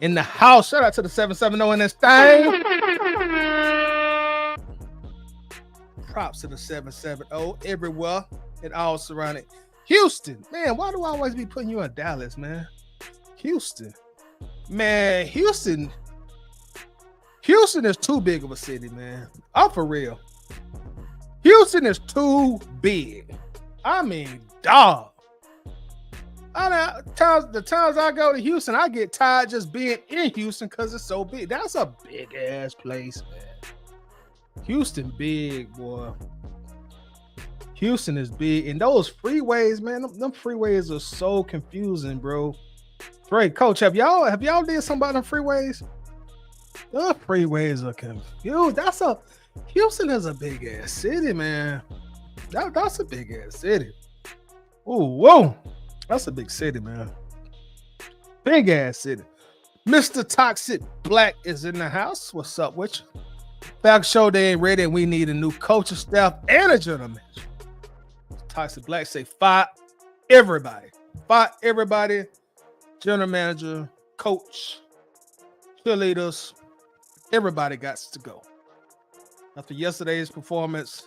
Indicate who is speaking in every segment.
Speaker 1: in the house. Shout out to the 770 in this thing. Props to the 770 everywhere and all surrounding. Houston, man, why do I always be putting you in Dallas, man? Houston, man, Houston is too big of a city, man. I'm for real. Houston is too big. I mean, dog. The times I go to Houston, I get tired just being in Houston because it's so big. That's a big ass place, man. Houston big, boy. Houston is big. And those freeways, man, them freeways are so confusing, bro. Great, coach, have y'all did something about them freeways? The freeways are confused. Houston is a big ass city, man. That's a big ass city. Oh, whoa. That's a big city, man. Big ass city. Mr. Toxic Black is in the house. What's up with you? Falcons show they ain't ready and we need a new coaching staff and a general manager. Toxic Black say fire everybody. Fire everybody. General manager, coach, cheerleaders, everybody got to go. After yesterday's performance,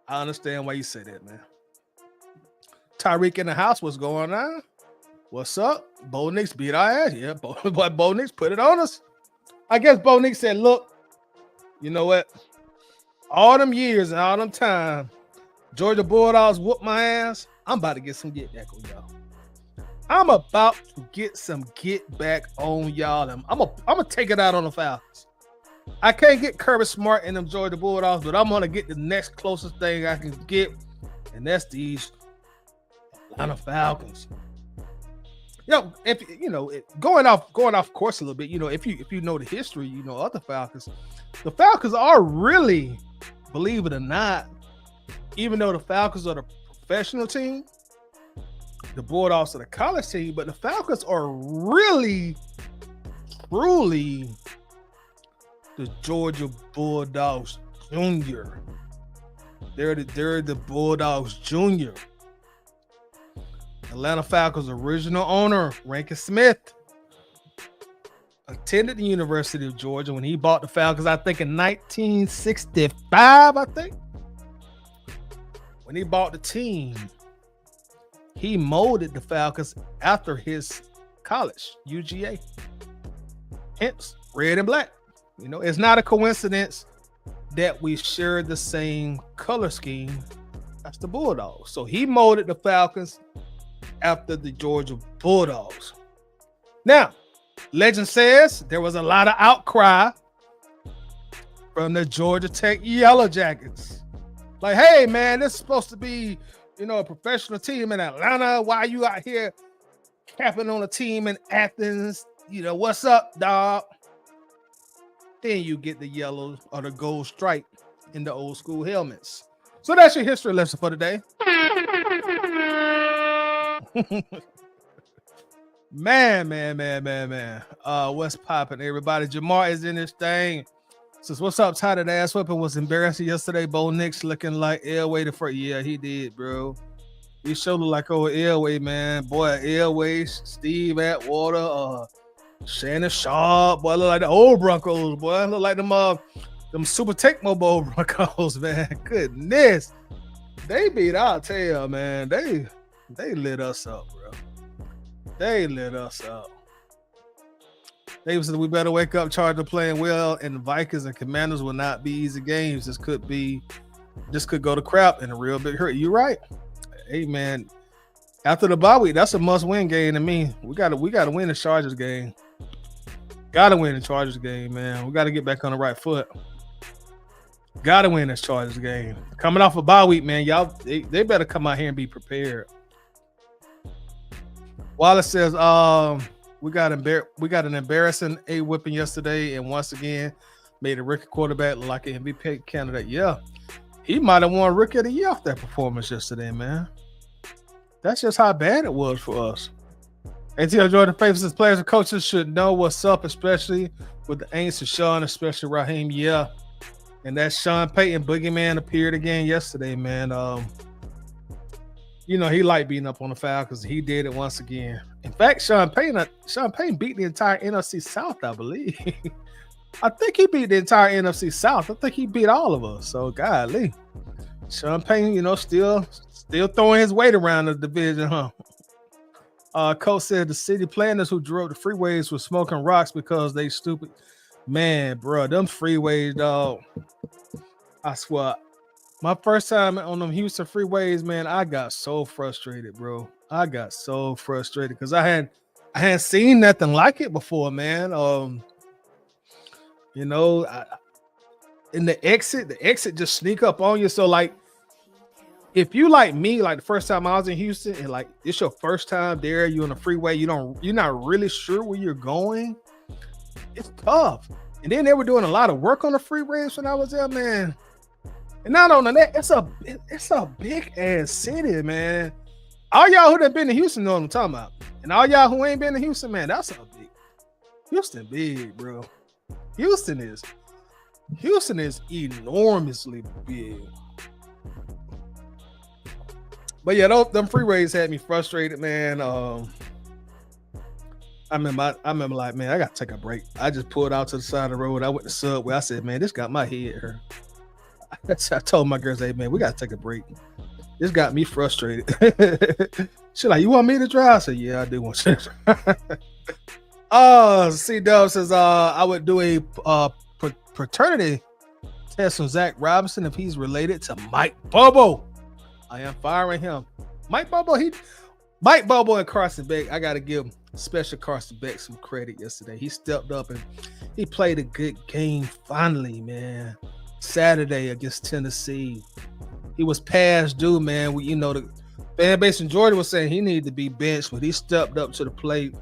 Speaker 1: I understand why you say that, man. Tyreek in the house, what's going on? What's up? Bo Nix beat our ass. Yeah, Bo Nix put it on us. I guess Bo Nix said, look, you know what? All them years and all them time, Georgia Bulldogs whooped my ass. I'm about to get some get back on y'all. I'm about to get some get back on y'all. I'm gonna take it out on the Falcons. I can't get Kirby Smart and them Georgia Bulldogs, but I'm gonna get the next closest thing I can get, and that's these Atlanta Falcons. Going off course a little bit, if you know the history, of the Falcons are really, believe it or not, even though the Falcons are the professional team, the Bulldogs are the college team, but the Falcons are really, truly the Georgia Bulldogs Junior. They're the Bulldogs Junior. Atlanta Falcons original owner, Rankin Smith, attended the University of Georgia when he bought the Falcons, I think in 1965, When he bought the team, he molded the Falcons after his college, UGA. Hence, red and black. It's not a coincidence that we share the same color scheme as the Bulldogs. So he molded the Falcons after the Georgia Bulldogs. Now, legend says there was a lot of outcry from the Georgia Tech Yellow Jackets. Like, hey, man, this is supposed to be, a professional team in Atlanta. Why are you out here capping on a team in Athens? What's up, dog? Then you get the yellow or the gold stripe in the old school helmets. So that's your history lesson for today. Man. What's popping, everybody? Jamar is in this thing. Says, what's up, Ty? That ass whipping was embarrassing yesterday. Bo Nix looking like Elway the first. Yeah, he did, bro. He sure looked like old Elway, man. Boy, Elway, Steve Atwater, Shannon Sharp. Boy, look like the old Broncos, boy. Look like them Super Tecmo Bowl Broncos, man. Goodness. They beat our tail, man. They lit us up, bro. They lit us up. They said we better wake up. Chargers playing well, and the Vikings and Commanders will not be easy games. This could go to crap in a real big hurt. You right? Hey, man. After the bye week, that's a must-win game to me. We gotta win the Chargers game. Gotta win the Chargers game, man. We gotta get back on the right foot. Gotta win this Chargers game. Coming off a bye week, man. Y'all, they better come out here and be prepared. Wallace says, we got an embarrassing whipping yesterday, and once again made a rookie quarterback look like an MVP candidate. Yeah, he might have won Rookie of the Year off that performance yesterday, man. That's just how bad it was for us. ATL Jordan Faithful players and coaches should know what's up, especially with the Aints of Sean, especially Raheem. Yeah, and that Sean Payton boogeyman appeared again yesterday, man. He liked beating up on the Falcons. He did it once again. In fact, Sean Payton beat the entire NFC South, I believe. I think he beat the entire NFC South. I think he beat all of us. So, golly. Sean Payton, still throwing his weight around the division, huh? Coach said the city planners who drove the freeways were smoking rocks because they stupid. Man, bro, them freeways, dog. I swear. My first time on them Houston freeways, man, I got so frustrated, bro. I got so frustrated because I hadn't seen nothing like it before, man. In the exit just sneak up on you. So like, if you like me, like the first time I was in Houston, and like it's your first time there, you're on the freeway, you're not really sure where you're going. It's tough. And then they were doing a lot of work on the freeways when I was there, man. And not only that, it's a big ass city, man. All y'all who done been to Houston know what I'm talking about. And all y'all who ain't been to Houston, man, that's a big. Houston big, bro. Houston is enormously big. But yeah, them freeways had me frustrated, man. I remember like, man, I gotta take a break. I just pulled out to the side of the road. I went to Subway. I said, man, this got my head hurt. I told my girls, hey, man, we gotta take a break. This got me frustrated. She's like, you want me to drive? I said, yeah, I do want you to drive. C-Dub says, I would do a paternity test on Zach Robinson if he's related to Mike Bobo. I am firing him. Mike Bobo and Carson Beck, I got to give special Carson Beck some credit yesterday. He stepped up and he played a good game finally, man. Saturday against Tennessee. He was past due, man. The fan base in Georgia was saying he needed to be benched, but he stepped up to the plate,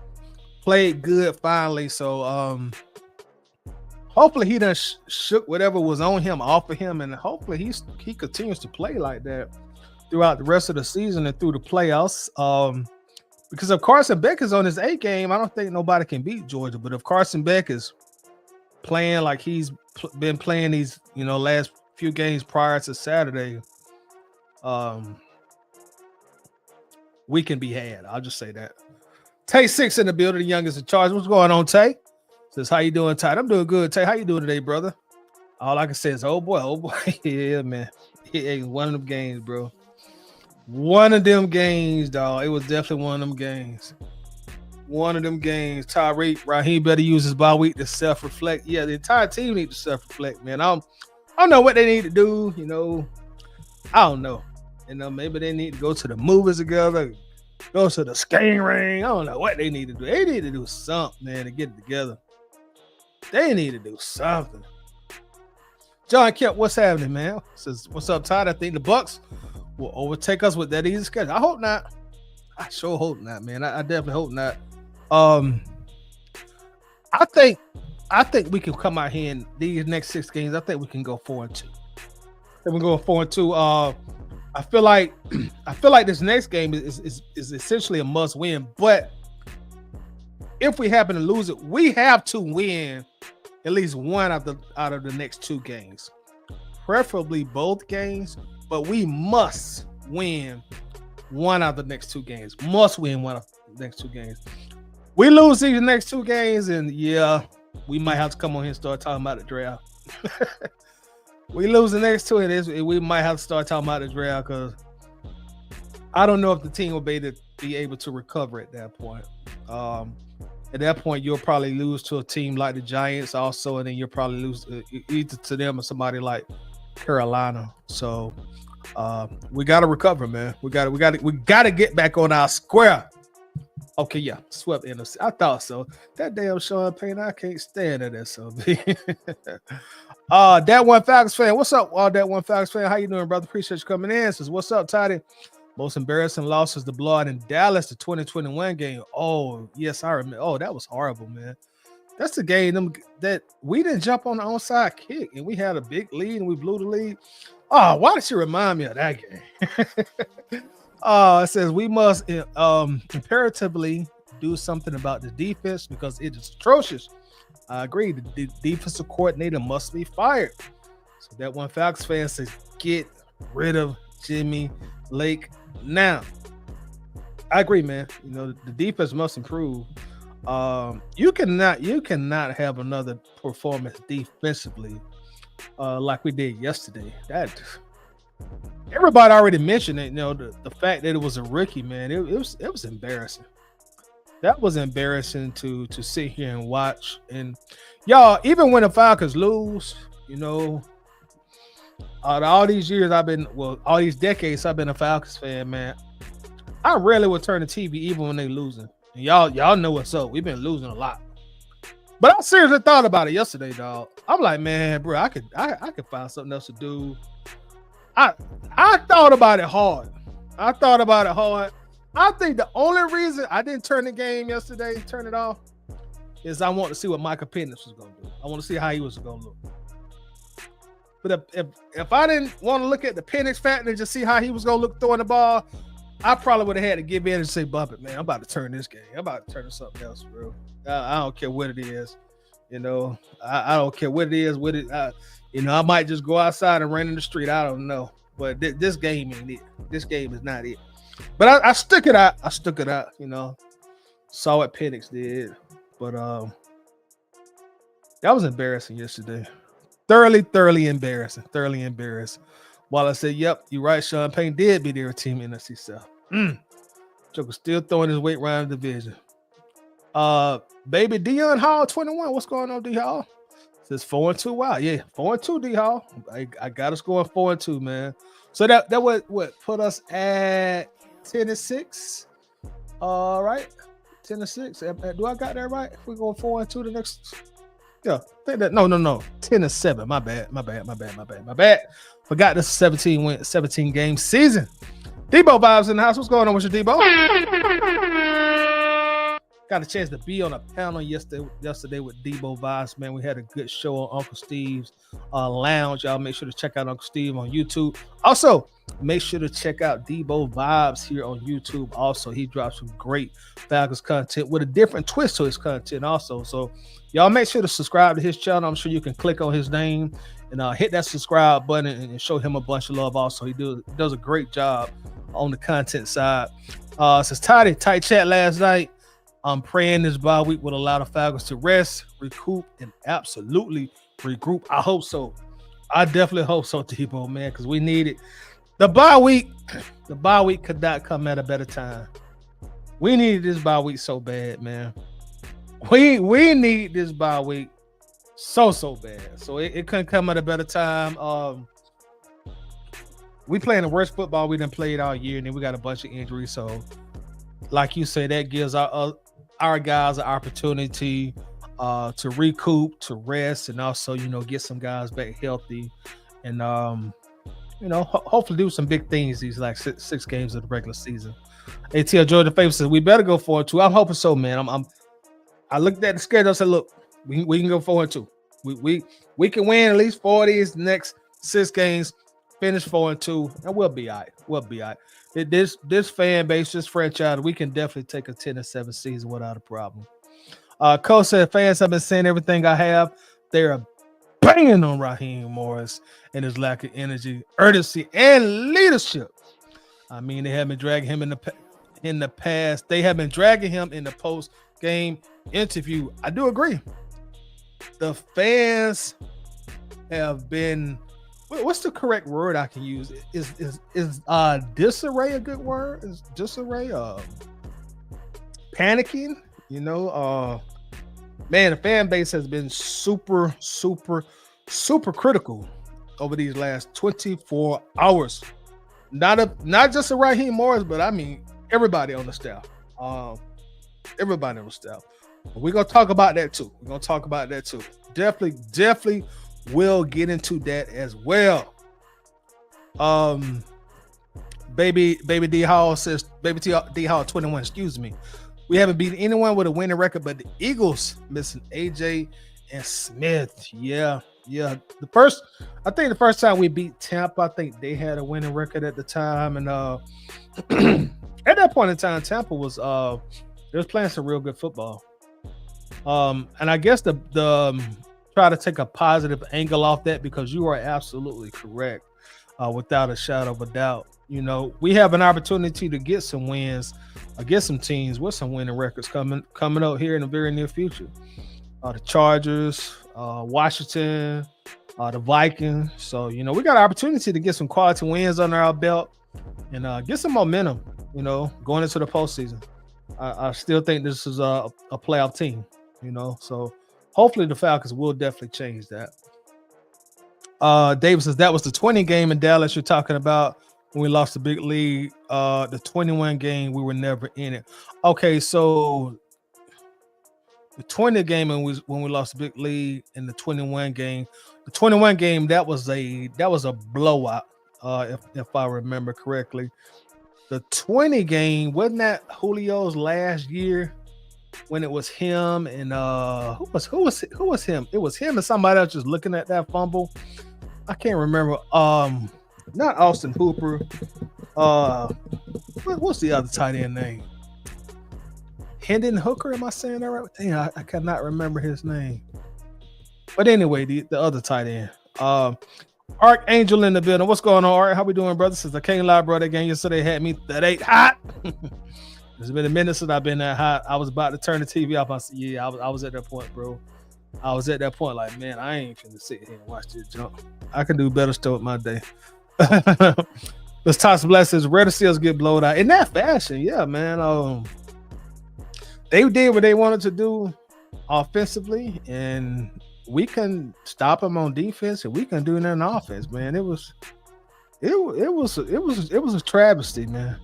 Speaker 1: played good finally. So hopefully he done shook whatever was on him off of him, and hopefully he continues to play like that throughout the rest of the season and through the playoffs. Because if Carson Beck is on his A game, I don't think nobody can beat Georgia. But if Carson Beck is playing like he's been playing these, last few games prior to Saturday, we can be had. I'll just say that. Tay 6 in the building, the youngest in charge. What's going on, Tay? Says, how you doing, Ty? I'm doing good, Tay. How you doing today, brother? All I can say is, oh boy. Yeah, man. It was one of them games, bro. One of them games, dog. It was definitely one of them games. One of them games. Tyreek, Raheem better use his bye week to self-reflect. Yeah, the entire team needs to self-reflect, man. I don't know what they need to do, I don't know. Maybe they need to go to the movies together, go to the skating ring. I don't know what they need to do. They need to do something, man, to get it together. They need to do something. John Kemp, what's happening, man? Says, what's up, Todd? I think the Bucks will overtake us with that easy schedule. I hope not. I sure hope not, man. I definitely hope not. I think we can come out here in these next 6 games. I think we can go 4-2. Then we're going 4-2. I feel like this next game is essentially a must win. But if we happen to lose it, we have to win at least one out of the next 2 games, preferably both games. But we must win one out of the next 2 games. Must win one of the next 2 games. We lose these next 2 games, and yeah, we might have to come on here and start talking about the draft. We lose the next 2 of this, we might have to start talking about the draft because I don't know if the team will be able to recover at that point. At that point, you'll probably lose to a team like the Giants also, and then you'll probably lose either to them or somebody like Carolina. So we got to recover, man. We got to get back on our square. Okay, yeah, swept NFC. I thought so. That damn Sean Payton, I can't stand it. So, that one Falcons fan, what's up? That one Falcons fan, how you doing, brother? Appreciate you coming in. Says, what's up, Toddy? Most embarrassing losses the blood in Dallas, the 2021 game. Oh, yes, I remember. Oh, that was horrible, man. That's the game that we didn't jump on the onside kick, and we had a big lead, and we blew the lead. Oh, why did you remind me of that game? It says we must imperatively do something about the defense because it is atrocious. I agree. The defensive coordinator must be fired. So that one Falcons fan says, get rid of Jimmy Lake now. I agree, man. You know, the defense must improve. You cannot have another performance defensively like we did yesterday. That everybody already mentioned it. You know, the fact that it was a rookie, man. It was embarrassing. That was embarrassing to sit here and watch. And y'all, even when the Falcons lose, you know, all these years all these decades I've been a Falcons fan, man. I rarely would turn the TV even when they losing. And y'all know what's up. We've been losing a lot. But I seriously thought about it yesterday, dog. I'm like, man, bro, I could find something else to do. I thought about it hard. I think the only reason I didn't turn the game yesterday, turn it off, is I want to see what Michael Penix was going to do. I want to see how he was going to look. But if I didn't want to look at the Penix factor and just see how he was going to look throwing the ball, I probably would have had to give in and say, bump it, man. I'm about to turn this game. I'm about to turn to something else, bro. I don't care what it is. You know, I don't care what it is. I might just go outside and run in the street. I don't know. But this game ain't it. This game is not it. But I stuck it out. You know, saw what Penix did. But that was embarrassing yesterday. Thoroughly embarrassing. While I said, yep, you're right. Sean Payne did be their team in NFC South. Joker still throwing his weight around the division. Baby Dion Hall 21. What's going on, D Hall? Says 4-2. Wow, yeah, 4-2, D Hall. I got us going 4-2, man. So that would put us at 10-6. All right, 10-6. Do I got that right? If we go 4-2 the next. Yeah, I think that no. 10-7. My bad. Forgot this 17 game season. Debo vibes in the house. What's going on with your Debo? Got a chance to be on a panel yesterday with Debo Vibes, man. We had a good show on Uncle Steve's Lounge. Y'all make sure to check out Uncle Steve on YouTube. Also, make sure to check out Debo Vibes here on YouTube. Also, he drops some great Falcons content with a different twist to his content also. So y'all make sure to subscribe to his channel. I'm sure you can click on his name and hit that subscribe button and show him a bunch of love also. He does a great job on the content side. Says tight chat last night. I'm praying this bye week will allow the Falcons to rest, recoup, and absolutely regroup. I hope so. I definitely hope so, Tebow, man, because we need it. The bye week could not come at a better time. We needed this bye week so bad, man. We need this bye week so bad. So it couldn't come at a better time. We playing the worst football we done played all year, and then we got a bunch of injuries. So, like you say, that gives our guys an opportunity to recoup, to rest, and also, get some guys back healthy, and hopefully do some big things these like six games of the regular season. ATL Georgia Favor says we better go 4-2. I'm hoping so, man. I looked at the schedule. I said, look, we can go 4-2. We can win at least 4 of these next 6 games. Finish 4-2, and we'll be all right. This fan base, this franchise, we can definitely take a 10-7 season without a problem. Coach said fans have been saying everything I have. They're banging on Raheem Morris and his lack of energy, urgency, and leadership. I mean, they have been dragging him in the past. They have been dragging him in the post-game interview. I do agree. The fans have been. What's the correct word I can use? Is disarray a good word? Is disarray panicking? Man, the fan base has been super critical over these last 24 hours. Not just a Raheem Morris, but I mean everybody on the staff. Everybody on the staff. But we're gonna talk about that too. Definitely. We'll get into that as well. Baby D Hall says, Baby D Hall 21, excuse me. We haven't beaten anyone with a winning record, but the Eagles missing AJ and Smith. Yeah. I think the first time we beat Tampa, I think they had a winning record at the time. And at that point in time, Tampa was they was playing some real good football. And I guess the try to take a positive angle off that, because you are absolutely correct, without a shadow of a doubt. we have an opportunity to get some wins, get some teams with some winning records coming up here in the very near future. The Chargers, Washington, the Vikings. So we got an opportunity to get some quality wins under our belt and get some momentum. Going into the postseason. I still think this is a playoff team. So hopefully the Falcons will definitely change that. Davis says that was the 20 game in Dallas you're talking about when we lost the big lead. The 21 game, we were never in it. Okay, so the 20 game when we lost the big lead, in the 21 game. The 21 game, that was a blowout, if I remember correctly. The 20 game, wasn't that Julio's last year when it was him and who was him? It was him and somebody else just looking at that fumble. I can't remember. Not Austin Hooper. What's the other tight end name? Hendon Hooker, am I saying that right? Dang, I cannot remember his name. But anyway, the other tight end. Archangel in the building. What's going on, Art? How we doing, brother? Since I can't lie, brother, again yesterday had me that ain't hot. It's been a minute since I've been that hot. I was about to turn the TV off. I said, yeah, I was at that point, bro. I was at that point like, man, I ain't finna sit here and watch this junk. I can do better stuff with my day. Let's toss blessings. Red Seals get blowed out in that fashion. Yeah, man. They did what they wanted to do offensively, and we can stop them on defense, and we can do it in offense, man. It was a travesty, man.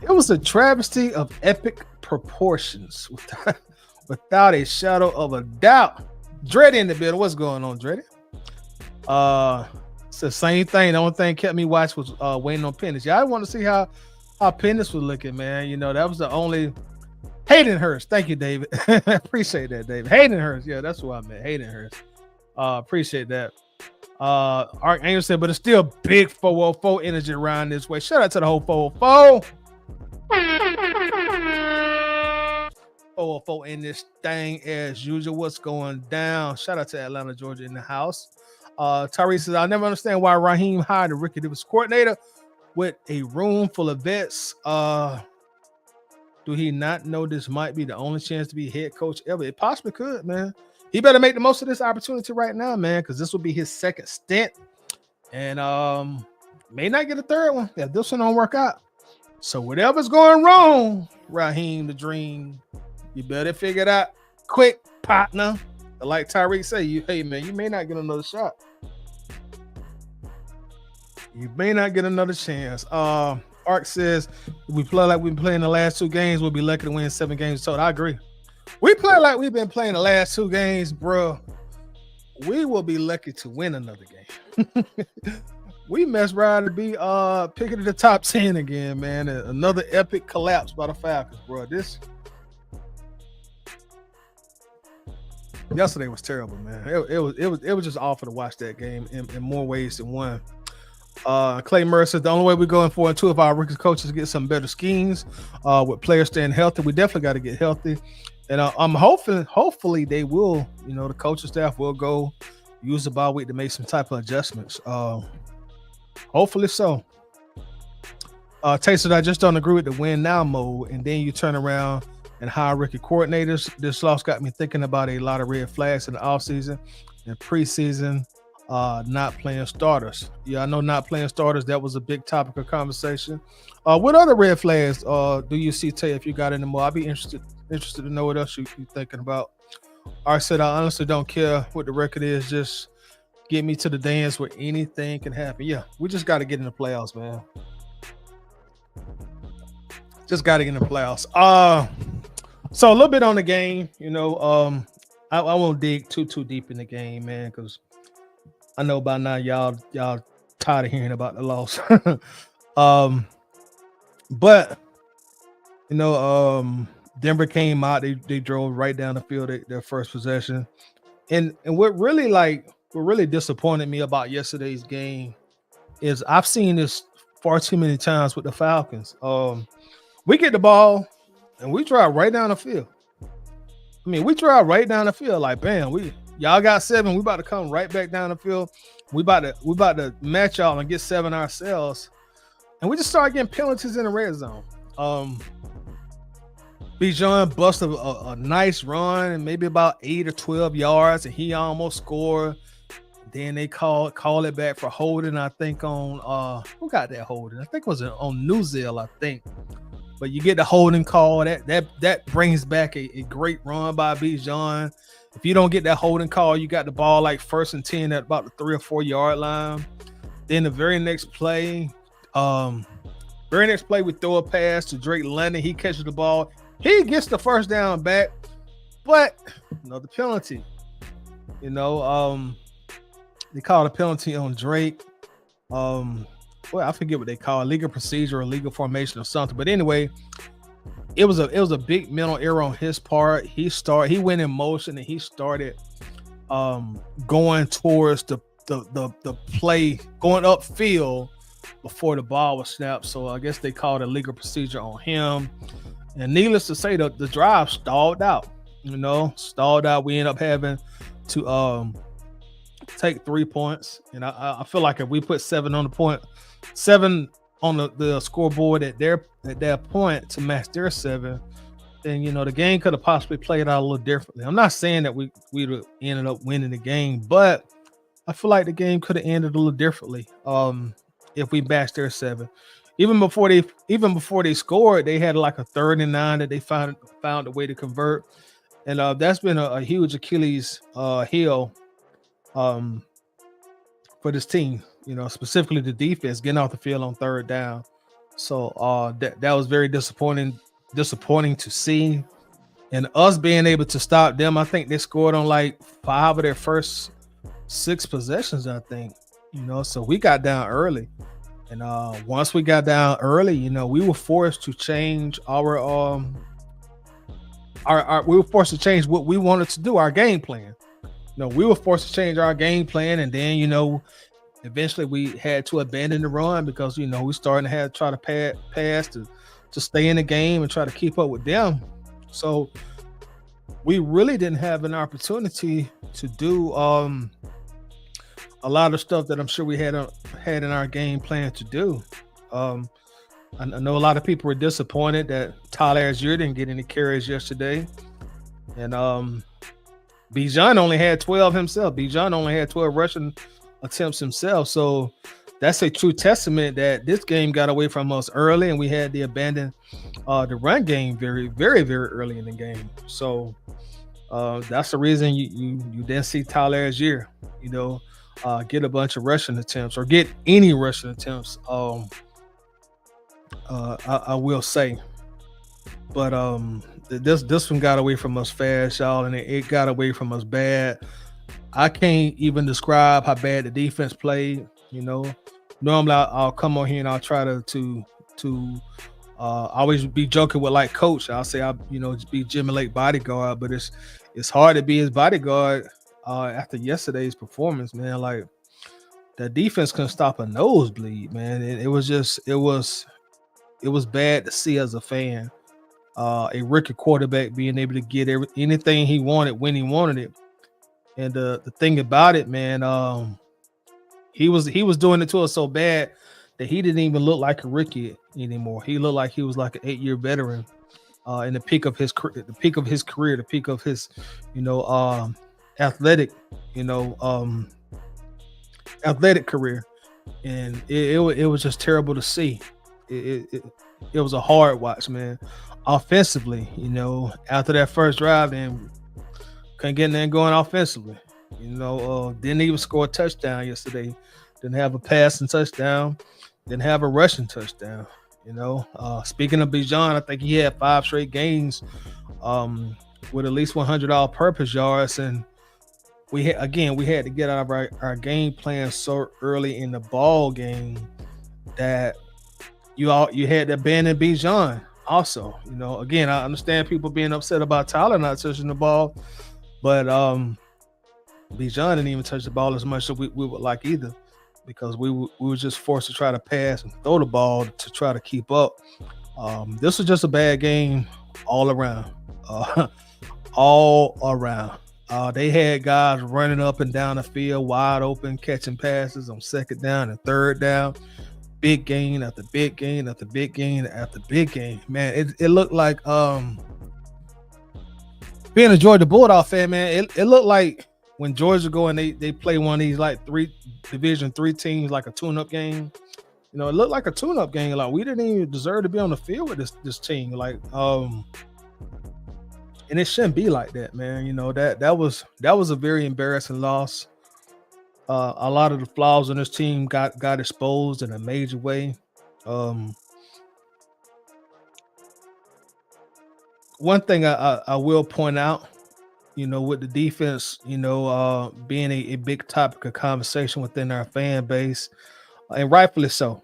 Speaker 1: It was a travesty of epic proportions, without a shadow of a doubt. Dreddy in the building. What's going on, Dreddy? It's the same thing. The only thing kept me watching was waiting on Pennis. Yeah, I want to see how Pennis was looking, man. That was the only. Haydenhurst. Thank you, David. Appreciate that, David. Haydenhurst. Yeah, that's what I meant. Haydenhurst. Appreciate that. Archangel said, but it's still big 404 energy around this way. Shout out to the whole 404. 404 in this thing as usual. What's going down? Shout out to Atlanta, Georgia in the house. Tyrese says, I'll never understand why Raheem hired a Ricky Davis coordinator with a room full of vets. Do he not know this might be the only chance to be head coach ever? It possibly could, man. He better make the most of this opportunity right now, man, because this will be his second stint. And may not get a third one if this one don't work out. So whatever's going wrong, Raheem the Dream, you better figure it out quick, partner. Like Tyreek say, hey, man, you may not get another shot. You may not get another chance. Ark says, if we play like we've been playing the last two games, we'll be lucky to win 7 games total. I agree. We play like we've been playing the last 2 games, bro. We will be lucky to win another game. We mess around to be picking at the top 10 again, man. Another epic collapse by the Falcons, bro. Yesterday was terrible, man. It was just awful to watch that game in more ways than one. Clay Murray says the only way we're going 4-2 if our rookie coaches get some better schemes with players staying healthy. We definitely got to get healthy, and I'm hopefully they will. The coaching staff will go use the bye week to make some type of adjustments. Hopefully so. Taser, I just don't agree with the win now mode, and then you turn around and hire rookie coordinators. This loss got me thinking about a lot of red flags in the offseason and preseason. Not playing starters. Yeah, I know not playing starters. That was a big topic of conversation. What other red flags do you see, Tay, if you got any more? I'd be interested to know what else you're thinking about. I said I honestly don't care what the record is. Just get me to the dance where anything can happen. Yeah, we just got to get in the playoffs, man. Just got to get in the playoffs. So a little bit on the game. I won't dig too deep in the game, man, because I know by now y'all tired of hearing about the loss. But Denver came out, they drove right down the field their first possession. And what really disappointed me about yesterday's game is I've seen this far too many times with the Falcons. We get the ball and we drive right down the field. I mean, we drive right down the field like, bam, y'all got 7. We about to come right back down the field. We about to match y'all and get 7 ourselves. and we just started getting penalties in the red zone. Bijan busted a nice run and maybe about 8 or 12 yards, and he almost scored. Then they call it back for holding. I think on who got that holding? I think it was on New Zealand, I think. But you get the holding call. That brings back a great run by Bijan. If you don't get that holding call, you got the ball like 1st and 10 at about the 3 or 4 yard line. Then the very next play, we throw a pass to Drake London. He catches the ball. He gets the first down back, but another penalty. They called a penalty on Drake. I forget what they call it, legal procedure or legal formation or something. But anyway, it was a big mental error on his part. He went in motion and he started going towards the play, going upfield before the ball was snapped. So I guess they called a legal procedure on him. And needless to say, the drive stalled out. We end up having to take 3 points. And I feel like if we put 7 on the scoreboard at their point to match their 7, then the game could have possibly played out a little differently. I'm not saying that we'd have ended up winning the game, but I feel like the game could have ended a little differently if we matched their 7. Even before they scored, they had like a 3rd and 9 that they found a way to convert, and that's been a huge Achilles heel for this team. Specifically the defense getting off the field on 3rd down. So that was very disappointing to see, and us being able to stop them. I think they scored on like 5 of their first 6 possessions. I think so we got down early. And once we got down early, we were forced to change our we were forced to change what we wanted to do, our game plan. We were forced to change our game plan, and then eventually we had to abandon the run because we starting to try to pass to stay in the game and try to keep up with them. So we really didn't have an opportunity to do a lot of stuff that I'm sure we had in our game plan to do. I know a lot of people were disappointed that Tyler Algier didn't get any carries yesterday, and Bijan only had 12 himself. Bijan only had 12 rushing attempts himself. So that's a true testament that this game got away from us early, and we had to abandon the run game very, very, very early in the game. So that's the reason you didn't see Tyler Algier, get a bunch of rushing attempts or get any rushing attempts. I will say, but this one got away from us fast, y'all, and it got away from us bad. I can't even describe how bad the defense played. Normally I'll come on here and I'll try to always be joking with like coach. I'll say I'll be Jimmy Lake bodyguard, but it's hard to be his bodyguard after yesterday's performance, man. Like, the defense couldn't stop a nosebleed, man. It was bad to see as a fan. A rookie quarterback being able to get anything he wanted when he wanted it. And the thing about it, man, he was doing it to us so bad that he didn't even look like a rookie anymore. He looked like he was like an 8-year veteran in the peak of his career, the peak of his athletic career. And it was just terrible to see. It was a hard watch, man. Offensively, after that first drive, then couldn't get anything going offensively. Didn't even score a touchdown yesterday. Didn't have a passing touchdown. Didn't have a rushing touchdown. Speaking of Bijan, I think he had 5 straight games with at least 100 all-purpose yards, and we had to get out of our game plan so early in the ball game that you had to abandon Bijan. Also, again, I understand people being upset about Tyler not touching the ball, but Bijan didn't even touch the ball as much as we would like either, because we were just forced to try to pass and throw the ball to try to keep up. This was just a bad game all around. All around. They had guys running up and down the field wide open, catching passes on 2nd down and 3rd down. big gain after big gain after big gain after big gain. Man, it looked like being a Georgia Bulldog fan, man. It looked like when Georgia go and they play one of these like Division 3 teams, like a tune-up game. It looked like a tune-up game. Like we didn't even deserve to be on the field with this team. Like and it shouldn't be like that, man. That was a very embarrassing loss. A lot of the flaws in this team got exposed in a major way. One thing I will point out, with the defense, being a big topic of conversation within our fan base, and rightfully so.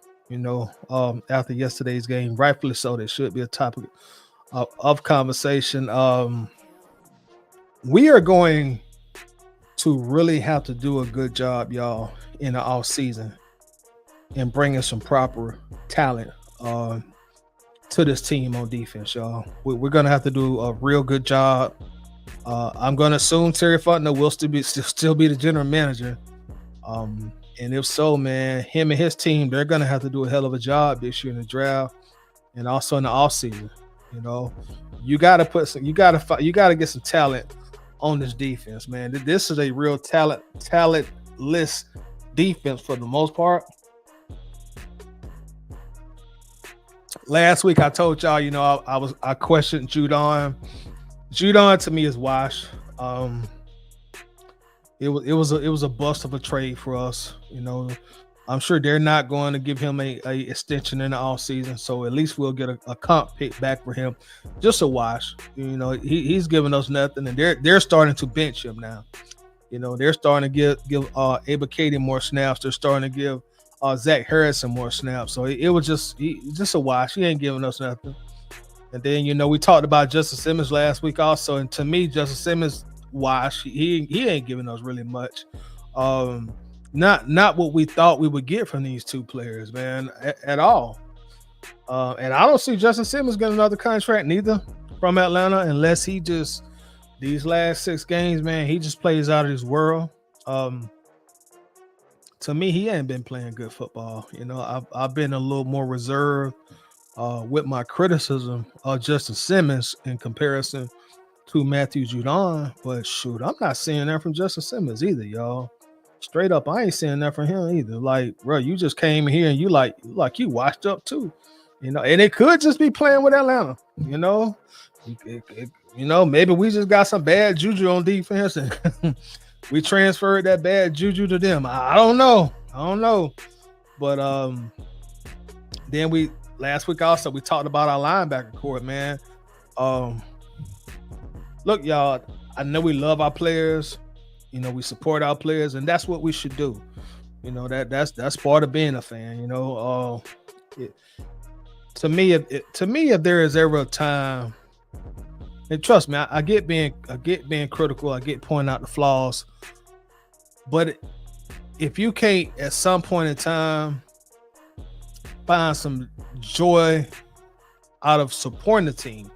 Speaker 1: After yesterday's game, rightfully so, there should be a topic of conversation. We are going to really have to do a good job, y'all, in the off season and bringing some proper talent to this team on defense, y'all. We're gonna have to do a real good job. I'm gonna assume Terry Fontenot will still be the general manager. And if so, man, him and his team, they're gonna have to do a hell of a job this year in the draft and also in the off season. You gotta get some talent on this defense, man. This is a real talentless defense for the most part. Last week I told y'all, I questioned Judon. Judon to me is washed. It was a bust of a trade for us. I'm sure they're not going to give him a extension in the off season, so at least we'll get a comp pick back for him. Just a wash. He's giving us nothing, and they're starting to bench him now. They're starting to give Abakady more snaps. They're starting to give Zach Harrison more snaps. So it was just a wash. He ain't giving us nothing. And then we talked about Justin Simmons last week also, and to me, Justin Simmons wash. He ain't giving us really much. Not what we thought we would get from these two players, man, at all. And I don't see Justin Simmons getting another contract neither from Atlanta unless he just these last 6 games, man, he just plays out of this world. To me, he ain't been playing good football. I've been a little more reserved with my criticism of Justin Simmons in comparison to Matthew Judon, but shoot, I'm not seeing that from Justin Simmons either, y'all. Straight up, I ain't seeing that from him either. Like, bro, you just came here and you washed up too, and it could just be playing with Atlanta. Maybe we just got some bad juju on defense and we transferred that bad juju to them. I don't know, but then last week also we talked about our linebacker core, man. Look, y'all, I know we love our players. We support our players, and that's what we should do. That's part of being a fan. To me, if there is ever a time, and trust me, I get being critical, I get pointing out the flaws, but if you can't at some point in time find some joy out of supporting the team,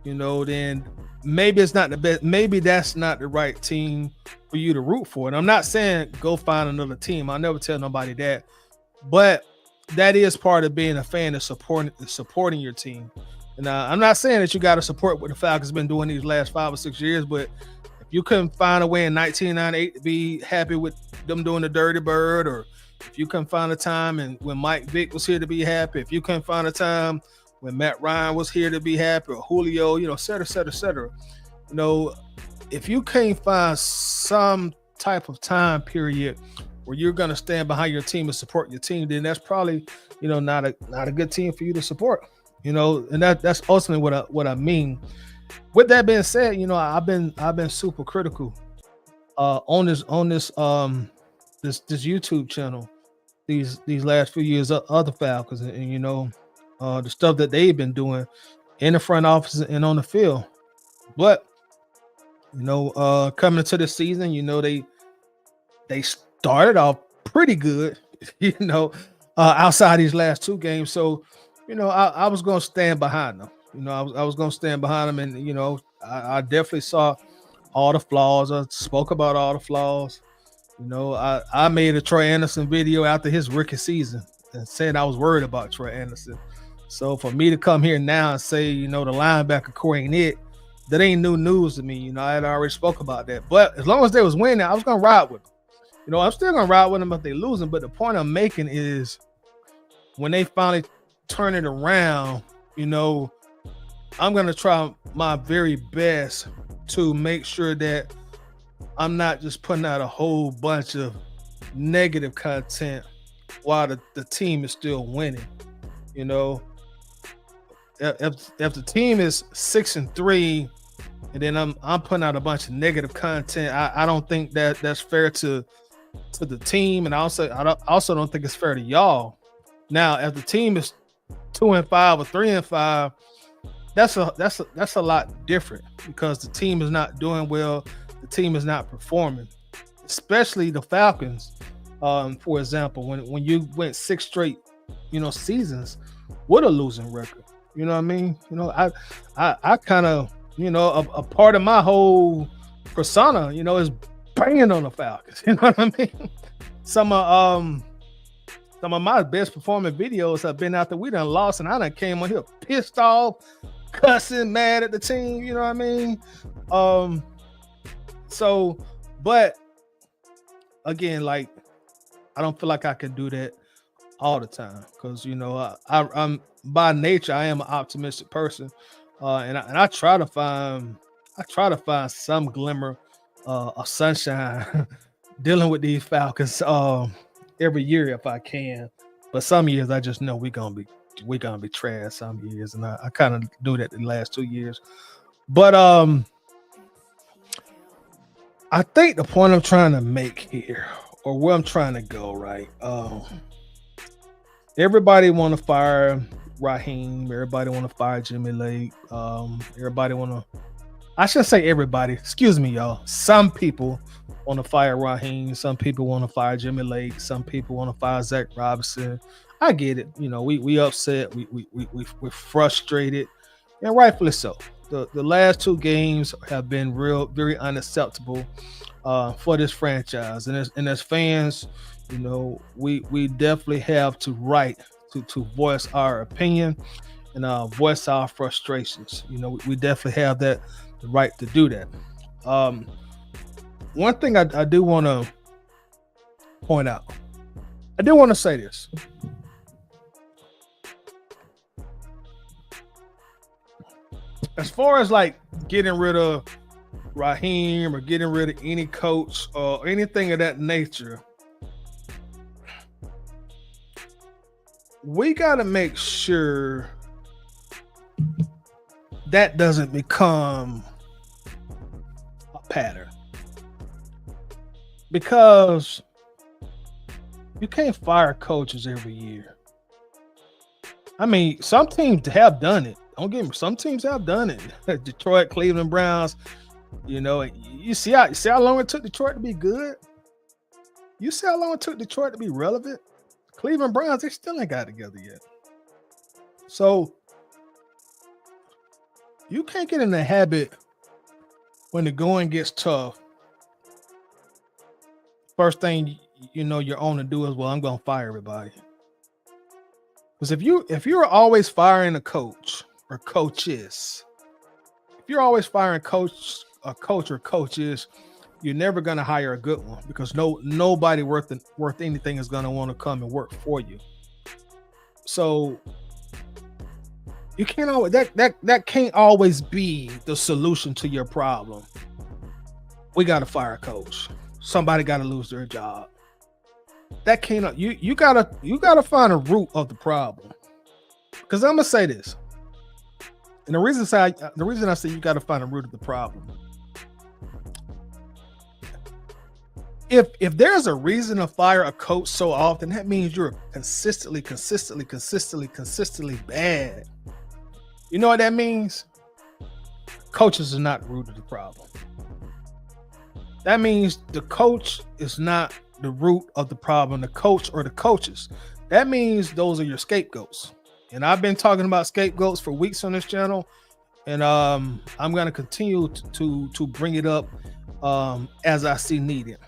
Speaker 1: then maybe it's not the best. Maybe that's not the right team for you to root for. And I'm not saying go find another team. I'll never tell nobody that. But that is part of being a fan, of supporting your team. And I'm not saying that you got to support what the Falcons been doing these last 5 or 6 years. But if you couldn't find a way in 1998 to be happy with them doing the Dirty Bird, or if you couldn't find a time and when Mike Vick was here to be happy, if you couldn't find a time when Matt Ryan was here to be happy, or Julio, et cetera, et cetera, et cetera. If you can't find some type of time period where you're going to stand behind your team and support your team, then that's probably, not a good team for you to support. And that's ultimately what I mean. With that being said, I've been super critical on this YouTube channel these last few years of the Falcons, and the stuff that they've been doing in the front office and on the field. But coming into the season, they started off pretty good, outside these last 2 games. So, I was going to stand behind them. I was going to stand behind them, and I definitely saw all the flaws. I spoke about all the flaws. I made a Troy Anderson video after his rookie season. and said I was worried about Troy Anderson. So for me to come here now and say, the linebacker core ain't it, that ain't new news to me. I had already spoke about that. But as long as they was winning, I was gonna ride with them. I'm still gonna ride with them if they losing. But the point I'm making is when they finally turn it around, I'm gonna try my very best to make sure that I'm not just putting out a whole bunch of negative content while the team is still winning. If the team is 6-3 and then I'm putting out a bunch of negative content, I don't think that's fair to the team, and I also don't think it's fair to y'all. Now, if the team is 2-5 or 3-5, that's a lot different because the team is not doing well, the team is not performing, especially the Falcons. For example, when you went 6 straight, seasons with a losing record. You know what I mean? I kind of, a part of my whole persona, is banging on the Falcons. You know what I mean? Some of my best performing videos have been after we done lost, and I done came on here pissed off, cussing, mad at the team. You know what I mean? But again, like, I don't feel like I can do that all the time because I'm by nature I am an optimistic person, and I try to find some glimmer of sunshine dealing with these Falcons every year if I can. But some years I just know we're gonna be trash some years, and I kind of do that the last 2 years. But I think the point I'm trying to make here, or where I'm trying to go, right? Everybody want to fire Raheem. Everybody want to fire Jimmy Lake. Everybody want to. I should say everybody. Excuse me, y'all. Some people want to fire Raheem. Some people want to fire Jimmy Lake. Some people want to fire Zach Robinson. I get it. We upset. We're frustrated, and rightfully so. The last 2 games have been very unacceptable for this franchise, and as fans, we definitely have to to voice our opinion and voice our frustrations. We definitely have the right to do that. One thing I do want to point out, I do want to say this. As far as like getting rid of Raheem or getting rid of any coach or anything of that nature, we got to make sure that doesn't become a pattern, because you can't fire coaches every year. I mean, some teams have done it. Don't get me. Some teams have done it. Detroit, Cleveland Browns. You see how long it took Detroit to be good. You see how long it took Detroit to be relevant. Cleveland Browns, they still ain't got it together yet. So you can't get in the habit when the going gets tough. First thing your owner do is, well, I'm gonna fire everybody. Because if you're always firing a coach or coaches, if you're always firing a coach or coaches, you're never gonna hire a good one, because nobody worth anything is gonna want to come and work for you. So you can't always that can't always be the solution to your problem. We gotta fire a coach. Somebody gotta lose their job. That can't. You gotta find a root of the problem. Because I'm gonna say this, and the reason I say you gotta find a root of the problem. If there's a reason to fire a coach so often, that means you're consistently bad. You know what that means? Coaches are not the root of the problem. That means the coach is not the root of the problem, the coach or the coaches. That means those are your scapegoats. And I've been talking about scapegoats for weeks on this channel, and I'm going to continue to bring it up as I see needed,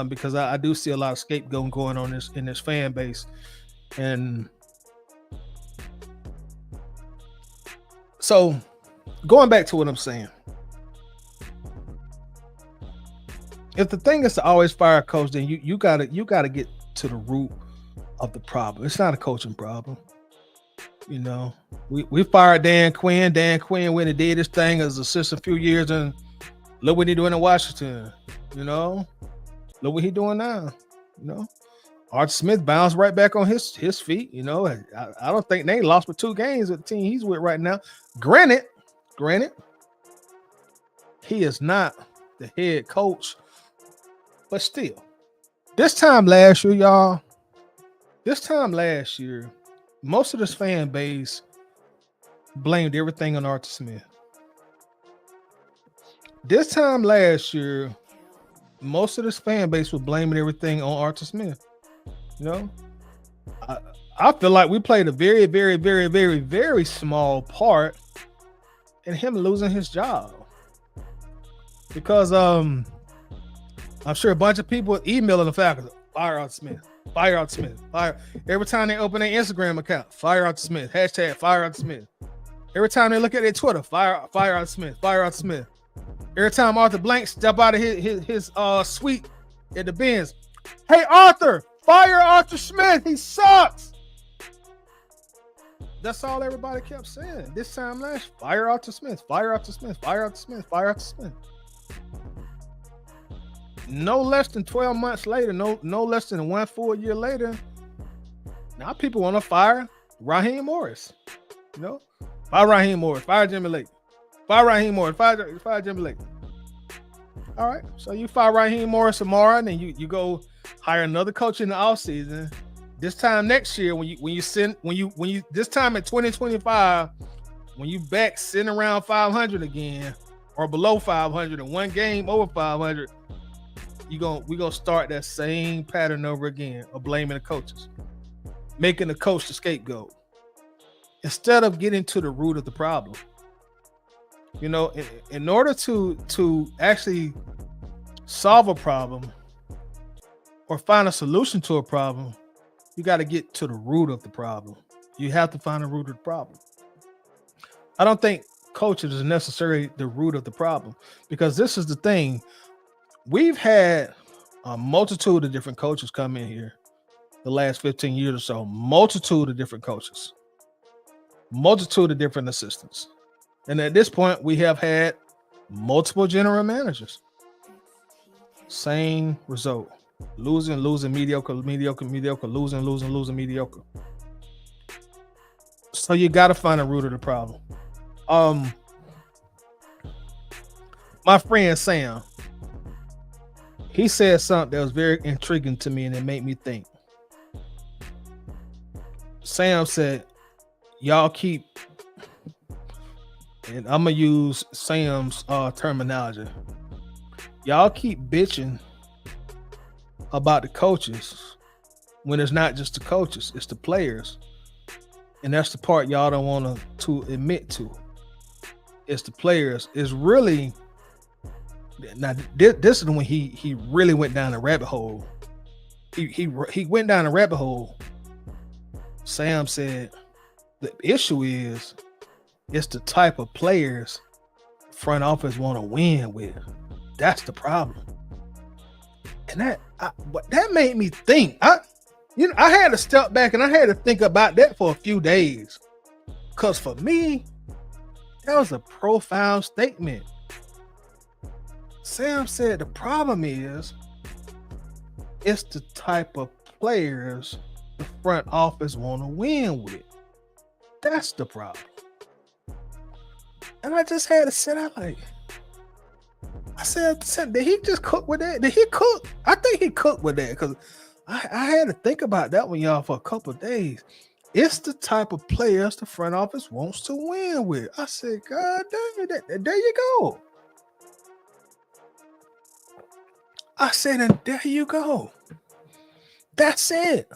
Speaker 1: because I do see a lot of scapegoating going on in this fan base. And so going back to what I'm saying, if the thing is to always fire a coach, then you gotta get to the root of the problem. It's not a coaching problem. You know, we fired Dan Quinn. Dan Quinn went and did his thing as assistant a few years, and look what he doing in Washington. You know, look what he doing now. You know, Art Smith bounced right back on his feet. You know, I don't think they lost for 2 games with the team he's with right now. Granted, he is not the head coach, but still, this time last year, y'all. Most of this fan base blamed everything on Arthur Smith. This time last year, most of this fan base was blaming everything on Arthur Smith. You know, I feel like we played a very, very, very, very, very small part in him losing his job. Because I'm sure a bunch of people emailing the Falcons, fire Arthur Smith. Fire Arthur Smith. Fire. Every time they open their Instagram account, fire Arthur Smith. Hashtag fire Arthur Smith. Every time they look at their Twitter, fire Arthur Smith. Fire Arthur Smith. Every time Arthur Blank step out of his suite at the Benz, hey Arthur, fire Arthur Smith. He sucks. That's all everybody kept saying. This time last, fire Arthur Smith. Fire Arthur Smith. Fire Arthur Smith. Fire Arthur Smith. No less than 12 months later, no less than 1 full year later, now people want to fire Raheem Morris. You know, fire Raheem Morris, fire Jimmy Lake, fire Raheem Morris, fire Jimmy Lake. All right, so you fire Raheem Morris tomorrow, and then you go hire another coach in the offseason. This time next year, when you this time in 2025, when you back sitting around 500 again or below 500 and 1 game over 500. We're gonna start that same pattern over again of blaming the coaches, making the coach the scapegoat, instead of getting to the root of the problem. You know, in order to actually solve a problem or find a solution to a problem, you got to get to the root of the problem. You have to find the root of the problem. I don't think coaches is necessarily the root of the problem, because this is the thing. We've had a multitude of different coaches come in here the last 15 years or so. Multitude of different coaches. Multitude of different assistants. And at this point, we have had multiple general managers. Same result. Losing, mediocre, losing, mediocre. So you got to find a root of the problem. My friend Sam, he said something that was very intriguing to me, and it made me think. Sam said, y'all keep, and I'm going to use Sam's terminology, y'all keep bitching about the coaches when it's not just the coaches, it's the players. And that's the part y'all don't want to admit to. It's the players. It's really... Now, this is when he really went down a rabbit hole. He went down a rabbit hole. Sam said the issue is it's the type of players front office want to win with. That's the problem. And that made me think. I had to step back and I had to think about that for a few days. Because for me, that was a profound statement. Sam said the problem is it's the type of players the front office want to win with. That's the problem. And I just had to sit out like, I said, did he just cook with that? Did he cook? I think he cooked with that, because I had to think about that one, y'all, for a couple of days. It's the type of players the front office wants to win with. I said, God damn it, there you go. I said, and there you go. That's it.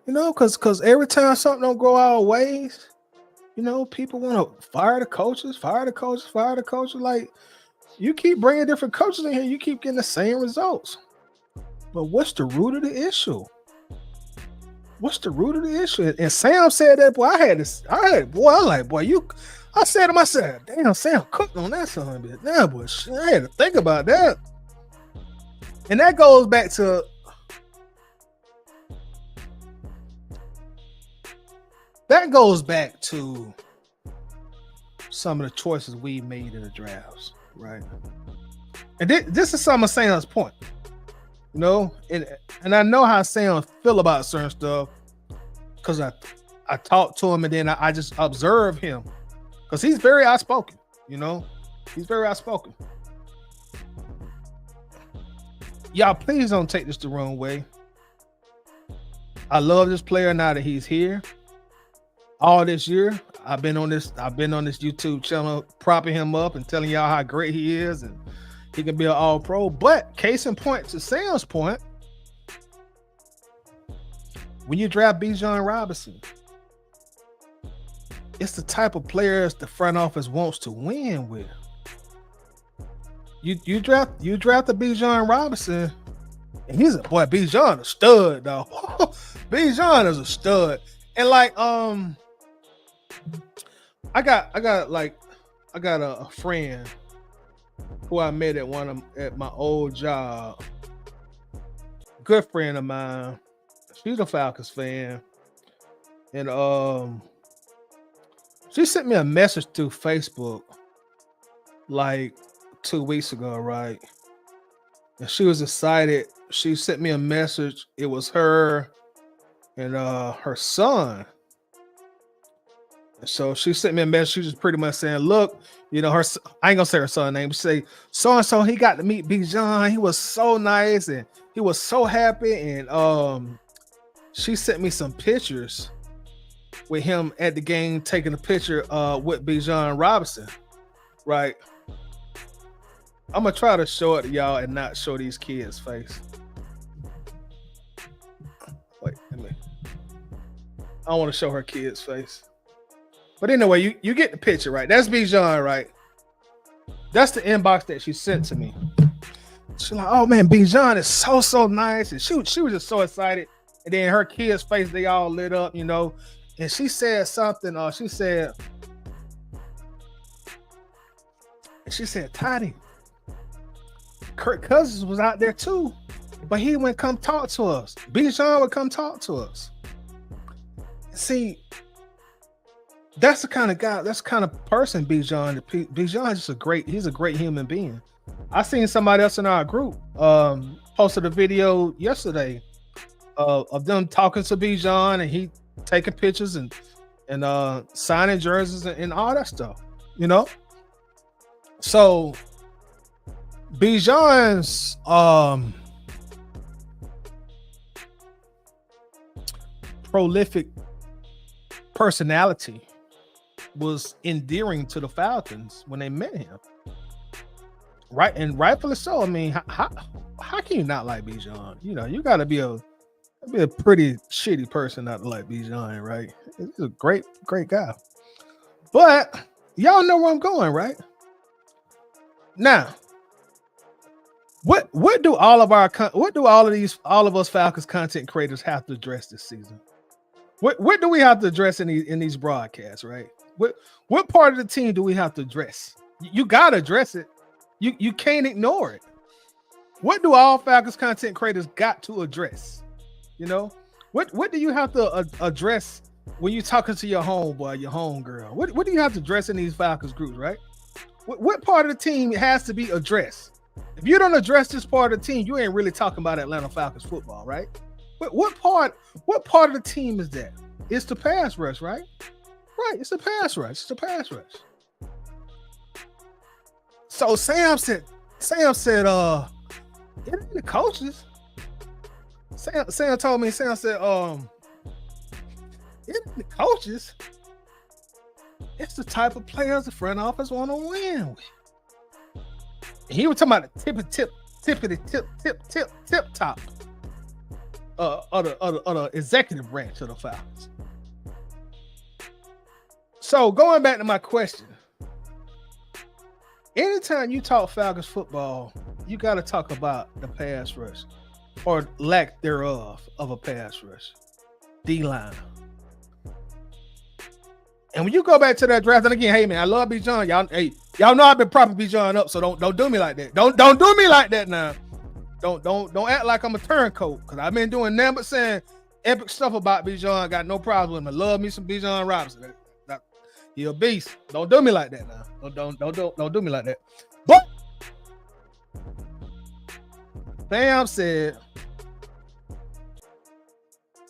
Speaker 1: You know, because every time something don't go our ways, you know, people want to fire the coaches. Like, you keep bringing different coaches in here, you keep getting the same results. But what's the root of the issue? What's the root of the issue? And Sam said that, boy. I was like, boy, I said to myself, damn, Sam cooked on that son of a bitch. Damn, boy, shit, I had to think about that. And that goes back to some of the choices we made in the drafts, right? And this is some of Sam's point, you know, and I know how Sam feel about certain stuff because I talked to him and then I just observe him because he's very outspoken, you know, he's very outspoken. Y'all, please don't take this the wrong way. I love this player now that he's here. All this year, I've been on this YouTube channel propping him up and telling y'all how great he is and he can be an all-pro. But case in point, to Sam's point, when you draft Bijan Robinson, it's the type of players the front office wants to win with. You draft the Bijan Robinson, and he's a boy. Bijan a stud, though. Bijan is a stud, and like I got a friend who I met at my old job. Good friend of mine. She's a Falcons fan, and she sent me a message through Facebook like 2 weeks ago, right? And she was excited. She sent me a message. It was her and her son. And so she sent me a message. She was pretty much saying, look, you know, I ain't gonna say her son's name, but say so-and-so, he got to meet Bijan. He was so nice and he was so happy. And she sent me some pictures with him at the game taking a picture with Bijan Robinson, right? I'm gonna try to show it to y'all and not show these kids' face. Wait, I don't want to show her kid's face. But anyway, you get the picture, right? That's Bijan, right? That's the inbox that she sent to me. She's like, oh man, Bijan is so nice. And she was just so excited. And then her kids' face, they all lit up, you know. And she said something, she said, Toddy, Kirk Cousins was out there too, but he wouldn't come talk to us. Bijan would come talk to us. See, that's the kind of guy, that's the kind of person Bijan. Bijan is he's a great human being. I seen somebody else in our group posted a video yesterday of them talking to Bijan and he taking pictures and signing jerseys and all that stuff, you know? So Bijan's prolific personality was endearing to the Falcons when they met him, right? And rightfully so. I mean, how can you not like Bijan? You know, you got to be a pretty shitty person not to like Bijan, right? He's a great guy. But y'all know where I'm going, right? Now, what do all of us Falcons content creators have to address this season? What do we have to address in these broadcasts, right? What part of the team do we have to address? You gotta address it. You can't ignore it. What do all Falcons content creators got to address? You know, what do you have to address when you're talking to your homeboy, your homegirl? What do you have to address in these Falcons groups, right? What part of the team has to be addressed? If you don't address this part of the team, you ain't really talking about Atlanta Falcons football, right? What part of the team is that? It's the pass rush, right? Right, it's the pass rush. It's the pass rush. So Sam said, it ain't the coaches. Sam told me, Sam said, it ain't the coaches. It's the type of players the front office want to win with. And he was talking about the tip top of the executive branch of the Falcons. So going back to my question, anytime you talk Falcons football, you got to talk about the pass rush or lack thereof of a pass rush. D-line. And when you go back to that draft, and again, hey man, I love Bijan. Y'all know I've been propping Bijan up, so don't do me like that. Don't do me like that now. Don't act like I'm a turncoat, because I've been doing nothing but saying epic stuff about Bijan. I got no problem with him. I love me some Bijan Robinson. He a beast. Don't do me like that now. Don't do me like that. But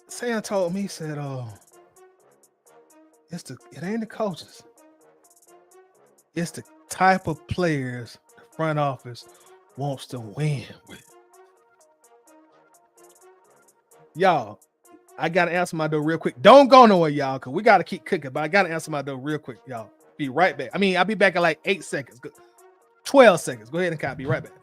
Speaker 1: Sam told me, he said, it ain't the coaches. It's the type of players the front office wants to win with. Y'all, I gotta answer my door real quick. Don't go nowhere, y'all, because we gotta keep cooking. But I gotta answer my door real quick, y'all. Be right back. I mean, I'll be back in like 8 seconds. 12 seconds. Go ahead and be right back.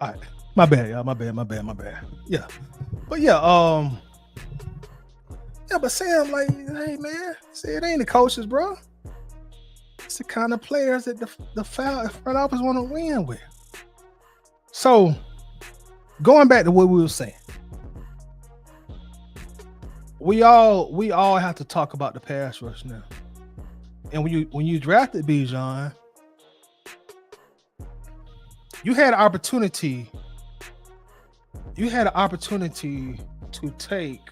Speaker 1: All right, my bad, y'all. My bad. Yeah, but but Sam, like, hey man, see, it ain't the coaches, bro. It's the kind of players that the front office want to win with. So, going back to what we were saying, we all have to talk about the pass rush now. And when you drafted Bijan, you had an opportunity. You had an opportunity to take.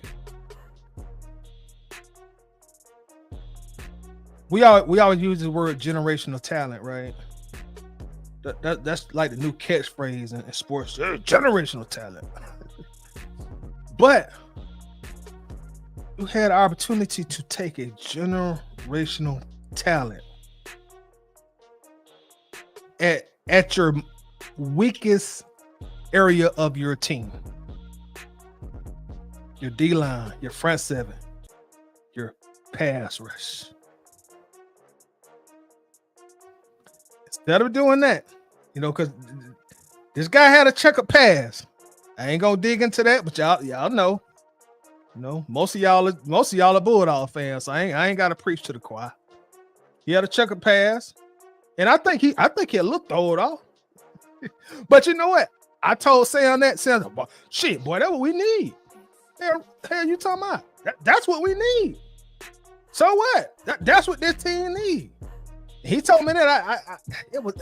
Speaker 1: We always use the word generational talent, right? That's like the new catchphrase in sports. Generational talent. But you had an opportunity to take a generational talent at your weakest area of your team. Your D-line, your front seven, your pass rush. Instead of doing that, because this guy had a checkered pass. I ain't gonna dig into that, but y'all know. Most of y'all are Bulldog fans, so I ain't gotta preach to the choir. He had a checkered pass, and I think he'll throw it off. But you know what? I told Sam that. Sam, shit, boy, that's what we need. Hell, you talking about? That's what we need. So what? That's what this team needs. He told me that it was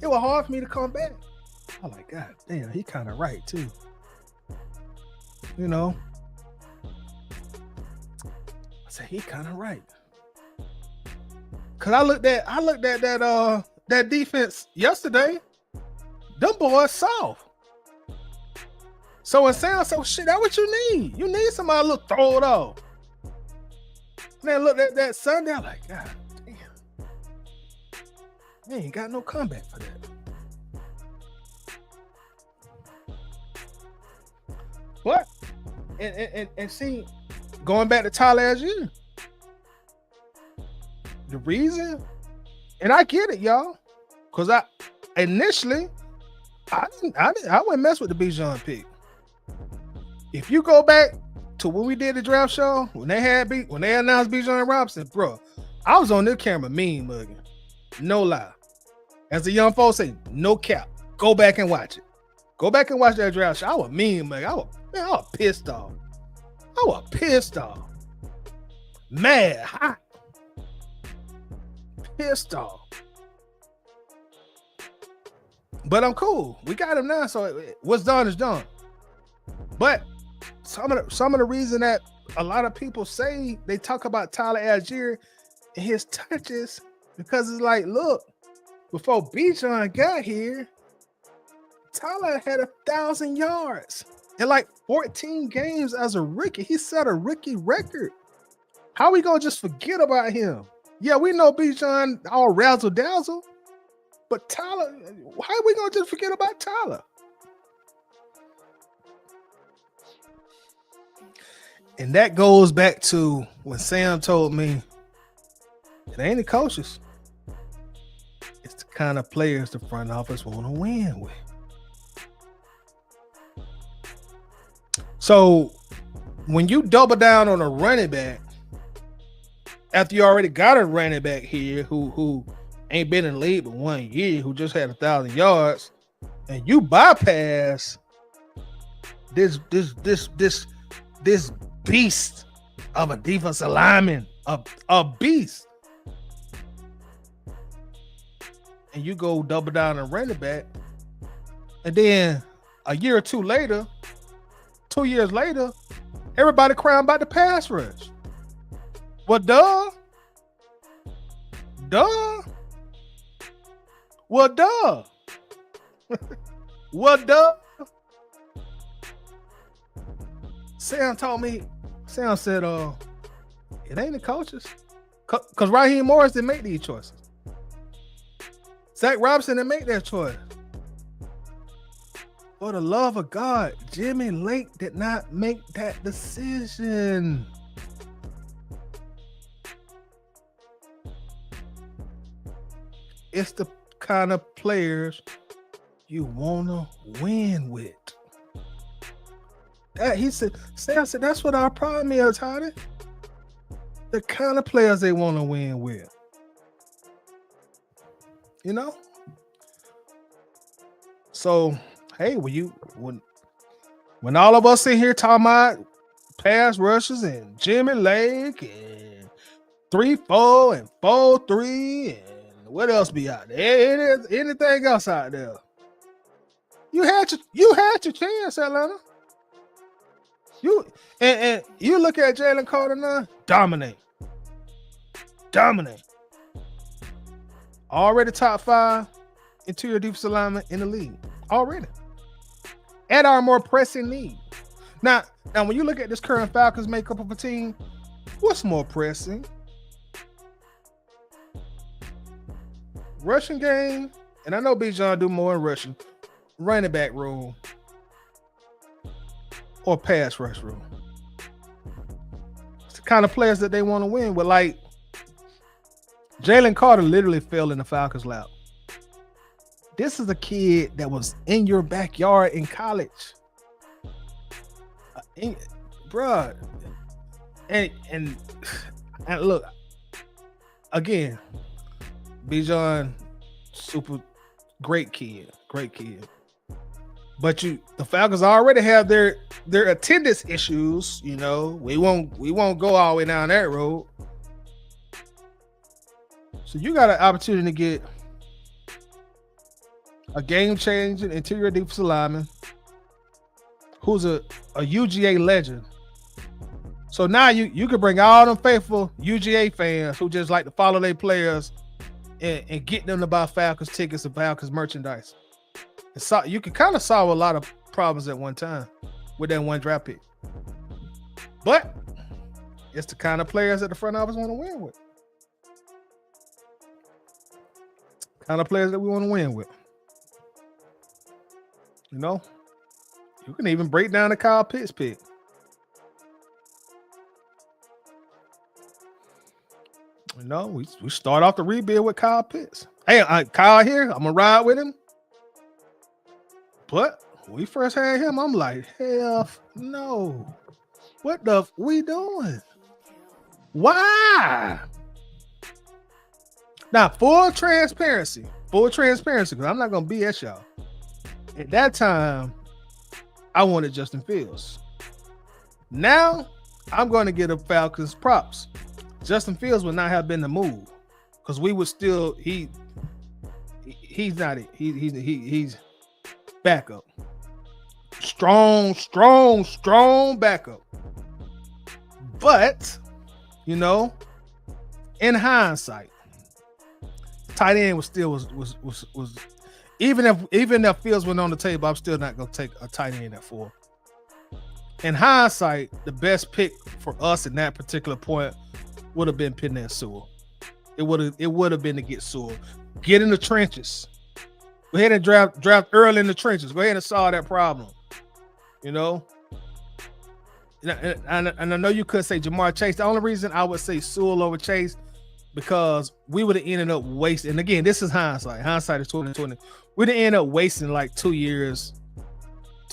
Speaker 1: hard for me to come back. I'm like, God damn, he kind of right too. I said he kind of right. Cause I looked at that defense yesterday. Them boys soft. So when Sam said, shit, that's what you need. You need somebody to look throw it off. And then look at that Sunday, I'm like, God damn. They ain't got no comeback for that. But and see, going back to Tyler Algier, the reason, and I get it, y'all, because I initially I wouldn't mess with the Bijan pick. If you go back to when we did the draft show, when they announced Bijan Robinson, bro, I was on this camera mean mugging. No lie. As the young folks say, no cap. Go back and watch it. Go back and watch that draft show. I was mean mugging. I was pissed off. Mad, hot. Pissed off. But I'm cool. We got him now, so what's done is done. But some of the reason that a lot of people say they talk about Tyler Algier and his touches, because it's like, look, before Bijan got here, Tyler had 1,000 yards in like 14 games as a rookie. He set a rookie record. How we gonna just forget about him? Yeah, we know Bijan all razzle dazzle, but Tyler, how are we gonna just forget about Tyler? And that goes back to when Sam told me it ain't the coaches. It's the kind of players the front office want to win with. So when you double down on a running back, after you already got a running back here who ain't been in the league but 1 year, who just had 1,000 yards, and you bypass this beast of a defensive lineman, a beast, and you go double down on running back, and then a year or 2 later, 2 years later, everybody crying about the pass rush. Well, duh. Well, duh. Well, duh. Sam said, it ain't the coaches. Because Raheem Morris didn't make these choices. Zach Robinson didn't make that choice. For the love of God, Jimmy Lake did not make that decision. It's the kind of players you want to win with. Sam said, that's what our problem is, Howdy. The kind of players they want to win with. You know? So, hey, when all of us in here talking about pass rushes and Jimmy Lake and 3-4 and 4-3 and what else be out there? Anything else out there? You had your chance, Atlanta. You look at Jalen Carter now, dominate. Already top 5 interior defensive lineman in the league. Already. At our more pressing need. Now when you look at this current Falcons makeup of a team, what's more pressing? Rushing game, and I know Bijan do more in rushing, running back room, or pass rush room. It's the kind of players that they want to win with. Like Jalen Carter literally fell in the Falcons' lap. This is a kid that was in your backyard in college. Bruh. And look, again, Bijan, super great kid. But the Falcons already have their attendance issues, you know. We won't go all the way down that road. So you got an opportunity to get a game-changing interior defensive lineman who's a UGA legend. So now you can bring all them faithful UGA fans who just like to follow their players and get them to buy Falcons tickets and Falcons merchandise. And so you can kind of solve a lot of problems at one time with that one draft pick. But it's the kind of players that the front office want to win with. Kind of players that we want to win with. You know, you can even break down the Kyle Pitts pick. You know, we start off the rebuild with Kyle Pitts. Hey, Kyle here, I'm gonna ride with him. But when we first had him, I'm like, hell no. What the f we doing? Why? Now, full transparency, because I'm not gonna BS y'all. At that time, I wanted Justin Fields. Now, I'm going to get the Falcons props. Justin Fields would not have been the move because we would still he's not it. He's backup. Strong backup. But you know, in hindsight, tight end was even if Fields went on the table, I'm still not gonna take a tight end at 4. In hindsight, the best pick for us in that particular point would have been Penei Sewell. It would have been to get Sewell. Get in the trenches. Go ahead and draft early in the trenches. Go ahead and solve that problem. You know? and I know you could say Jamar Chase. The only reason I would say Sewell over Chase, because we would have ended up wasting. And again, this is hindsight. Hindsight is 2020. We'd have ended up wasting like 2 years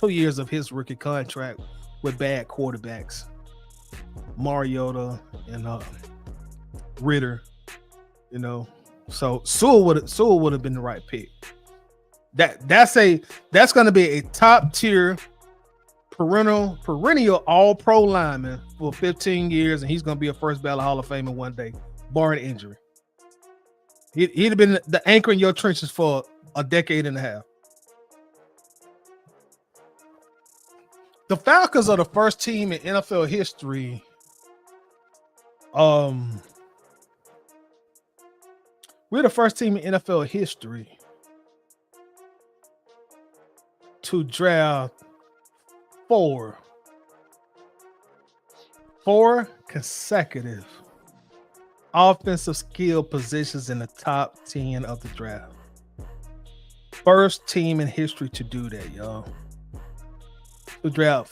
Speaker 1: of his rookie contract with bad quarterbacks, Mariota and Ritter. You know, so Sewell would have been the right pick. That's going to be a top tier perennial all pro lineman for 15 years, and he's going to be a first ballot Hall of Famer one day, barring injury. He'd have been the anchor in your trenches for a decade and a half. The Falcons are the first team in NFL history. We're the first team in NFL history to draft four consecutive offensive skill positions in the top 10 of the draft. First team in history to do that, y'all. To draft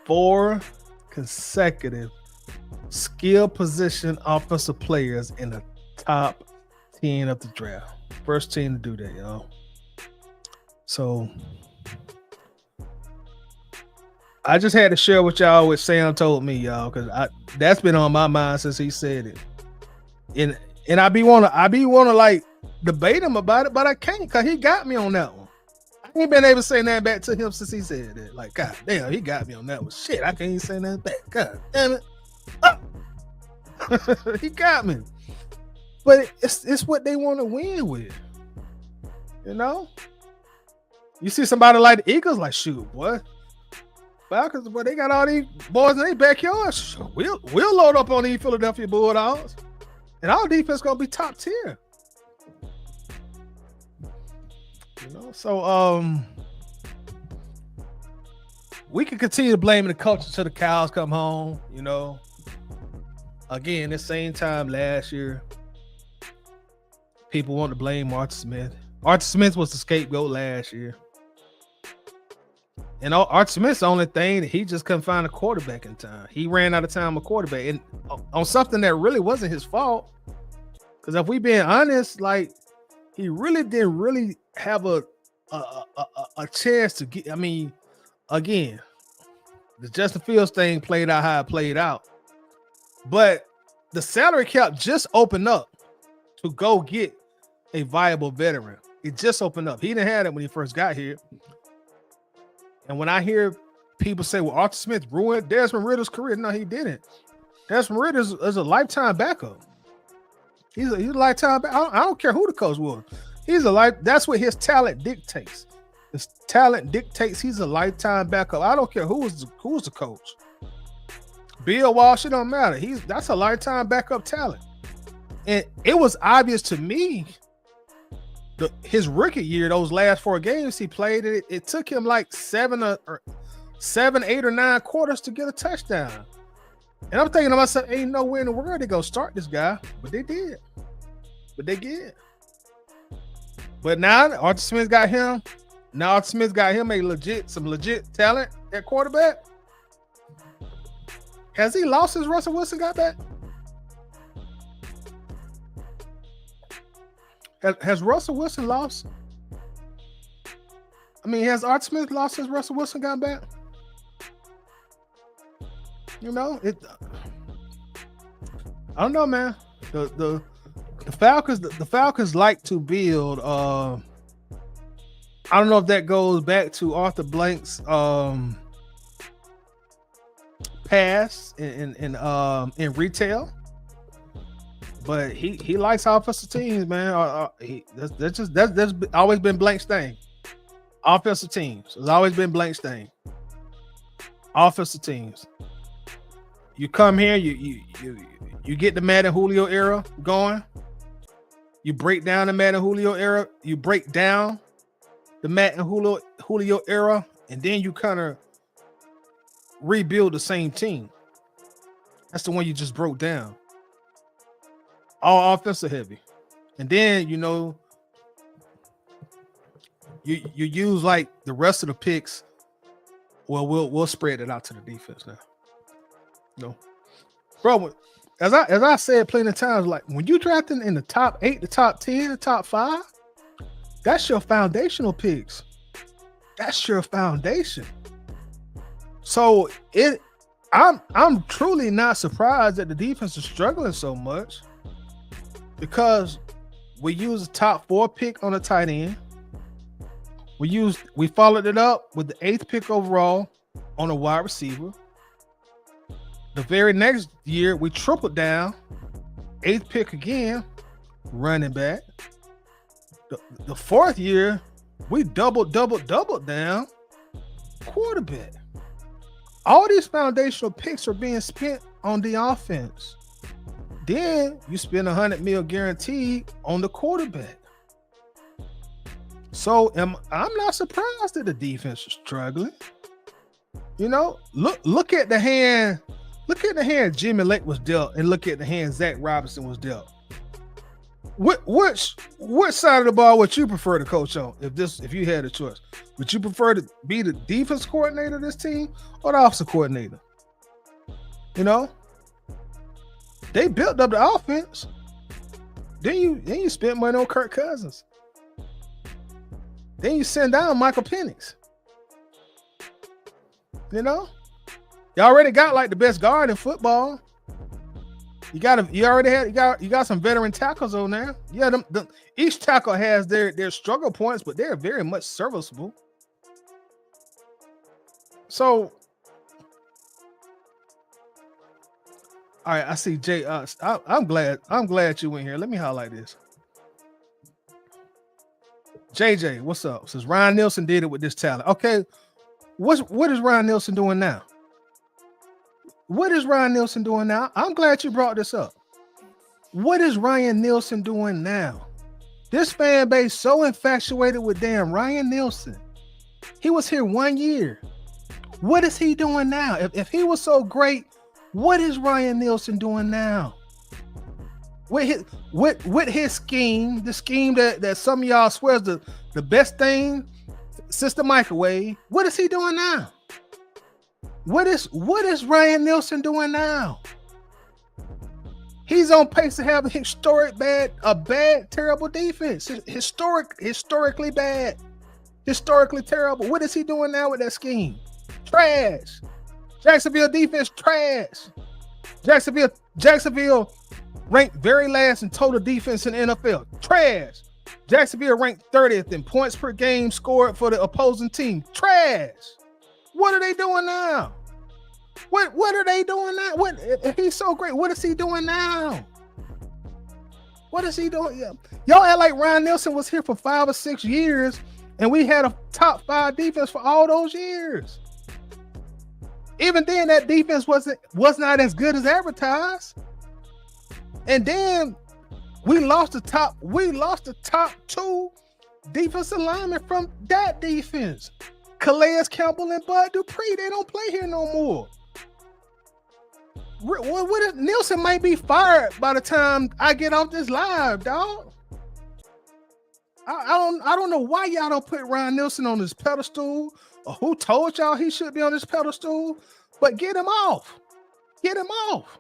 Speaker 1: 4 consecutive skill position offensive players in the top 10 of the draft. First team to do that, y'all. So I just had to share with y'all what Sam told me, y'all, because that's been on my mind since he said it. And I be wanna like debate him about it, but I can't, because he got me on that one. I ain't been able to say that back to him since he said it. Like, God damn, he got me on that one. Shit, I can't even say that back. God damn it. Oh. He got me. But it's what they want to win with. You know? You see somebody like the Eagles, like, shoot, boy. Falcons, boy, they got all these boys in their backyard. We'll load up on these Philadelphia Bulldogs. And our defense gonna be top tier. You know, so we can continue to blame the coach until the cows come home. You know, again, the same time last year, people want to blame Arthur Smith. Arthur Smith was the scapegoat last year, and Arthur Smith's the only thing that he just couldn't find a quarterback in time. He ran out of time with quarterback, and on something that really wasn't his fault. Because if we being honest, like, he really didn't really have a chance to get. I mean, again, the Justin Fields thing played out how it played out, but the salary cap just opened up to go get a viable veteran. It just opened up. He didn't have it when he first got here. And when I hear people say, "Well, Arthur Smith ruined Desmond Ritter's career," no, he didn't. Desmond Ritter is a lifetime backup. He's a lifetime. I don't care who the coach was. He's a life. That's what his talent dictates. His talent dictates he's a lifetime backup. I don't care who's the coach. Bill Walsh, it don't matter. That's a lifetime backup talent. And it was obvious to me his rookie year, those last 4 games he played, it took him like 7, 8, or 9 quarters to get a touchdown. And I'm thinking to myself, ain't no way in the world they're going to start this guy. But they did. But now Arthur Smith got him. Now Arthur Smith got him some legit talent at quarterback. Has he lost since Russell Wilson got back? Has Russell Wilson lost? I mean, has Arthur Smith lost since Russell Wilson got back? You know, I don't know, man. The Falcons like to build. I don't know if that goes back to Arthur Blank's past in retail, but he likes offensive teams, man. That's always been Blank's thing. Offensive teams. It's always been Blank's thing. Offensive teams. You come here, you get the Madden Julio era going. You break down the Madden Julio era. You break down the Madden Julio era, and then you kind of rebuild the same team. That's the one you just broke down. All offensive heavy. And then, you know, you use like the rest of the picks. Well, we'll spread it out to the defense now. No, bro. As I said plenty of times, like when you drafting in the top 8, the top 10, the top 5, that's your foundational picks. That's your foundation. So I'm truly not surprised that the defense is struggling so much because we used the top 4 pick on the tight end. We followed it up with the 8th pick overall on a wide receiver. The very next year, we tripled down, 8th pick again, running back. The 4th year, we doubled down, quarterback. All these foundational picks are being spent on the offense. Then you spend $100 million guaranteed on the quarterback. So I'm not surprised that the defense is struggling. You know, look at the hand. Look at the hand Jimmy Lake was dealt, and look at the hand Zach Robinson was dealt. Which side of the ball would you prefer to coach on if you had a choice? Would you prefer to be the defense coordinator of this team or the offensive coordinator? You know, they built up the offense. Then you spent money on Kirk Cousins. Then you send down Michael Penix. You know, you already got like the best guard in football. You got some veteran tackles on there. Yeah, each tackle has their struggle points, but they're very much serviceable. So, all right, I see Jay. I'm glad you went here. Let me highlight this. JJ, what's up? Says Ryan Nielsen did it with this talent. Okay, what is Ryan Nielsen doing now? What is Ryan Nielsen doing now? I'm glad you brought this up. What is Ryan Nielsen doing now? This fan base so infatuated with damn Ryan Nielsen. He was here 1 year. What is he doing now? If he was so great, what is Ryan Nielsen doing now? With his scheme, the scheme that some of y'all swear is the best thing since the microwave, what is he doing now? What is Ryan Nielsen doing now? He's on pace to have a bad, terrible defense. Historically bad. Historically terrible. What is he doing now with that scheme? Trash. Jacksonville defense, trash. Jacksonville ranked very last in total defense in the NFL. Trash. Jacksonville ranked 30th in points per game scored for the opposing team. Trash. What are they doing now? What are they doing now? What if he's so great? What is he doing now? What is he doing? Yeah. Y'all act like Ryan Nielsen was here for 5 or 6 years, and we had a top 5 defense for all those years. Even then, that defense was not as good as advertised. And then we lost the top 2 defensive linemen from that defense. Calais Campbell and Bud Dupree, they don't play here no more. What if Nielsen might be fired by the time I get off this live, dog? I don't know why y'all don't put Ryan Nielsen on this pedestal, or who told y'all he should be on this pedestal, but get him off. Get him off.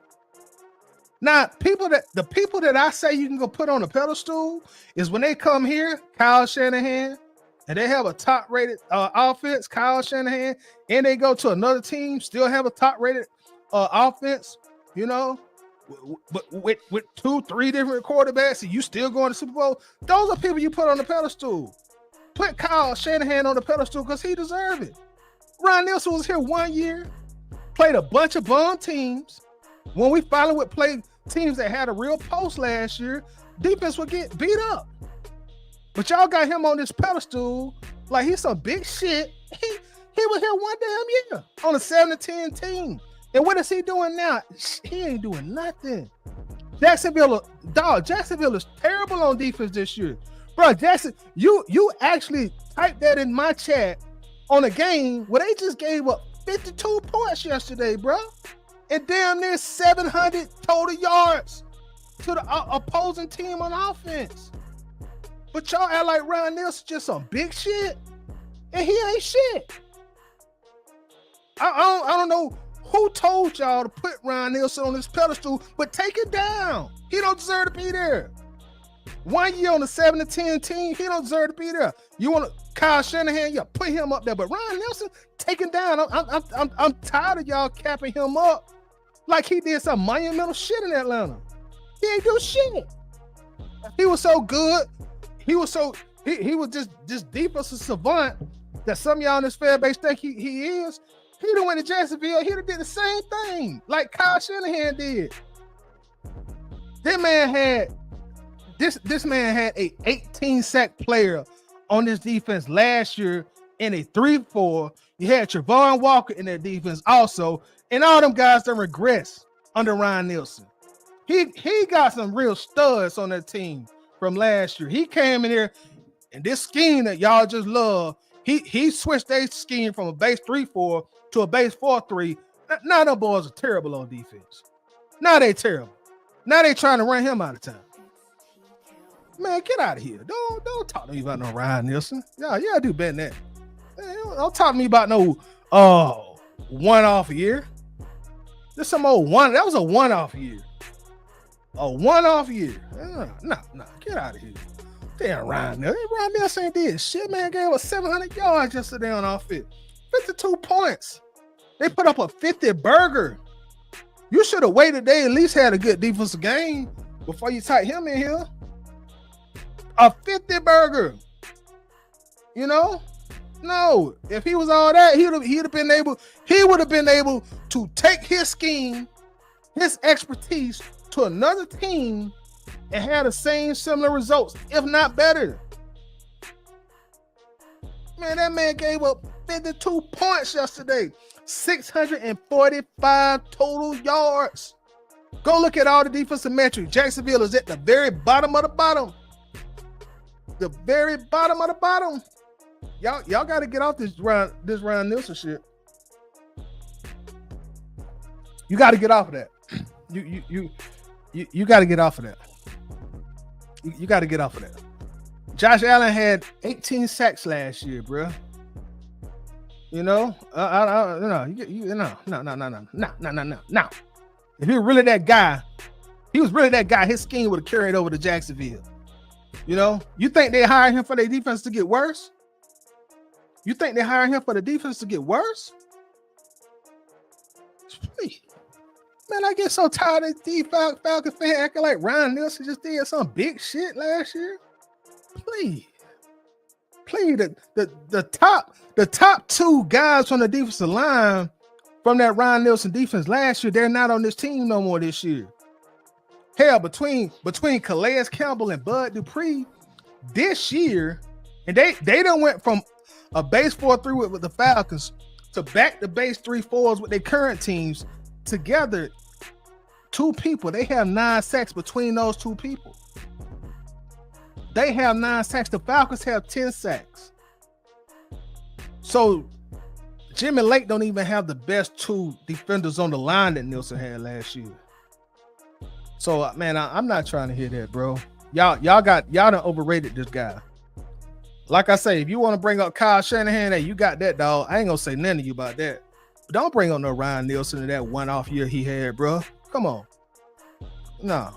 Speaker 1: Now, the people that I say you can go put on a pedestal is when they come here, Kyle Shanahan, and they have a top-rated offense, Kyle Shanahan, and they go to another team, still have a top-rated offense, you know, but with 2-3 different quarterbacks, and you still going to Super Bowl. Those are people you put on the pedestal. Put Kyle Shanahan on the pedestal because he deserved it. Ryan Nielsen was here 1 year, played a bunch of bum teams. When we finally would play teams that had a real post last year, defense would get beat up. But y'all got him on this pedestal like he's some big shit. He was here 1 damn year on a 7-10 team. And what is he doing now? He ain't doing nothing. Jacksonville is terrible on defense this year. Bro, Jackson, you actually typed that in my chat on a game where they just gave up 52 points yesterday, bro. And damn near 700 total yards to the opposing team on offense. But y'all act like Ryan Nielsen just some big shit. And he ain't shit. I don't know Who told y'all to put Ryan Nielsen on this pedestal, but take it down? He don't deserve to be there. 1 year on the 7-10 team, he don't deserve to be there. You want Kyle Shanahan, yeah, put him up there, but Ryan Nielsen, take him down. I'm tired of y'all capping him up like he did some monumental shit in Atlanta. He ain't do shit. He was so good. He was just defensive savant that some of y'all in this fan base think he is. He done went to Jacksonville. He done did the same thing like Kyle Shanahan did. This man had a 18-sack player on this defense last year in a 3-4. You had Trevon Walker in that defense also, and all them guys done regress under Ryan Nielsen. He got some real studs on that team from last year. He came in here, and this scheme that y'all just love, he switched their scheme from a base 3-4 to a base 4-3. Now them boys are terrible on defense. Now they terrible. Now they trying to run him out of town. Man, get out of here. Don't talk to me about no Ryan Nielsen. Yeah, do better than that. Man, don't talk to me about no one-off year. This some old one. That was a one-off year. A one-off year. No, get out of here. Damn, Ryan Nielsen ain't did shit, man. Gave us 700 yards yesterday on offense. 52 points. They put up a 50 burger. You should have waited. They at least had a good defensive game before you type him in here. A 50 burger. You know? No. If he was all that, he would have been able to take his scheme, his expertise to another team and have the same similar results, if not better. Man, that man gave up 52 points yesterday. 645 total yards. Go look at all the defensive metrics. Jacksonville is at the very bottom of the bottom. The very bottom of the bottom. Y'all got to get off this Ryan Nielsen shit. You got to get off of that. You got to get off of that. You got to get off of that. Josh Allen had 18 sacks last year, bro. You know, no. If he was really that guy, his scheme would have carried over to Jacksonville. You know, you think they hired him for their defense to get worse? You think they hired him for the defense to get worse? Please. Man, I get so tired of these Falcons fans acting like Ryan Nielsen just did some big shit last year. Please, the top two guys from the defensive line from that Ryan Nielsen defense last year, they're not on this team no more this year. Hell, between Calais Campbell and Bud Dupree this year, and they done went from a base 4-3 with the Falcons to back to base 3-4s with their current teams together. Two people, they have 9 sacks between those two people. They have 9 sacks. The Falcons have 10 sacks. So Jimmy Lake don't even have the best 2 defenders on the line that Nielsen had last year. So man, I'm not trying to hear that, bro. Y'all done overrated this guy. Like I say, if you want to bring up Kyle Shanahan, hey, you got that, dog. I ain't gonna say nothing to you about that. But don't bring up no Ryan Nielsen in that one-off year he had, bro. Come on. No.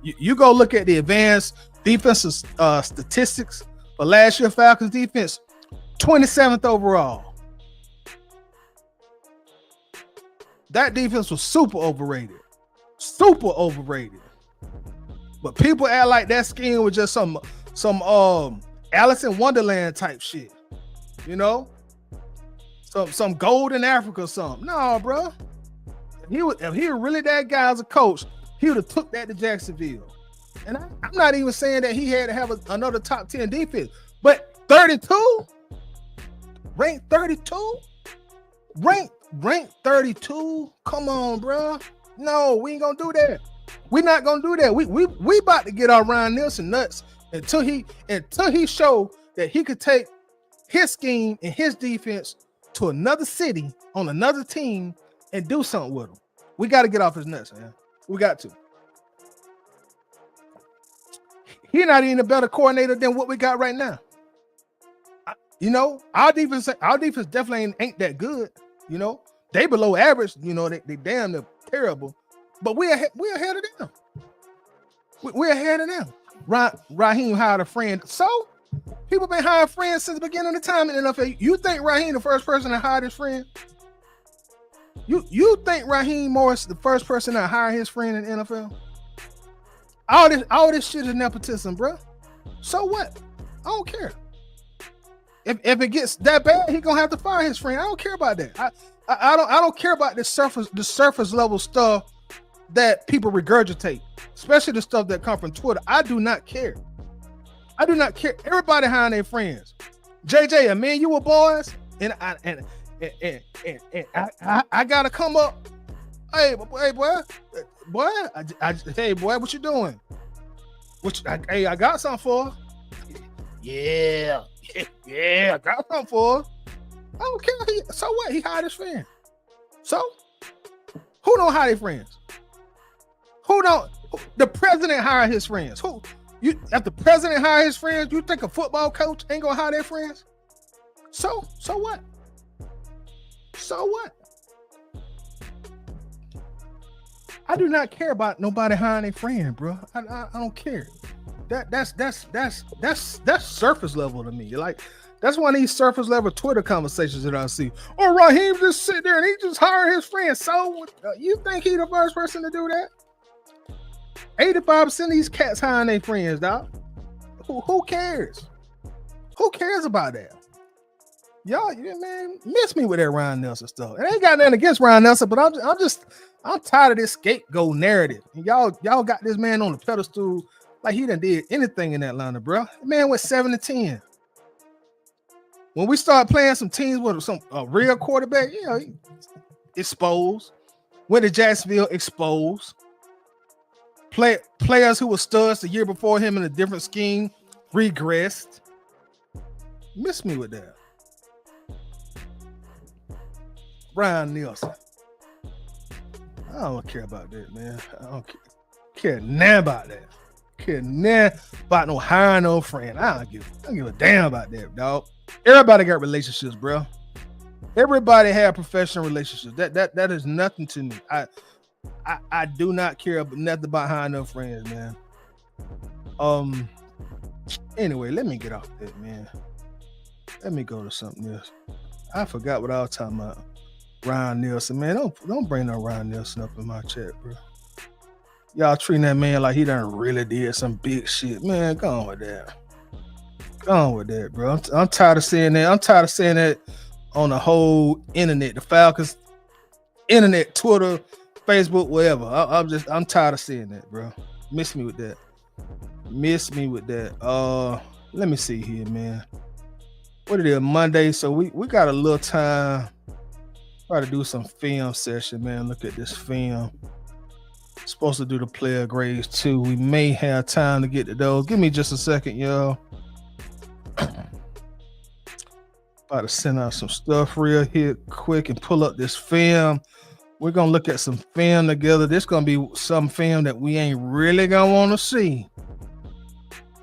Speaker 1: You go look at the advanced defensive statistics for last year Falcons defense, 27th overall. That defense was super overrated. But people act like that scheme was just some Alice in Wonderland type shit. You know? Some gold in Africa or something. No, bro. If he was really that guy as a coach, he would have took that to Jacksonville. And I'm not even saying that he had to have another top 10 defense. But 32? Ranked 32? Ranked 32? Come on, bro. No, we ain't gonna do that. We're not gonna do that. We about to get our Ryan Nielsen nuts until he show that he could take his scheme and his defense to another city on another team and do something with him. We got to get off his nuts, man. We got to. He's not even a better coordinator than what we got right now. You know, our defense definitely ain't that good, you know, They below average, you know, they damn near terrible, but we're ahead of them. We're ahead of them. Raheem hired a friend. So people been hiring friends since the beginning of the time in the NFL. You think Raheem the first person to hire his friend? You think Raheem Morris the first person to hire his friend in the NFL? All this shit is nepotism, bro. So what? I don't care. If it gets that bad, he gonna have to fire his friend. I don't care about that. I don't care about the surface level stuff that people regurgitate, especially the stuff that come from Twitter. I do not care. I do not care. Everybody hiring their friends. JJ, and me and you were boys, and I gotta come up. Hey boy, hey boy, what you doing? Hey, I got something for. Yeah, I got something for. I don't care. So what? He hired his friend. So who don't hire their friends? Who don't? The president hire his friends. Who? If the president hire his friends, you think a football coach ain't gonna hire their friends? So what? So what? I do not care about nobody hiring a friend, bro. I don't care. That's surface level to me. Like, that's one of these surface level Twitter conversations that I see. Oh, Raheem just sit there and he just hired his friend. So you think he the first person to do that? 85% of these cats hiring their friends, dog. Who cares? Who cares about that? Y'all, man, miss me with that Ryan Nelson stuff. And I ain't got nothing against Ryan Nelson, but I'm tired of this scapegoat narrative. And y'all got this man on the pedestal like he done did anything in Atlanta, bro. The man went 7-10. When we start playing some teams with some real quarterback, you know, he exposed. Went to Jacksonville, exposed. Players who were studs the year before him in a different scheme regressed. Miss me with that. Ryan Nelson. I don't care about that, man. I don't care nothing about that. Care nothing about no hiring no friend. I don't give a damn about that, dog. Everybody got relationships, bro. Everybody have professional relationships. That is nothing to me. I do not care about nothing about hiring no friends, man. Anyway, let me get off that, man. Let me go to something else. I forgot what I was talking about. Ryan Nelson, man. Don't bring no Ryan Nelson up in my chat, bro. Y'all treating that man like he done really did some big shit. Man, go on with that. Go on with that, bro. I'm tired of seeing that. I'm tired of seeing that on the whole internet. The Falcons, internet, Twitter, Facebook, whatever. I'm tired of seeing that, bro. Miss me with that. Let me see here, man. What it is, Monday? So we got a little time. Try to do some film session, man. Look at this film. Supposed to do the player grades too. We may have time to get to those. Give me just a second, y'all. About to send out some stuff real here quick and pull up this film. We're gonna look at some film together. This gonna be some film that we ain't really gonna want to see,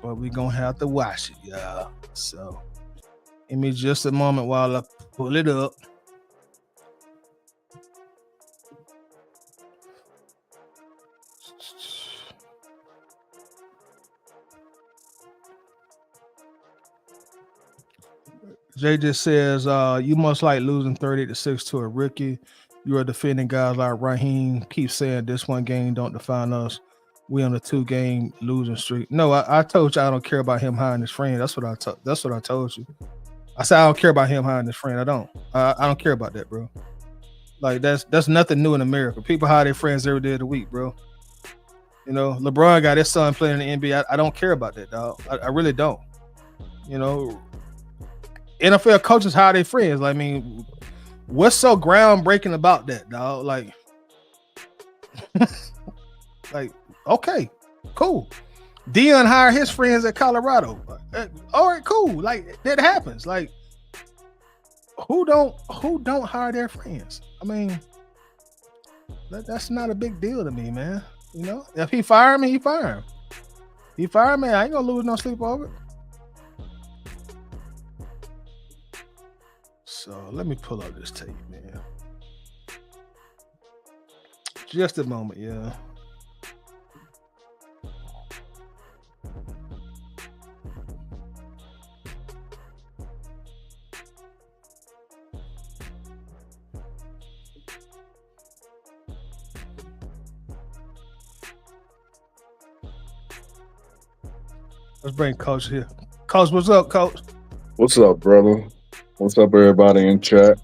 Speaker 1: but we gonna have to watch it, y'all. So give me just a moment while I pull it up. Jay just says, you must like losing 38-6 to a rookie. You are defending guys like Raheem. Keep saying this one game don't define us. We on a 2-game losing streak. No, I told you I don't care about him hiring his friend. That's what I told you. I said I don't care about him hiring his friend. I don't care about that, bro. Like that's nothing new in America. People hire their friends every day of the week, bro. You know, LeBron got his son playing in the NBA. I don't care about that, dog. I really don't. You know, NFL coaches hire their friends. Like, I mean, what's so groundbreaking about that, dog? Like, okay, cool. Deion hired his friends at Colorado. All right, cool. Like, that happens. Like, who don't hire their friends? I mean, that's not a big deal to me, man. You know, if he fire me, he fire him. He fire me, I ain't gonna lose no sleep over it. So let me pull up this tape, man. Just a moment, yeah. Let's bring Coach here. Coach, what's up, Coach?
Speaker 2: What's up, brother? What's up, everybody in chat?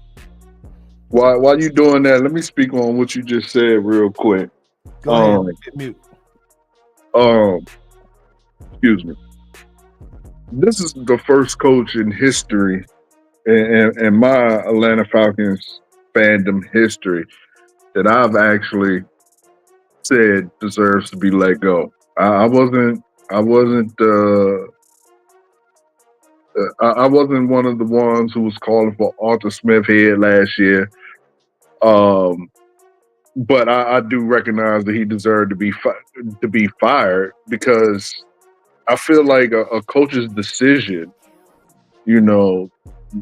Speaker 2: While you doing that, let me speak on what you just said real quick.
Speaker 1: Go ahead.
Speaker 2: Um,
Speaker 1: Hit mute.
Speaker 2: um, excuse me. This is the first coach in history, in my Atlanta Falcons fandom history, that I've actually said deserves to be let go. I wasn't. I wasn't. I wasn't one of the ones who was calling for Arthur Smith head last year. Um, but I do recognize that he deserved to be fired because I feel like a coach's decision, you know,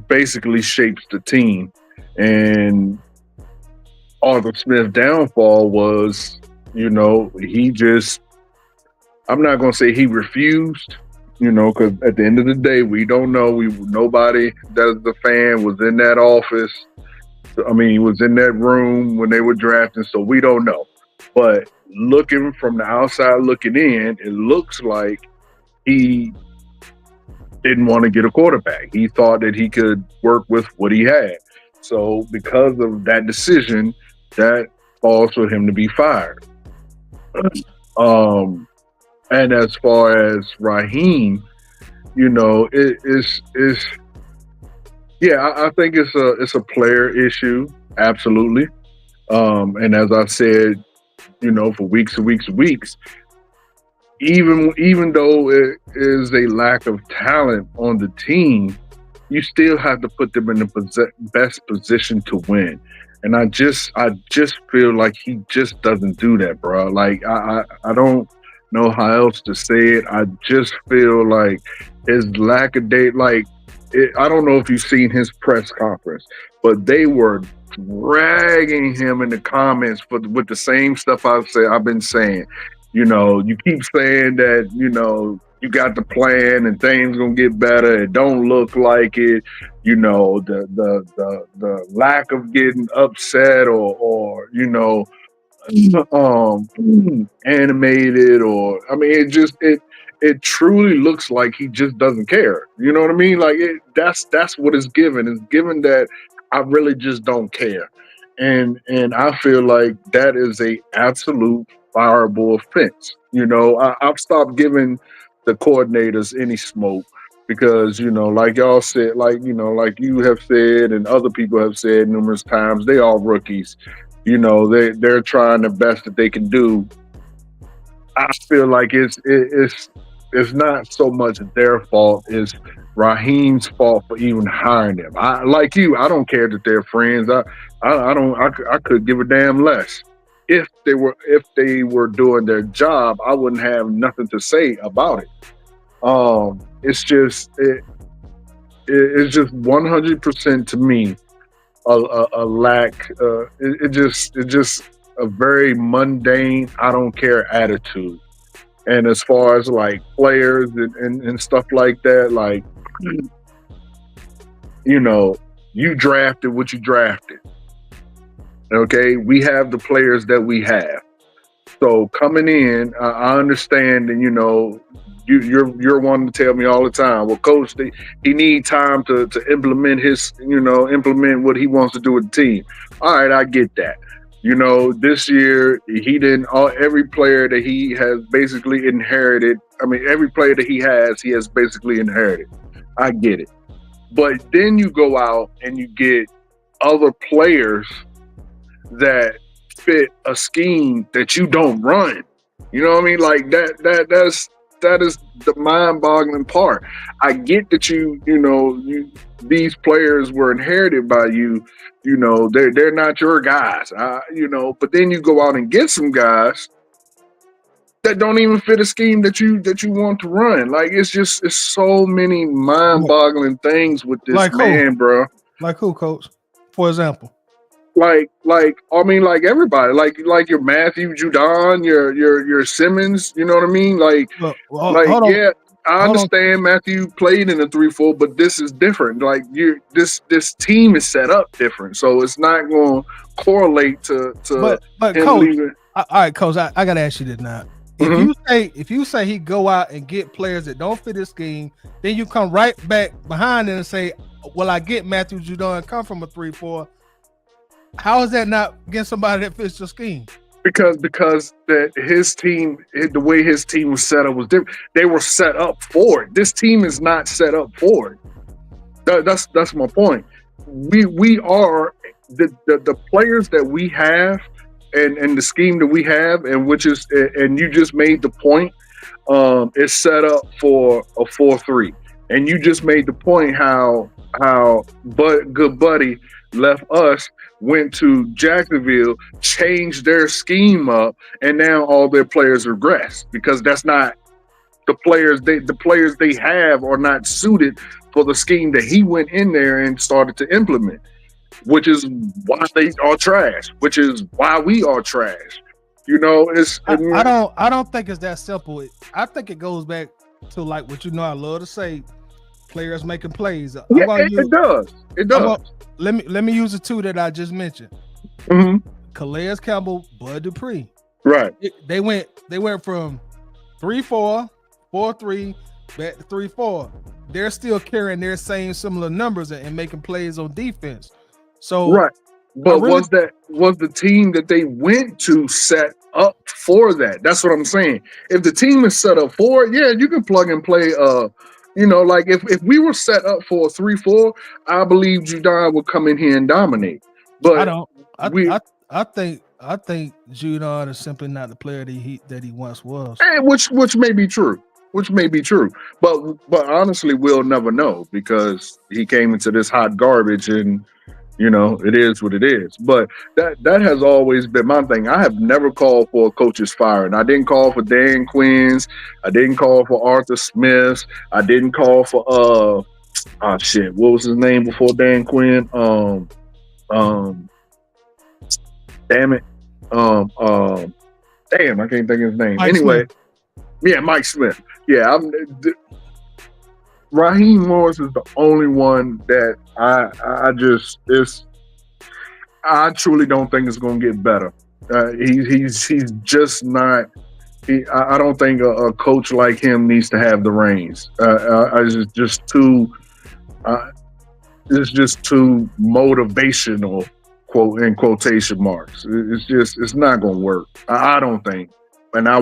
Speaker 2: basically shapes the team. And Arthur Smith's downfall was, he just, I'm not going to say he refused, because at the end of the day, we don't know. Nobody that's the fan was in that office. I mean, he was in that room when they were drafting, so we don't know. But looking from the outside looking in, it looks like he didn't want to get a quarterback. He thought that he could work with what he had. So because of that decision, that falls for him to be fired. And as far as Raheem, it's yeah, I think it's a player issue, absolutely. And as I said, for weeks and weeks and weeks, even though it is a lack of talent on the team, you still have to put them in the best position to win. And I just feel like he just doesn't do that, bro. Like I don't know how else to say it. I just feel like his lack of date, like I don't know if you've seen his press conference, but they were dragging him in the comments with the same stuff I've been saying. You keep saying that, you got the plan and things gonna get better. It don't look like it. The lack of getting upset or um animated, or I mean it truly looks like he just doesn't care. You know what I mean? Like that's what it's given. It's given that I really just don't care. And I feel like that is a absolute fireable offense. I've stopped giving the coordinators any smoke because, like y'all said, like you have said and other people have said numerous times, they are rookies. They're trying the best that they can do. I feel like it's not so much their fault, it's Raheem's fault for even hiring them. I like you. I don't care that they're friends. I don't. I could give a damn less. If they were doing their job, I wouldn't have nothing to say about it. It's just 100% to me a lack. It just a very mundane, I don't care attitude. And as far as like players and stuff like that, like you know, you drafted what you drafted. Okay, we have the players that we have. So coming in, I understand, and you're one to tell me all the time. Well, coach, he need time to implement implement what he wants to do with the team. All right, I get that. This year he didn't. Every player that he has basically inherited. I mean, every player that he has basically inherited. I get it, but then you go out and you get other players that fit a scheme that you don't run. You know what I mean? Like that is the mind-boggling part. I get that these players were inherited by you. They're not your guys. But then you go out and get some guys that don't even fit a scheme that you want to run. Like it's so many mind-boggling things with this
Speaker 1: Like who?
Speaker 2: man, bro.
Speaker 1: Like who, Coach? For example.
Speaker 2: I mean, like everybody, like your Matthew Judon, your Simmons. You know what I mean?
Speaker 1: Well,
Speaker 2: Like
Speaker 1: hold on,
Speaker 2: yeah, I
Speaker 1: hold on.
Speaker 2: understand Matthew played in a 3-4, but this is different. Like this team is set up different, so it's not going to correlate to
Speaker 1: But
Speaker 2: him
Speaker 1: coach,
Speaker 2: leaving.
Speaker 1: all right, coach, I gotta ask you this now.
Speaker 2: Hmm.
Speaker 1: If you say he go out and get players that don't fit his scheme, then you come right back behind it and say, "Well, I get Matthew Judon come from a 3-4." How is that not against somebody that fits your scheme?
Speaker 2: Because that his team, the way his team was set up was different. They were set up for it. This team is not set up for it. That's my point. We are the players that we have, and the scheme that we have, and which is, and you just made the point. Is set up for a 4-3, and you just made the point how but good buddy left us, went to Jacksonville, changed their scheme up, and now all their players regress because that's not the players they have are not suited for the scheme that he went in there and started to implement, which is why they are trash, which is why we are trash. You know,
Speaker 1: I don't think it's that simple. I think it goes back to like what I love to say, players making plays.
Speaker 2: yeah, it does. It does.
Speaker 1: Let me use the two that I just mentioned.
Speaker 2: Mm-hmm.
Speaker 1: Calais Campbell, Bud Dupree.
Speaker 2: Right.
Speaker 1: They went from 3-4, 4-3, back to 3-4. They're still carrying their same similar numbers and making plays on defense. So
Speaker 2: right. But was the team that they went to set up for that? That's what I'm saying. If the team is set up for it, yeah, you can plug and play. Like if we were set up for a 3-4, I believe Judon would come in here and dominate. But
Speaker 1: I don't. I think Judon is simply not the player that he once was.
Speaker 2: Which may be true. Which may be true. But honestly, we'll never know because he came into this hot garbage and. It is what it is. But that has always been my thing. I have never called for a coach's firing. I didn't call for Dan Quinn's. I didn't call for Arthur Smith's. I didn't call for what was his name before Dan Quinn? Damn it. Damn, I can't think of his name.
Speaker 1: Mike Smith.
Speaker 2: Yeah, Mike Smith. Yeah, Raheem Morris is the only one that I truly don't think it's going to get better. He's just not. I don't think a coach like him needs to have the reins. It's just too motivational, quote in quotation marks. It's not going to work. I don't think. And I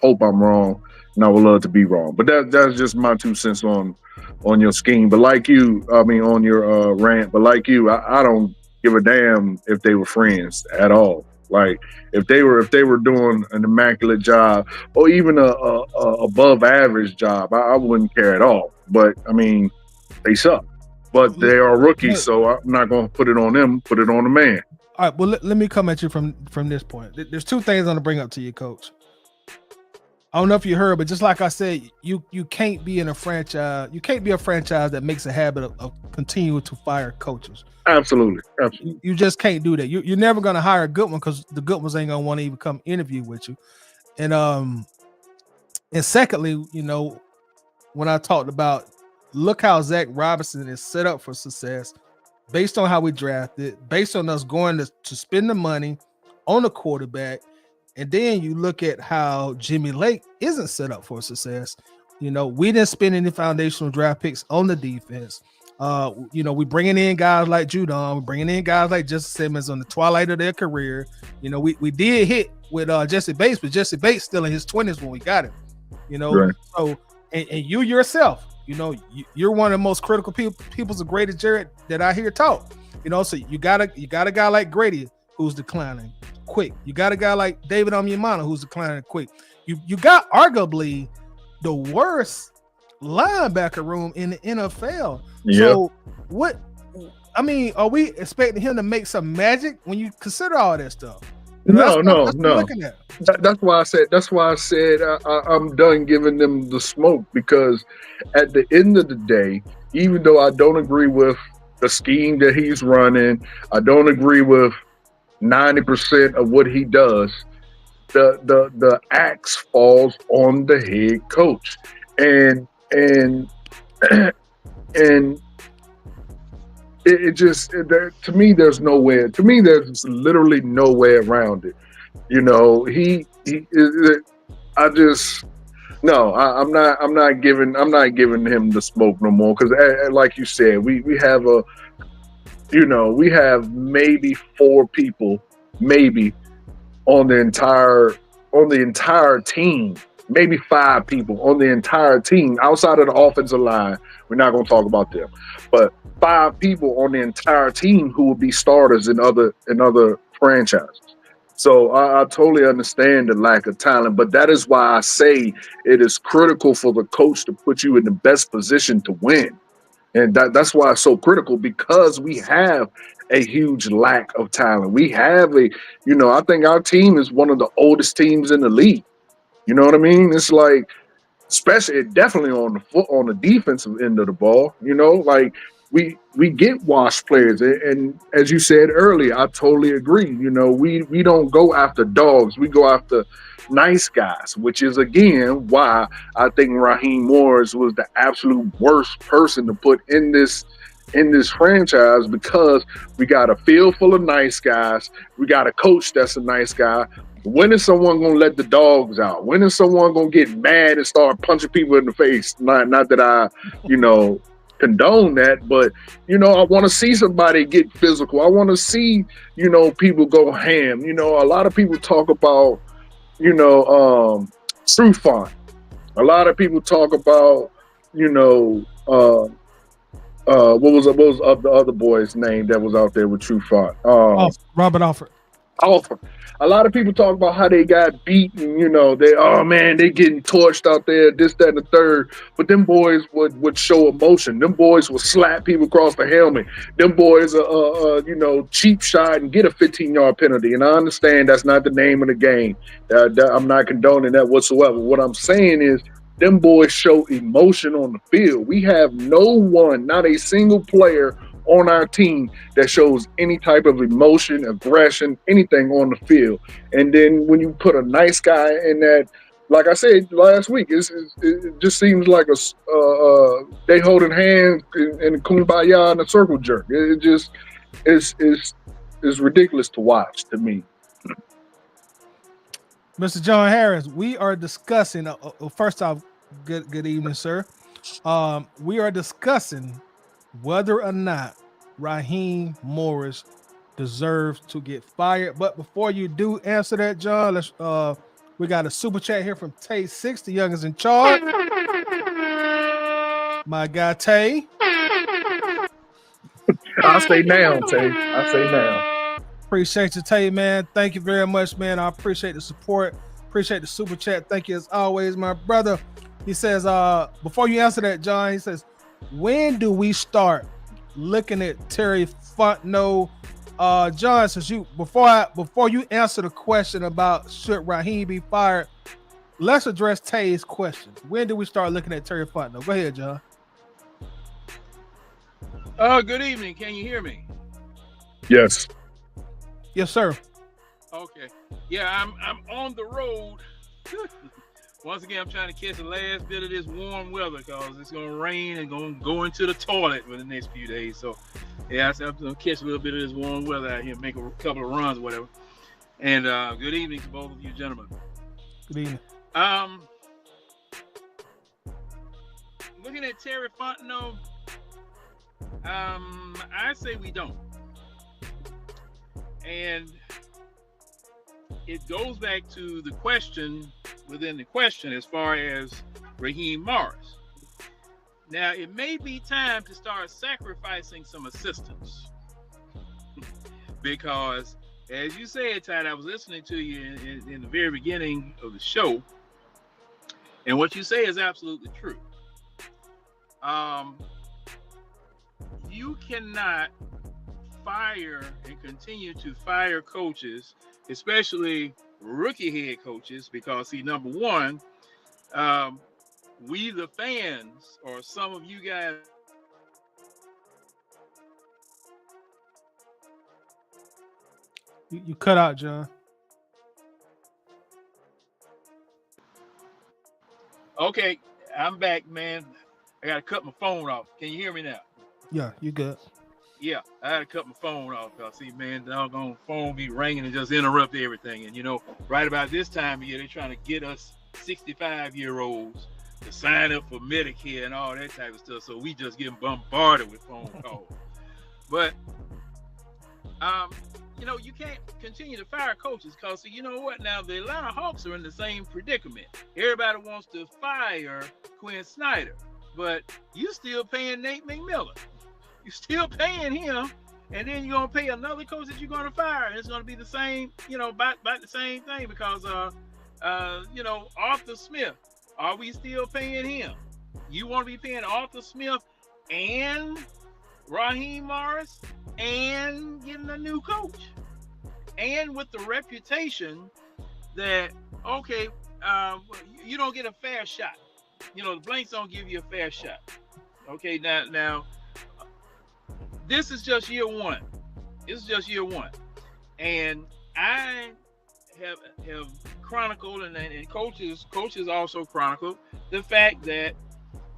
Speaker 2: hope I'm wrong. And I would love to be wrong, but that's just my 2 cents on your scheme. But like you, I mean, on your rant. But like you, I don't give a damn if they were friends at all. Like if they were doing an immaculate job or even a above average job, I wouldn't care at all. But I mean, they suck. But they are rookies, so I'm not going to put it on them. Put it on the man.
Speaker 1: All right. Well, let me come at you from this point. There's 2 things I'm going to bring up to you, Coach. I don't know if you heard, but just like I said, you can't be in a franchise. You can't be a franchise that makes a habit of continuing to fire coaches.
Speaker 2: Absolutely.
Speaker 1: You just can't do that. You're never going to hire a good one because the good ones ain't going to want to even come interview with you. And secondly, when I talked about look how Zach Robinson is set up for success based on how we drafted, based on us going to spend the money on the quarterback. And then you look at how Jimmy Lake isn't set up for success. We didn't spend any foundational draft picks on the defense. We bringing in guys like Judon, we're bringing in guys like Justin Simmons on the twilight of their career. We did hit with Jesse Bates, but Jesse Bates still in his 20s when we got him.
Speaker 2: Right.
Speaker 1: So and you yourself, you're one of the most critical people's of Grady Jarrett that I hear talk. So you got a guy like Grady who's declining quick. You got a guy like David Onyemata who's declining quick. You got arguably the worst linebacker room in the NFL.
Speaker 2: Yep.
Speaker 1: So are we expecting him to make some magic when you consider all that stuff?
Speaker 2: No. That's why I said I'm done giving them the smoke, because at the end of the day, even though I don't agree with the scheme that he's running. I don't agree with 90% of what he does. The axe falls on the head coach, and and it just to me there's nowhere. To me, there's literally no way around it. You know, I just no, I'm not giving him the smoke no more because, like you said, we have we have maybe four people, maybe on the entire team, maybe five people on the entire team outside of the offensive line. We're not going to talk about them, but five people on the entire team who will be starters in other franchises. So I totally understand the lack of talent, but that is why I say it is critical for the coach to put you in the best position to win. And that's why it's so critical because we have a huge lack of talent. We have I think our team is one of the oldest teams in the league. You know what I mean? It's like, especially definitely on the defensive end of the ball. Like we get washed players, and as you said earlier, I totally agree. We don't go after dogs, we go after nice guys, which is again why I think Raheem Morris was the absolute worst person to put in this franchise, because we got a field full of nice guys, we got a coach that's a nice guy. When is someone gonna let the dogs out? When is someone gonna get mad and start punching people in the face? Not that I, condone that, but I want to see somebody get physical. I want to see, people go ham. A lot of people talk about, true fun. A lot of people talk about, what was the other boy's name that was out there with True Font?
Speaker 1: Robert Alford.
Speaker 2: Alpha. A lot of people talk about how they got beaten, they getting torched out there, this, that, and the third. But them boys would show emotion. Them boys would slap people across the helmet. Them boys cheap shot and get a 15-yard penalty. And I understand that's not the name of the game. I'm not condoning that whatsoever. What I'm saying is them boys show emotion on the field. We have no one, not a single player on our team that shows any type of emotion, aggression, anything on the field. And then when you put a nice guy in that, like I said last week, it just seems like they holding hands and kumbaya and a circle jerk. It just is ridiculous to watch to me.
Speaker 1: Mr. John Harris, we are discussing. First off, good evening, sir. We are discussing whether or not Raheem Morris deserves to get fired. But before you do answer that, John, we got a super chat here from Tay 6, the youngest in charge. My guy Tay.
Speaker 2: I say now, Tay. I say now.
Speaker 1: Appreciate you, Tay, man. Thank you very much, man. I appreciate the support. Appreciate the super chat. Thank you as always, my brother. He says, before you answer that, John, he says, when do we start looking at Terry Fontenot? John, since before you answer the question about should Raheem be fired, let's address Tay's question. When do we start looking at Terry Fontenot? Go ahead, John.
Speaker 3: Good evening. Can you hear me?
Speaker 2: Yes.
Speaker 1: Yes, sir.
Speaker 3: Okay. Yeah, I'm on the road. Once again, I'm trying to catch the last bit of this warm weather because it's going to rain and going to go into the toilet for the next few days. So, yeah, I'm going to catch a little bit of this warm weather out here, make a couple of runs or whatever. And good evening to both of you gentlemen.
Speaker 1: Good evening.
Speaker 3: Looking at Terry Fontenot, I say we don't. And it goes back to the question within the question as far as Raheem Morris. Now, it may be time to start sacrificing some assistants because, as you said, Todd, I was listening to you in the very beginning of the show, and what you say is absolutely true. You cannot fire and continue to fire coaches, especially rookie head coaches, because see, number one, we the fans, or some of you guys
Speaker 1: You cut out, John.
Speaker 3: Okay, I'm back, man. I gotta cut my phone off. Can you hear me now?
Speaker 1: Yeah, you good.
Speaker 3: Yeah, I had to cut my phone off. Cause see, man, the doggone phone be ringing and just interrupt everything. And right about this time of year, they're trying to get us 65-year-olds to sign up for Medicare and all that type of stuff. So we just getting bombarded with phone calls. But you can't continue to fire coaches because you know what? Now the Atlanta Hawks are in the same predicament. Everybody wants to fire Quinn Snyder, but you still paying Nate McMillan. You're still paying him, and then you're gonna pay another coach that you're gonna fire, and it's gonna be the same, about the same thing because Arthur Smith. Are we still paying him? You want to be paying Arthur Smith and Raheem Morris and getting a new coach, and with the reputation that you don't get a fair shot. The Blanks don't give you a fair shot. Okay, now. This is just year one. And I have chronicled, and coaches also chronicled the fact that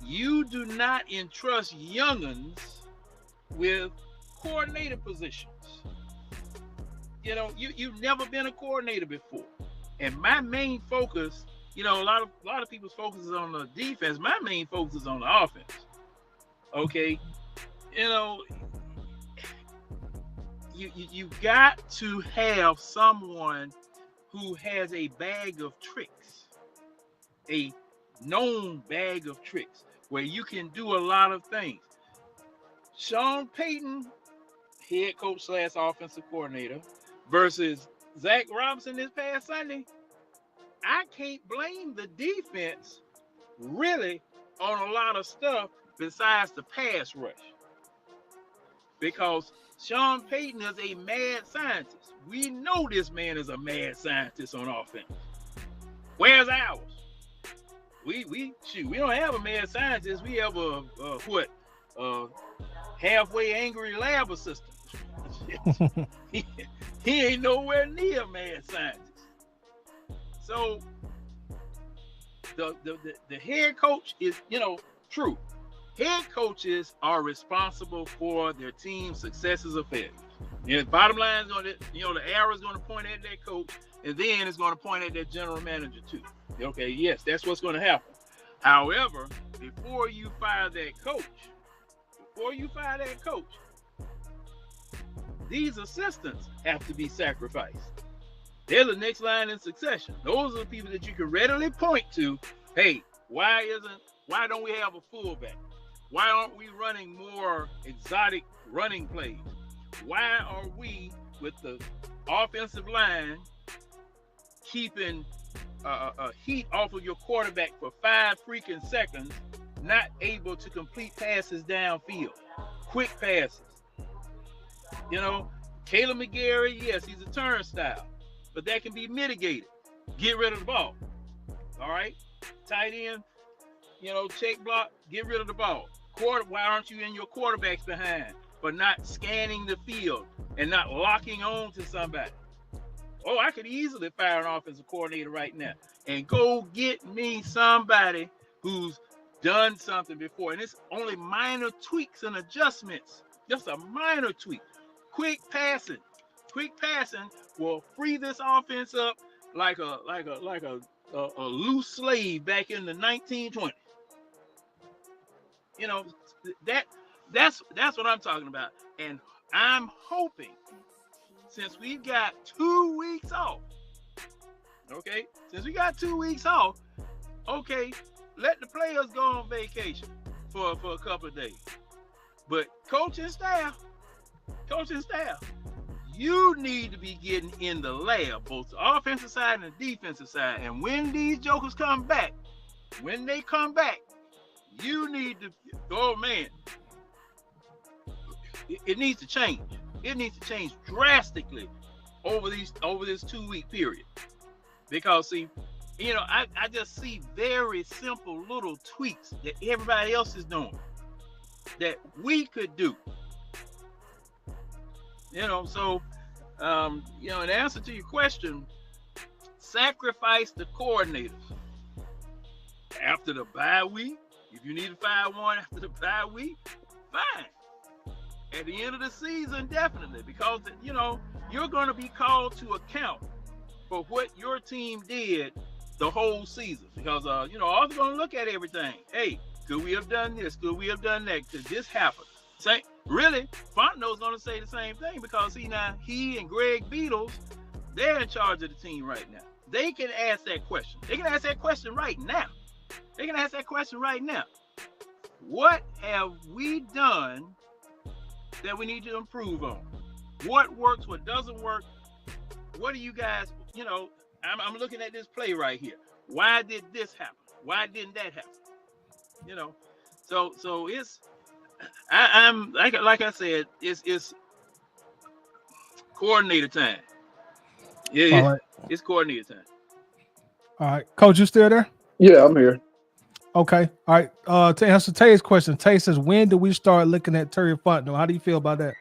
Speaker 3: you do not entrust young'uns with coordinator positions. You've never been a coordinator before. And my main focus, a lot of people's focus is on the defense. My main focus is on the offense. Okay. You got to have someone who has a bag of tricks, a known bag of tricks, where you can do a lot of things. Sean Payton, head coach / offensive coordinator, versus Zach Robinson this past Sunday, I can't blame the defense really on a lot of stuff besides the pass rush. Because Sean Payton is a mad scientist. We know this man is a mad scientist on offense. Where's ours? We don't have a mad scientist. We have a halfway angry lab assistant. he ain't nowhere near a mad scientist. So the head coach is, true. Head coaches are responsible for their team's successes or failures. Bottom line is the arrow is going to point at that coach, and then it's going to point at that general manager too. Okay, yes, that's what's going to happen. However, before you fire that coach, these assistants have to be sacrificed. They're the next line in succession. Those are the people that you can readily point to. Hey, why don't we have a fullback? Why aren't we running more exotic running plays? Why are we, with the offensive line, keeping heat off of your quarterback for 5 freaking seconds, not able to complete passes downfield, quick passes? Caleb McGarry, yes, he's a turnstile, but that can be mitigated. Get rid of the ball. All right? Tight end, check block, get rid of the ball. Why aren't you in your quarterbacks behind, but not scanning the field and not locking on to somebody? Oh, I could easily fire an offensive coordinator right now and go get me somebody who's done something before. And it's only minor tweaks and adjustments, just a minor tweak. Quick passing will free this offense up like a loose slave back in the 1920s. That's what I'm talking about. And I'm hoping, since we've got 2 weeks off, okay, let the players go on vacation for a couple of days. But coaching staff, you need to be getting in the lab, both the offensive side and the defensive side. And when these jokers come back, you need to, it needs to change. It needs to change drastically over this 2-week period. Because see, I just see very simple little tweaks that everybody else is doing that we could do. So In answer to your question, sacrifice the coordinators after the bye week. If you need to fire one after the bye week, fine. At the end of the season, definitely, because you're going to be called to account for what your team did the whole season. Because all they're going to look at everything. Hey, could we have done this? Could we have done that? Could this happen? Really, Fontenot's going to say the same thing because he and Greg Beatles, they're in charge of the team right now. They can ask that question. They can ask that question right now. What have we done that we need to improve on? What works? What doesn't work? What do you guys? I'm looking at this play right here. Why did this happen? Why didn't that happen? So it's. I'm like I said, it's coordinator time. Yeah,
Speaker 1: All right.
Speaker 3: It's coordinator time.
Speaker 1: All right, Coach, you still there?
Speaker 2: Yeah, I'm here.
Speaker 1: Okay. All right. To answer Tay's question, Tay says, when do we start looking at Terry Fontenot? How do you feel about that?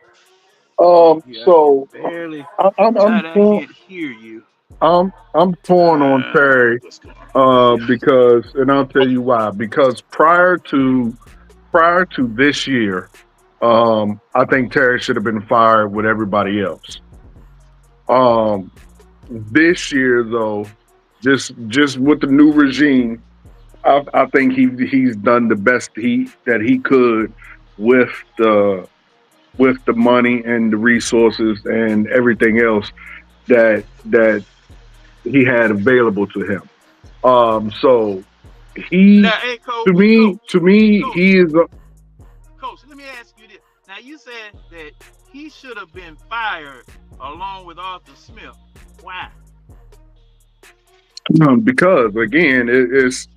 Speaker 2: So
Speaker 3: barely.
Speaker 2: I'm
Speaker 3: I
Speaker 2: torn.
Speaker 3: can't hear you.
Speaker 2: I'm torn on Terry, because, and I'll tell you why. Because prior to this year, I think Terry should have been fired with everybody else. This year though, just with the new regime, I think he's done the best that he could with the money and the resources and everything else that he had available to him. So he,
Speaker 3: Now, hey, Coach,
Speaker 2: to me,
Speaker 3: Coach,
Speaker 2: he is.
Speaker 3: Coach, let me ask you this. Now, you said that he should have been fired along with Arthur Smith. Why?
Speaker 2: Because again, it's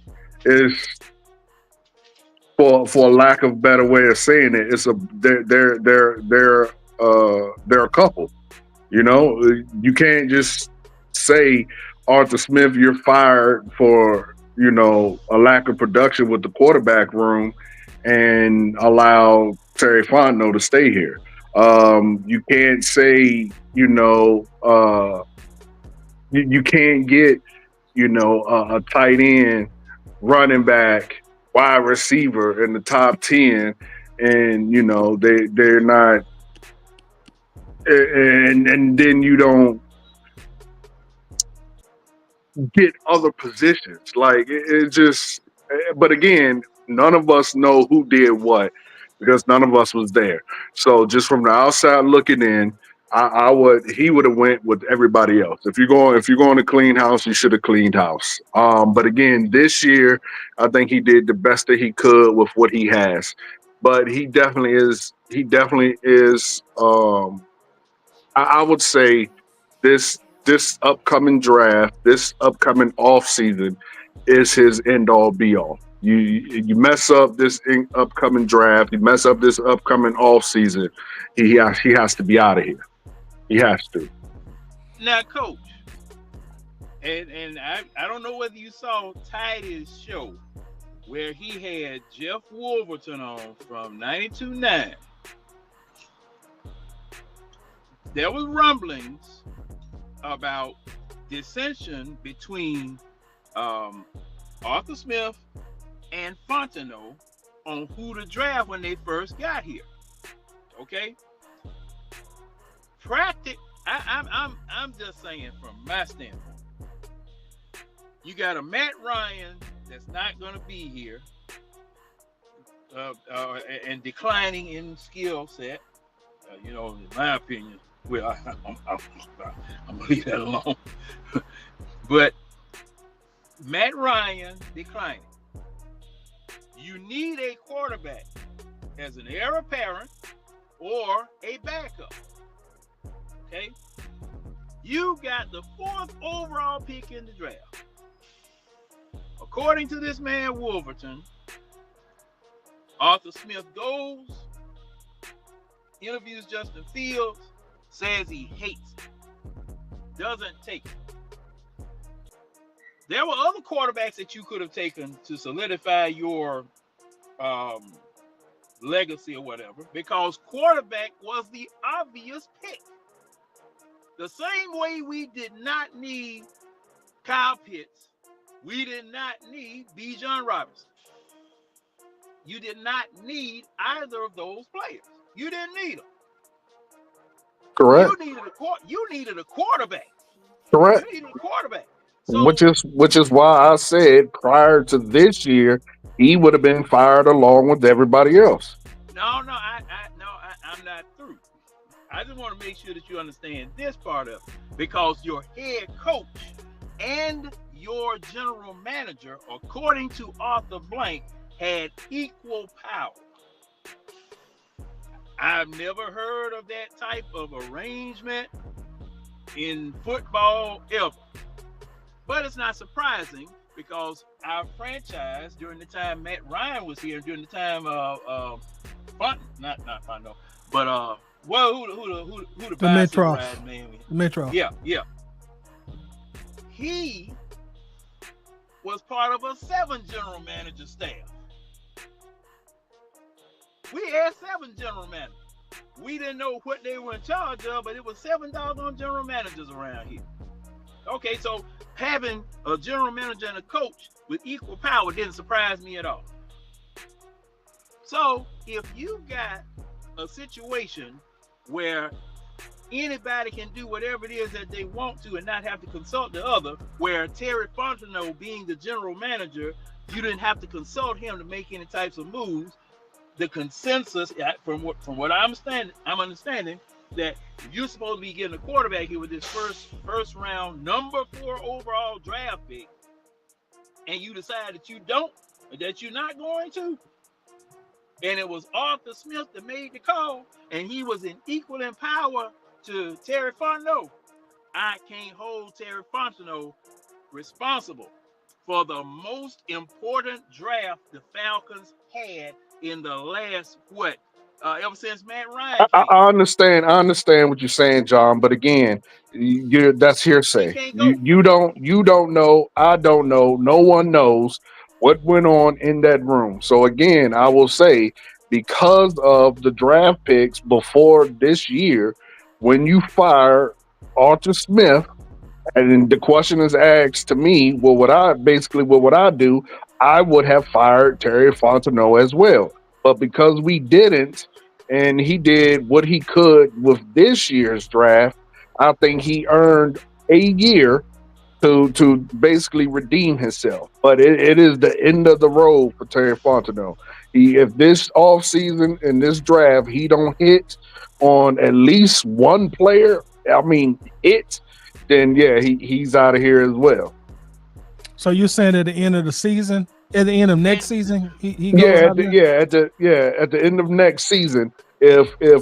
Speaker 2: for lack of better way of saying it, it's they're a couple. You can't just say, Arthur Smith, you're fired for a lack of production with the quarterback room, and allow Terry Fontenot to stay here. You can't say you can't get a tight end, running back, wide receiver in the top 10, and they're not, and then you don't get other positions. Like it just, but again, none of us know who did what because none of us was there. So just from the outside looking in, he would have went with everybody else. If you're going to clean house, you should have cleaned house. But again, this year, I think he did the best that he could with what he has. But he definitely is. I would say this upcoming draft, this upcoming off season, is his end all be all. You mess up this upcoming draft, you mess up this upcoming off season, he has to be out of here. He has to.
Speaker 3: Now, Coach, and I don't know whether you saw Tidy's show where he had Jeff Wolverton on from 92.9. There was rumblings about dissension between Arthur Smith and Fontenot on who to draft when they first got here. Okay, I'm just saying from my standpoint, you got a Matt Ryan that's not going to be here, and declining in skill set. In my opinion. Well, I'm gonna leave that alone. But Matt Ryan declining. You need a quarterback as an heir apparent or a backup. Okay? You got the 4th overall pick in the draft. According to this man Wolverton, Arthur Smith goes, interviews Justin Fields, says he hates it, doesn't take it. There were other quarterbacks that you could have taken to solidify your legacy or whatever, because quarterback was the obvious pick. The same way we did not need Kyle Pitts, we did not need Bijan Robinson. You did not need either of those players. You didn't need them.
Speaker 2: Correct.
Speaker 3: You needed a quarterback.
Speaker 2: Correct.
Speaker 3: You needed a quarterback. So
Speaker 2: Which is why I said prior to this year he would have been fired along with everybody else.
Speaker 3: I'm not through. I just want to make sure that you understand this part of it, because your head coach and your general manager, according to Arthur Blank, had equal power. I've never heard of that type of arrangement in football ever. But it's not surprising, because our franchise, during the time Matt Ryan was here, during the time not Fondo, but who the
Speaker 1: Metro
Speaker 3: ride man?
Speaker 1: Metro.
Speaker 3: Yeah. He was part of a 7 general manager staff. We had 7 general managers. We didn't know what they were in charge of, but it was 7 doggone general managers around here. Okay, so having a general manager and a coach with equal power didn't surprise me at all. So if you got a situation where anybody can do whatever it is that they want to and not have to consult the other, where Terry Fontenot being the general manager, you didn't have to consult him to make any types of moves. The consensus, from what I'm understanding that you're supposed to be getting a quarterback here with this first round number 4 overall draft pick, and you decide that you're not going to, and it was Arthur Smith that made the call, and he was in equal in power to Terry Fontenot. I can't hold Terry Fontenot responsible for the most important draft the Falcons had in the last ever since Matt Ryan came.
Speaker 2: I understand what you're saying, John. But again, that's hearsay. You don't know. I don't know. No one knows what went on in that room. So again, I will say, because of the draft picks before this year, when you fire Arthur Smith, and then the question is asked to me, what would I do? I would have fired Terry Fontenot as well. But because we didn't, and he did what he could with this year's draft, I think he earned a year to basically redeem himself. But it is the end of the road for Terry Fontenot. If this offseason and this draft he don't hit on at least one player, then yeah, he's out of here as well.
Speaker 1: So you're saying at the end of the season, at the end of next season, he goes
Speaker 2: at the end of next season, if the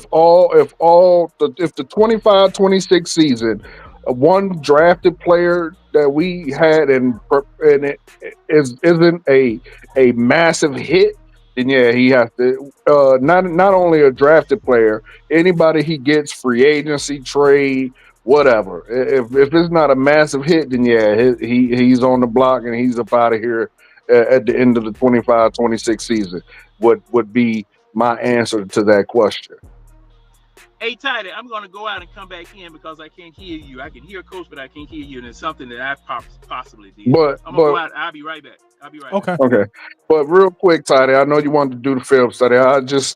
Speaker 2: 25-26 season, one drafted player that we had and it isn't a massive hit, then yeah, he has to not only a drafted player, anybody he gets, free agency, trade, whatever. If it's not a massive hit, then yeah, he's on the block and he's up out of here at the end of the 25-26 season. Would be my answer to that question.
Speaker 3: Hey, Tidy, I'm going to go out and come back in because I can't hear you. I can hear Coach, but I can't hear you, and it's something that I possibly did. I'm going to go out. I'll be right back.
Speaker 2: Okay. But real quick, Tidy, I know you wanted to do the film study. I just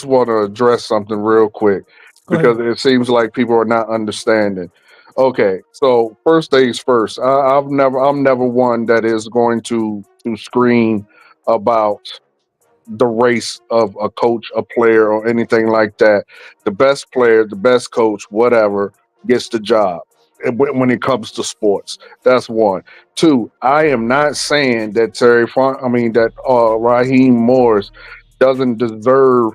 Speaker 2: want to address something real quick because it seems like people are not understanding. Okay, so first things first. I'm never one that is going to scream about the race of a coach, a player, or anything like that. The best player, the best coach, whatever, gets the job when it comes to sports. That's one. Two, I am not saying that Raheem Morris doesn't deserve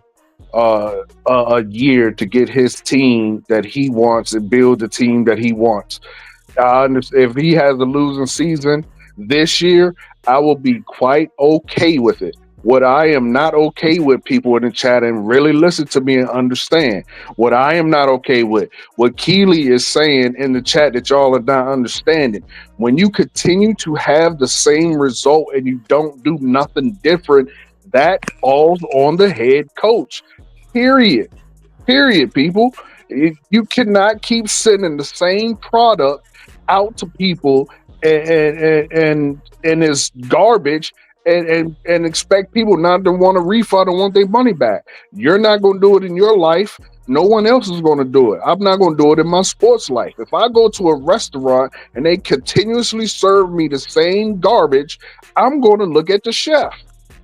Speaker 2: a year to get his team that he wants and build the team that he wants. I understand if he has a losing season this year, I will be quite okay with it. What I am not okay with, people in the chat, and really listen to me and understand what I am not okay with, what Keely is saying in the chat that y'all are not understanding. When you continue to have the same result and you don't do nothing different, that falls on the head coach. Period, people. You cannot keep sending the same product out to people and it's garbage and expect people not to want a refund and want their money back. You're not going to do it in your life. No one else is going to do it. I'm not going to do it in my sports life. If I go to a restaurant and they continuously serve me the same garbage, I'm going to look at the chef.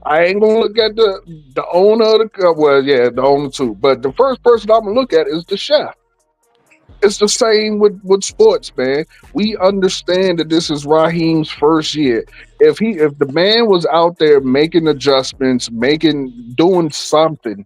Speaker 2: I ain't gonna look at the owner of the owner too. But the first person I'm gonna look at is the chef. It's the same with sports, man. We understand that this is Raheem's first year. If the man was out there making adjustments, doing something,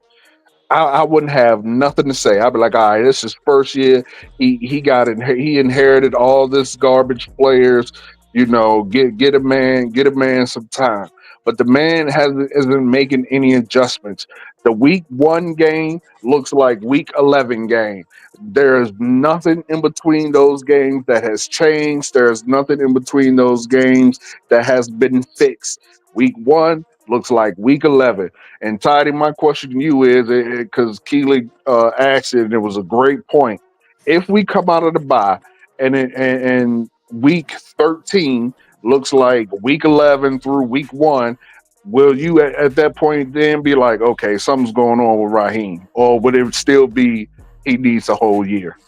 Speaker 2: I wouldn't have nothing to say. I'd be like, all right, this is first year. He inherited all this garbage players. Get a man some time. But the man isn't making any adjustments. The week 1 game looks like week 11 game. There's nothing in between those games that has changed. There's nothing in between those games that has been fixed. Week 1 looks like week 11. And Tidy, my question to you is, because Keely asked it, and it was a great point. If we come out of the bye and week 13 looks like week 11 through week 1, will you at that point then be like, okay, something's going on with Raheem? Or would it still be he needs a whole year?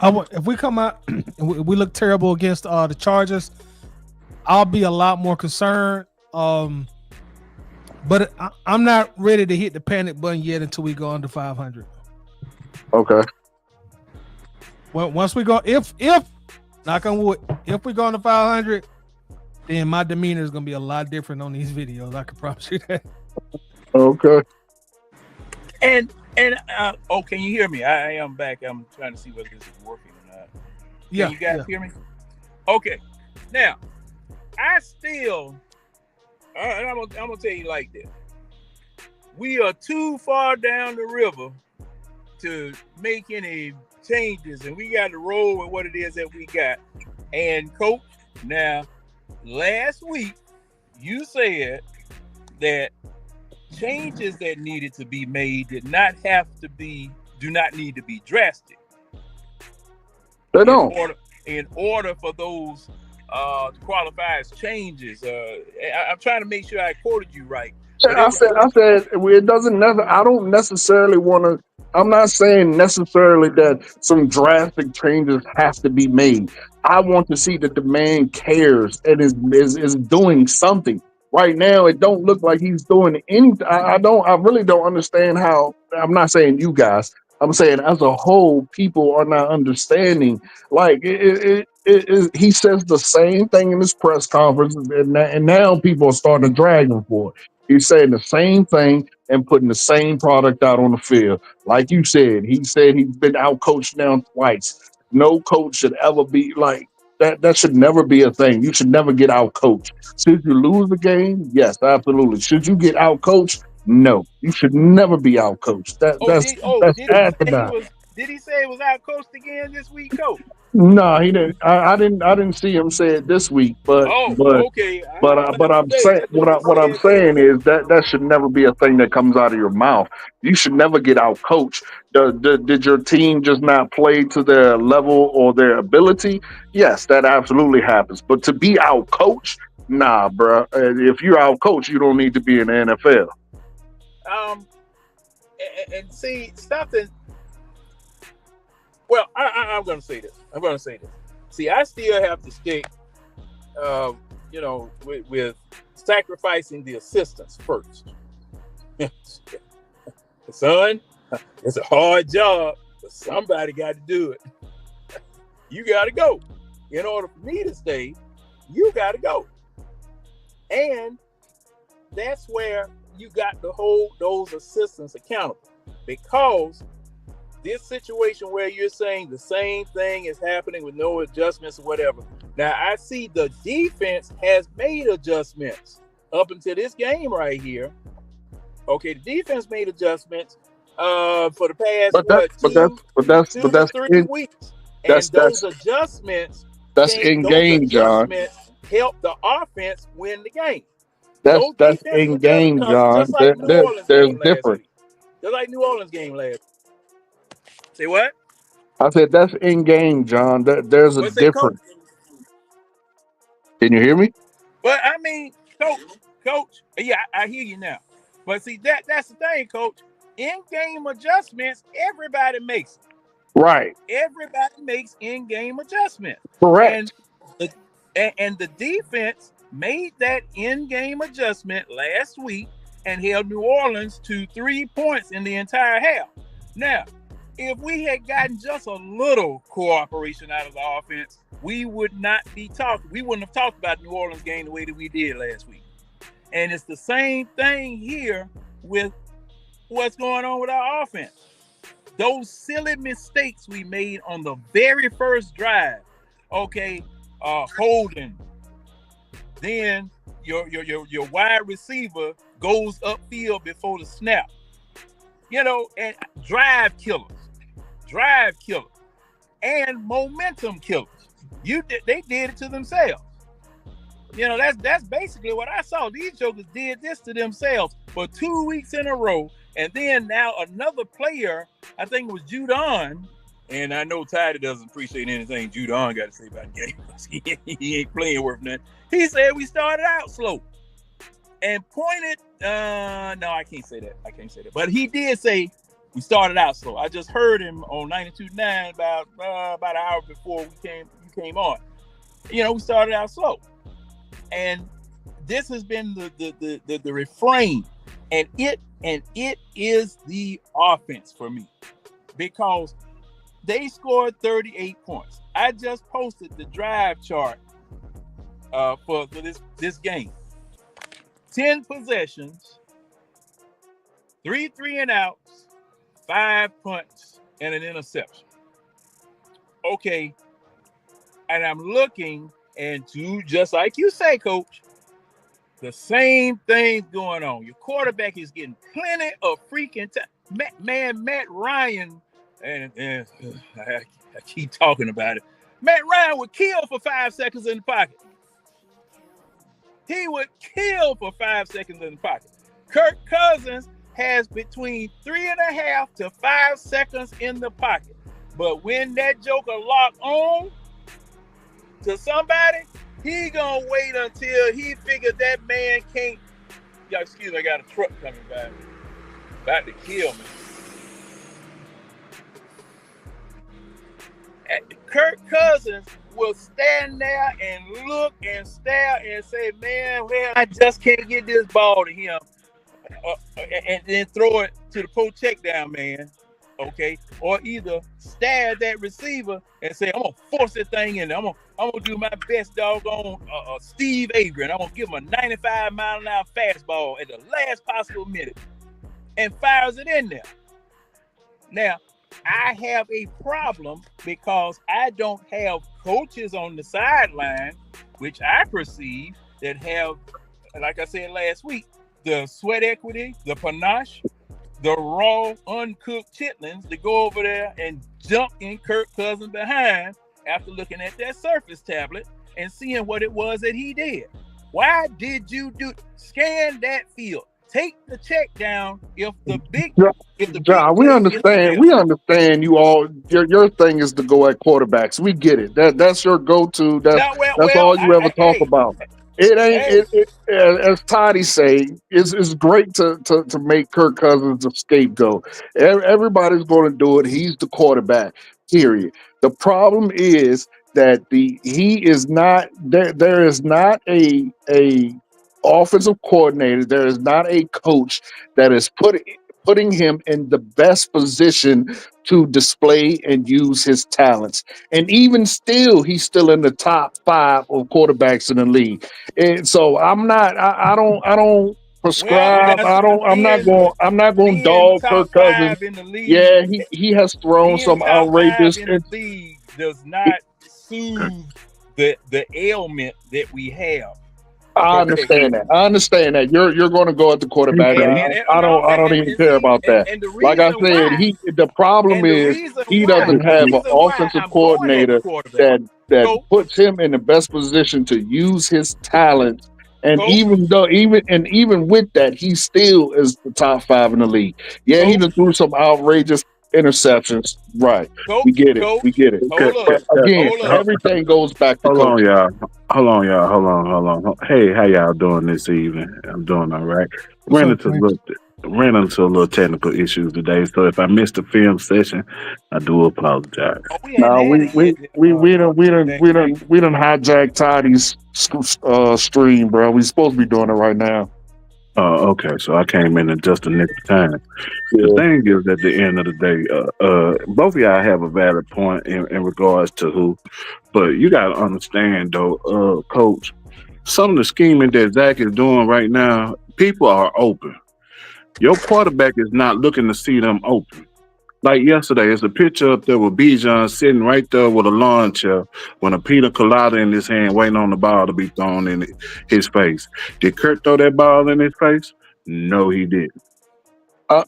Speaker 1: If we come out and we look terrible against the Chargers, I'll be a lot more concerned. But I'm not ready to hit the panic button yet until we go under 500.
Speaker 2: Okay.
Speaker 1: Well, once we go, if knock on wood, if we go under 500, then my demeanor is gonna be a lot different on these videos. I can promise you that.
Speaker 2: Okay.
Speaker 3: And can you hear me? I am back. I'm trying to see whether this is working or not. Can you guys hear me? Okay. Now, I still, and I'm gonna tell you like this: we are too far down the river to make any changes, and we got to roll with what it is that we got. And Coach, now, last week you said that changes that needed to be made do not need to be drastic.
Speaker 2: They don't.
Speaker 3: In order for those to qualify as changes. I'm trying to make sure I quoted you right.
Speaker 2: I said it doesn't. I don't necessarily want to. I'm not saying necessarily that some drastic changes have to be made. I want to see that the man cares and is doing something. Right now, it don't look like he's doing anything. I really don't understand how. I'm not saying you guys. I'm saying as a whole, people are not understanding. Like he says the same thing in his press conference, and now people are starting to drag him for it. He's saying the same thing and putting the same product out on the field. Like you said, he said he's been out coached now twice. No coach should ever be like that. That should never be a thing. You should never get out coached. Should you lose the game? Yes, absolutely. Should you get out coached? No, you should never be out coached. That's asinine.
Speaker 3: Did he say it was out coached again this week, Coach?
Speaker 2: No, he didn't. I didn't see him say it this week.
Speaker 3: Okay.
Speaker 2: What I'm saying is that should never be a thing that comes out of your mouth. You should never get out coached. Did your team just not play to their level or their ability? Yes, that absolutely happens. But to be out coached, nah, bro. If you're out coached, you don't need to be in the NFL.
Speaker 3: And see something. Well, I'm going to say this. See, I still have to stick, with sacrificing the assistants first. Son, it's a hard job, but somebody got to do it. You got to go. In order for me to stay, you got to go. And that's where you got to hold those assistants accountable, because this situation where you're saying the same thing is happening with no adjustments or whatever. Now, I see the defense has made adjustments up until this game right here. Okay, the defense made adjustments for the past 2 to 3 weeks. And those adjustments
Speaker 2: in game, John.
Speaker 3: Help the offense win the game.
Speaker 2: That's in game, John.
Speaker 3: Just like
Speaker 2: There's different.
Speaker 3: Just like New Orleans game last week.
Speaker 4: Say what?
Speaker 2: I said that's in game, John. There's a
Speaker 4: What's that, coach?
Speaker 2: difference. Can you hear me?
Speaker 4: But I mean, coach, yeah, I hear you now. But see, that's the thing, coach. In-game adjustments, everybody makes it.
Speaker 2: Right.
Speaker 4: Everybody makes in-game adjustments.
Speaker 2: Correct.
Speaker 4: And the defense made that in-game adjustment last week and held New Orleans to 3 points in the entire half. Now, if we had gotten just a little cooperation out of the offense, we would not be talking. We wouldn't have talked about New Orleans game the way that we did last week. And it's the same thing here with what's going on with our offense. Those silly mistakes we made on the very first drive. Okay, holding. Then your wide receiver goes upfield before the snap. You know, and drive killers, and momentum killers. They did it to themselves. You know, that's basically what I saw. These jokers did this to themselves for 2 weeks in a row. And then now another player, I think it was Judon, and I know Tidy doesn't appreciate anything Judon got to say about the game. He ain't playing worth nothing. He said we started out slow and pointed. No, I can't say that. But he did say we started out slow. I just heard him on 92.9 about an hour before you came on. You know, we started out slow. And this has been the refrain, and it is the offense for me, because they scored 38 points. I just posted the drive chart for this game. 10 possessions, 3 and outs, 5 punts, and an interception. Okay, and I'm looking. And to just like you say, Coach, the same thing's going on. Your quarterback is getting plenty of freaking time. Matt Ryan, and I keep talking about it. Matt Ryan would kill for 5 seconds in the pocket. He would kill for 5 seconds in the pocket. Kirk Cousins has between 3.5 to 5 seconds in the pocket. But when that joker lock on to somebody, he gonna wait until he figured that man can't. Yeah, excuse me, I got a truck coming by me. About to kill me. Kirk Cousins will stand there and look and stare and say, man, well, I just can't get this ball to him. And then throw it to the pro check down man. Okay, or either stab that receiver and say, I'm gonna force this thing in there. I'm gonna do my best doggone Steve Adrian. I'm gonna give him a 95-mile-an-hour fastball at the last possible minute and fires it in there. Now, I have a problem because I don't have coaches on the sideline, which I perceive that have, like I said last week, the sweat equity, the panache, the raw, uncooked chitlins to go over there and jump in Kirk Cousins behind after looking at that Surface tablet and seeing what it was that he did. Why did you scan that field? Take the check down if the big
Speaker 2: John, we understand you all your thing is to go at quarterbacks. We get it. That's your go-to. That's all you ever talk about. It ain't as Toddy say, it's great to make Kirk Cousins a scapegoat. Everybody's going to do it. He's the quarterback. Period. The problem is that he is not there. There is not a offensive coordinator. There is not a coach that is putting him in the best position to display and use his talents. And even still, he's still in the top 5 of quarterbacks in the league. And so I don't prescribe. I'm not going to dog Kirk Cousins.
Speaker 4: In the league,
Speaker 2: yeah, he has thrown some outrageous.
Speaker 4: In the league does not soothe the ailment that we have.
Speaker 2: I understand that. You're going to go at the quarterback. I don't even care about that. Like I said, the problem is he doesn't have an offensive coordinator that puts him in the best position to use his talent. And even with that, he still is the top 5 in the league. Yeah, he just threw some outrageous.
Speaker 5: interceptions. Right. We
Speaker 4: Coach,
Speaker 5: get it.
Speaker 4: coach,
Speaker 5: We get it.
Speaker 4: hold
Speaker 5: But
Speaker 4: up,
Speaker 5: again,
Speaker 4: hold up.
Speaker 5: everything goes back to
Speaker 6: Hold on,
Speaker 5: coaching.
Speaker 6: y'all. Hold on. Hey, how y'all doing this evening? I'm doing all right.
Speaker 1: What's
Speaker 6: Ran
Speaker 1: up,
Speaker 6: into a
Speaker 1: Queen?
Speaker 6: little, ran into a little technical issues today, so if I missed the film session, I do apologize.
Speaker 4: Oh, we hadn't
Speaker 5: Now
Speaker 4: had
Speaker 5: we
Speaker 4: it
Speaker 5: we
Speaker 4: yet.
Speaker 5: we we done we done
Speaker 4: Thank
Speaker 5: we
Speaker 4: you.
Speaker 5: done we done hijacked Toddy's stream, bro. We supposed to be doing it right now.
Speaker 6: Okay, so I came in at just the nick of time. The
Speaker 5: Yeah.
Speaker 6: thing is, at the end of the day, both of y'all have a valid point in regards to who, but you got to understand, though, Coach, some of the scheming that Zach is doing right now, people are open. Your quarterback is not looking to see them open. Like yesterday, there's a picture up there with Bijan sitting right there with a lawn chair with a pina colada in his hand, waiting on the ball to be thrown in his face. Did Kurt throw that ball in his face? No, he didn't.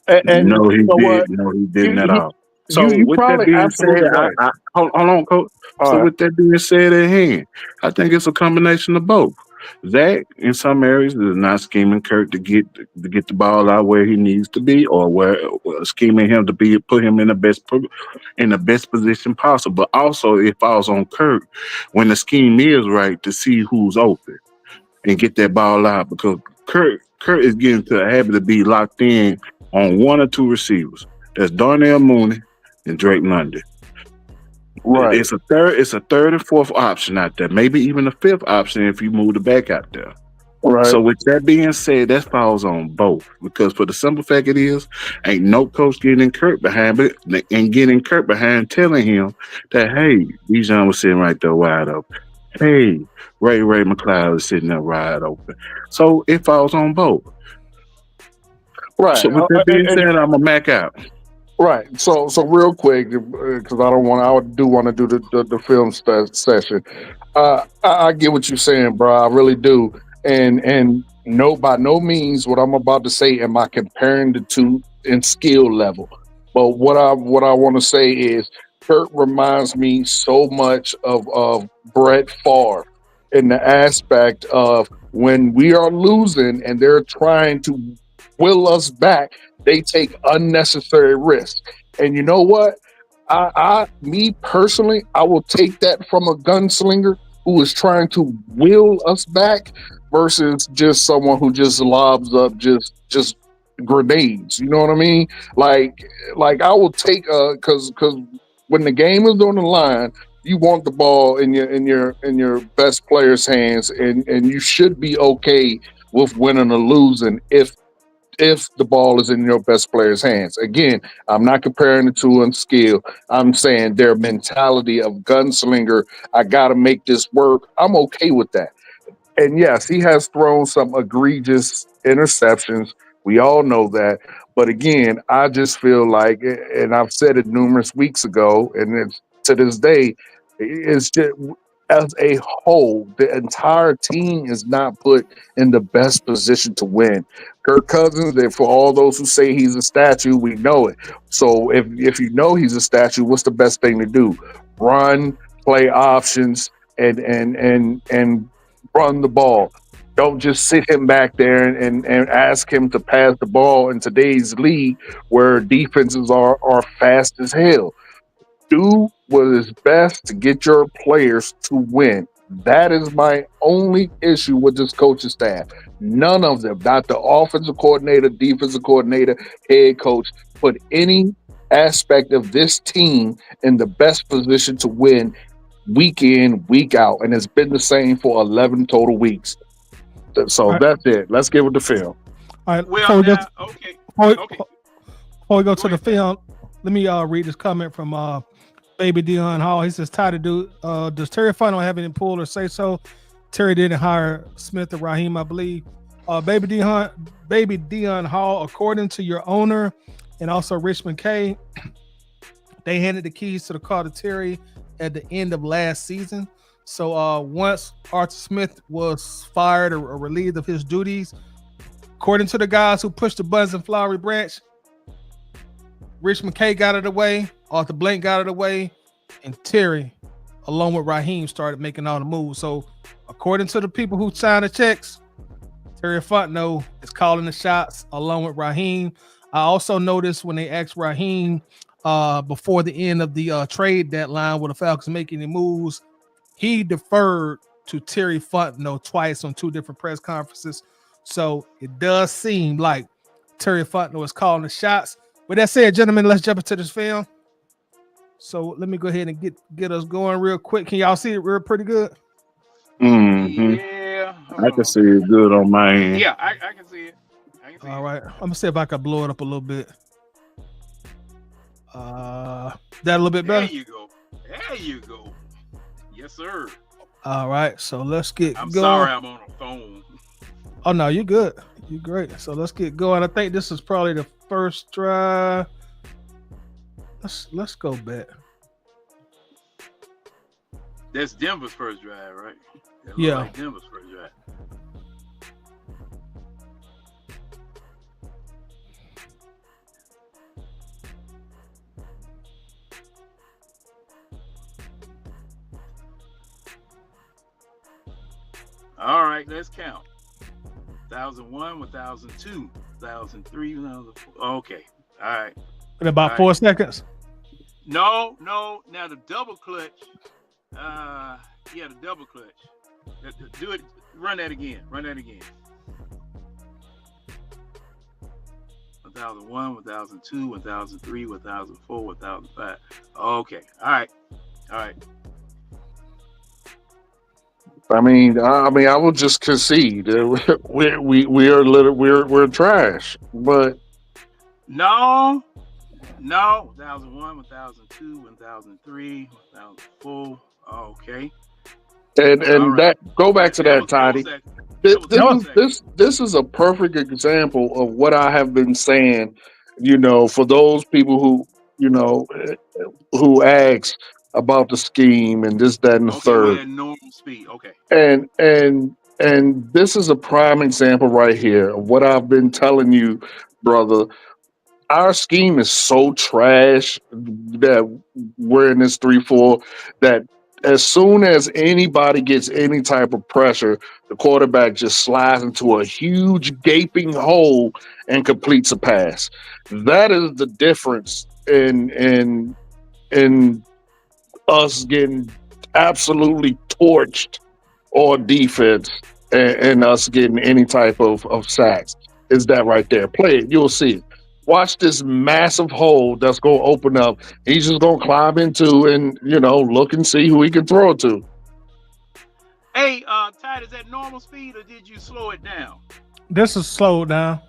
Speaker 5: And
Speaker 6: No,
Speaker 5: you
Speaker 6: he
Speaker 5: know
Speaker 6: did.
Speaker 5: what?
Speaker 6: No, he didn't at
Speaker 5: You
Speaker 6: all. So
Speaker 5: you
Speaker 6: with that
Speaker 5: probably
Speaker 6: being said,
Speaker 5: absolutely right.
Speaker 6: I hold on, Coach.
Speaker 5: All
Speaker 6: So
Speaker 5: right.
Speaker 6: with that being said at hand, I think it's a combination of both. Zach, in some areas, is not scheming Kurt to get the ball out where he needs to be, or where scheming him to be put him in the best position possible. But also, it falls on Kurt when the scheme is right to see who's open and get that ball out because Kurt is getting to a habit of be locked in on one or two receivers. That's Darnell Mooney and Drake London.
Speaker 5: Right.
Speaker 6: It's a third and fourth option out there, maybe even a fifth option if you move the back out there.
Speaker 5: Right.
Speaker 6: So with that being said, that falls on both because for the simple fact it is, ain't no coach getting Kurt behind, but and getting Kurt behind telling him that hey, Bijan was sitting right there wide open. Hey, Ray McLeod is sitting there wide open. So it falls on both.
Speaker 5: Right.
Speaker 6: So with that being said, I'm a Mac out.
Speaker 5: Right. So real quick, because I do want to do the film session. I get what you're saying, bro. I really do. And no, by no means what I'm about to say am I comparing the two in skill level. But what I want to say is Kurt reminds me so much of Brett Favre in the aspect of when we are losing and they're trying to will us back, they take unnecessary risks. And you know what? Me personally, I will take that from a gunslinger who is trying to will us back versus just someone who just lobs up just grenades. You know what I mean? Like I will take because when the game is on the line, you want the ball in your best player's hands, and you should be okay with winning or losing if the ball is in your best player's hands. Again, I'm not comparing the two in skill. I'm saying their mentality of gunslinger, I got to make this work. I'm okay with that. And yes, he has thrown some egregious interceptions. We all know that. But again, I just feel like, and I've said it numerous weeks ago, and it's to this day, it's just as a whole, the entire team is not put in the best position to win. Kirk Cousins, and for all those who say he's a statue, we know it. So if you know he's a statue, what's the best thing to do? Run, play options, and run the ball. Don't just sit him back there and ask him to pass the ball in today's league where defenses are fast as hell. Do what is best to get your players to win. That is my only issue with this coaching staff. None of them, not the offensive coordinator, defensive coordinator, head coach, put any aspect of this team in the best position to win week in, week out. And it's been the same for 11 total weeks.
Speaker 1: All
Speaker 5: So
Speaker 1: right,
Speaker 5: that's it. Let's get with the film.
Speaker 1: all right.
Speaker 3: Well, now, okay, okay.
Speaker 1: Before we go
Speaker 3: Go
Speaker 1: to the
Speaker 3: ahead.
Speaker 1: film, let me read this comment from Baby Dion Hall. He says, "Tired to do. Does Terry Fun have any pull or say so? Terry didn't hire Smith or Raheem, I believe. Baby Dion Hall, according to your owner and also Richmond K, they handed the keys to the car to Terry at the end of last season. So once Arthur Smith was fired or relieved of his duties, according to the guys who pushed the buttons in Flowery Branch, Rich McKay got it away, Arthur Blank got it away, and Terry, along with Raheem, started making all the moves. So according to the people who signed the checks, Terry Fontenot is calling the shots along with Raheem. I also noticed when they asked Raheem before the end of the trade deadline with the Falcons making any moves, he deferred to Terry Fontenot twice on two different press conferences. So it does seem like Terry Fontenot is calling the shots. With that said, gentlemen, let's jump into this film. So let me go ahead and get us going real quick. Can y'all see it real pretty good?
Speaker 6: Mm-hmm.
Speaker 3: Yeah.
Speaker 6: I can see it good on my end.
Speaker 3: Yeah, I can see it. I can see
Speaker 1: All
Speaker 3: it.
Speaker 1: right. I'm gonna see if I can blow it up a little bit. That a little bit better?
Speaker 3: There you go. There you go. Yes, sir.
Speaker 1: All right. So let's get
Speaker 3: I'm
Speaker 1: going.
Speaker 3: sorry I'm on the phone.
Speaker 1: Oh no, you're good. You're great. So let's get going. I think this is probably the first drive. Let's go back.
Speaker 3: That's Denver's first drive, right? That looks
Speaker 1: Yeah.
Speaker 3: like Denver's first drive. All right, let's count. 1001, 1002, 1003, 1004. Okay. All right.
Speaker 1: In about
Speaker 3: All
Speaker 1: 4
Speaker 3: right.
Speaker 1: seconds.
Speaker 3: No. Now the double clutch. Yeah, the double clutch. Do it. Run that again. 1001, 1002, 1003, 1004, 1005. Okay. All right.
Speaker 5: I mean, I will just concede that we're trash, but
Speaker 3: No. 1001, 1002, 1003, 1004. Okay.
Speaker 5: and
Speaker 3: All right.
Speaker 5: that go back to that, Toddy. This is a perfect example of what I have been saying. You know, for those people who who ask about the scheme and this, that, and the
Speaker 3: Okay,
Speaker 5: third.
Speaker 3: we had normal speed. Okay.
Speaker 5: And this is a prime example right here of what I've been telling you, brother. Our scheme is so trash that we're in this 3-4 that as soon as anybody gets any type of pressure, the quarterback just slides into a huge gaping hole and completes a pass. That is the difference in us getting absolutely torched on defense and us getting any type of sacks. Is that right there? Play it, you'll see it. Watch this massive hole that's going to open up. He's just going to climb into and, look and see who he can throw it to.
Speaker 3: Hey, Tide, is that normal speed or did you slow it down?
Speaker 1: This is slowed down.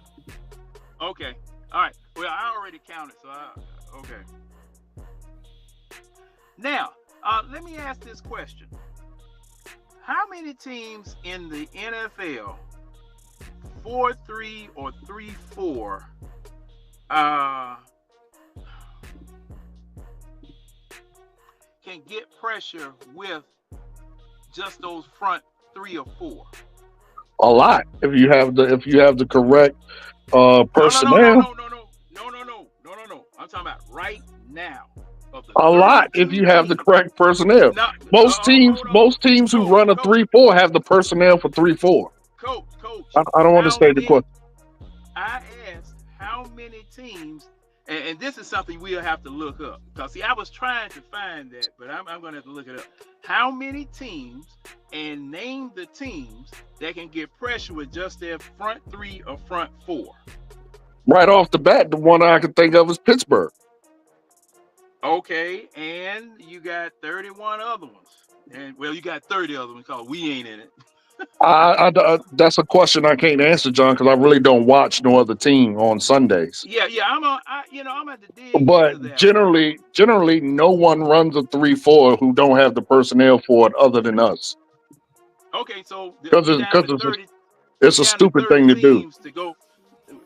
Speaker 3: Okay. All right. Well, I already counted, so okay. Now, let me ask this question. How many teams in the NFL 4-3 or 3-4 can get pressure with just those front 3 or 4?
Speaker 5: A lot. If you have the correct personnel.
Speaker 3: No. I'm talking about right now.
Speaker 5: A lot if you have the correct personnel.
Speaker 3: No,
Speaker 5: most teams who run a 3-4 have the personnel for 3-4.
Speaker 3: Coach.
Speaker 5: I don't understand the question.
Speaker 3: I asked how many teams, and this is something we'll have to look up. Because, see, I was trying to find that, but I'm going to have to look it up. How many teams, and name the teams that can get pressure with just their front 3 or front 4?
Speaker 5: Right off the bat, the one I can think of is Pittsburgh.
Speaker 3: Okay, and you got 31 other ones. And, well, you got 30 other ones because we ain't in it.
Speaker 5: That's a question I can't answer, John, because I really don't watch no other team on Sundays.
Speaker 3: Yeah, I'm at the dig.
Speaker 5: But generally, no one runs a 3-4 who don't have the personnel for it other than us.
Speaker 3: Okay, so
Speaker 5: because it's a stupid thing to do.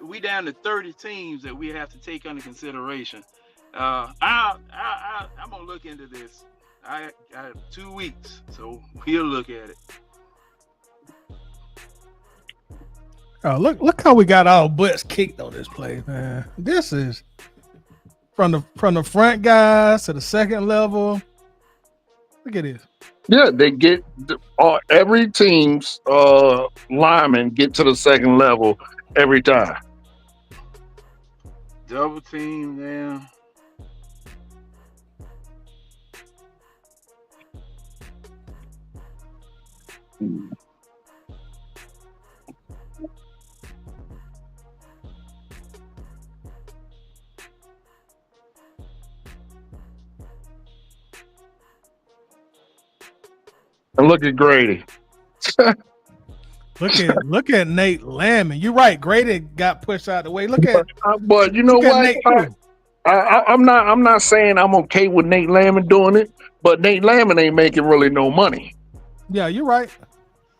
Speaker 3: We down to 30 teams that we have to take under consideration. I'm gonna look into this. I have 2 weeks, so we'll look at it.
Speaker 1: Oh, look how we got our butts kicked on this play, man. This is from the front guys to the second level. Look at this.
Speaker 5: Yeah, they get every team's linemen get to the second level every time.
Speaker 3: Double team now.
Speaker 5: And look at Grady.
Speaker 1: Look at Nate Lamon. You're right. Grady got pushed out the way. Look at
Speaker 5: But you know what?
Speaker 1: Nate too.
Speaker 5: I'm not saying I'm okay with Nate Lamon doing it, but Nate Lamon ain't making really no money.
Speaker 1: Yeah, you're right.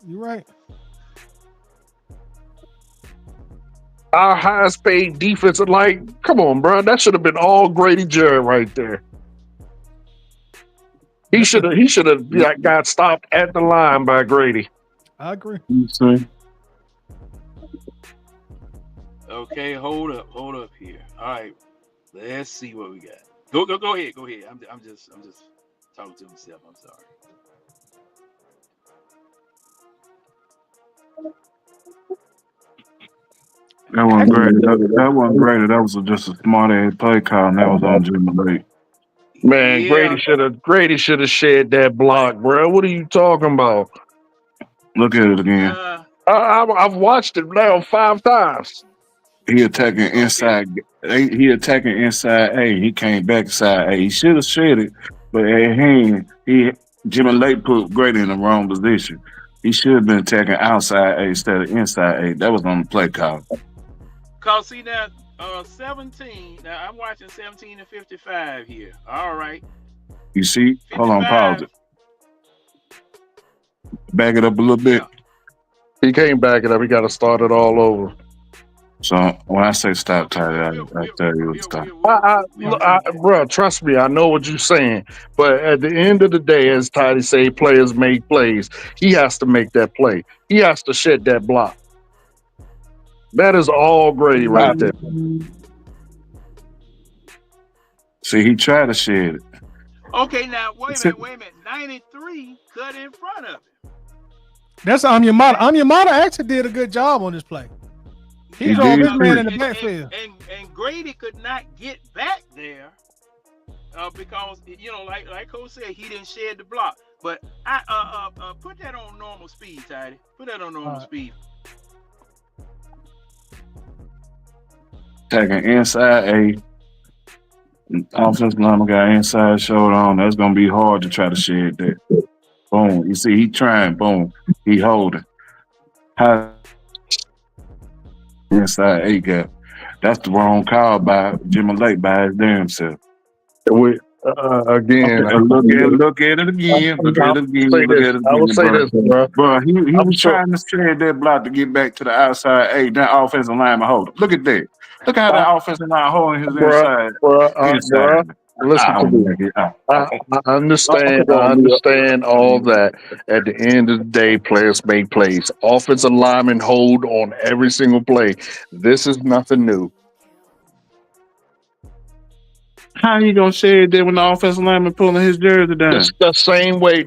Speaker 1: You're right.
Speaker 5: Our highest paid defensive, like, come on, bro. That should have been all Grady Jarrett right there. He should have got stopped at the line by Grady.
Speaker 1: I agree.
Speaker 6: You see?
Speaker 3: Okay, hold up here. All right, let's see what we got. Go ahead. I'm just talking to myself. I'm sorry.
Speaker 6: That wasn't great. That wasn't great. That was just a smart ass play call, and that was on Jimmy Lake.
Speaker 5: Man,
Speaker 3: Yeah.
Speaker 5: Grady should have shed that block, bro. What are you talking about?
Speaker 6: Look at it again.
Speaker 5: I've watched it now 5 times.
Speaker 6: He attacking inside. He attacking inside A. He came back inside A. He should have shed it, but Jimmy Lake put Grady in the wrong position. He should have been attacking outside A instead of inside A. That was on the play call.
Speaker 3: Cause see now, 17. Now I'm watching 17 and 55 here. All right.
Speaker 6: You see?
Speaker 3: 55.
Speaker 6: Hold on, pause it. Back it up a little bit.
Speaker 5: He can't back it up. He got to start it all over.
Speaker 6: So when I say stop, Tyler, I tell you to stop.
Speaker 5: Bro, trust me, I know what you're saying. But at the end of the day, as Toddy say, players make plays. He has to make that play. He has to shed that block. That is all Grady right there.
Speaker 6: See, he tried to shed it.
Speaker 3: Okay, now wait a minute. 93 cut in front of him.
Speaker 1: That's Amyamata. Amyamata actually did a good job on this play. He drove his man in the backfield.
Speaker 3: And Grady could not get back there because like Coach said, he didn't shed the block. But I put that on normal speed, Tidy. Put that on normal speed.
Speaker 6: Taking inside A. Offensive lineman got inside shoulder on. That's gonna be hard to try to shed that. Boom. You see, he trying. Boom. He holding. High inside A gap. That's the wrong call by Jimmy Lake by his damn self.
Speaker 5: Again,
Speaker 6: look at it again.
Speaker 5: I will say this, bro.
Speaker 6: Bro, he was trying to shed that block to get back to the outside A. That offensive lineman hold. Look at that. Look at how that offensive line holding his inside.
Speaker 5: Bro, listen to me. I understand all that. At the end of the day, players make plays. Offensive linemen hold on every single play. This is nothing new.
Speaker 6: How you gonna shed that when the offensive lineman pulling his jersey down?
Speaker 5: It's the same way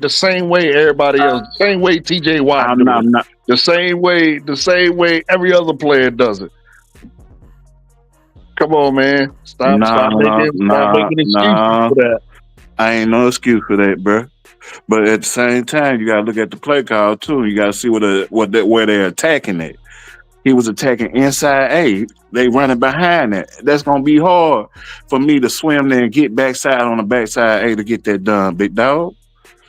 Speaker 5: everybody else. The same way TJ Watt does it. The same way every other player does it. Come on, man. Stop making excuses for that.
Speaker 6: I ain't no excuse for that, bro. But at the same time, you gotta look at the play call too. You gotta see where they're attacking it. He was attacking inside A. They running behind that. That's gonna be hard for me to swim there and get backside on the backside A to get that done, big dog.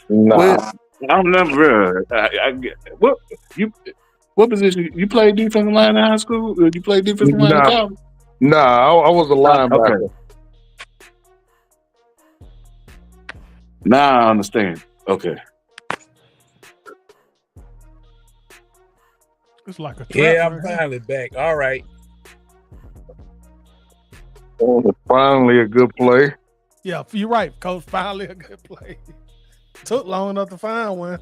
Speaker 5: Nah.
Speaker 6: I'm never. What position? You played defensive line in high school? Or you played defensive line in college?
Speaker 5: Nah, I was a linebacker.
Speaker 6: Okay. Now I understand. Okay.
Speaker 1: It's like a trap.
Speaker 4: Yeah, I'm finally back. All right.
Speaker 5: Finally a good play.
Speaker 1: Yeah, you're right, Coach. Finally a good play. Took long enough to find one.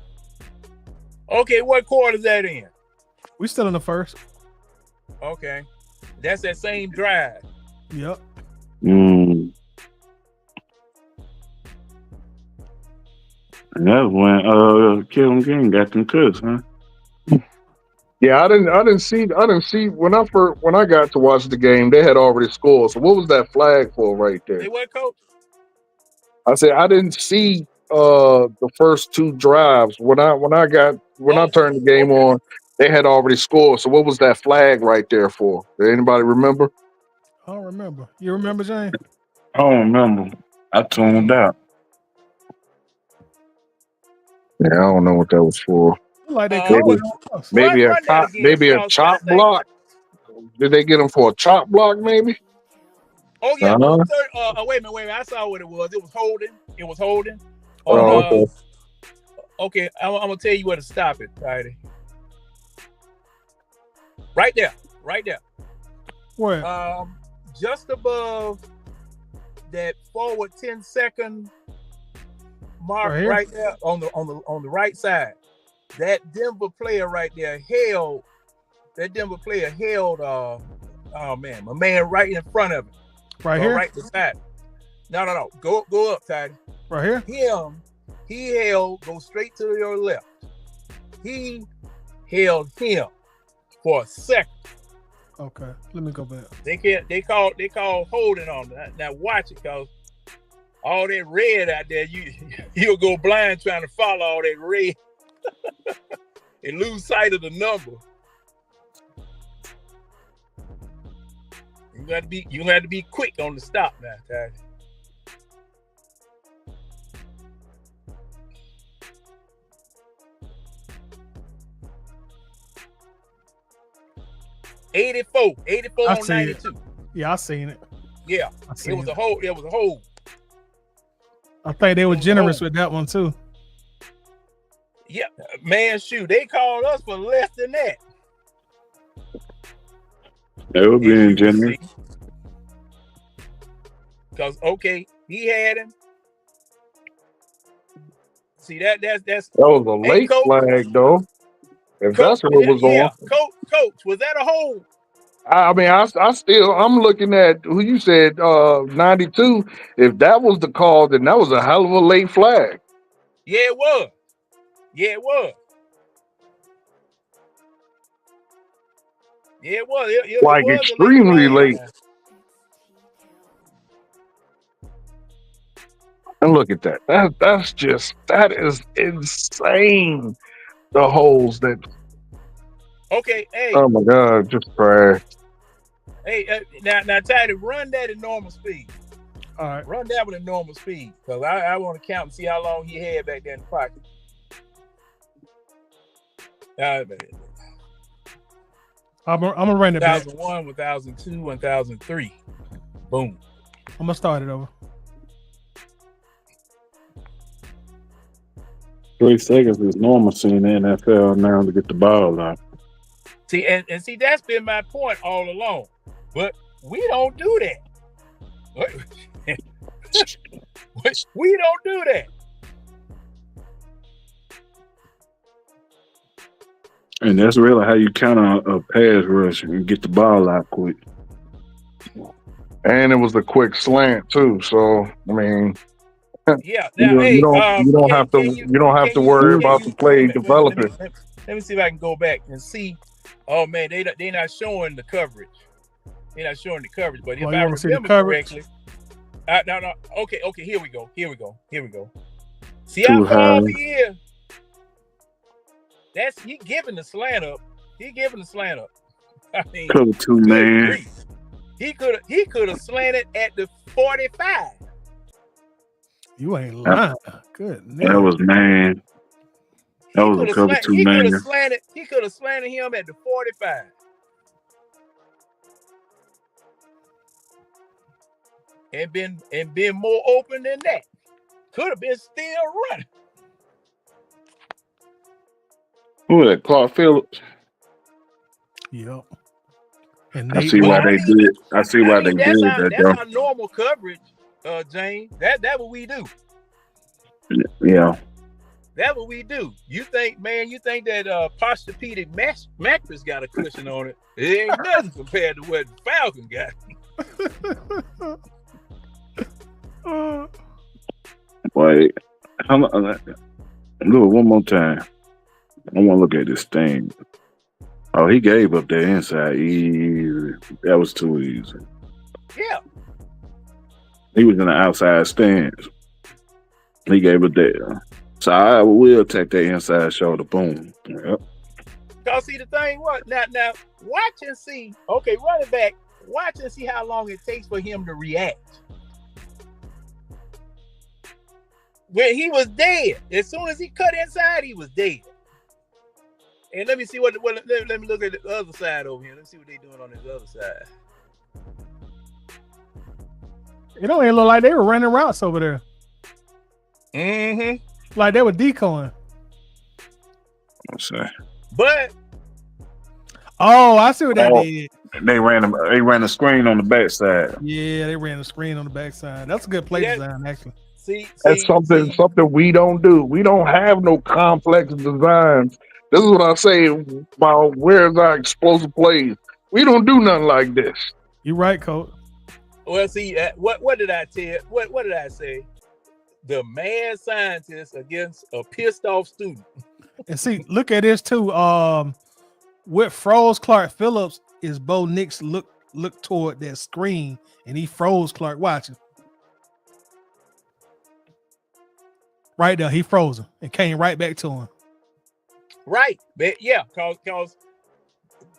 Speaker 4: Okay, what quarter is that in?
Speaker 1: We still in the first.
Speaker 4: Okay. That's that same drive.
Speaker 1: Yep.
Speaker 6: And that's when Kevin King got them cuts, huh?
Speaker 5: Yeah, I didn't see when I got to watch the game, they had already scored. So what was that flag for right there?
Speaker 4: Hey, what, Coach?
Speaker 5: I said I didn't see the first 2 drives. When I turned the game on, they had already scored. So what was that flag right there for? Did anybody remember?
Speaker 1: I don't remember. You remember, Jane?
Speaker 6: I don't remember. I tuned out.
Speaker 5: Yeah, I don't know what that was for.
Speaker 1: Like they
Speaker 4: Uh,
Speaker 1: called
Speaker 5: Maybe
Speaker 1: it on us.
Speaker 5: maybe
Speaker 4: run that again,
Speaker 5: maybe a
Speaker 4: because I
Speaker 5: chop
Speaker 4: think.
Speaker 5: block. Did they get him for a chop block? Maybe.
Speaker 4: Oh yeah.
Speaker 5: Uh-huh.
Speaker 4: Wait a minute. I saw what it was. It was holding. It was holding. On
Speaker 5: Oh, okay.
Speaker 4: Okay, I'm gonna tell you where to stop it, Tidy. Right there.
Speaker 1: Where?
Speaker 4: Just above that forward 10-second mark right there on the right side. That Denver player right there held. Oh man, my man right in front of him.
Speaker 1: Right here?
Speaker 4: Right beside. No. Go up, Tidy.
Speaker 1: Right here?
Speaker 4: He held, go straight to your left. He held him for a second.
Speaker 1: Okay, let me go back.
Speaker 4: They call holding on that. Now watch it, cause all that red out there, you'll go blind trying to follow all that red and lose sight of the number. You got to be quick on the stop now, Ty. $84 on 92.
Speaker 1: Yeah, I seen it.
Speaker 4: Yeah, it was a hold. It was a hold.
Speaker 1: I think they were generous with that one too.
Speaker 4: Yeah, man, shoot, they called us for less than that.
Speaker 6: They were being generous.
Speaker 4: Because he had him. See that
Speaker 5: was a late flag though. If
Speaker 4: Coach,
Speaker 5: that's what it was on.
Speaker 4: Coach, was that a hold?
Speaker 5: I mean, I'm looking at who you said 92. If that was the call, then that was a hell of a late flag.
Speaker 4: Yeah, it was. Yeah, it was.
Speaker 5: Like
Speaker 4: it was
Speaker 5: extremely late. And look at that. That is insane. The holes that.
Speaker 4: Okay, hey.
Speaker 5: Oh my God, just trash.
Speaker 4: Hey, now, Tidy, run that at normal speed.
Speaker 1: All right.
Speaker 4: Run that with a normal speed, because I want to count and see how long he had back there in the pocket.
Speaker 1: I'm gonna run it back.
Speaker 4: 2001, 2002, 2003. Boom.
Speaker 1: I'm gonna start it over.
Speaker 6: 3 seconds is normalcy in the NFL now to get the ball out.
Speaker 4: See, and see, that's been my point all along. But we don't do that. We don't do that.
Speaker 6: And that's really how you counter a pass rush and get the ball out quick.
Speaker 5: And it was a quick slant too. So I mean,
Speaker 4: yeah. Now,
Speaker 5: you don't have to worry about the play developing.
Speaker 4: Let me see if I can go back and see. Oh man, they're not showing the coverage. They're not showing the coverage. But if I remember correctly, no. Okay. Here we go. See how far over here? He giving the slant up. I mean,
Speaker 6: cover 2 man.
Speaker 4: He could have slanted at the 45.
Speaker 1: You ain't lying. Good.
Speaker 6: That was man. That was a cover 2 man.
Speaker 4: He could have slanted him at the 45. And been more open than that. Could have been still running.
Speaker 6: Who was that? Clark Phillips?
Speaker 1: Yep. And
Speaker 6: I see why they did that.
Speaker 4: That's our normal coverage, James. That's what we do.
Speaker 6: Yeah.
Speaker 4: That's what we do. You think that Posturepedic mattress got a cushion on it? It ain't nothing compared to what the Falcon got.
Speaker 6: Wait. Do it one more time. I want to look at this thing. Oh, he gave up that inside easy. That was too easy.
Speaker 4: Yeah.
Speaker 6: He was in the outside stance. He gave it there. So I will take that inside shoulder. Boom. Yep.
Speaker 4: Cause see the thing what? Now watch and see. Okay, run it back. Watch and see how long it takes for him to react. when he was dead. As soon as he cut inside, he was dead. And let me see let me look at the other side over here. Let's see what they're doing on this other side.
Speaker 1: It don't even look like they were running routes over there.
Speaker 4: Mm-hmm.
Speaker 1: Like they were decoying.
Speaker 6: Let's see.
Speaker 4: But
Speaker 1: oh, I see what that did.
Speaker 6: They ran a screen on the backside.
Speaker 1: Yeah, they ran the screen on the backside. That's a good play design, actually.
Speaker 5: That's something we don't do. We don't have no complex designs. This is what I say about where's our explosive plays. We don't do nothing like this.
Speaker 1: You're right, Coach.
Speaker 4: Well, see, what did I tell? What did I say? The mad scientist against a pissed off student.
Speaker 1: And see, look at this too. What froze Clark Phillips is Bo Nix look toward that screen, and he froze Clark. Watching right there, he froze him and came right back to him.
Speaker 4: Right, but yeah, cause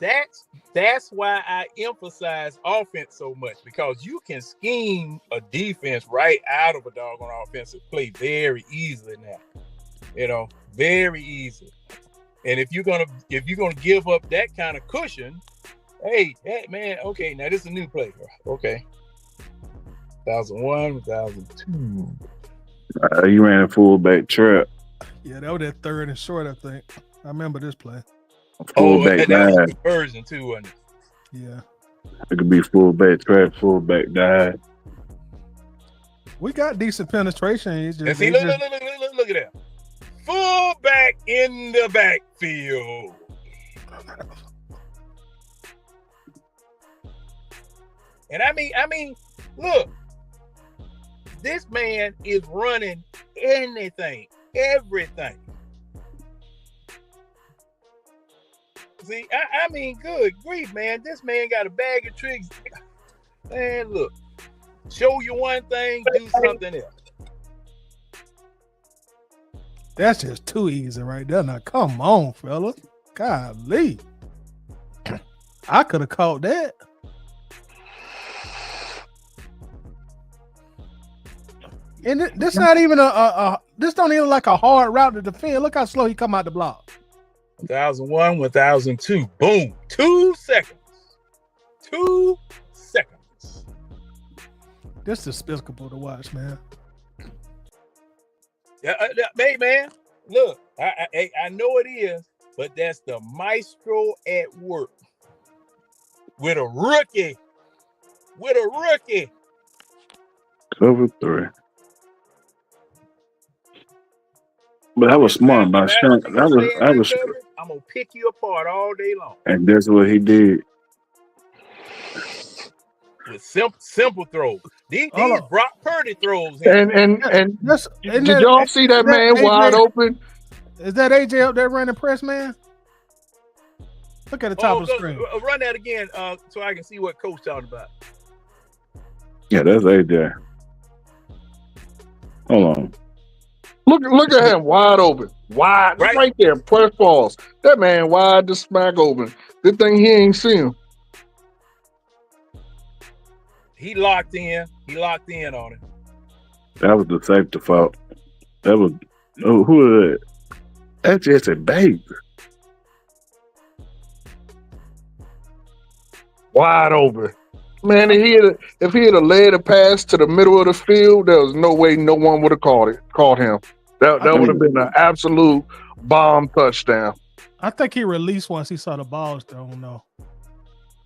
Speaker 4: that's why I emphasize offense so much, because you can scheme a defense right out of a doggone offensive play very easily now. Very easy. And if you're gonna give up that kind of cushion, hey man, okay, now this is a new play. Okay. 2001, 2002.
Speaker 6: You ran a fullback trap.
Speaker 1: Yeah, that was that third and short, I think. I remember this play.
Speaker 6: Fullback
Speaker 4: that was
Speaker 6: dive.
Speaker 4: a conversion too, wasn't it?
Speaker 1: Yeah.
Speaker 6: It could be fullback trap, fullback dive.
Speaker 1: We got decent penetration. It's just,
Speaker 4: And see, look at that. Fullback in the backfield. And I mean, look, this man is running anything, everything. See, I mean, good grief, man. This man got a bag of tricks. Man, look, show you one thing, do something else.
Speaker 1: That's just too easy right there. Now, come on, fella. Golly. I could have caught that. And this not even this don't even like a hard route to defend. Look how slow he come out the block.
Speaker 4: 2001, 2002. Boom. 2 seconds. 2 seconds.
Speaker 1: This is despicable to watch, man.
Speaker 4: Yeah, hey, man. Look, I know it is, but that's the maestro at work with a rookie.
Speaker 6: Cover 3. But that was smart by Shank. That was.
Speaker 4: I'm gonna pick you apart all day long.
Speaker 6: And that's what he did.
Speaker 4: With simple throws. These Brock Purdy throws.
Speaker 5: And did y'all see that man AJ, wide open?
Speaker 1: Is that AJ up there running press, man? Look at the top of the screen.
Speaker 4: Run that again, so I can see what Coach talking about.
Speaker 6: Yeah, that's AJ. Hold on.
Speaker 5: Look at him wide open. Wide right there. Press balls. That man wide the smack open. Good thing he ain't see him.
Speaker 4: He locked in. On it.
Speaker 6: That was the safety fault. That was who is that? That's just a baby.
Speaker 5: Wide open. Man, if he had led a pass to the middle of the field, there was no way no one would have caught him. That would have been an absolute bomb touchdown.
Speaker 1: I think he released once he saw the balls thrown. No,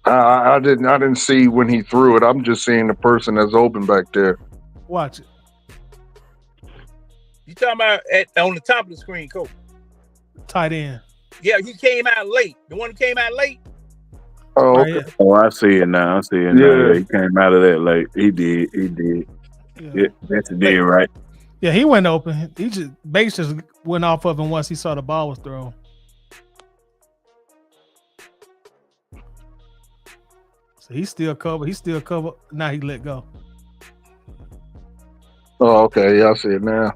Speaker 5: I didn't see when he threw it. I'm just seeing the person that's open back there.
Speaker 1: Watch it.
Speaker 4: You talking about on the top of the screen, Coach?
Speaker 1: Tight end.
Speaker 4: Yeah, he came out late. The one who came out late.
Speaker 5: Oh, okay.
Speaker 6: Oh, I see it now. Yeah, he came out of that late. He did. Yeah, that's a did right.
Speaker 1: Yeah, he went open. Base just went off of him once he saw the ball was thrown. So he still covered. Now he let go.
Speaker 5: Oh, okay. Yeah, I see it now.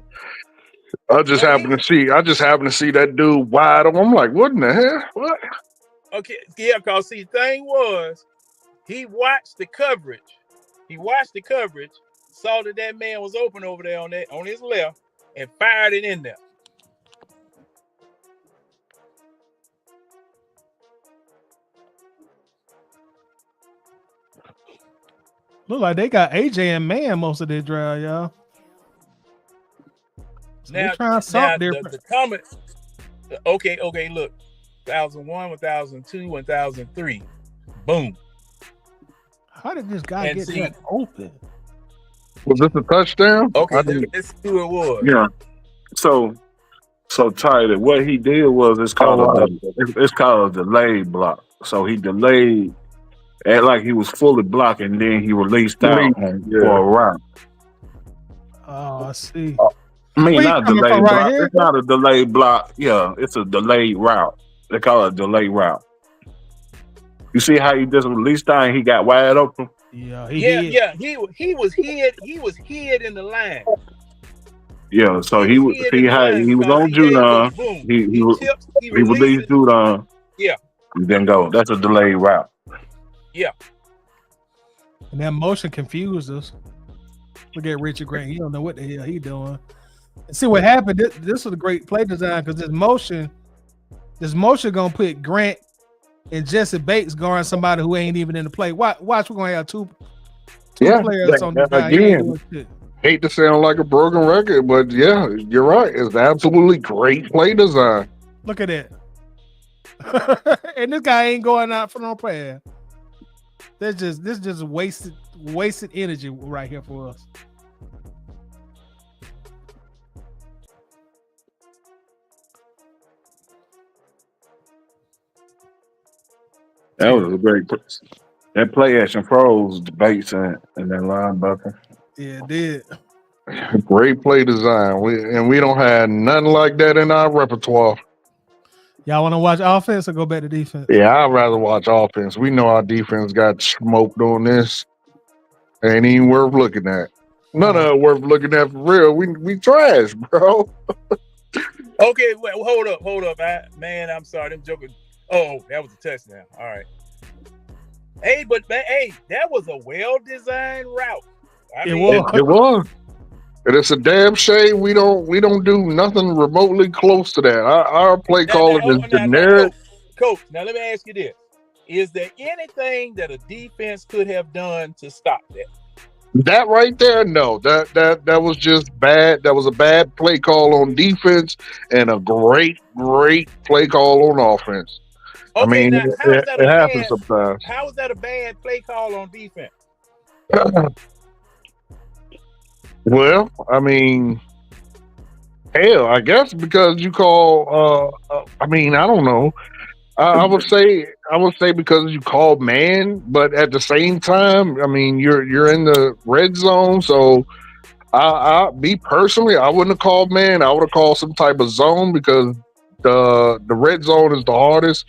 Speaker 5: I just happened to see that dude wide open. I'm like, what in the hell? What?
Speaker 4: Okay, yeah, because see, thing was, he watched the coverage. Saw that man was open over there on his left, and fired it in there.
Speaker 1: Look like they got AJ and Man most of their drive, y'all. So
Speaker 4: Now,
Speaker 1: they trying something
Speaker 4: now
Speaker 1: different.
Speaker 4: the comment. Okay, look. 2001, 2002, 2003. Boom.
Speaker 1: How did this guy
Speaker 4: And
Speaker 1: get
Speaker 4: see-
Speaker 1: that open?
Speaker 5: Was this a touchdown?
Speaker 4: Okay,
Speaker 5: I didn't-
Speaker 4: let's see who it was.
Speaker 6: Yeah. So Tyler, what he did was it's called it's called a delayed block. So he delayed, act like he was fully blocked, and then he released out for a route.
Speaker 1: Oh, I see.
Speaker 6: I mean,
Speaker 1: Where he
Speaker 6: not a
Speaker 1: coming
Speaker 6: delayed
Speaker 1: from, right
Speaker 6: block.
Speaker 1: here?
Speaker 6: It's not a delayed block. Yeah, it's a delayed route. They call it a delayed route. You see how he just released out and he got wide open?
Speaker 1: Yeah,
Speaker 4: He was hid in the line.
Speaker 6: Yeah, so
Speaker 4: He was hid in
Speaker 6: he
Speaker 4: the line
Speaker 6: was
Speaker 4: because
Speaker 6: on
Speaker 4: he gave
Speaker 6: Judon.
Speaker 4: up, boom.
Speaker 6: He
Speaker 4: tips, he
Speaker 6: released
Speaker 4: releases.
Speaker 6: Judon.
Speaker 4: Yeah.
Speaker 6: And then go. That's a delayed route.
Speaker 1: And that motion confused us. Look at Richard Grant. He don't know what the hell he doing. And see what happened. This was a great play design because this motion gonna put Grant and Jesse Bates guarding somebody who ain't even in the play. Watch, we're gonna have two players on the guy.
Speaker 5: Again, hate to sound like a broken record, but yeah, you're right. It's absolutely great play design.
Speaker 1: Look at that. And this guy ain't going out for no play. This just wasted energy right here for us.
Speaker 6: That was a great play. That play action froze Bates and that linebacker.
Speaker 1: Yeah, it did.
Speaker 5: Great play design. We don't have nothing like that in our repertoire.
Speaker 1: Y'all want to watch offense or go back to defense?
Speaker 5: Yeah, I'd rather watch offense. We know our defense got smoked on this. Ain't even worth looking at. None of it worth looking at for real. We trash, bro.
Speaker 4: Okay, well, hold up. I'm sorry, them jokers. Oh, that was a touchdown. All right. Hey, but that was a well-designed route.
Speaker 5: It was. And it's a damn shame we don't do nothing remotely close to that. Our play calling is generic.
Speaker 4: Coach, now let me ask you this. Is there anything that a defense could have done to stop that?
Speaker 5: That right there, no. That was just bad. That was a bad play call on defense and a great play call on offense.
Speaker 4: Okay,
Speaker 5: I mean,
Speaker 4: now,
Speaker 5: it happens sometimes.
Speaker 4: How is that a bad play call on defense?
Speaker 5: Well, I mean, hell, I guess because you call. I mean, I don't know. I would say because you call man, but at the same time, I mean, you're in the red zone, so me personally, I wouldn't have called man. I would have called some type of zone because the red zone is the hardest.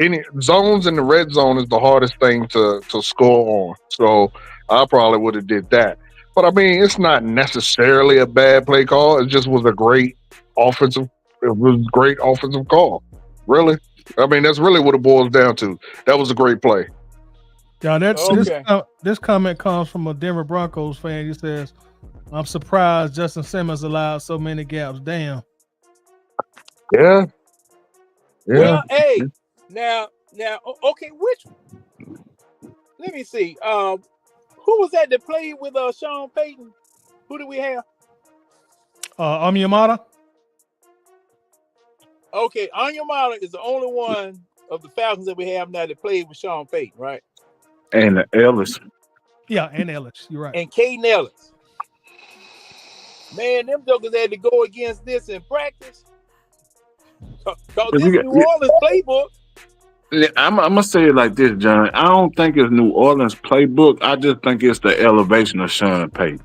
Speaker 5: Any zones in the red zone is the hardest thing to score on. So I probably would have did that. But I mean, it's not necessarily a bad play call. It just was a great offensive call. Really. I mean, that's really what it boils down to. That was a great play.
Speaker 1: Yeah, this comment comes from a Denver Broncos fan. He says, "I'm surprised Justin Simmons allowed so many gaps." Damn.
Speaker 5: Yeah.
Speaker 4: Well, hey, now, okay, let me see. Who was that played with Sean Payton? Who do we have?
Speaker 1: Onyemata.
Speaker 4: Okay, Onyemata is the only one of the Falcons that we have now that played with Sean Payton, right?
Speaker 6: And Ellis.
Speaker 1: Yeah, and Ellis. You're right.
Speaker 4: And Caden Ellis. Man, them jokers had to go against this in practice. Cause this New Orleans playbook.
Speaker 6: I'm gonna say it like this, John. I don't think it's New Orleans playbook. I just think it's the elevation of Sean Payton,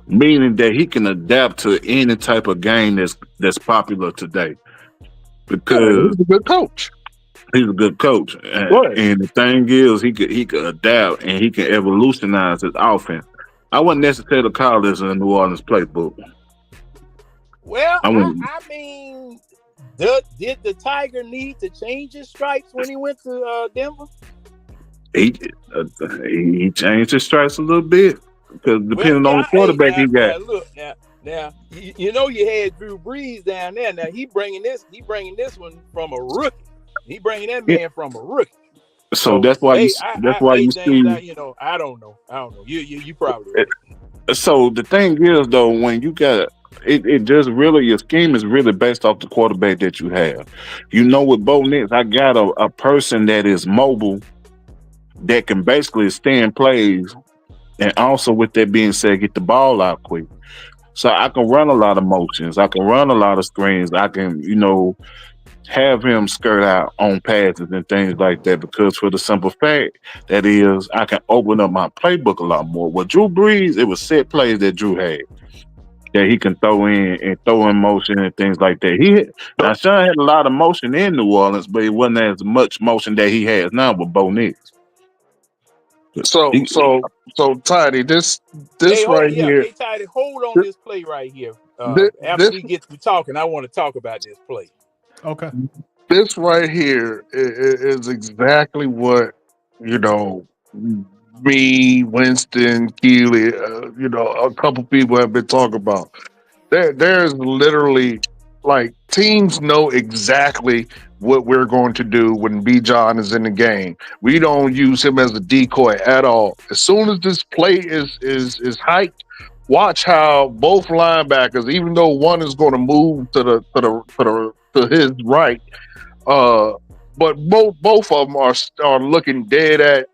Speaker 6: meaning that he can adapt to any type of game that's popular today. Because
Speaker 5: he's a good coach.
Speaker 6: He's a good coach, and the thing is, he could adapt and he can evolutionize his offense. I wouldn't necessarily call this a New Orleans playbook.
Speaker 4: Well, I mean, did the Tiger need to change his stripes when he went to Denver?
Speaker 6: He changed his stripes a little bit because depending on the quarterback he got.
Speaker 4: Now you know you had Drew Brees down there. Now he bringing this one from a rookie. He bringing that
Speaker 6: Yeah.
Speaker 4: man from a rookie.
Speaker 6: So that's why you. That's why you
Speaker 4: James,
Speaker 6: see.
Speaker 4: I don't know. You probably right.
Speaker 6: So the thing is, though, when you got it just really your scheme is really based off the quarterback that you have. You know, with Bo Nix, I got a person that is mobile that can basically stand plays, and also with that being said, get the ball out quick. So I can run a lot of motions. I can run a lot of screens. I can, have him skirt out on passes and things like that because for the simple fact that is I can open up my playbook a lot more. With Drew Brees, it was set plays that Drew had that he can throw in motion and things like that. Now Sean had a lot of motion in New Orleans, but it wasn't as much motion that he has now with Bo Nix.
Speaker 5: So Tidy, this
Speaker 4: Hey,
Speaker 5: right here,
Speaker 4: hey, Tidy, hold on this play right here. After we get to talking, I want to talk about this play.
Speaker 1: Okay.
Speaker 5: this right here is exactly what me, Winston, Keely, a couple people have been talking about. There's literally like teams know exactly what we're going to do when B. John is in the game. We don't use him as a decoy at all. As soon as this play is hiked, watch how both linebackers, even though one is going to move to his right, but both of them are looking dead at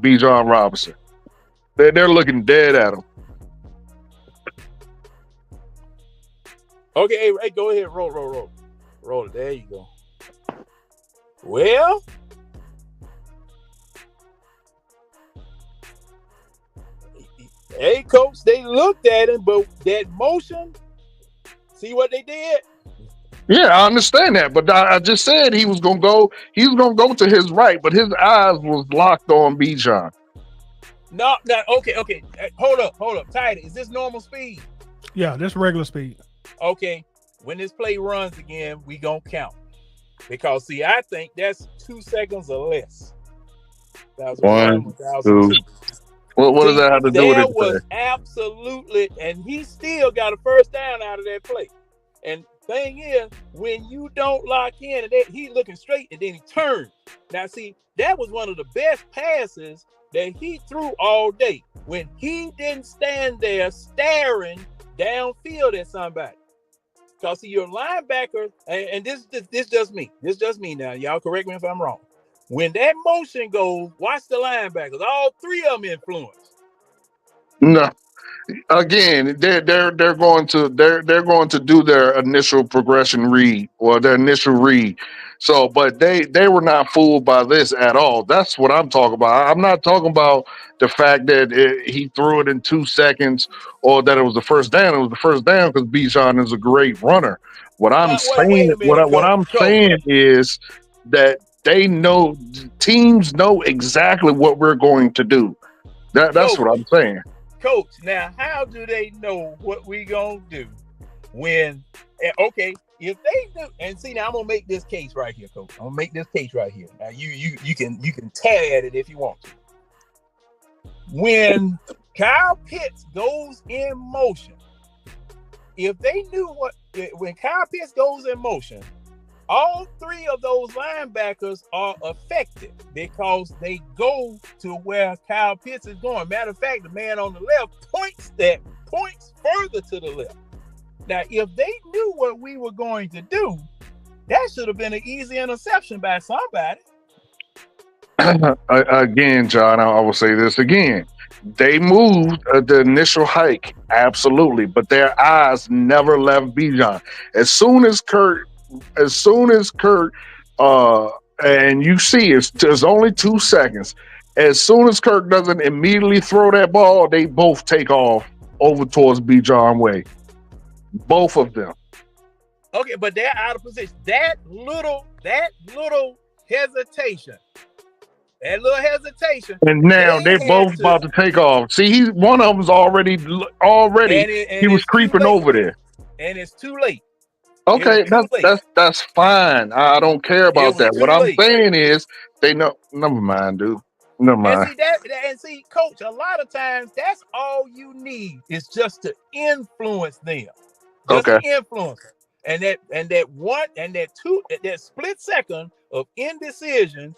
Speaker 5: B. John Robinson. They're looking dead at him.
Speaker 4: Okay, hey, go ahead, roll it. There you go. Well, hey, coach, they looked at him, but that motion. See what they did?
Speaker 5: Yeah, I understand that, but I just said he was gonna go. He was gonna go to his right, but his eyes was locked on Bijan.
Speaker 4: No, okay. Hold up. Tidy, is this normal speed?
Speaker 1: Yeah, this regular speed.
Speaker 4: Okay. When this play runs again, we gonna count because see, I think that's 2 seconds or less.
Speaker 6: 1, 2.
Speaker 5: What does that have to do with it?
Speaker 4: That was absolutely, and he still got a first down out of that play. And thing is, when you don't lock in, and he looking straight, and then he turned. Now, see, that was one of the best passes that he threw all day. When he didn't stand there staring downfield at somebody. Because see, your linebacker, and this just me. This just me now. Y'all correct me if I'm wrong. When that motion goes, watch the linebackers. All three of them influence.
Speaker 5: No. Again, they're going to do their initial progression read or their initial read. So, but they were not fooled by this at all. That's what I'm talking about. I'm not talking about the fact that he threw it in 2 seconds or that it was the first down. It was the first down because Bijan is a great runner. What I'm saying,
Speaker 4: wait a minute,
Speaker 5: what I'm saying is that they know teams know exactly what we're going to do. That's what I'm saying.
Speaker 4: Coach, now how do they know what we gonna do when? Okay, if they do, and see now I'm gonna make this case right here, Coach. I'm gonna make this case right here. Now you can tear at it if you want to. When Kyle Pitts goes in motion, if they knew when Kyle Pitts goes in motion, all three of those linebackers are affected because they go to where Kyle Pitts is going. Matter of fact, the man on the left points further to the left. Now, if they knew what we were going to do, that should have been an easy interception by somebody.
Speaker 5: Again, John, I will say this again. They moved the initial hike, absolutely, but their eyes never left Bijan. As soon as Kurt, and you see it's only 2 seconds. As soon as Kirk doesn't immediately throw that ball, they both take off over towards Bijan way. Both of them.
Speaker 4: Okay, but they're out of position. That little hesitation.
Speaker 5: And now they're both about to take off. See, one of them's already he was creeping over there.
Speaker 4: And it's too late.
Speaker 5: Okay, that's fine. I don't care about that. What I'm saying is they know. Never mind, dude. Never
Speaker 4: And
Speaker 5: mind.
Speaker 4: see and see, coach, a lot of times that's all you need is just to influence them. Just
Speaker 5: Okay.
Speaker 4: to influence them. And that split second of indecision,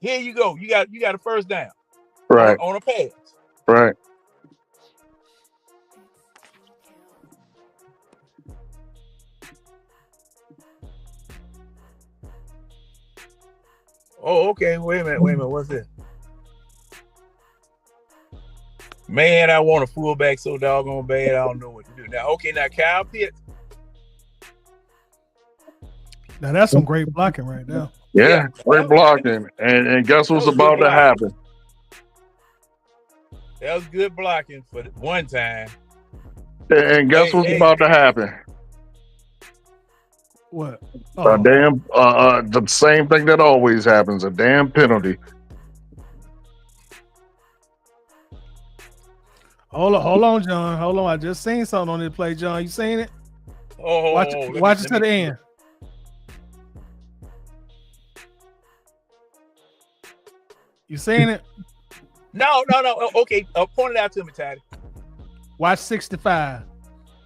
Speaker 4: here you go. You got a first down
Speaker 5: Right.
Speaker 4: on a pass.
Speaker 5: Right.
Speaker 4: Oh, okay. Wait a minute. What's this? Man, I want a fullback so doggone bad. I don't know what to do. Now, Kyle Pitts.
Speaker 1: Now that's some great blocking right now.
Speaker 5: Yeah. Great blocking. And guess what's
Speaker 4: That was good
Speaker 5: about to
Speaker 4: blocking.
Speaker 5: happen?
Speaker 4: That was good blocking for one time.
Speaker 5: And guess what's about to happen?
Speaker 1: What?
Speaker 5: A damn the same thing that always happens, a damn penalty.
Speaker 1: Hold on, John. Hold on. I just seen something on this play, John. You seen it? Watch it to the end. You seen it?
Speaker 4: No. Okay, point it out to me, Taddy.
Speaker 1: Watch 65.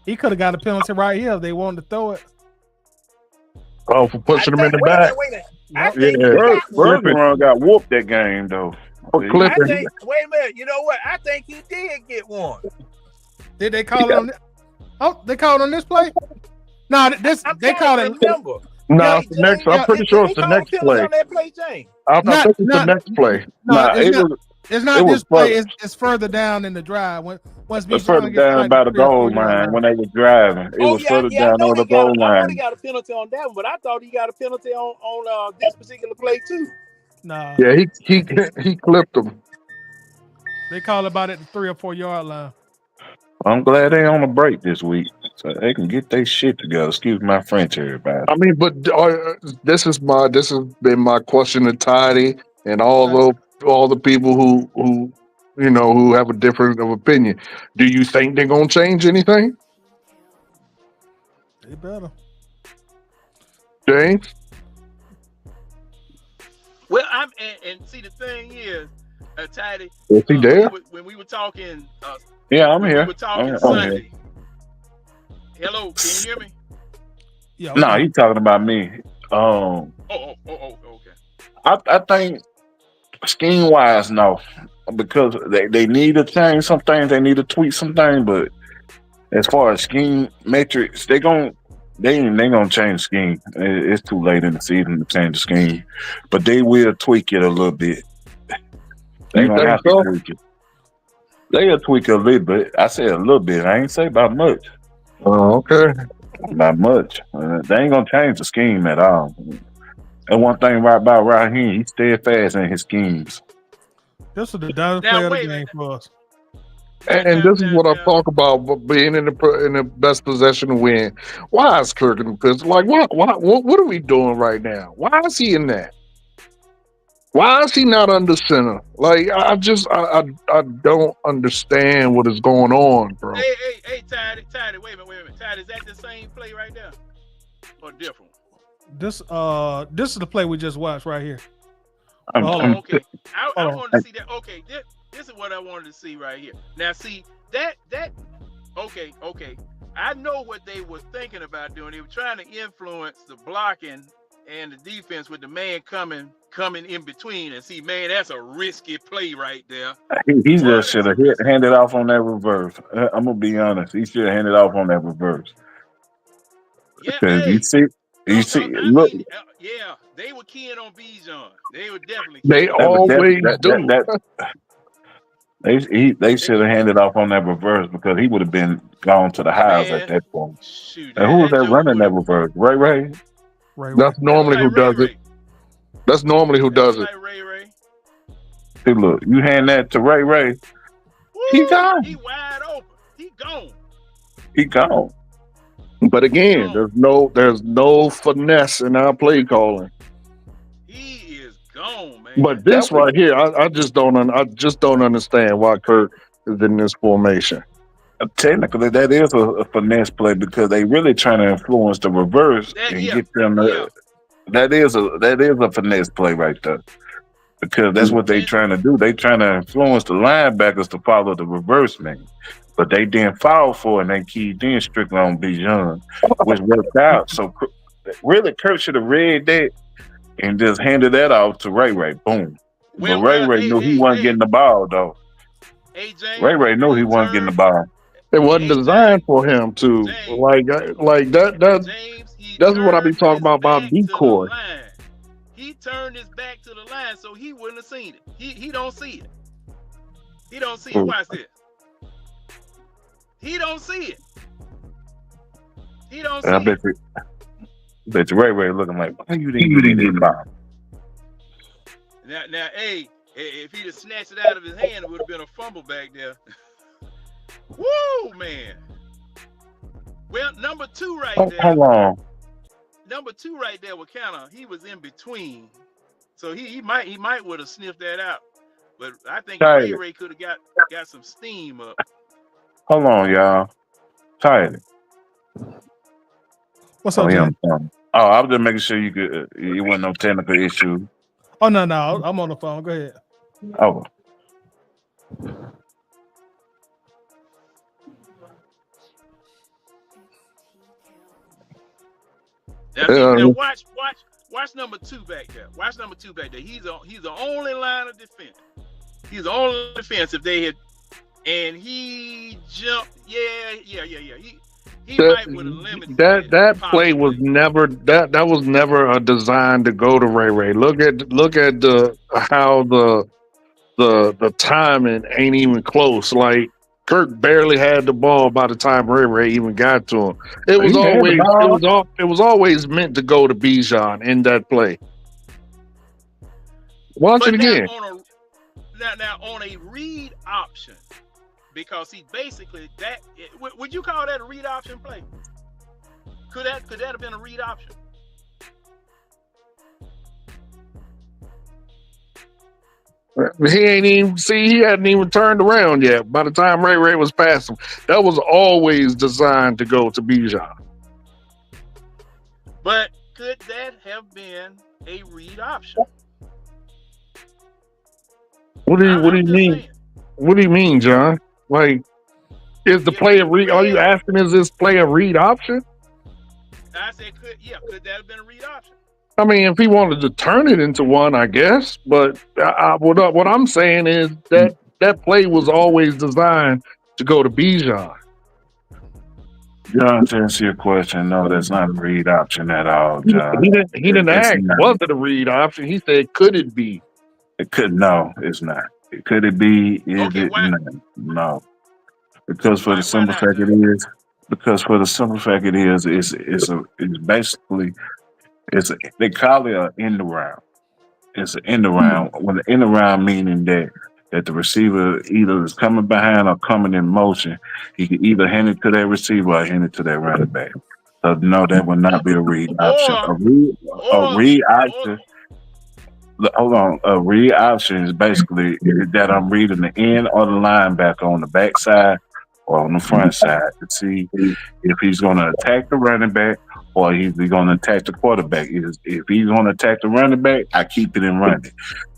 Speaker 1: He could have got a penalty right here if they wanted to throw it.
Speaker 5: Oh, for pushing him in the back.
Speaker 4: Wait a minute.
Speaker 5: Yeah.
Speaker 6: Bergeron got whooped that game though.
Speaker 5: For clipping.
Speaker 4: wait a minute. You know what? I think he did get one.
Speaker 1: Did they call it on? They called on this play. No, they called it.
Speaker 4: Remember.
Speaker 5: No, it's the next. I'm pretty sure it's the next play.
Speaker 4: On that play, James.
Speaker 5: I think it's the next play.
Speaker 1: No, it's not this play.
Speaker 6: further.
Speaker 1: It's further down in the drive. Once
Speaker 6: It's further down by the goal line when they were driving. It was further down on the goal
Speaker 4: I know
Speaker 6: line.
Speaker 4: he got a penalty on that one, but I thought he got a penalty on this particular play too.
Speaker 1: Nah.
Speaker 5: Yeah, he clipped him.
Speaker 1: They call about it the 3 or 4 yard line.
Speaker 6: I'm glad they on a break this week, so they can get their shit together. Excuse my French, everybody.
Speaker 5: I mean, but this has been my question to Tidy and all the people who who have a different of opinion. Do you think they're gonna change anything,
Speaker 1: They better.
Speaker 5: James?
Speaker 3: Well, and see the thing is, Tidy.
Speaker 5: Is he there?
Speaker 3: When we were talking,
Speaker 6: Yeah, I'm here.
Speaker 3: We were talking
Speaker 6: I'm here.
Speaker 3: Sunday. Hello, can you hear me?
Speaker 1: Yeah.
Speaker 6: No, you talking about me.
Speaker 3: Oh, okay.
Speaker 6: I think scheme wise, no, because they need to change some things. They need to tweak some things, but as far as scheme metrics, they ain't gonna change the scheme. It's too late in the season to change the scheme, but they will tweak it a little bit. They gonna have to tweak it. They'll tweak it a little bit. I said a little bit. I ain't say about much.
Speaker 5: Oh, okay.
Speaker 6: Not much. They ain't gonna change the scheme at all. And one thing about Raheem, he's steadfast in his schemes.
Speaker 1: This is the dumbest play of the game for us.
Speaker 5: And this is what I talk about, being in the best possession to win. Why is Kirk in the pistol? Like, what are we doing right now? Why is he in that? Why is he not under center? Like, I don't understand what is going on, bro.
Speaker 3: Hey, Tidy, wait a minute. Tidy, is that the same play right there? Or different?
Speaker 1: This is the play we just watched right here.
Speaker 3: Okay. I wanted to see that. Okay, this is what I wanted to see right here. Now, see that. Okay. I know what they were thinking about doing. They were trying to influence the blocking and the defense with the man coming in between. And see, man, that's a risky play right there.
Speaker 6: He just should have handed off on that reverse. I'm gonna be honest. He should have handed off on that reverse.
Speaker 3: Yeah,
Speaker 6: Because you see. Look.
Speaker 3: Yeah, they were keying on Bijan. They were definitely.
Speaker 5: They always do.
Speaker 6: They should have handed off on that reverse because he would have been gone to the house at that point.
Speaker 3: Shoot,
Speaker 6: and who was that running that reverse? Ray?
Speaker 5: That's normally who does it. That's normally who does it.
Speaker 3: Like Ray.
Speaker 6: See, look, you hand that to Ray.
Speaker 3: Woo,
Speaker 6: he gone.
Speaker 3: He wide open.
Speaker 6: He gone.
Speaker 5: But again, there's no finesse in our play calling.
Speaker 3: He is gone, man.
Speaker 5: But this right here, I just don't understand why Kirk is in this formation.
Speaker 6: Technically, that is a finesse play because they really trying to influence the reverse get them. That is a finesse play right there. because that's what they trying to do. They trying to influence the linebackers to follow the reverse man. But they didn't foul for it, and they keyed in strictly on Bijan, which worked out. So really, Kurt should have read that and just handed that off to Ray Ray. Boom. But Ray knew he wasn't getting the ball, though.
Speaker 3: Hey, James,
Speaker 6: Ray knew he wasn't getting the ball.
Speaker 5: It wasn't designed for him to like that.
Speaker 3: James,
Speaker 5: That's what I be talking about decoy.
Speaker 3: He turned his back to the line, so he wouldn't have seen it. He don't see it. He don't see it. Watch this. He don't see it. He don't see it.
Speaker 6: I bet you Ray looking like, why you didn't get the ball?
Speaker 3: Now, hey, if he'd have snatched it out of his hand, it would have been a fumble back there. Woo, man. Well, number 2 right there.
Speaker 6: Hold on.
Speaker 3: Number 2 right there was he was in between. So he might would have sniffed that out. But I think Ray could have got some steam up.
Speaker 6: Hold on, y'all. Tired.
Speaker 1: What's up, Jay?
Speaker 6: I was just making sure you wasn't no technical issue.
Speaker 1: Oh no, I'm on the phone. Go ahead.
Speaker 6: Oh.
Speaker 3: Now watch number 2 back there. Watch number 2 back there. He's the only line of defense. He's the only defense if they had, and he jumped. Yeah. He might would have limited
Speaker 5: that play was never that was never a design to go to Ray. Look at how the timing ain't even close. Like Kirk barely had the ball by the time Ray even got to him. It was always meant to go to Bijan in that play. Watch it again.
Speaker 3: Now on a read option, because he basically would you call that a read option play? Could that have been a read option?
Speaker 5: He hadn't even turned around yet. By the time Ray was past him, that was always designed to go to Bijan.
Speaker 3: But could that have been a read option?
Speaker 5: What do you mean? Saying. What do you mean, John? Like, is the play a read? Are you asking, is this play a read option?
Speaker 3: I said, could that have been a read option?
Speaker 5: I mean, if he wanted to turn it into one, I guess. But what I'm saying is that play was always designed to go to Bijan.
Speaker 6: John, to answer your question, no, that's not a read option at all, John.
Speaker 5: He didn't ask, was it a read option? He said, could it be?
Speaker 6: It could. No, it's not. Could it be? Is it? No. Because for the simple fact it is, they call it an end around. It's an end around. When the end around meaning that the receiver either is coming behind or coming in motion, he can either hand it to that receiver or hand it to that running back. So no, that would not be a read option. A read option. Hold on. A read option is basically that I'm reading the end or the linebacker on the backside or on the front side to see if he's going to attack the running back or he's going to attack the quarterback. If he's going to attack the running back, I keep it in running.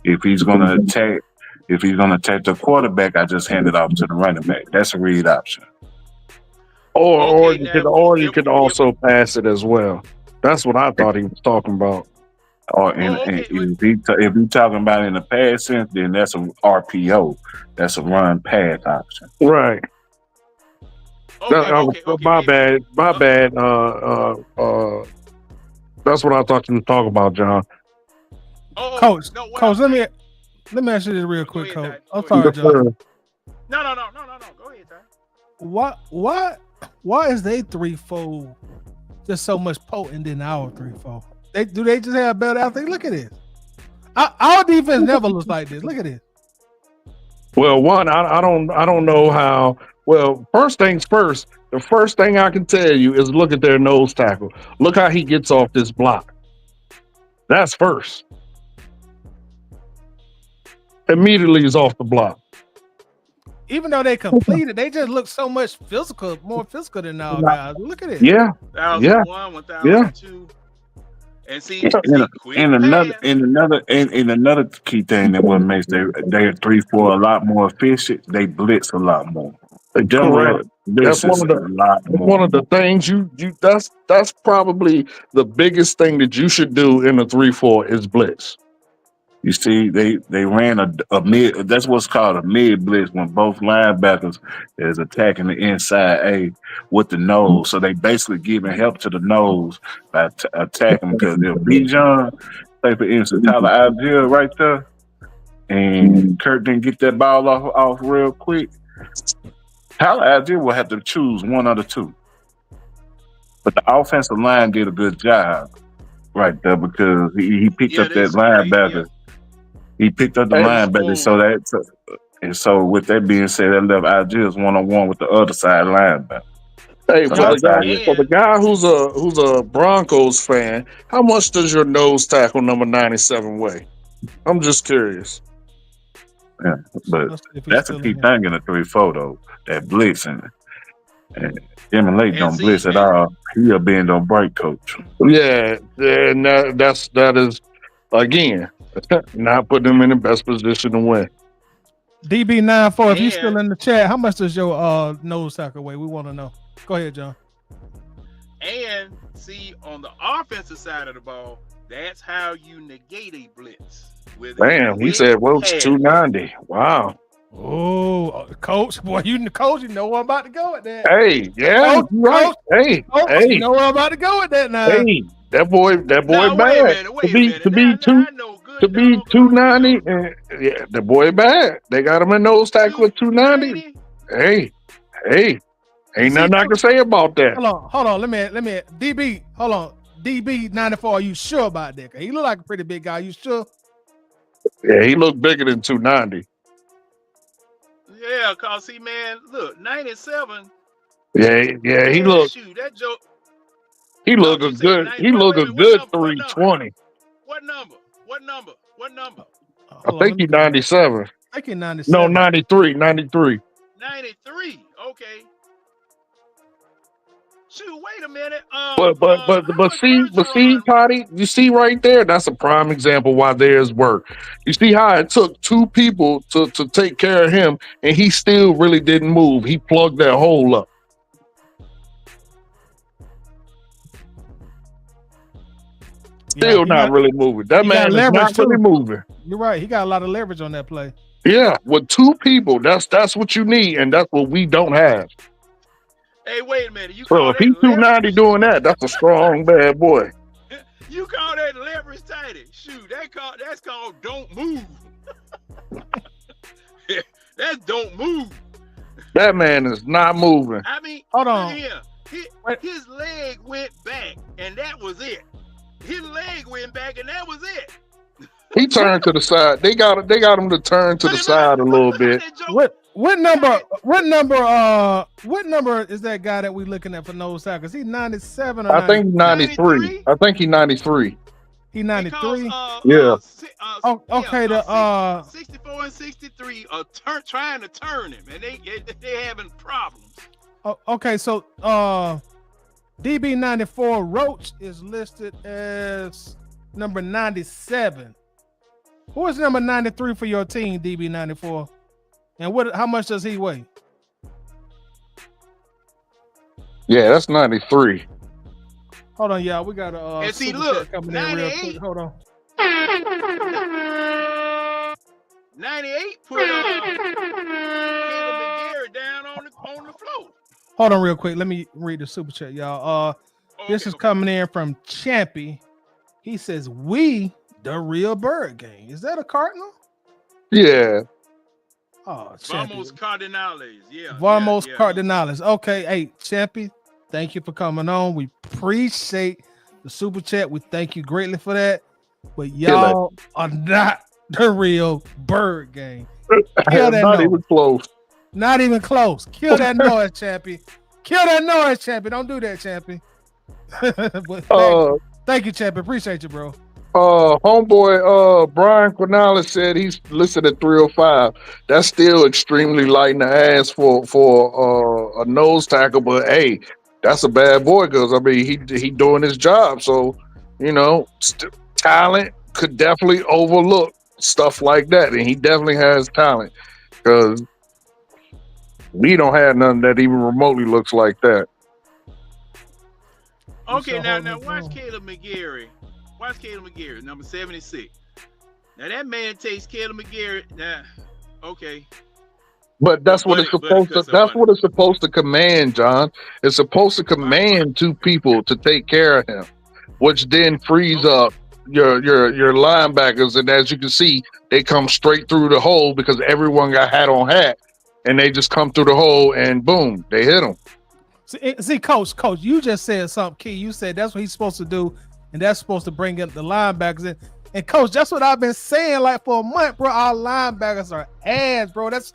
Speaker 6: If he's going to attack the quarterback, I just hand it off to the running back. That's a read option.
Speaker 5: Or you could also pass it as well. That's what I thought he was talking about.
Speaker 6: Or if you're talking about in the pass sense, then that's a RPO. That's a run pass option.
Speaker 5: Right. My bad. That's what I thought you were talking about, John.
Speaker 1: Coach, let me ask you this real quick, Coach. I'm sorry, John.
Speaker 3: No. Go ahead, Ty.
Speaker 1: Why is they 3-4 just so much potent than our 3-4? They just have better athlete? Look at this. Our defense never looks like this. Look at this.
Speaker 5: Well, one, I don't know how. Well, first things first. The first thing I can tell you is look at their nose tackle. Look how he gets off this block. That's first. Immediately he's off the block.
Speaker 1: Even though they completed, they just look so much more physical than our guys. Look at it.
Speaker 5: Yeah.
Speaker 3: 1,001, 1,002. And see, quick pass.
Speaker 6: And another key thing that what makes their 3-4 a lot more efficient, they blitz a lot more.
Speaker 5: Correct.
Speaker 6: Denver
Speaker 5: That's one
Speaker 6: blitzes
Speaker 5: of
Speaker 6: a lot
Speaker 5: one
Speaker 6: more.
Speaker 5: of the things you that's probably the biggest thing that you should do in a 3-4 is blitz.
Speaker 6: You see, they ran a mid. That's what's called a mid blitz when both linebackers is attacking the inside A with the nose. So they basically giving help to the nose by attacking because if Bijan, say for instance, Tyler Algier right there, and Kurt didn't get that ball off real quick, Tyler Algier will have to choose one of the two. But the offensive line did a good job right there because he picked up that linebacker. He picked up the linebacker, so with that being said, that left Algiers 1-on-1 with the other side linebacker.
Speaker 5: Hey,
Speaker 6: So
Speaker 5: for the guy who's a Broncos fan, how much does your nose tackle number 97 weigh? I'm just curious.
Speaker 6: Yeah, but that's a key thing in the 3-4 though. That blitzing. And Jimmy Lake don't blitz at all. He a bend on break coach.
Speaker 5: Yeah, and that is again not putting him in the best position to win.
Speaker 1: DB94, if you're still in the chat, how much does your nose tackle weigh? We want to know. Go ahead, John.
Speaker 3: And see, on the offensive side of the ball, that's how you negate a blitz.
Speaker 5: Damn, he said Wilkes 290. Wow.
Speaker 1: Oh, coach, boy, you know where I'm about to go with that.
Speaker 5: Hey, yeah,
Speaker 1: coach,
Speaker 5: right. Hey,
Speaker 1: you know where I'm about to go with that now.
Speaker 5: Hey, that boy bad.
Speaker 3: Wait a minute.
Speaker 5: To be 290, yeah, the boy bad. They got him in nose tackle with 290. Hey, ain't nothing I can say about that.
Speaker 1: Hold on. Let me DB. Hold on, DB94. Are you sure about that? He look like a pretty big guy. You sure?
Speaker 5: Yeah, he looked bigger than 290.
Speaker 3: Yeah, cause see, man, look, 97.
Speaker 5: Yeah, he looked.
Speaker 3: Shoot, that joke.
Speaker 5: He looked a good. He looked a good 320.
Speaker 3: What number?
Speaker 5: I think he's 97.
Speaker 1: I think he's 97.
Speaker 5: No, 93.
Speaker 3: 93. Okay. Shoot, wait a minute.
Speaker 5: But see, Toddy, you see right there, that's a prime example why theirs work. You see how it took two people to take care of him, and he still really didn't move. He plugged that hole up. Still not really moving. That man is not really moving.
Speaker 1: You're right. He got a lot of leverage on that play.
Speaker 5: Yeah, with two people, that's what you need, and that's what we don't have.
Speaker 3: Hey, wait a minute.
Speaker 5: So if he's 290 doing that, that's a strong bad boy.
Speaker 3: You call that leverage tighty? Shoot, that's called don't move. That's don't move.
Speaker 5: That man is not moving.
Speaker 3: I mean,
Speaker 1: hold on.
Speaker 3: His leg went back, and that was it. His leg went back, and that was it.
Speaker 5: He turned to the side. They got him to turn to the side a little bit.
Speaker 1: What number is that guy that we looking at for nose tackle? Is he 97 or
Speaker 5: I think 93. I think he's 93.
Speaker 1: He 93?
Speaker 5: Yeah.
Speaker 1: Okay,
Speaker 3: 64 and 63 are trying to turn him, and they having problems.
Speaker 1: Okay, so DB94 Roach is listed as number 97. Who is number 93 for your team, DB94? And how much does he weigh?
Speaker 5: Yeah, that's 93.
Speaker 1: Hold on, y'all. We got a
Speaker 3: and see, look,
Speaker 1: coming in real quick. Hold on.
Speaker 3: 98 put Caleb McGarrett down on the floor.
Speaker 1: Hold on real quick. Let me read the super chat, y'all. This is coming in from Champy. He says, "We the real bird gang." Is that a cardinal?
Speaker 5: Yeah.
Speaker 1: Oh,
Speaker 3: Vamos Cardinales. Yeah.
Speaker 1: Vamos Cardinales. Okay. Hey, Champy, thank you for coming on. We appreciate the super chat. We thank you greatly for that. But y'all are not the real bird gang. Kill that
Speaker 5: not
Speaker 1: noise.
Speaker 5: even close.
Speaker 1: Not even close. Kill that noise, Champy. Kill that noise, Champy. Don't do that, Champy. Thank you, Champy. Appreciate you, bro.
Speaker 5: Homeboy, Brian Cornales said he's listed at 305. That's still extremely light in the ass for a nose tackle, but hey, that's a bad boy because I mean he doing his job. So You know, talent could definitely overlook stuff like that, and he definitely has talent because we don't have nothing that even remotely looks like that.
Speaker 3: Okay,
Speaker 1: sure
Speaker 3: now
Speaker 1: holding his
Speaker 3: watch
Speaker 1: own.
Speaker 3: Caleb McGarry. Watch Caleb McGarry, number 76. Now that man takes Caleb McGarry. Now, okay,
Speaker 5: But that's what it's
Speaker 3: but it
Speaker 5: supposed to.
Speaker 3: cuts up
Speaker 5: That's
Speaker 3: on
Speaker 5: what it's supposed to command, John. It's supposed to
Speaker 3: it.
Speaker 5: command two people to take care of him, which then frees
Speaker 3: Okay,
Speaker 5: up your linebackers. And as you can see, they come straight through the hole because everyone got hat on hat, and they just come through the hole and boom, they hit them.
Speaker 1: See, coach, you just said something key. You said that's what he's supposed to do, and that's supposed to bring up the linebackers in. And coach, that's what I've been saying like for a month, bro. Our linebackers are ass, bro. That's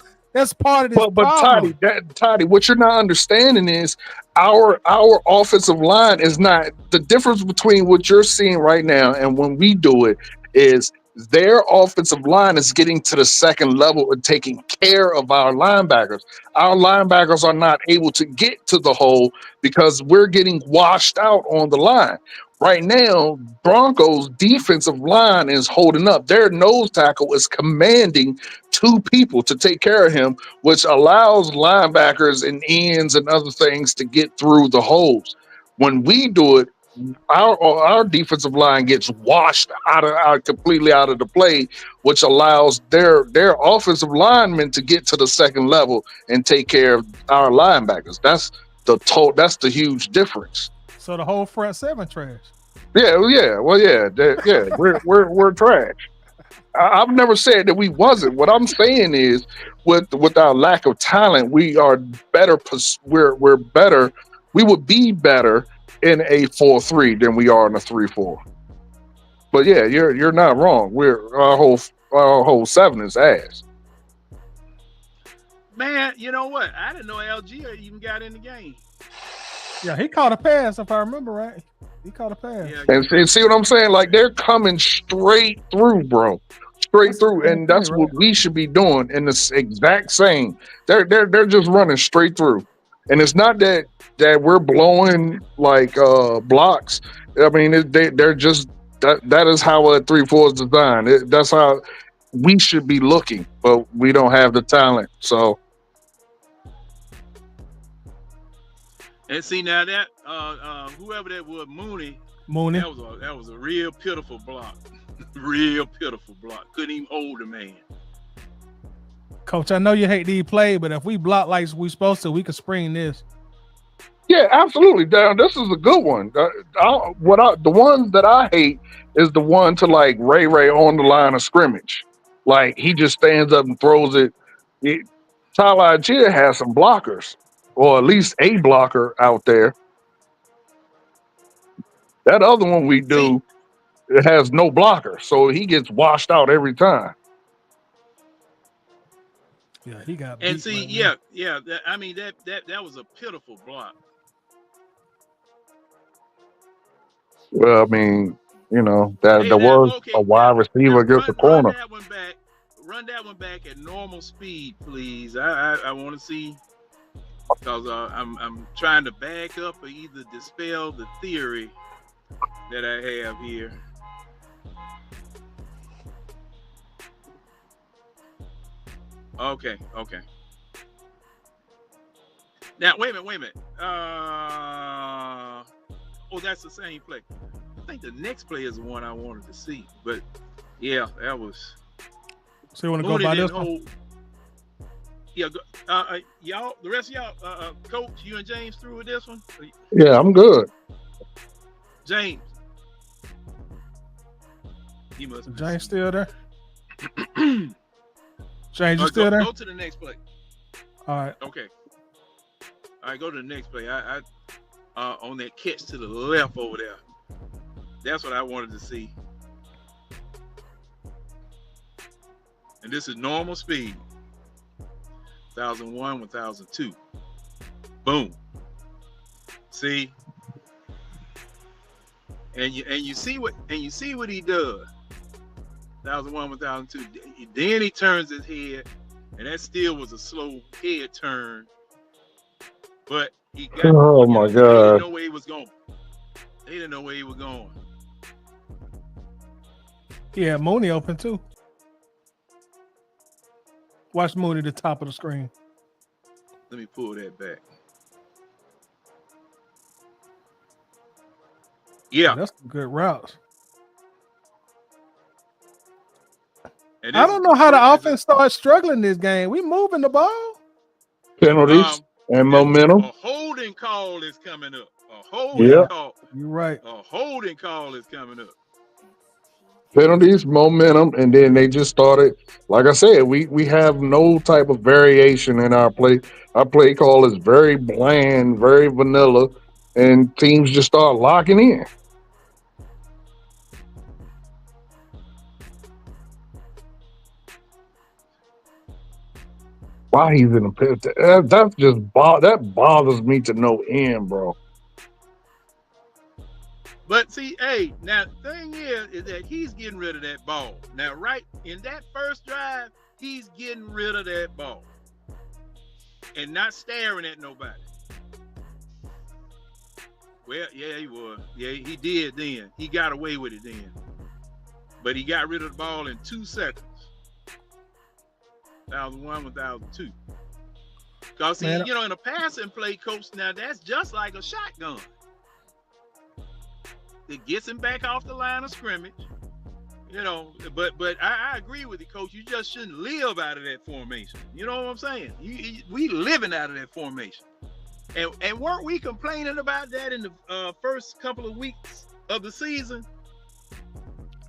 Speaker 1: part of this
Speaker 5: But Toddy,
Speaker 1: problem.
Speaker 5: Toddy, what you're not understanding is our offensive line is not the difference between what you're seeing right now and when we do it is their offensive line is getting to the second level and taking care of our linebackers. Our linebackers are not able to get to the hole because we're getting washed out on the line. Right now, Broncos defensive line is holding up. Their nose tackle is commanding two people to take care of him, which allows linebackers and ends and other things to get through the holes. When we do it, our defensive line gets washed out completely out of the play, which allows their offensive linemen to get to the second level and take care of our linebackers. That's the huge difference.
Speaker 1: So the whole front seven trash.
Speaker 5: We're trash. I've never said that we wasn't. What I'm saying is, with our lack of talent, we are better. We're better. We would be better in a 4-3 than we are in a 3-4. But yeah, you're not wrong. Our whole seven is ass.
Speaker 3: man. You know what? I didn't know LG even got in the game.
Speaker 1: Yeah, he caught a pass if I remember right. He caught a pass.
Speaker 3: Yeah,
Speaker 5: And see what I'm saying? Like they're coming straight through, bro. Straight
Speaker 1: That's the
Speaker 5: through,
Speaker 1: same
Speaker 5: and
Speaker 1: thing,
Speaker 5: that's what
Speaker 1: right?
Speaker 5: we should be doing in the exact same. They're just running straight through, and it's not that we're blowing like blocks. I mean, they're just that is how a 3-4 is designed. That's how we should be looking, but we don't have the talent. So
Speaker 3: and see now that whoever that was, Mooney,
Speaker 1: Mooney.
Speaker 3: that was a real pitiful block. Real pitiful block. Couldn't even hold the man.
Speaker 1: Coach, I know you hate these plays, but if we block like we supposed to, we can spring this.
Speaker 5: yeah, absolutely. Down. This is a good one. The one that I hate is the one to like Ray on the line of scrimmage. Like he just stands up and throws it. Tyler Algier has some blockers, or at least a blocker out there. That other one we
Speaker 3: See,
Speaker 5: do, it has no blocker, so he gets washed out every time.
Speaker 1: Yeah, he got
Speaker 3: and
Speaker 1: beat
Speaker 3: see,
Speaker 1: right now.
Speaker 3: yeah. I mean that was a pitiful block.
Speaker 5: Well, I mean, that
Speaker 3: Hey,
Speaker 5: there
Speaker 3: now
Speaker 5: was a
Speaker 3: okay,
Speaker 5: wide receiver against the
Speaker 3: run
Speaker 5: corner.
Speaker 3: that one back. Run that one back at normal speed, please. I want to see because I'm trying to back up or either dispel the theory that I have here. Okay. Now wait a minute. Oh, that's the same play. I think the next play is the one I wanted to see, but yeah, that was.
Speaker 1: So you want to go
Speaker 3: Mooney
Speaker 1: by
Speaker 3: didn't
Speaker 1: this one?
Speaker 3: hold. Yeah, y'all, the rest of y'all, Coach, you and James through with this one.
Speaker 5: Yeah, I'm good.
Speaker 3: James, he must. Be
Speaker 1: James still there? James, you still there?
Speaker 3: Go to the next play.
Speaker 1: All right.
Speaker 3: Okay. All right, go to the next play. I on that catch to the left over there. That's what I wanted to see. And this is normal speed. 1001, 1002. Boom. See? And you see what he does. 1001, 1002. Then he turns his head, and that still was a slow head turn. But he got
Speaker 5: Oh
Speaker 3: you
Speaker 5: my
Speaker 3: know, they didn't
Speaker 5: god.
Speaker 3: know where he was going. They didn't know where he was going.
Speaker 1: Yeah, Mooney open too. Watch Mooney at the top of the screen.
Speaker 3: Let me pull that back. Yeah.
Speaker 1: That's some good routes.
Speaker 3: And
Speaker 1: I
Speaker 3: this
Speaker 1: don't
Speaker 3: is
Speaker 1: know how the
Speaker 3: this
Speaker 1: offense started struggling this game. We moving the ball.
Speaker 5: Penalties and momentum.
Speaker 3: a holding call is coming up. A holding
Speaker 5: Yeah.
Speaker 3: call.
Speaker 1: You're right.
Speaker 3: A holding call is coming up.
Speaker 5: Penalties, momentum, and then they just started. Like I said, we have no type of variation in our play. Our play call is very bland, very vanilla, and teams just start locking in. Why he's in the pit? That's just that bothers me to no end, bro.
Speaker 3: But see, hey, now the thing is that he's getting rid of that ball. Now, right in that first drive, he's getting rid of that ball and not staring at nobody. Well, yeah, he was. Yeah, he did then. He got away with it then. But he got rid of the ball in 2 seconds. 1,001, 1,002. Because, see,
Speaker 1: Man,
Speaker 3: in a passing play, coach, now that's just like a shotgun. It gets him back off the line of scrimmage. But I agree with you, coach. You just shouldn't live out of that formation. You know what I'm saying? We living out of that formation. And weren't we complaining about that in the first couple of weeks of the season?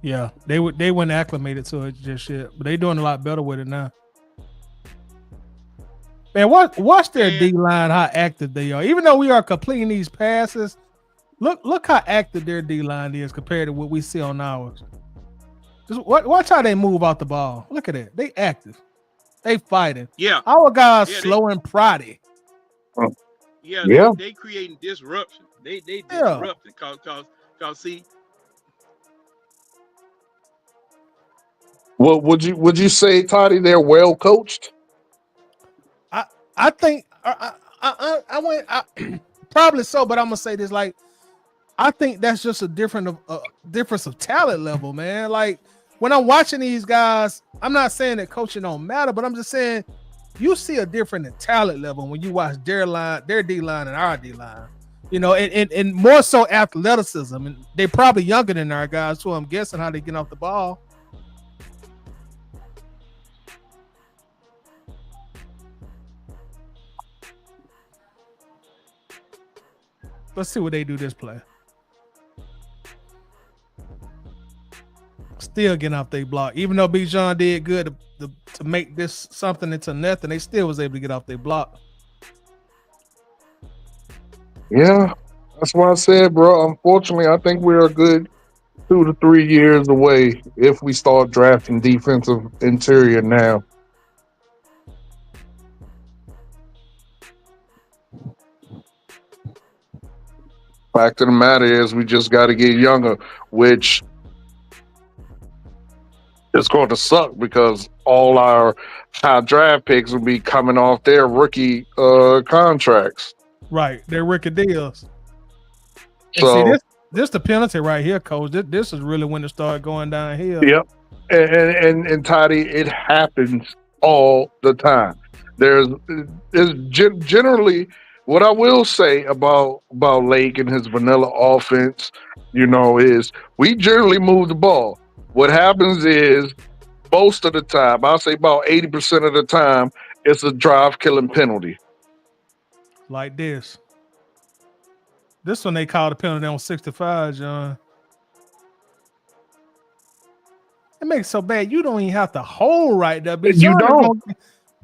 Speaker 1: yeah, they weren't acclimated to it just yet, but they doing a lot better with it now. Man, watch their D line, how active they are. Even though we are completing these passes, look how active their D line is compared to what we see on ours. Just watch how they move out the ball. Look at it. They active. They fighting.
Speaker 3: Yeah.
Speaker 1: Our guys slow and proddy.
Speaker 5: Yeah.
Speaker 3: They creating disruption. They disrupting cause see.
Speaker 5: Well, would you say, Toddy, they're well coached?
Speaker 1: I think I went probably so, but I'm gonna say this, like, I think that's just a difference of talent level, man. Like, when I'm watching these guys, I'm not saying that coaching don't matter, but I'm just saying you see a different in talent level when you watch their D line and our D line. And more so athleticism. And they're probably younger than our guys, so I'm guessing how they get off the ball. Let's see what they do this play. Still getting off their block. Even though Bijan did good to make this something into nothing, they still was able to get off their block.
Speaker 5: Yeah, that's why I said, bro, unfortunately, I think we're a good 2 to 3 years away if we start drafting defensive interior now. Fact of the matter is we just got to get younger, which is going to suck because all our high draft picks will be coming off their rookie contracts.
Speaker 1: Right, they're rookie deals.
Speaker 5: So
Speaker 1: see, this the penalty right here, coach. This is really when it started going downhill.
Speaker 5: Yep, and Toddy, it happens all the time. There's generally. What I will say about Lake and his vanilla offense, is we generally move the ball. What happens is most of the time, I'll say about 80% of the time, it's a drive-killing penalty.
Speaker 1: Like this. This one they called a penalty on 65, John. It makes it so bad you don't even have to hold right there. But
Speaker 5: You don't.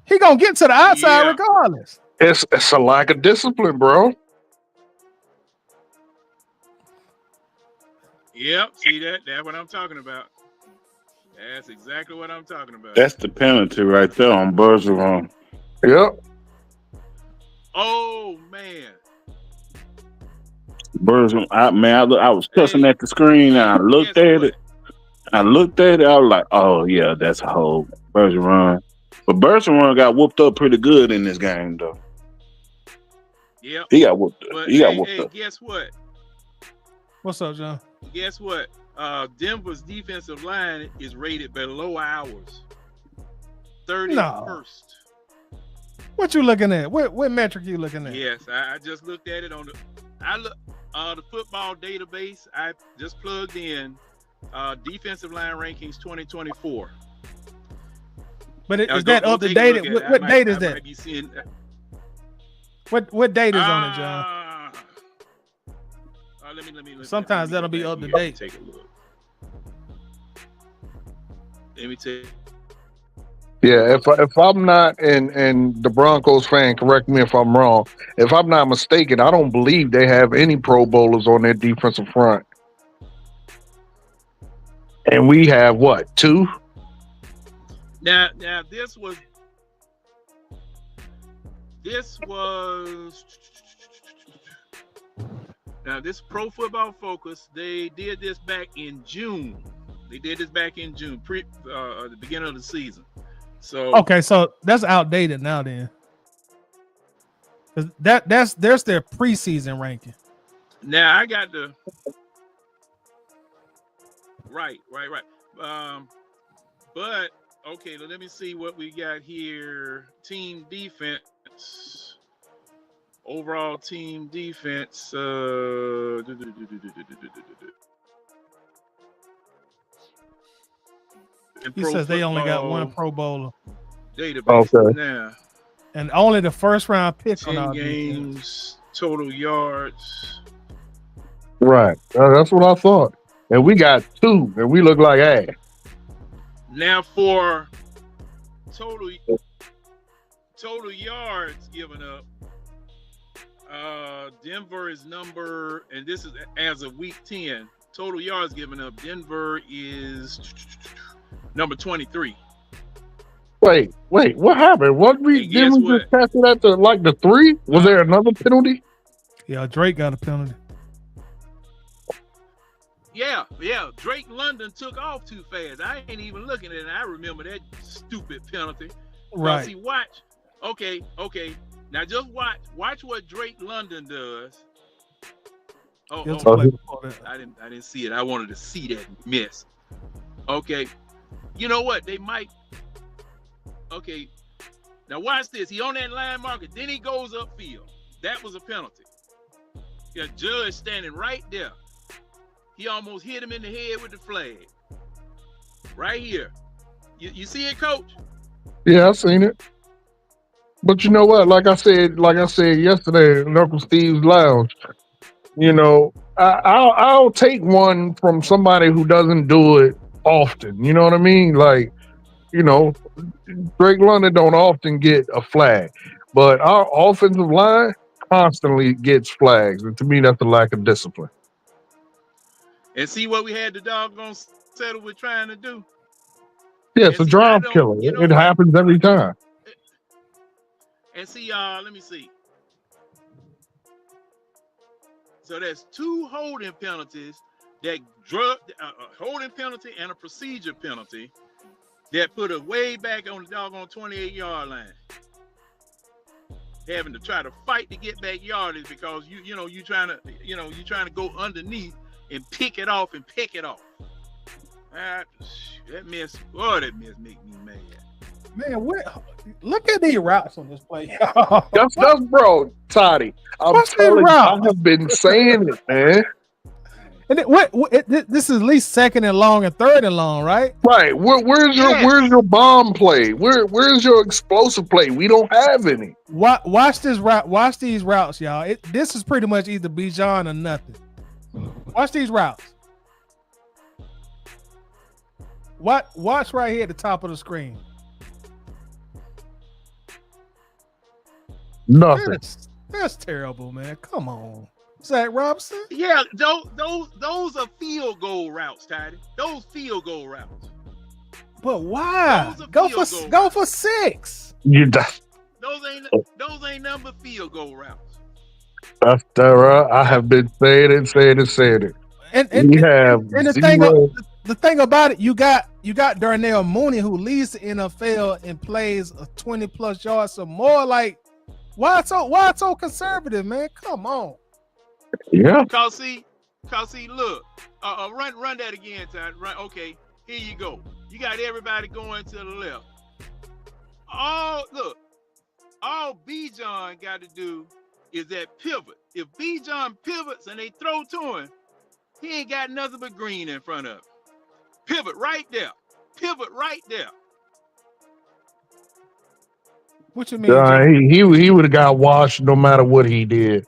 Speaker 1: He gonna get to the outside regardless.
Speaker 5: It's a lack of discipline, bro.
Speaker 3: Yep, see that? That's what I'm talking about. That's exactly what I'm talking about.
Speaker 6: That's the penalty right there on Bergeron.
Speaker 5: Yep.
Speaker 3: Oh man.
Speaker 6: Bergeron, I was cussing at the screen and I looked at it. I was like, oh yeah, that's a hold. Bergeron. But Bergeron got whooped up pretty good in this game though.
Speaker 3: Yep.
Speaker 6: He got whooped up.
Speaker 3: But
Speaker 6: He got whooped up.
Speaker 3: Guess what?
Speaker 1: What's up, John?
Speaker 3: Guess what? Denver's defensive line is rated below ours. 31st.
Speaker 1: No. What you looking at? What metric you looking at?
Speaker 3: Yes, I just looked at it on the football database. I just plugged in defensive line rankings 2024.
Speaker 1: But is that up to date? What date is that? What date is on it, John?
Speaker 3: Let me
Speaker 1: Sometimes that'll be up to date.
Speaker 3: Take a look. Let me take.
Speaker 5: Yeah, if I'm not, and the Broncos fan, correct me if I'm wrong. If I'm not mistaken, I don't believe they have any Pro Bowlers on their defensive front. And we have what, 2?
Speaker 3: Now this was now this Pro Football Focus. They did this back in June. The beginning of the season. So
Speaker 1: okay, so that's outdated now then. There's their preseason ranking.
Speaker 3: Now I got the right. But okay, let me see what we got here. Team defense. Overall team defense.
Speaker 1: He says they only got 1 Pro Bowler
Speaker 3: database now.
Speaker 1: And only the first round pick
Speaker 3: 10
Speaker 1: on our
Speaker 3: games,
Speaker 1: defense.
Speaker 3: total yards.
Speaker 5: Right. That's what I thought. And we got 2, and we look like ass.
Speaker 3: Now for total yards given up, Denver is number, and this is as of week 10. Total yards given up, Denver is number 23.
Speaker 5: Wait, what happened? Didn't we just pass it at the 3? Was there another penalty?
Speaker 1: Yeah, Drake got a penalty.
Speaker 3: Yeah. Drake London took off too fast. I ain't even looking at it. I remember that stupid penalty.
Speaker 1: Right.
Speaker 3: See, watch. Okay. Now just watch what Drake London does. Oh, I didn't see it. I wanted to see that miss. Okay. You know what? They might. Okay. Now watch this. He on that line marker. Then he goes upfield. That was a penalty. The judge standing right there. He almost hit him in the head with the flag. Right here. You see it, Coach?
Speaker 5: Yeah, I seen it. But you know what? Like I said yesterday in Uncle Steve's Lounge, I'll take one from somebody who doesn't do it often. You know what I mean? Like, Drake London don't often get a flag, but our offensive line constantly gets flags, and to me, that's a lack of discipline.
Speaker 3: And see what we had the doggone settle with trying to do.
Speaker 5: Yeah, it's a drive killer. It happens every time.
Speaker 3: And see, let me see. So there's 2 holding penalties, that holding penalty and a procedure penalty that put us way back on the doggone 28-yard line. Having to try to fight to get back yardage because you trying to go underneath and pick it off. That miss make me mad.
Speaker 1: Man, look at these routes on this play.
Speaker 5: That's bro, Toddy. I'm telling you, I have been saying it, man.
Speaker 1: And this is at least 2nd and long and 3rd and long, right?
Speaker 5: Right. Where's your bomb play? Where's your explosive play? We don't have any.
Speaker 1: Watch this route. Watch these routes, y'all. This is pretty much either Bijan or nothing. Watch these routes. Watch right here at the top of the screen.
Speaker 5: Nothing.
Speaker 1: That's terrible, man. Come on, Zach Robinson.
Speaker 3: Yeah, those are field goal routes, Toddy. Those field goal routes.
Speaker 1: But why? Go for 6.
Speaker 3: Those ain't number field goal routes.
Speaker 5: That's right. I have been saying it. And
Speaker 1: the thing about it, you got Darnell Mooney, who leads the NFL and plays 20+ yards or more. Like, why so conservative, man? Come on.
Speaker 5: Yeah.
Speaker 3: Because see, Cause see, look, run that again, Ty. Run. Okay, here you go. You got everybody going to the left. All B. John got to do is that pivot. If B. John pivots and they throw to him, he ain't got nothing but green in front of him. Pivot right there. Pivot right there.
Speaker 1: What you mean, John?
Speaker 5: He would have got washed no matter what he did.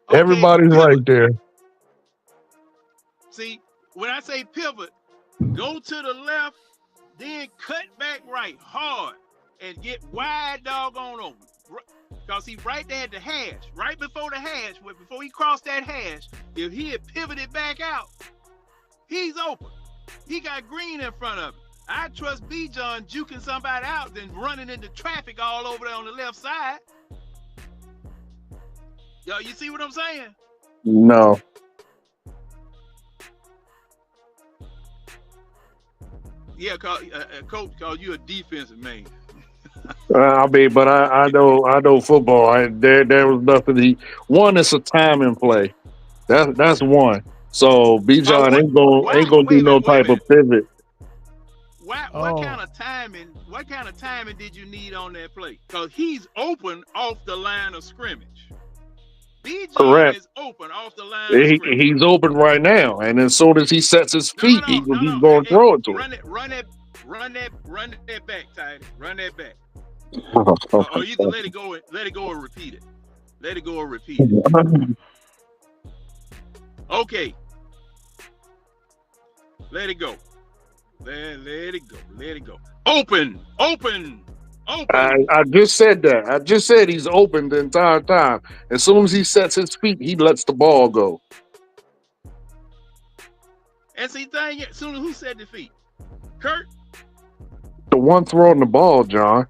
Speaker 3: Okay,
Speaker 5: Everybody's
Speaker 3: pivot.
Speaker 5: right there.
Speaker 3: See, when I say pivot, go to the left, then cut back right hard and get wide doggone over. Because he's right there at the hash, right before the hash, before he crossed that hash, if he had pivoted back out, he's open. He got green in front of him. I trust B. John juking somebody out than running into traffic all over there on the left side. Yo, you see what I'm saying?
Speaker 5: No.
Speaker 3: Yeah, coach, cause you a defensive man.
Speaker 5: But I know football. There was nothing. One, it's a timing play. That's one. So B. John ain't gonna do no type of pivot.
Speaker 3: What kind of timing? What kind of timing did you need on that play? Because he's open off the line of scrimmage. B. John is open off the line of scrimmage.
Speaker 5: He's open right now, and as soon as he sets his feet, he's going to throw it to him.
Speaker 3: Run that back, Tidy. Run that back. Or you can let it go and repeat it. Let it go and repeat it. Okay. Let it go. Let it go. Open.
Speaker 5: I just said that. I just said he's open the entire time. As soon as he sets his feet, he lets the ball go.
Speaker 3: And see, as soon as who set the feet? Kurt?
Speaker 5: The one throwing the ball, John.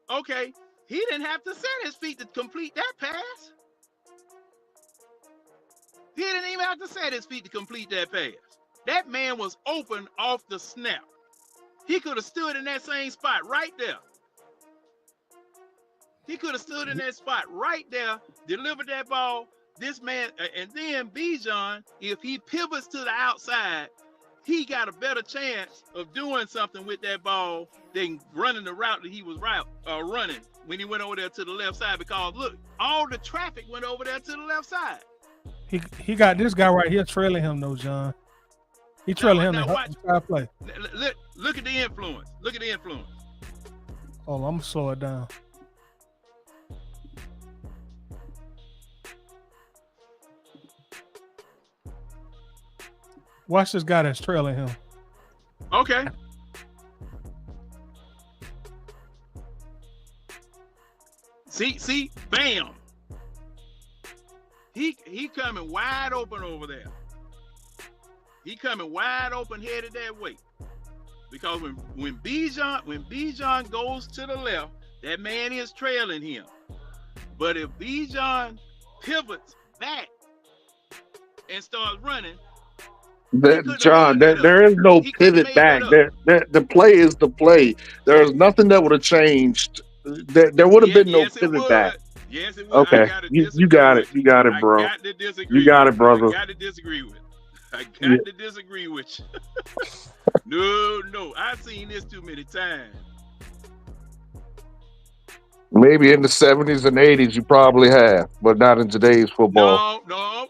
Speaker 3: Okay. He didn't have to set his feet to complete that pass. He didn't even have to set his feet to complete that pass. That man was open off the snap. He could have stood in that same spot right there. He could have stood in that spot right there, delivered that ball. This man, and then Bijan, if he pivots to the outside, he got a better chance of doing something with that ball than running the route that he was running when he went over there to the left side. Because look, all the traffic went over there to the left side.
Speaker 1: He got this guy right here trailing him, though, John. He trailing him the entire play.
Speaker 3: Look at the influence. Look at the influence.
Speaker 1: Hold on, I'm gonna slow it down. Watch this guy that's trailing him.
Speaker 3: Okay. See, bam. He coming wide open over there. He coming wide open, headed that way. Because when Bijan goes to the left, that man is trailing him. But if Bijan pivots back and starts running,
Speaker 5: John, there is no pivot back. The play is the play. There's nothing that would have changed. There would have been no pivot back.
Speaker 3: Yes, it would.
Speaker 5: Okay, you got it. You got it, bro.
Speaker 3: I got to disagree.
Speaker 5: You got it, brother.
Speaker 3: I got to disagree with. I got to disagree with you. No, I've seen this too many times.
Speaker 5: Maybe in the 70s and 80s you probably have, but not in today's football.
Speaker 3: No.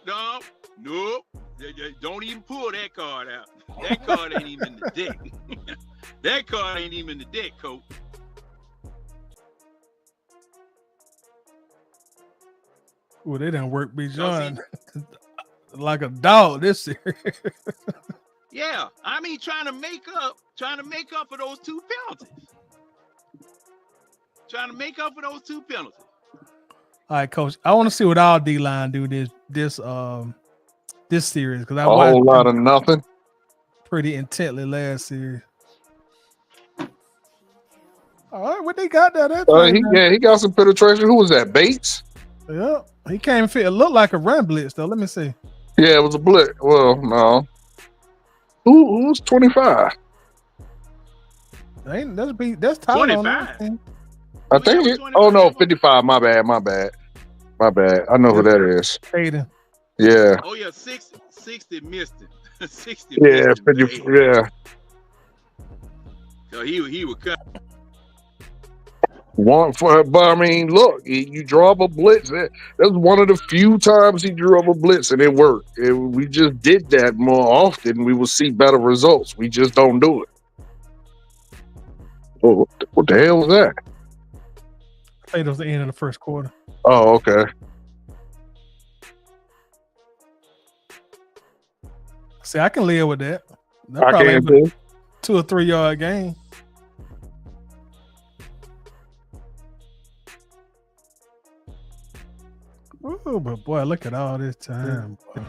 Speaker 3: Don't even pull that card out. That card ain't even in the deck. That card ain't even in the deck, coach.
Speaker 1: Well, they didn't work Bijan like a dog this year.
Speaker 3: Yeah, I mean trying to make up for those two penalties.
Speaker 1: All right, Coach. I want to see what our D line do this series because I
Speaker 5: watched a whole lot of nothing.
Speaker 1: Pretty intently last series. All right, what they got there?
Speaker 5: He got some penetration. Who was that? Bates?
Speaker 1: Yeah, he came fit. It looked like a run blitz though. Let me see.
Speaker 5: Yeah, it was a blitz. Well, no. Who's 25?
Speaker 1: That's Tyler
Speaker 3: 25.
Speaker 5: I think it. Oh no, 55. My bad. I know who that is.
Speaker 1: Hayden.
Speaker 5: Yeah.
Speaker 3: Oh yeah, 60 missed him. 60
Speaker 5: Yeah.
Speaker 3: missed him bad.
Speaker 5: Yeah.
Speaker 3: So he was cut.
Speaker 5: One for, but I mean, look, you draw up a blitz. That was one of the few times he drew up a blitz and it worked. We just did that more often. We will see better results. We just don't do it. Oh, what the hell was that?
Speaker 1: I think it was the end of the first quarter.
Speaker 5: Oh, okay.
Speaker 1: See, I can live with that. That
Speaker 5: I
Speaker 1: probably
Speaker 5: can
Speaker 1: ain't
Speaker 5: too.
Speaker 1: 2 or 3 yard game. Oh, but boy, look at all this time. Boy.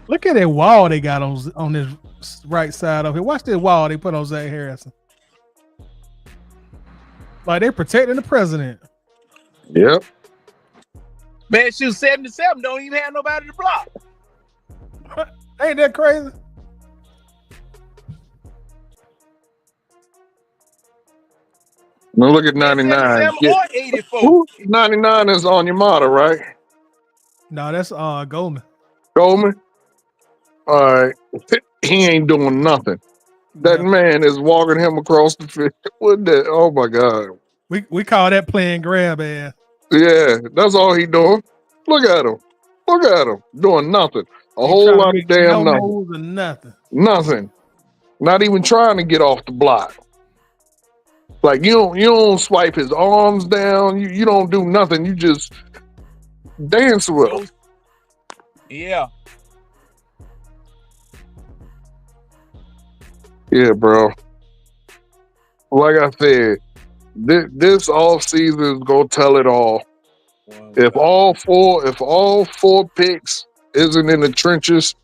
Speaker 1: Look at that wall they got on this right side of it. Watch this wall they put on Zach Harrison. Like they're protecting the president.
Speaker 5: Yep.
Speaker 4: Man, shoot, 77 don't even have nobody to block.
Speaker 1: Ain't that crazy?
Speaker 5: Now look at
Speaker 4: Man,
Speaker 5: 99.
Speaker 4: 77 or 84.
Speaker 5: Who? 99 is on your motto, right?
Speaker 1: No, that's Goldman.
Speaker 5: Goldman? All right. He ain't doing nothing. That
Speaker 1: Yeah.
Speaker 5: man is walking him across the field. What the? Oh my God.
Speaker 1: We call that playing grab ass.
Speaker 5: Yeah, that's all he doing. Look at him. Look at him. Doing nothing. A
Speaker 1: He
Speaker 5: whole
Speaker 1: trying to
Speaker 5: lot of
Speaker 1: make
Speaker 5: damn
Speaker 1: no
Speaker 5: nothing.
Speaker 1: moves or nothing.
Speaker 5: Nothing. Not even trying to get off the block. Like you don't swipe his arms down. You don't do nothing. You just dance with him.
Speaker 4: Yeah.
Speaker 5: Yeah, bro. Like I said, this off season is gonna tell it all. If all four picks isn't in the trenches,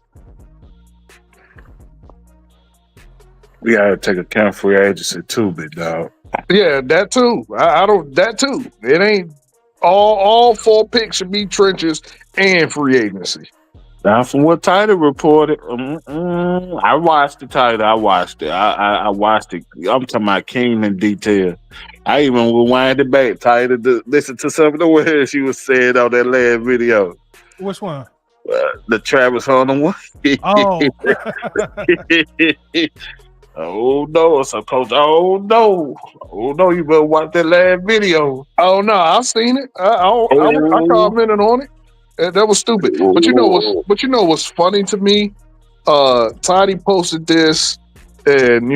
Speaker 6: We gotta take account free agency too, big dog.
Speaker 5: yeah, that too. I don't that too. It ain't all four picks should be trenches and free agency.
Speaker 6: Now, from what Title reported, I watched the Title. I watched it. I watched it. I'm talking about King in detail. I even rewind it back, Title, to listen to some of the words she was saying on that last video.
Speaker 1: Which one?
Speaker 6: The Travis Hunter one.
Speaker 1: Oh.
Speaker 6: Oh no, so coach. Oh no, you better watch that last video.
Speaker 5: Oh no, I've seen it. I commented on it. That was stupid. But you know what's funny to me? Toddy posted this, and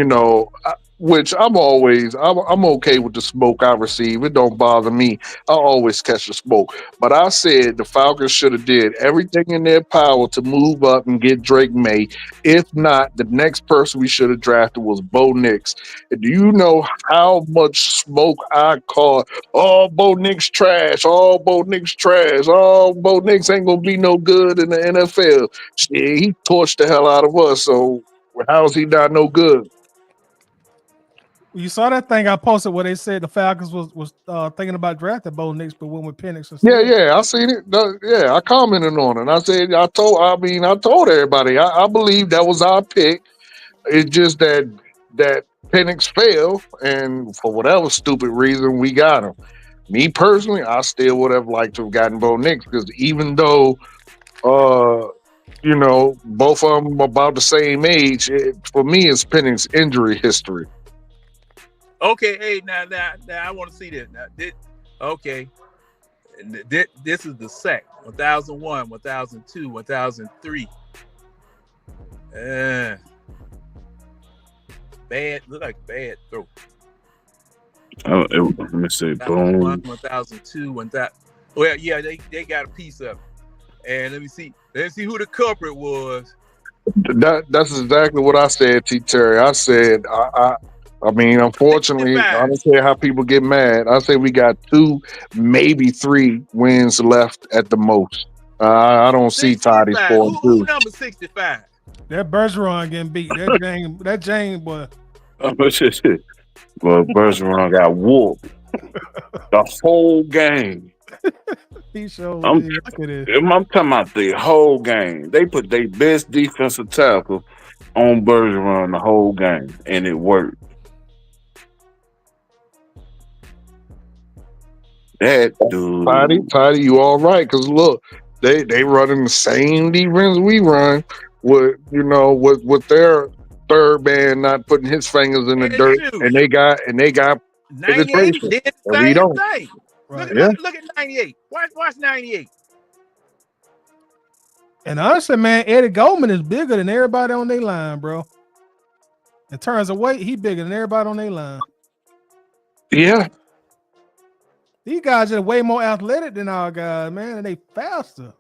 Speaker 5: which I'm okay with the smoke I receive. It don't bother me. I always catch the smoke. But I said the Falcons should have did everything in their power to move up and get Drake May. If not, the next person we should have drafted was Bo Nix. And do you know how much smoke I caught? Oh, Bo Nix trash. Oh, Bo Nix trash. Oh, Bo Nix ain't gonna be no good in the NFL. Shit, he torched the hell out of us. So how is he not no good?
Speaker 1: You saw that thing I posted where they said the Falcons was thinking about drafting Bo Nix, but went with Penix instead.
Speaker 5: Yeah, I seen it. I commented on it. I said, I told everybody. I believe that was our pick. It's just that Penix failed, and for whatever stupid reason, we got him. Me personally, I still would have liked to have gotten Bo Nix because even though, both of them about the same age, for me, it's Penix injury history.
Speaker 4: Okay, hey, now I want to see this. Now, this is the sack. 1001, 1002, 1003. Bad, look like bad throw.
Speaker 6: Let me see. Boom.
Speaker 4: 1002, 1000. Well, yeah, they got a piece of it. And let me see who the culprit was.
Speaker 5: That's exactly what I said, T. Terry. I said, I mean, unfortunately, 65. I don't care how people get mad. I say we got 2, maybe 3 wins left at the most. I don't 65. See Toddy scoring 2.
Speaker 4: Who number 65?
Speaker 1: That Bergeron getting beat. That James boy.
Speaker 6: Well, Bergeron got whooped the whole game.
Speaker 1: He showed.
Speaker 6: I'm talking about the whole game. They put their best defensive tackle on Bergeron the whole game, and it worked. That dude.
Speaker 5: Tidy, you all right? Because look, they running the same defense we run with their third man not putting his fingers in the
Speaker 4: And
Speaker 5: dirt,
Speaker 4: shoot,
Speaker 5: and they got
Speaker 4: 98
Speaker 5: penetration,
Speaker 4: did the
Speaker 5: and we
Speaker 4: same
Speaker 5: don't.
Speaker 4: thing.
Speaker 1: Right.
Speaker 4: Look at 98. Watch 98.
Speaker 1: And honestly, man, Eddie Goldman is bigger than everybody on their line, bro. In terms of weight, he bigger than everybody on their line.
Speaker 5: Yeah,
Speaker 1: These guys are way more athletic than our guys, man, and they faster.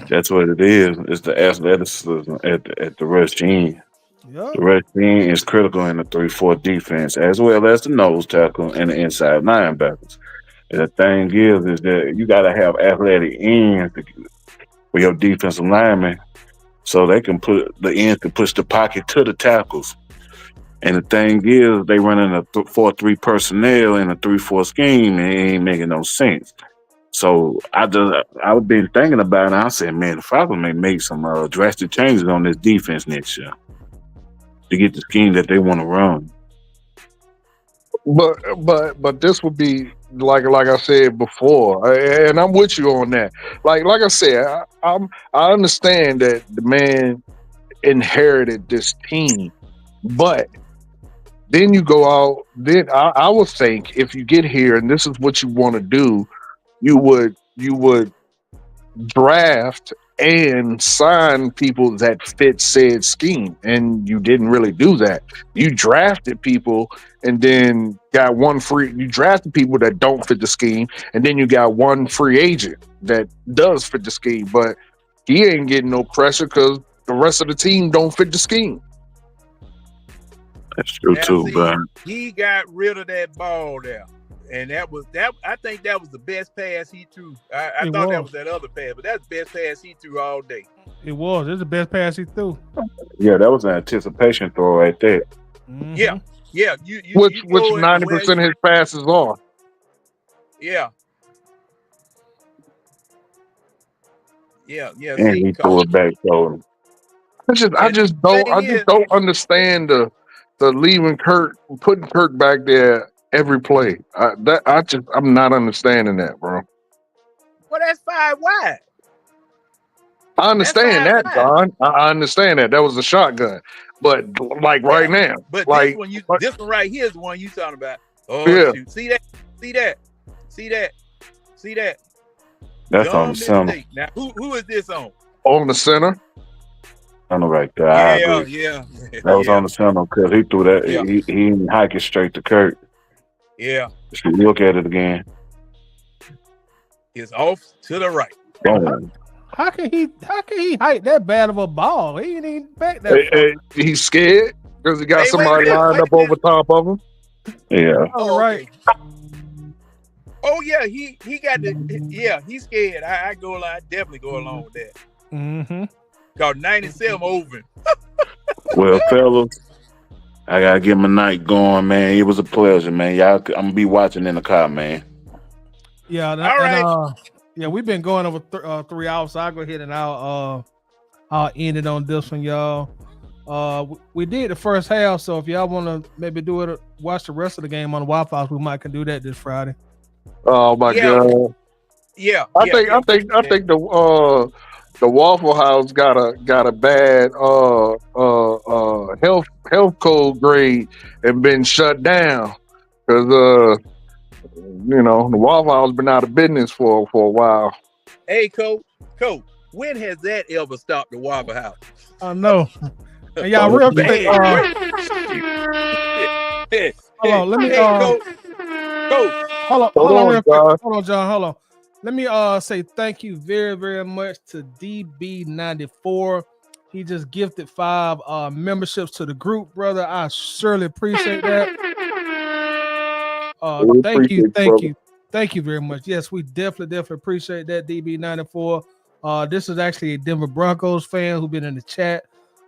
Speaker 6: That's what it is. It's the athleticism at the rush gene.
Speaker 1: Yep.
Speaker 6: The rush gene is critical in the 3-4 defense, as well as the nose tackle and the inside linebackers. And the thing is that you got to have athletic ends for your defensive linemen, so they can push the pocket to the tackles. And the thing is, they running a 4-3 personnel in a 3-4 scheme, and it ain't making no sense. So I've been thinking about it. And I said, man, the Falcons may make some drastic changes on this defense next year to get the scheme that they want to run.
Speaker 5: but this would be like I said before, and I'm with you on that. Like I said, I understand that the man inherited this team, but then you go out. Then I would think if you get here and this is what you want to do, you would draft and sign people that fit said scheme, and you didn't really do that. You drafted people and then got one free. You drafted people that don't fit the scheme, and then you got one free agent that does fit the scheme, but he ain't getting no pressure because the rest of the team don't fit the scheme.
Speaker 6: That's true too, but
Speaker 4: He got rid of that ball there. And that. I think that was the best pass he threw. I thought that was that other pass, but that's the best pass he threw all day.
Speaker 1: It was. It's the best pass he threw.
Speaker 6: yeah, that was an anticipation throw right there.
Speaker 1: Mhm.
Speaker 4: Yeah.
Speaker 5: Which
Speaker 4: you go
Speaker 5: 90% of his passes are.
Speaker 4: Yeah.
Speaker 6: And he threw it back. So
Speaker 5: I just don't understand the putting Kirk back there every play. I'm not understanding that, bro.
Speaker 4: Well, that's 5 wide.
Speaker 5: I understand that,
Speaker 4: That's
Speaker 5: Don. I understand that. That was a shotgun. But like right now.
Speaker 4: But
Speaker 5: like
Speaker 4: this one right here is the one you talking about. Oh
Speaker 5: yeah.
Speaker 4: shoot. See that.
Speaker 6: that's
Speaker 4: Dumb
Speaker 6: on the center.
Speaker 4: mistake. Now who is this on?
Speaker 5: On the center.
Speaker 6: On the right there. I agree.
Speaker 4: Yeah.
Speaker 6: That was on the center because he threw that.
Speaker 4: Yeah.
Speaker 6: He didn't hike it straight to Kirk.
Speaker 4: Yeah.
Speaker 6: If you look at it again.
Speaker 4: It's off to the right.
Speaker 6: Boom.
Speaker 1: How can he hike that bad of a ball? He ain't even back that.
Speaker 5: He's scared because he got
Speaker 4: Hey,
Speaker 5: somebody lined up over top of him.
Speaker 6: Yeah.
Speaker 1: All right.
Speaker 4: Oh yeah, he got the he's scared. I definitely go along with that.
Speaker 1: Mm-hmm.
Speaker 4: Cause 97 over.
Speaker 6: Well, fellas, I gotta get my night going, man. It was a pleasure, man. Y'all, I'm gonna be watching in the car, man.
Speaker 1: Yeah.
Speaker 4: All right.
Speaker 1: Yeah, we've been going over 3 hours, so I'll go ahead and I'll end it on this one, y'all. We did the first half, so if y'all want to maybe watch the rest of the game on the Wi-Fi, we might can do that this Friday.
Speaker 5: Oh my god!
Speaker 4: Yeah,
Speaker 5: I think the Waffle House got a bad health code grade and been shut down because the Waffle House been out of business for a while.
Speaker 4: Hey, Coach, when has that ever stopped the Waffle House?
Speaker 1: I know. And y'all real quick. Hold on, let me.
Speaker 4: Coach.
Speaker 1: Hold
Speaker 5: Hold
Speaker 1: on,
Speaker 5: on,
Speaker 1: real quick.
Speaker 5: John.
Speaker 1: Hold on, John. Hold on. Let me say thank you very, very much to DB94. He just gifted 5 memberships to the group, brother. I surely appreciate that. Thank you very much. Yes, we definitely appreciate that, DB94. This is actually a Denver Broncos fan who's been in the chat,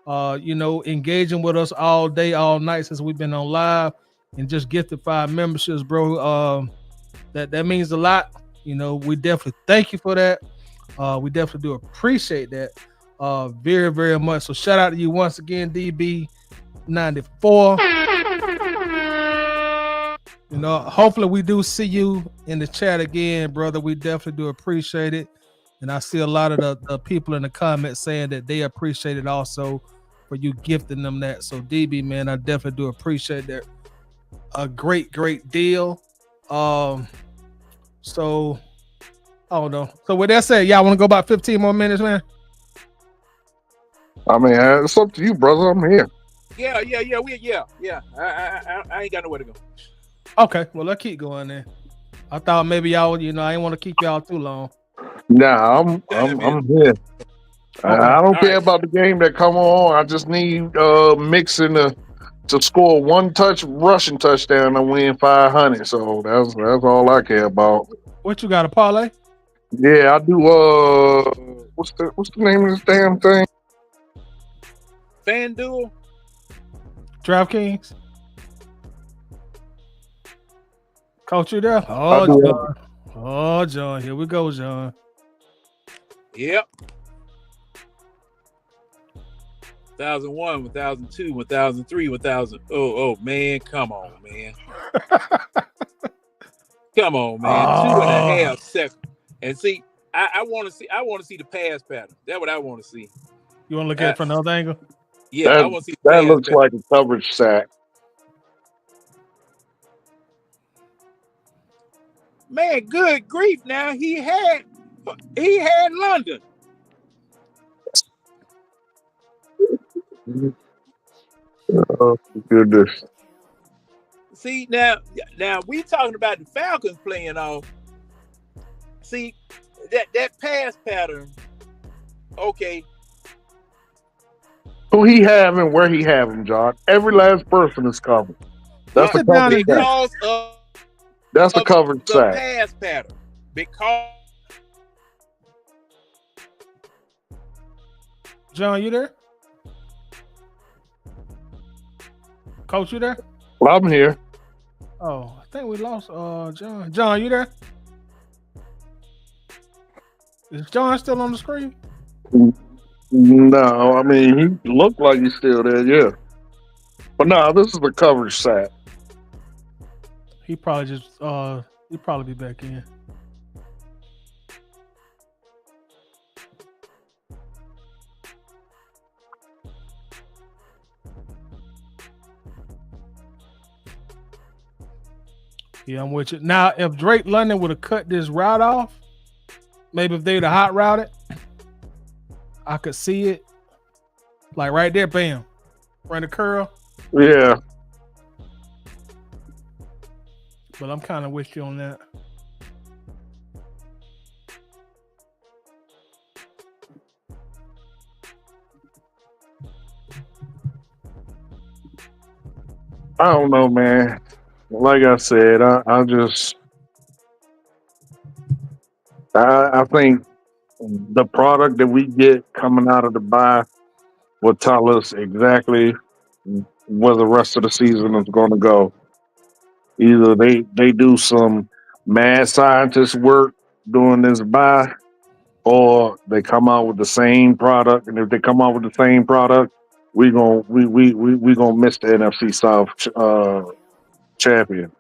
Speaker 1: engaging with us all day, all night since we've been on live, and just gifted 5 memberships, bro. That means a lot. We definitely thank you for that. We definitely do appreciate that very, very much. So shout out to you once again, DB94. Hopefully we do see you in the chat again, brother. We definitely do appreciate it. And I see a lot of the people in the comments saying that they appreciate it also for you gifting them that. So DB, man, I definitely do appreciate that. A great, great deal. So I don't know. So with that said, y'all want to go about 15 more minutes, man?
Speaker 5: I mean, it's up to you, brother. I'm here.
Speaker 4: Yeah. I ain't got nowhere to go.
Speaker 1: Okay, well let's keep going then. I thought maybe y'all, I didn't want to keep y'all too long.
Speaker 5: Nah, I'm here.
Speaker 1: Okay.
Speaker 5: I don't
Speaker 4: All
Speaker 5: care
Speaker 4: right.
Speaker 5: about the game that come on. I just need Mixon to score one rushing touchdown and win 500. So that's all I care about.
Speaker 1: What you got, a parlay?
Speaker 5: Yeah, I do. What's the name of this damn thing?
Speaker 4: FanDuel.
Speaker 1: DraftKings. Coach, you there?
Speaker 5: I do.
Speaker 1: John. Oh, John. Here we go, John.
Speaker 4: Yep. 1001, 1002, 1003, 1000. Oh, man. Come on, man. Come on, man. 2.5 seconds. And see, I want to see the pass pattern. That's what I want to see.
Speaker 1: You want to look at it from another angle?
Speaker 4: Yeah, I want to see the
Speaker 5: that
Speaker 4: pass
Speaker 5: looks
Speaker 4: pattern.
Speaker 5: like a coverage sack.
Speaker 4: Man, good grief! Now he had London.
Speaker 5: Oh goodness!
Speaker 4: See now we talking about the Falcons playing off. See that pass pattern. Okay.
Speaker 5: Who he have and where he have him, John? Every last person is covered. That's a coverage sack.
Speaker 4: Because of
Speaker 5: That's a coverage
Speaker 4: the
Speaker 5: sack.
Speaker 4: pass pattern. Because
Speaker 1: John, you there? Coach, you there?
Speaker 5: Well, I'm here.
Speaker 1: Oh, I think we lost John. John, you there? Is John still on the screen?
Speaker 5: No, I mean he looked like he's still there, yeah. But no, this is a coverage sack.
Speaker 1: He probably just he'll probably be back in. Yeah, I'm with you. Now, if Drake London would have cut this route off, maybe if they'd have hot routed, I could see it. Like right there, bam. Run the curl.
Speaker 5: Yeah.
Speaker 1: But I'm kind of with you on that.
Speaker 5: I don't know, man. Like I said, I think the product that we get coming out of the bye will tell us exactly where the rest of the season is going to go. Either they do some mad scientist work during this bye, or they come out with the same product. And if they come out with the same product, we gonna miss the NFC South champion.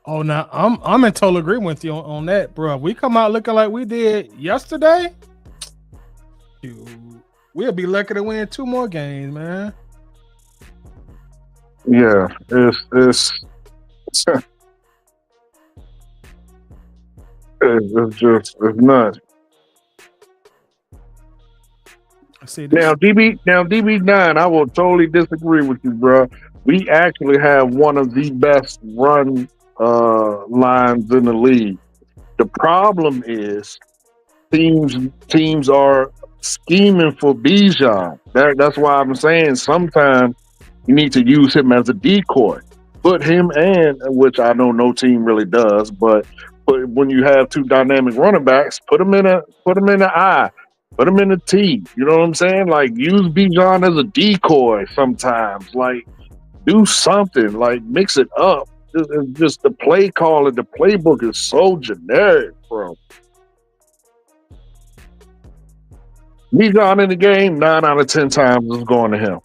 Speaker 1: Oh, now I'm in total agreement with you on that, bro. If we come out looking like we did yesterday, we'll be lucky to win 2 more games, man.
Speaker 5: Yeah, it's it's nuts.
Speaker 1: See this.
Speaker 5: Now DB9, I will totally disagree with you, bro. We actually have one of the best run lines in the league. The problem is teams are scheming for Bijan. That's why I'm saying sometimes you need to use him as a decoy. Put him which I know no team really does, but when you have 2 dynamic running backs, put him in the I. Put him in a T. You know what I'm saying? Like, use Bijan as a decoy sometimes. Like, do something. Like, mix it up. Just the play call and the playbook is so generic, bro. Bijan in the game, 9 out of 10 times is going to him.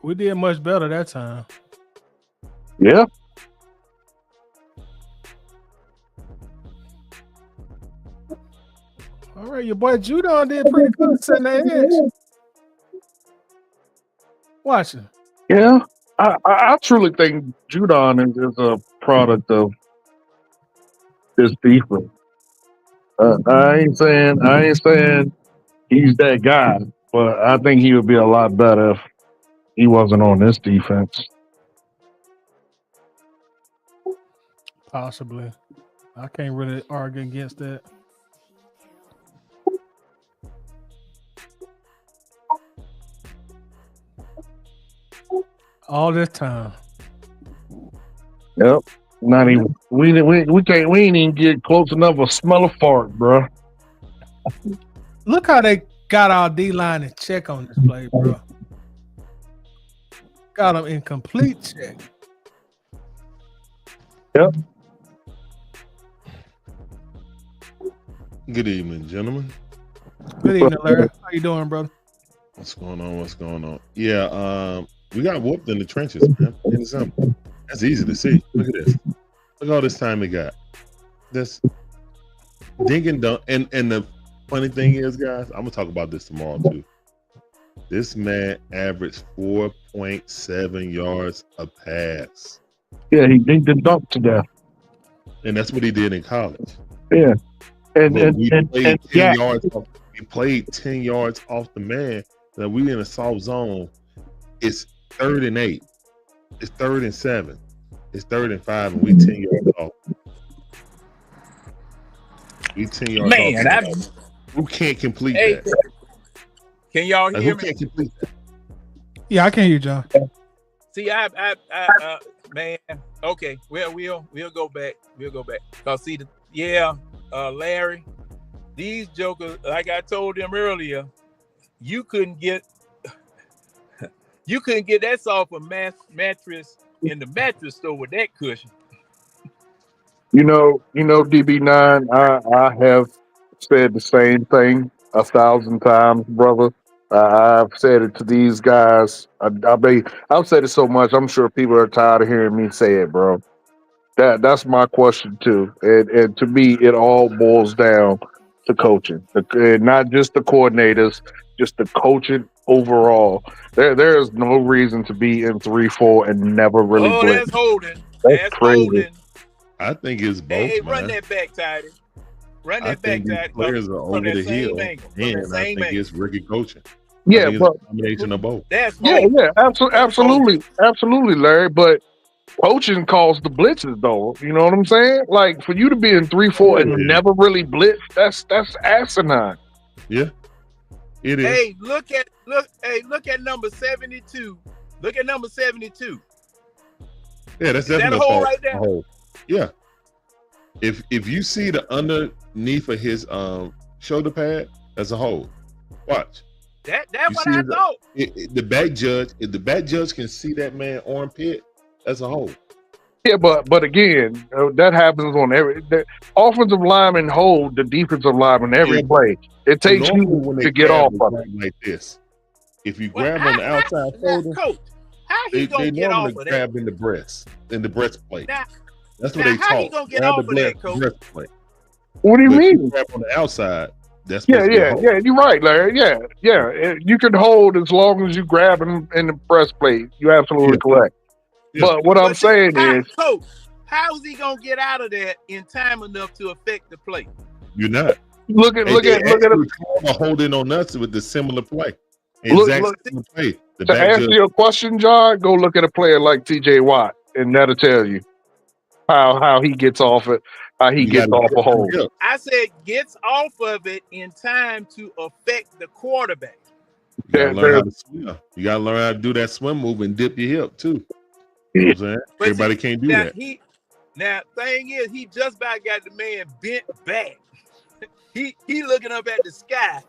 Speaker 1: We did much better that time.
Speaker 5: Yeah.
Speaker 1: All right, your boy Judon did pretty good setting the edge. Watch it.
Speaker 5: Yeah. I truly think Judon is a product of this defense. I ain't saying he's that guy, but I think he would be a lot better if he wasn't on this defense.
Speaker 1: Possibly. I can't really argue against that. All this time.
Speaker 5: Yep. Not even we ain't even get close enough to smell a fart, bro.
Speaker 1: Look how they got our D line in check on this play, bro. Got them in complete check.
Speaker 5: Yep.
Speaker 7: Good evening, gentlemen.
Speaker 1: Good evening, Larry. How you doing, brother?
Speaker 7: What's going on? Yeah, we got whooped in the trenches, man. Plain and simple. That's easy to see. Look at this. Look all this time we got. This dink and dunk. And the funny thing is, guys, I'm gonna talk about this tomorrow too. This man averaged 4.7 yards a pass.
Speaker 5: Yeah, he dinked and dunked to death.
Speaker 7: And that's what he did in college.
Speaker 5: Yeah. And
Speaker 7: we played 10
Speaker 5: yeah.
Speaker 7: yards off, we played 10 yards off the man. That we in a soft zone. It's 3rd and 8. It's 3rd and 7. It's 3rd and 5, and we 10 yards off. We 10 yards
Speaker 4: Man,
Speaker 7: off. Who can't complete that?
Speaker 4: Can y'all
Speaker 7: Like,
Speaker 4: hear
Speaker 7: who
Speaker 4: me?
Speaker 7: can't complete that?
Speaker 1: Yeah, I can hear you, John.
Speaker 4: See, man. Okay, well, we'll go back. We'll go back. Cause see, Larry, these jokers, like I told them earlier, you couldn't get that soft a mattress in the mattress store with that cushion.
Speaker 5: You know, DB9, I have said the same thing 1,000 times, brother. I've said it to these guys. I've said it so much. I'm sure people are tired of hearing me say it, bro. That's my question too. And to me, it all boils down to coaching, not just the coordinators, just the coaching overall. There is no reason to be in 3-4 and never really blitz.
Speaker 4: That's holding.
Speaker 5: That's crazy.
Speaker 4: Holding.
Speaker 7: I think it's both,
Speaker 4: Hey,
Speaker 7: man.
Speaker 4: run that back, Tidy. Run
Speaker 7: I
Speaker 4: that back,
Speaker 7: think these
Speaker 4: Tidy.
Speaker 7: players are over the hill, and I think
Speaker 4: angle.
Speaker 7: it's Ricky coaching.
Speaker 5: Yeah,
Speaker 7: it's
Speaker 5: but
Speaker 7: a combination of both.
Speaker 4: That's
Speaker 5: absolutely, Larry. But coaching calls the blitzes, though. You know what I'm saying? Like for you to be in 3-4 and never really blitz, that's asinine.
Speaker 7: Yeah, it is.
Speaker 4: Hey, look at number 72. Look at number 72.
Speaker 7: Yeah, that's
Speaker 4: Is that
Speaker 7: definitely
Speaker 4: a hole right there?
Speaker 7: A hole. Yeah. If you see the underneath of his shoulder pad, that's a hole. Watch.
Speaker 4: That's what I thought.
Speaker 7: The back judge, if the back judge can see that man armpit, that's a hole.
Speaker 5: Yeah, but again, that happens on the offensive lineman hold the defensive lineman every play. It takes you to get off of it.
Speaker 7: Like this. If you grab on the outside shoulder,
Speaker 4: Coach, how he gonna get off of that?
Speaker 7: Grab in the breastplate. That's what
Speaker 4: now
Speaker 7: they
Speaker 4: how he
Speaker 7: taught.
Speaker 4: gonna get off of that, Coach?
Speaker 7: Breastplate.
Speaker 5: What do you mean?
Speaker 7: Grab on the outside. That's
Speaker 5: yeah. You're right, Larry. Yeah. You can hold as long as you grab him in the breastplate. You're absolutely correct. Yeah. But what I'm saying is,
Speaker 4: Coach, how is he gonna get out of that in time enough to affect the play?
Speaker 7: You're not.
Speaker 5: Look at
Speaker 7: him holding on us with the similar play. Similar play.
Speaker 5: To answer your question, John, go look at a player like T.J. Watt, and that'll tell you how he gets off it. How he gets off a hold.
Speaker 4: I said gets off of it in time to affect the quarterback.
Speaker 7: You gotta learn how to swim. You gotta learn how to do that swim move and dip your hip too. You know what I'm saying? Everybody can't do that.
Speaker 4: Thing is, he just about got the man bent back. he looking up at the sky.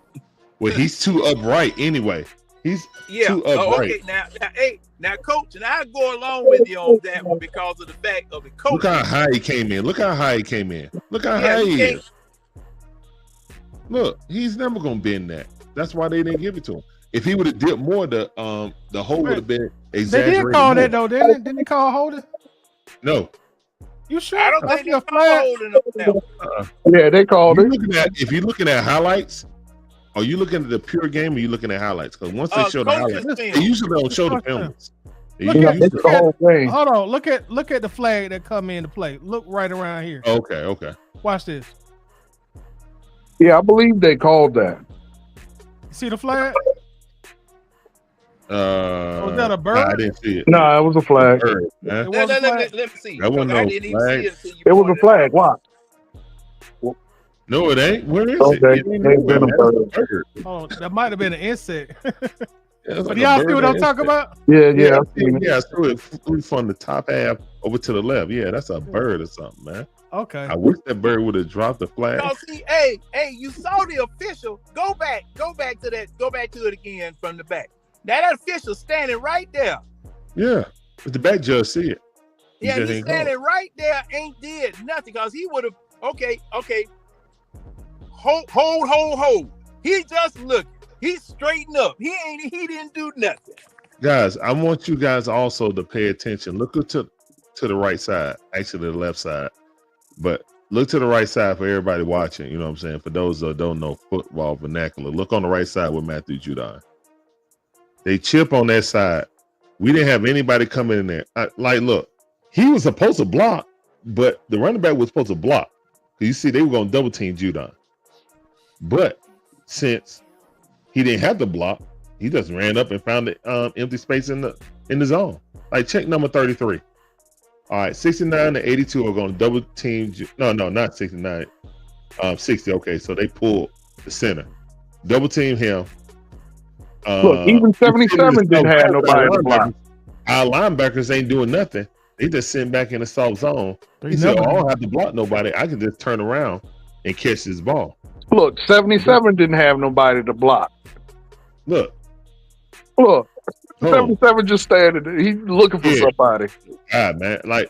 Speaker 7: Well, he's too upright anyway. He's too upright.
Speaker 4: Okay, now, Coach, and I go along with you on that one because of the fact of the coach.
Speaker 7: Look how high he came in. Look how high he is. Look, he's never gonna bend that. That's why they didn't give it to him. If he would have dipped more, the hole would have been
Speaker 1: They
Speaker 7: exaggerated.
Speaker 1: did call
Speaker 7: more.
Speaker 1: that though, didn't it? Didn't they call holding?
Speaker 7: No.
Speaker 1: You sure?
Speaker 4: I don't
Speaker 1: I
Speaker 4: think
Speaker 1: see a
Speaker 4: they're holding up now.
Speaker 5: Yeah, they called it.
Speaker 7: If you're looking at highlights, are you looking at the pure game or are you looking at highlights? Because once they show the
Speaker 4: Coach's
Speaker 7: highlights,
Speaker 4: film.
Speaker 7: they usually don't show the penalties. They
Speaker 1: Look
Speaker 7: usually-
Speaker 1: at-
Speaker 5: It's the whole thing.
Speaker 1: Hold on, look at the flag that come into play. Look right around here.
Speaker 7: Okay.
Speaker 1: Watch this.
Speaker 5: Yeah, I believe they called that.
Speaker 1: You see the flag? Was that a bird?
Speaker 7: I didn't see it.
Speaker 5: No, it was a flag.
Speaker 7: Bird, man.
Speaker 1: It
Speaker 4: Let,
Speaker 1: was a
Speaker 4: let, let,
Speaker 1: flag?
Speaker 4: let me see.
Speaker 7: That wasn't
Speaker 4: I
Speaker 7: no
Speaker 4: didn't even
Speaker 7: flag.
Speaker 4: see it until you
Speaker 5: It was a
Speaker 4: pointed
Speaker 5: flag. Why?
Speaker 7: No, it ain't. Where is
Speaker 5: Okay,
Speaker 7: it? It ain't
Speaker 5: it's
Speaker 7: nowhere,
Speaker 5: been a
Speaker 7: man.
Speaker 5: bird.
Speaker 7: It's a bird.
Speaker 1: Oh, that might have been an insect.
Speaker 7: Yeah, it's like
Speaker 1: But
Speaker 7: a
Speaker 1: y'all
Speaker 7: bird
Speaker 1: see what
Speaker 7: or
Speaker 1: I'm talking
Speaker 7: insect.
Speaker 1: about?
Speaker 5: Yeah,
Speaker 7: Yeah,
Speaker 5: I've seen it.
Speaker 7: I threw it from the top half over to the left. Yeah, that's a bird or something, man.
Speaker 1: Okay.
Speaker 7: I wish that bird would have dropped the flag.
Speaker 4: No, see, hey, you saw the official. Go back to that. Go back to it again from the back. Now that official standing right there.
Speaker 7: Yeah, but the back judge see it. He
Speaker 4: Yeah,
Speaker 7: just
Speaker 4: he's
Speaker 7: ain't call it.
Speaker 4: standing right there, ain't did nothing because he would have. Okay. Hold. He just looking. He straightened up. He didn't do nothing.
Speaker 7: Guys, I want you guys also to pay attention. Look to the right side, actually the left side, but look to the right side for everybody watching. You know what I'm saying? For those that don't know football vernacular, look on the right side with Matthew Judon. They chip on that side. We didn't have anybody coming in there. Look, he was supposed to block, but the running back was supposed to block. You see, they were going to double team Judon. But since he didn't have to block, he just ran up and found the empty space in the zone. Like check number 33. All right, 69 to 82 are going to double team. No, not 69. 60. Okay, so they pulled the center, double team him.
Speaker 5: Look, even 77 didn't have nobody to block.
Speaker 7: Our linebackers ain't doing nothing. They just sitting back in the soft zone. He said, I don't have to block nobody. I can just turn around and catch this ball.
Speaker 5: Look, 77 didn't have nobody to block.
Speaker 7: Look,
Speaker 5: 77 just standing there. He's looking for somebody.
Speaker 7: God, man, like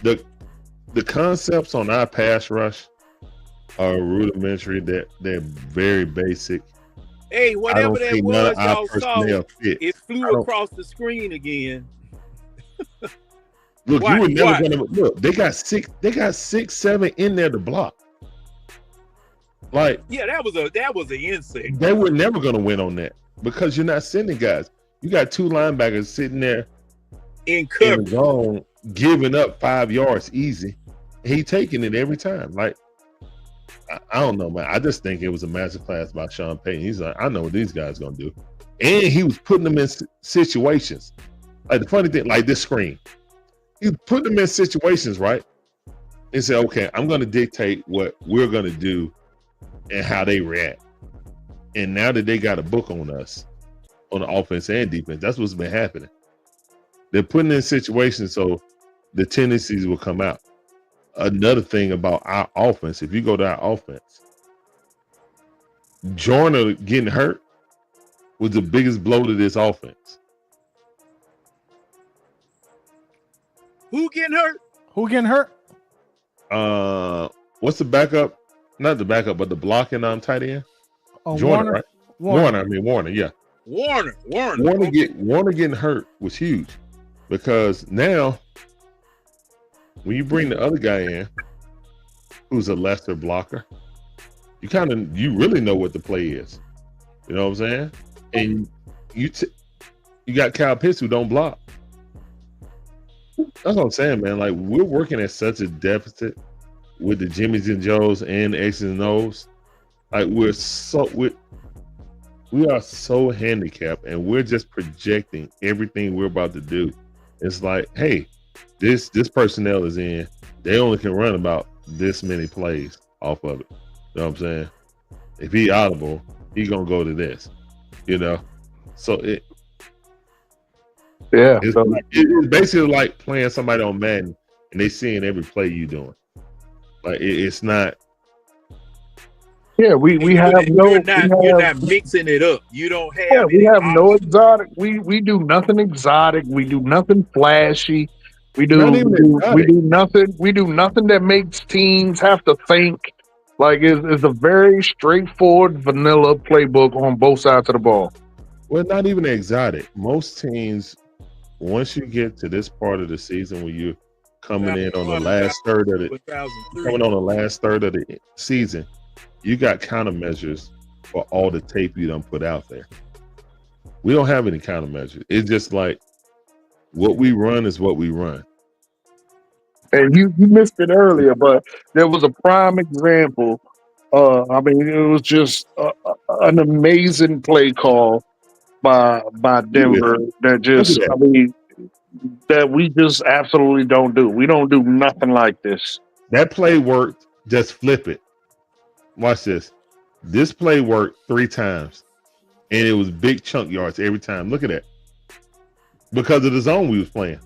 Speaker 7: the concepts on our pass rush are rudimentary. They're very basic.
Speaker 4: Hey, whatever that was, y'all saw,
Speaker 7: fit.
Speaker 4: it flew across the screen again.
Speaker 7: Look, you were never gonna look. They got 6-7 in there to block. Like,
Speaker 4: yeah, that was an insect.
Speaker 7: They were never gonna win on that because you're not sending guys. You got two linebackers sitting there
Speaker 4: in coverage,
Speaker 7: zone, giving up 5 yards easy. He taking it every time. Like, I don't know, man. I just think it was a masterclass by Sean Payton. He's like, I know what these guys gonna do, and he was putting them in situations. Like the funny thing, like this screen, he put them in situations, right? And say, okay, I'm gonna dictate what we're gonna do and how they react. And now that they got a book on us, on the offense and defense, that's what's been happening. They're putting in situations so the tendencies will come out. Another thing about our offense, if you go to our offense, Joyner getting hurt was the biggest blow to this offense.
Speaker 4: Who getting hurt?
Speaker 7: What's the backup? Not the backup, but the blocking tight end. Joyner, right? Warner, yeah.
Speaker 4: Warner.
Speaker 7: Warner getting hurt was huge because now when you bring the other guy in, who's a lesser blocker, you really know what the play is. You know what I'm saying? And you got Kyle Pitts who don't block. That's what I'm saying, man. Like, we're working at such a deficit with the Jimmys and Joes and the X's and O's. Like, we are so handicapped, and we're just projecting everything we're about to do. It's like, hey, this personnel is in. They only can run about this many plays off of it. You know what I'm saying? If he audible, he gonna go to this. You know, so it's basically like playing somebody on Madden and they seeing every play you doing. Like it's not.
Speaker 5: Yeah, you're
Speaker 4: not mixing it up. You don't have.
Speaker 5: Yeah, we have no exotic. We do nothing exotic. We do nothing flashy. We do nothing. We do nothing that makes teams have to think. Like it's a very straightforward vanilla playbook on both sides of the ball.
Speaker 7: Well, not even exotic. Most teams, once you get to this part of the season where you're coming in on the last third of the
Speaker 4: 2003.
Speaker 7: coming on the last third of the season, you got countermeasures for all the tape you done put out there. We don't have any countermeasures. It's just like what we run is what we run.
Speaker 5: And you missed it earlier, but there was a prime example. I mean, it was just an amazing play call by
Speaker 7: Look at
Speaker 5: Denver that just,
Speaker 7: that.
Speaker 5: I mean, that we just absolutely don't do. We don't do nothing like this.
Speaker 7: That play worked. Just flip it. Watch this. This play worked 3 times, and it was big chunk yards every time. Look at that. Because of the zone we was playing.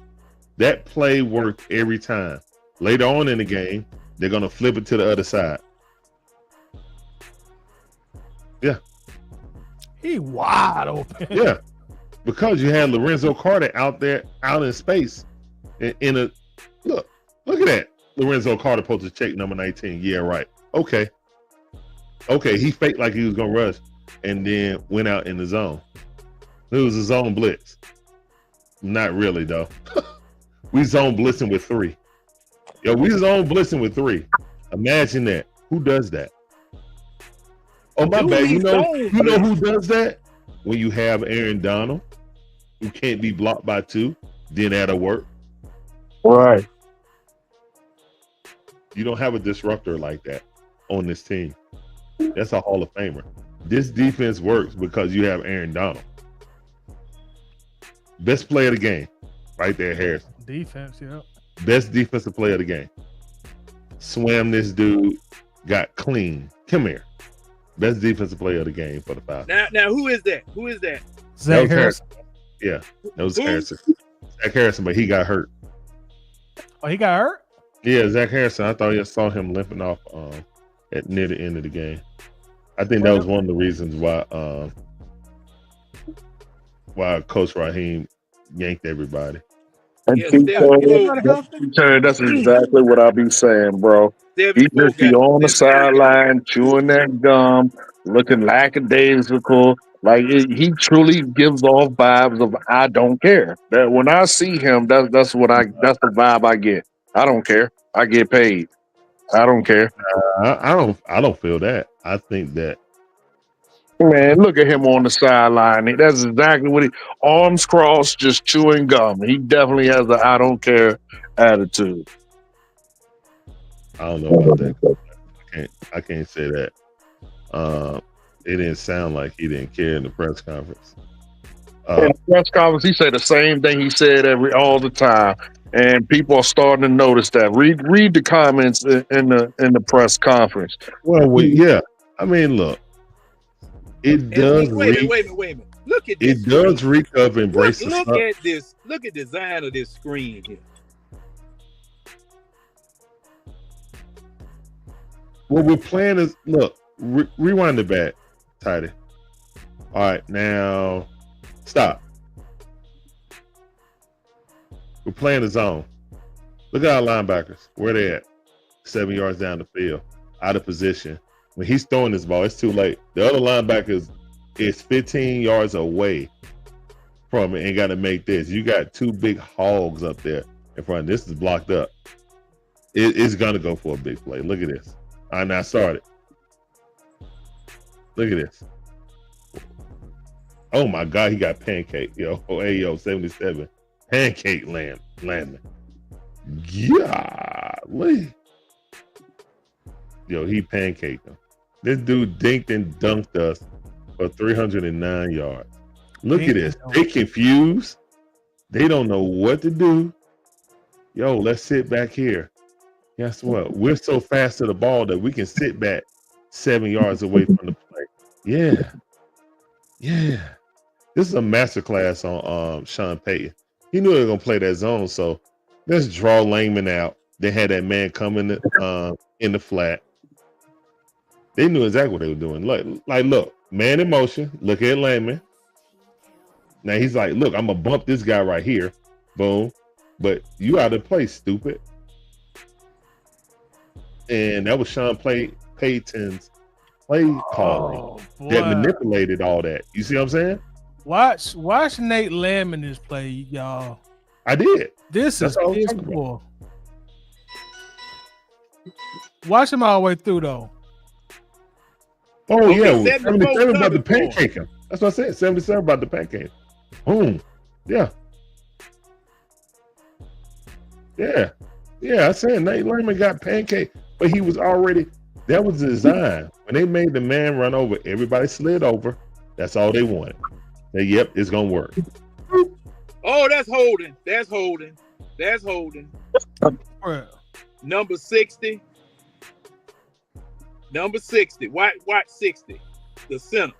Speaker 7: That play worked every time. Later on in the game, they're going to flip it to the other side. Yeah.
Speaker 1: He wide open.
Speaker 7: Yeah. Because you had Lorenzo Carter out there, out in space. In a look at that. Lorenzo Carter supposed to check number 19. Yeah, right. Okay. He faked like he was going to rush and then went out in the zone. It was a zone blitz. Not really, though. We zone blitzing with 3. Yo, we zone blitzing with 3. Imagine that. Who does that? Oh, my bad. You know who does that? When you have Aaron Donald, who can't be blocked by 2, then that'll work.
Speaker 5: Right.
Speaker 7: You don't have a disruptor like that on this team. That's a Hall of Famer. This defense works because you have Aaron Donald. Best player of the game. Right there, Harrison.
Speaker 1: Defense, yeah.
Speaker 7: Best defensive player of the game. Swam this dude, got clean. Come here. Best defensive player of the game for the Falcons.
Speaker 4: Now who is that? Who is that?
Speaker 1: Zach Harrison.
Speaker 7: Yeah, that was
Speaker 4: Who?
Speaker 7: Harrison. Zach Harrison, but he got hurt.
Speaker 1: Oh, he got hurt?
Speaker 7: Yeah, Zach Harrison. I thought you saw him limping off at near the end of the game. I think that was one of the reasons why Coach Raheem yanked everybody.
Speaker 5: And
Speaker 4: Yeah,
Speaker 5: that's exactly what I be saying, bro. He just be on the sideline, chewing that gum, looking lackadaisical. Like he truly gives off vibes of I don't care. That when I see him, that's the vibe I get. I don't care. I get paid. I don't care.
Speaker 7: I don't feel that. I think that
Speaker 5: Man, look at him on the sideline. That's exactly what arms crossed, just chewing gum. He definitely has the I don't care attitude.
Speaker 7: I don't know about that. I can't say that. It didn't sound like he didn't care in the press conference.
Speaker 5: In the press conference, he said the same thing he said all the time, and people are starting to notice that. Read the comments in the press conference.
Speaker 7: Well, yeah. I mean, look, it does.
Speaker 4: Wait a minute. Look at this.
Speaker 7: It does reek of embrace.
Speaker 4: Look at this. Look at the design of this screen here.
Speaker 7: What we're playing is look. Rewind it back, Tidy. All right, now stop. We're playing the zone. Look at our linebackers. Where they at? 7 yards down the field, out of position. When he's throwing this ball, it's too late. The other linebacker is 15 yards away from it and got to make this. You got 2 big hogs up there in front. This is blocked up. It's going to go for a big play. Look at this. All right, now started. Look at this. Oh, my God. He got pancake. Yo, 77. Pancake landing. Golly. Yo, he pancaked him. This dude dinked and dunked us for 309 yards. Look at this. They confused. They don't know what to do. Yo, let's sit back here. Guess what? We're so fast to the ball that we can sit back 7 yards away from the play. Yeah. This is a masterclass on Sean Payton. He knew they were going to play that zone, so let's draw Langman out. They had that man coming in the flat. They knew exactly what they were doing. Look, man in motion. Look at Langman. Now he's like, look, I'm going to bump this guy right here. Boom. But you out of place, stupid. And that was Sean Payton's play calling that manipulated all that. You see what I'm saying?
Speaker 1: Watch Nate Lamb in this play, y'all.
Speaker 7: I did.
Speaker 1: This
Speaker 7: That's
Speaker 1: is
Speaker 7: all I'm
Speaker 1: piss
Speaker 7: talking about.
Speaker 1: poor. Watch him all the way through though.
Speaker 7: Oh
Speaker 4: Okay,
Speaker 7: yeah,
Speaker 4: 74
Speaker 7: 77 about to
Speaker 4: coming for him.
Speaker 7: pancake him. That's what I said. 77 about the pancake. Boom. Yeah. Yeah. Yeah. I said Nate Lamb got pancake, but he was already. That was the design. When they made the man run over, everybody slid over. That's all they wanted. Say, yep, it's gonna work.
Speaker 4: Oh, that's holding. That's holding. That's holding.
Speaker 1: Bruh.
Speaker 4: Number 60. Number 60. Watch 60. The center.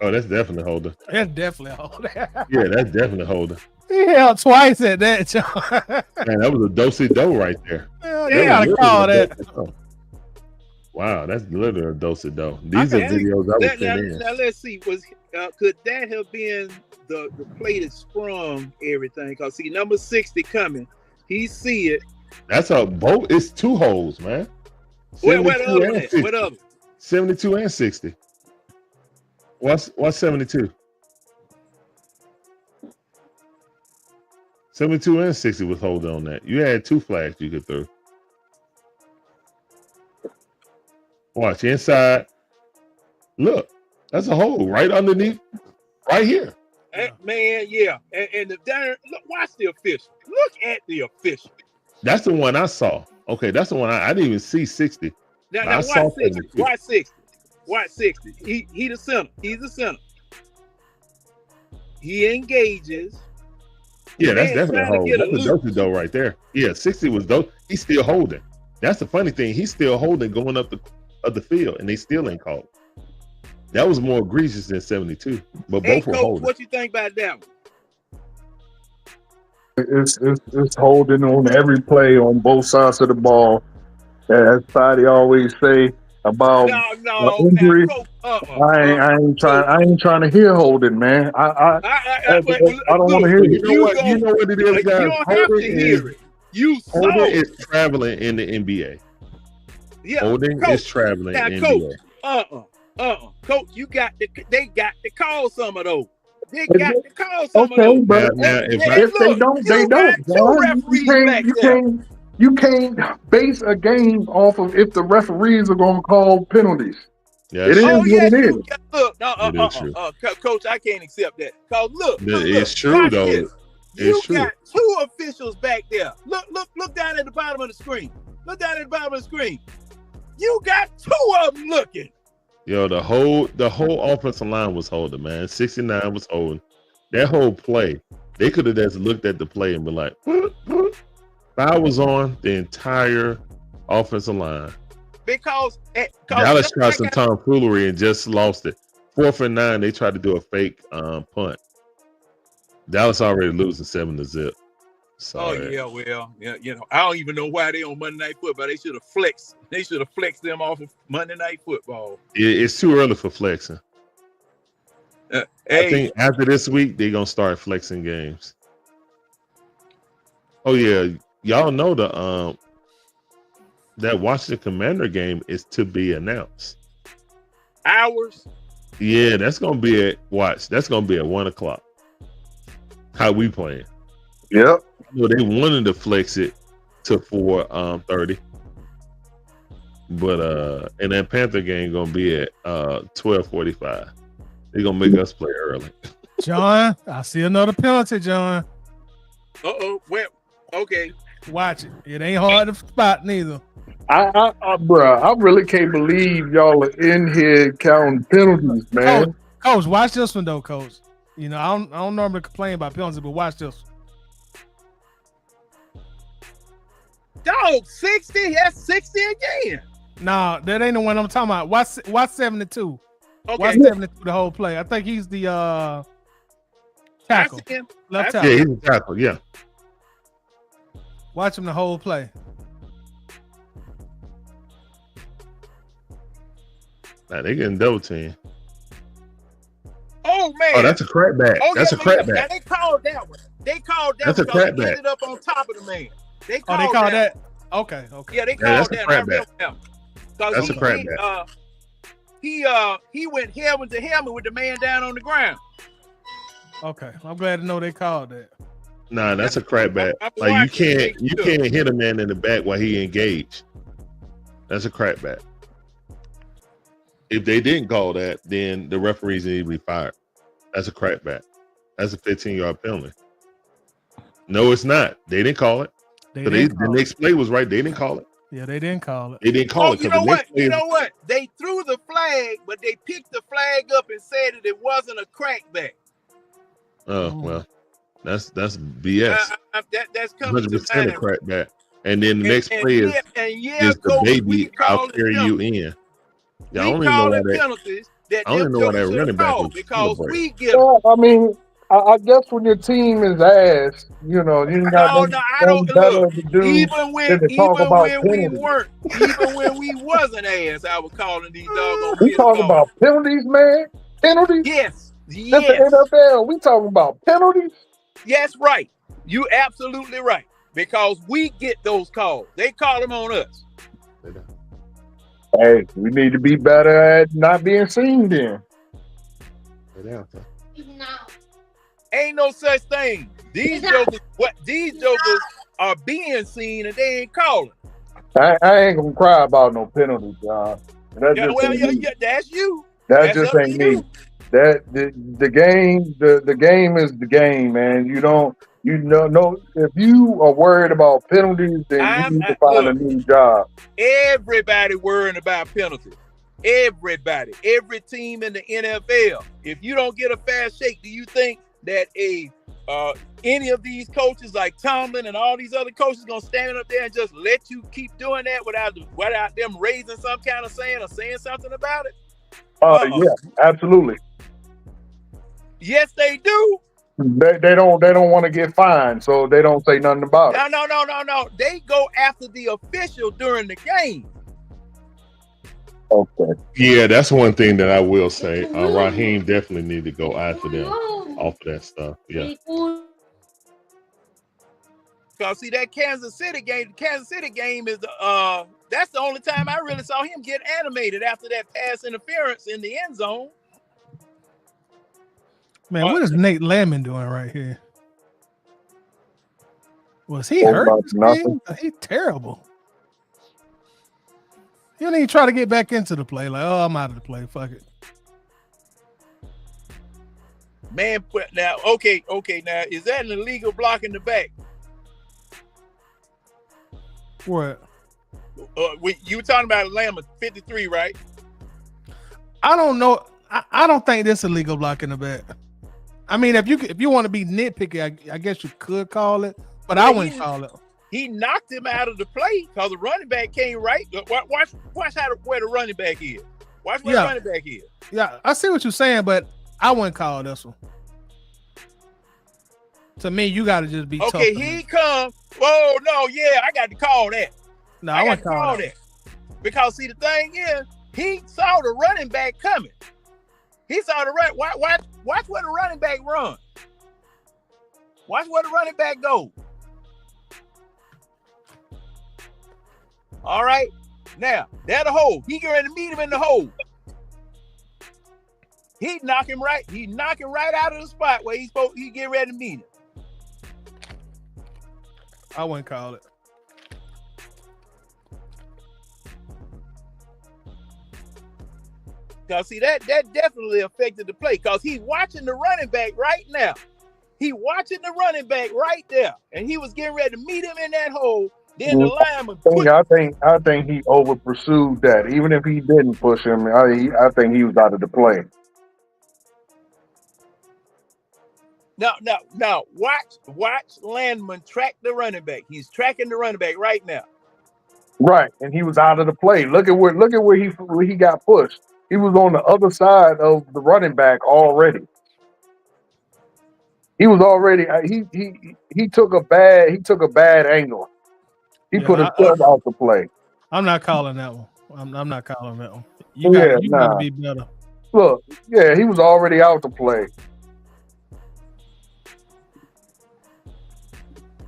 Speaker 7: Oh, that's definitely holding.
Speaker 1: That's definitely all.
Speaker 7: Yeah, that's definitely holding.
Speaker 1: He held twice at that, John.
Speaker 7: Man, that was a do-si-do right there.
Speaker 1: Yeah,
Speaker 7: That
Speaker 1: you gotta
Speaker 7: was
Speaker 1: call
Speaker 7: literally a
Speaker 1: that.
Speaker 7: do-si-do. Wow, that's literally a do-si-do. These are videos I was sent in.
Speaker 4: Now let's see. Could that have been the play that sprung everything? Because see, number 60 coming. He see it.
Speaker 7: That's a both. It's two holes, man.
Speaker 4: What
Speaker 7: 72
Speaker 4: other?
Speaker 7: and 60.
Speaker 4: What other?
Speaker 7: 72 and 60. What's 72? 72 and 60 was holding on that. You had two flags you could throw. Watch inside. Look, that's a hole right underneath, right here.
Speaker 4: Man, yeah. And the look, watch the official. Look at the official.
Speaker 7: That's the one I saw. Okay, that's the one I didn't even see 60.
Speaker 4: Now
Speaker 7: I saw
Speaker 4: watch 60.
Speaker 7: 72.
Speaker 4: Watch 60. Watch 60. He the center. He's the center. He engages.
Speaker 7: Yeah, that's
Speaker 4: Man,
Speaker 7: definitely a
Speaker 4: trying to
Speaker 7: hold.
Speaker 4: get a
Speaker 7: That's a
Speaker 4: loop.
Speaker 7: do-si-do right there. Yeah, 60 was dope. He's still holding. That's the funny thing. He's still holding going up the field, and they still ain't called. That was more egregious than 72, but
Speaker 4: Hey,
Speaker 7: both were
Speaker 4: Coach,
Speaker 7: holding.
Speaker 4: what you think about that one?
Speaker 5: It's holding on every play on both sides of the ball. As Spidey always say about
Speaker 4: No,
Speaker 5: injury.
Speaker 4: Coach.
Speaker 5: I ain't trying to hear holding, man. I don't want to hear
Speaker 7: You
Speaker 5: it.
Speaker 7: know what? You know what it is,
Speaker 4: You
Speaker 7: guys.
Speaker 4: don't have to hear it. You saw
Speaker 7: Holding
Speaker 4: it.
Speaker 7: is traveling in the NBA.
Speaker 4: Yeah,
Speaker 7: Holding
Speaker 4: Coach,
Speaker 7: is traveling
Speaker 4: now,
Speaker 7: in
Speaker 4: Coach,
Speaker 7: NBA.
Speaker 4: Coach, they got to call some of those. They got to call some of
Speaker 5: Okay,
Speaker 4: those.
Speaker 5: but
Speaker 7: Now,
Speaker 4: Hey,
Speaker 5: if
Speaker 4: look,
Speaker 5: they don't, they
Speaker 4: you got
Speaker 5: don't.
Speaker 4: two
Speaker 5: John.
Speaker 4: referees back there.
Speaker 5: You can't base a game off of if the referees are going to call penalties.
Speaker 7: Yeah,
Speaker 5: It is
Speaker 4: Oh
Speaker 5: what
Speaker 4: yes,
Speaker 5: it
Speaker 4: you
Speaker 5: is.
Speaker 4: can. Look,
Speaker 7: It is true.
Speaker 4: Coach, I can't accept that. Cause look,
Speaker 7: It's true
Speaker 4: watch
Speaker 7: though.
Speaker 4: this. You
Speaker 7: It's true.
Speaker 4: got two officials back there. Look down at the bottom of the screen. Look down at the bottom of the screen. You got two of them looking.
Speaker 7: Yo, the whole offensive line was holding, man. 69 was holding. That whole play, they could have just looked at the play and been like, foul was on the entire offensive line.
Speaker 4: Because
Speaker 7: Dallas tried some tomfoolery and just lost it. 4th and 9, they tried to do a fake punt. Dallas already losing 7-0. Sorry.
Speaker 4: Oh yeah, well, yeah, I don't even know why they on Monday Night Football. They should have flexed. They should have flexed them off of Monday Night Football.
Speaker 7: It's too early for flexing. I think after this week they're gonna start flexing games. Oh yeah, y'all know the that Washington Commander game is to be announced.
Speaker 4: Hours.
Speaker 7: Yeah, that's gonna be at That's gonna be at 1:00. How we playing?
Speaker 5: Yep.
Speaker 7: Well, they wanted to flex it to 4:30, but and that Panther game gonna be at 12:45. They're gonna make us play early.
Speaker 1: John, I see another penalty, John.
Speaker 4: Well, okay.
Speaker 1: Watch it. It ain't hard to spot neither.
Speaker 5: Bruh, I really can't believe y'all are in here counting penalties, man.
Speaker 1: Coach, watch this one though, Coach. You know, I don't normally complain about penalties, but watch this one.
Speaker 4: Dog, 60. That's 60 again.
Speaker 1: Nah, that ain't the one I'm talking about. Watch 72.
Speaker 4: Okay.
Speaker 1: Watch 72 the whole play. I think he's the tackle. Left tackle.
Speaker 7: Yeah, he's a tackle. Yeah.
Speaker 1: Watch him the whole play.
Speaker 7: Nah, they getting double team.
Speaker 4: Oh man.
Speaker 7: Oh, that's a crackback. That's a crackback.
Speaker 4: Now they called that one. They called that
Speaker 7: That's a
Speaker 4: one because
Speaker 7: crackback.
Speaker 4: he ended up on top of the man. They
Speaker 1: Oh, they
Speaker 4: called
Speaker 1: called that. Okay.
Speaker 4: Yeah, they
Speaker 7: Yeah,
Speaker 4: called
Speaker 7: that's a
Speaker 4: that. I
Speaker 7: crackback.
Speaker 4: remember him.
Speaker 7: That's a
Speaker 4: Because
Speaker 7: crackback.
Speaker 4: he went helmet to helmet with the man down on the ground.
Speaker 1: Okay. I'm glad to know they called that.
Speaker 7: Nah, that's a crackback.
Speaker 4: I'm
Speaker 7: Like you
Speaker 4: watching to
Speaker 7: can't
Speaker 4: make
Speaker 7: you
Speaker 4: sure.
Speaker 7: can't hit a man in the back while he engaged. That's a crackback. If they didn't call that, then the referees need to be fired. That's a crackback. That's a 15-yard penalty. No, it's not. They didn't call it.
Speaker 1: They
Speaker 7: So
Speaker 1: didn't
Speaker 7: the
Speaker 1: call it.
Speaker 7: next play was right. They didn't call it.
Speaker 1: Yeah, they didn't call it.
Speaker 7: They didn't call
Speaker 4: Oh,
Speaker 7: it
Speaker 4: you
Speaker 7: because
Speaker 4: know
Speaker 7: the next
Speaker 4: what?
Speaker 7: play.
Speaker 4: You know what? They threw the flag, but they picked the flag up and said that it wasn't a crackback.
Speaker 7: Oh well, that's BS.
Speaker 4: That's coming to
Speaker 7: 100% a
Speaker 4: mind.
Speaker 7: crackback. And then the next play is the
Speaker 4: coach,
Speaker 7: baby. I'll carry you in. Yeah, I don't even know why that.
Speaker 4: penalties that
Speaker 7: I don't even know why that
Speaker 4: should
Speaker 7: running
Speaker 4: have
Speaker 7: back
Speaker 4: called
Speaker 7: was
Speaker 4: because
Speaker 7: celebrating.
Speaker 4: we give.
Speaker 5: Well, I mean, I guess when your team is ass, you know, you got
Speaker 4: No, I don't
Speaker 5: nothing better
Speaker 4: look.
Speaker 5: to do
Speaker 4: Even
Speaker 5: than to talk
Speaker 4: when
Speaker 5: about
Speaker 4: we
Speaker 5: penalties.
Speaker 4: weren't, even when we wasn't ass, I was calling these doggone
Speaker 5: We
Speaker 4: missed
Speaker 5: talk
Speaker 4: calls.
Speaker 5: about penalties, man. Penalties.
Speaker 4: Yes,
Speaker 5: This the
Speaker 4: yes,
Speaker 5: NFL. We talking about penalties.
Speaker 4: yes, right. You absolutely right because we get those calls. They call them on us.
Speaker 5: Hey, we need to be better at not being seen then.
Speaker 4: Ain't no such thing. These jokers are being seen and they ain't calling.
Speaker 5: I ain't gonna cry about no penalties, John. That just ain't me.
Speaker 4: That's you.
Speaker 5: That
Speaker 4: That's
Speaker 5: just
Speaker 4: up
Speaker 5: ain't
Speaker 4: to you.
Speaker 5: me. That the game is the game, man. You know if you are worried about penalties, then you need to find a new job.
Speaker 4: Everybody worrying about penalties. Everybody, every team in the NFL. If you don't get a fast shake, do you think that any of these coaches like Tomlin and all these other coaches gonna stand up there and just let you keep doing that without them raising some kind of saying or saying something about it?
Speaker 5: Yeah, absolutely.
Speaker 4: Yes, they do.
Speaker 5: They don't want to get fined, so they don't say nothing about it.
Speaker 4: No. They go after the official during the game.
Speaker 5: Okay.
Speaker 7: Yeah, that's one thing that I will say. Raheem definitely need to go after them off of that stuff. Yeah.
Speaker 4: Because see that Kansas City game is that's the only time I really saw him get animated after that pass interference in the end zone.
Speaker 1: Man, what is Nate Landman doing right here? Was he hurt?
Speaker 5: Nothing.
Speaker 1: He's terrible. He don't even try to get back into the play. Like, oh, I'm out of the play. Fuck it.
Speaker 4: Man, now, okay. Now, is that an illegal block in the back?
Speaker 1: What?
Speaker 4: You were talking about Lamb 53, right?
Speaker 1: I don't know. I don't think this is a legal block in the back. I mean, if you want to be nitpicky, I guess you could call it, but I wouldn't call it.
Speaker 4: He knocked him out of the play because the running back came right. Watch where the running back is. Watch where the running back is.
Speaker 1: Yeah, I see what you're saying, but I wouldn't call this one. To me, you got to just be tough.
Speaker 4: Okay, he come. Oh no, yeah, I got to call that.
Speaker 1: No, I wouldn't call that.
Speaker 4: Because see, the thing is, he saw the running back coming. He saw the watch where the running back run. Watch where the running back go. All right. Now, there's the hole. He get ready to meet him in the hole. He knock him right out of the spot where he get ready to meet him.
Speaker 1: I wouldn't call it.
Speaker 4: Because see, that definitely affected the play. Because he's watching the running back right now. He watching the running back right there. And he was getting ready to meet him in that hole. Then the lineman
Speaker 5: I think he over pursued that. Even if he didn't push him, I think he was out of the play.
Speaker 4: Now, watch Landman track the running back. He's tracking the running back right now.
Speaker 5: Right, and he was out of the play. Look at where he got pushed. He was on the other side of the running back already. He was already he took a bad angle. He put himself out the play.
Speaker 1: I'm not calling that one. I'm not calling that one. You gotta be better.
Speaker 5: Look, yeah, he was already out the play.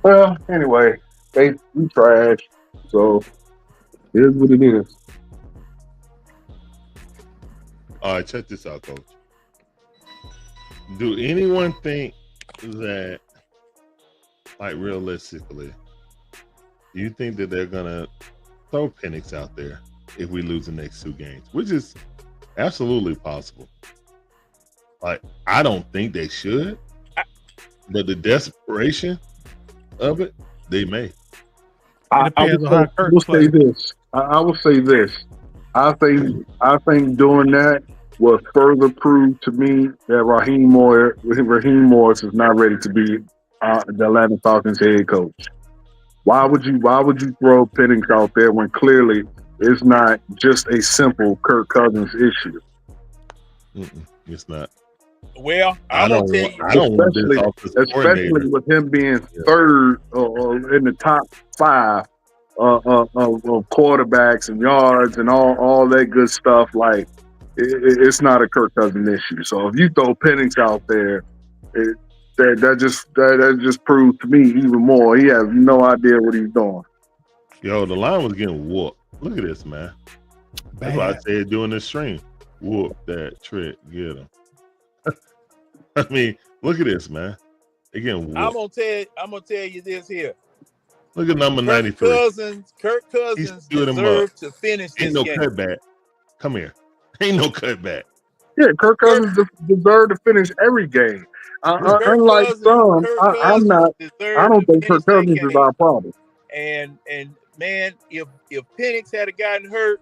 Speaker 5: Well, anyway, we trash. So here's what it is.
Speaker 7: All right, check this out, Coach. Do anyone think that, like, realistically, do you think that they're gonna throw Penix out there if we lose the next 2 games, which is absolutely possible? Like, I don't think they should, but the desperation of it, they may.
Speaker 5: I
Speaker 1: depends on how Kirk
Speaker 5: will say
Speaker 1: plays.
Speaker 5: this. I will say this. I think doing that will further prove to me that Raheem Morris is not ready to be the Atlanta Falcons head coach. Why would you throw Penix out there when clearly it's not just a simple Kirk Cousins issue?
Speaker 7: It's not.
Speaker 4: Well,
Speaker 7: I don't want this offensive coordinator.
Speaker 5: Especially with him being third in the top 5 of quarterbacks and yards and all that good stuff. Like it's not a Kirk Cousins issue. So if you throw Penix out there, that just proves to me even more he has no idea what he's doing.
Speaker 7: Yo, the line was getting whooped. Look at this, man. That's what I said during the stream. Whoop that trick, get him. I mean, look at this, man. Again,
Speaker 4: I'm gonna tell you this here.
Speaker 7: Look at number 93.
Speaker 4: Kirk Cousins deserved to finish this
Speaker 7: Ain't no
Speaker 4: game.
Speaker 7: cutback. Come here. Ain't no cutback.
Speaker 5: Yeah, Kirk Cousins deserved to finish every game. Unlike some, I don't think Kirk Cousins is our problem.
Speaker 4: And man, if Penix had gotten hurt,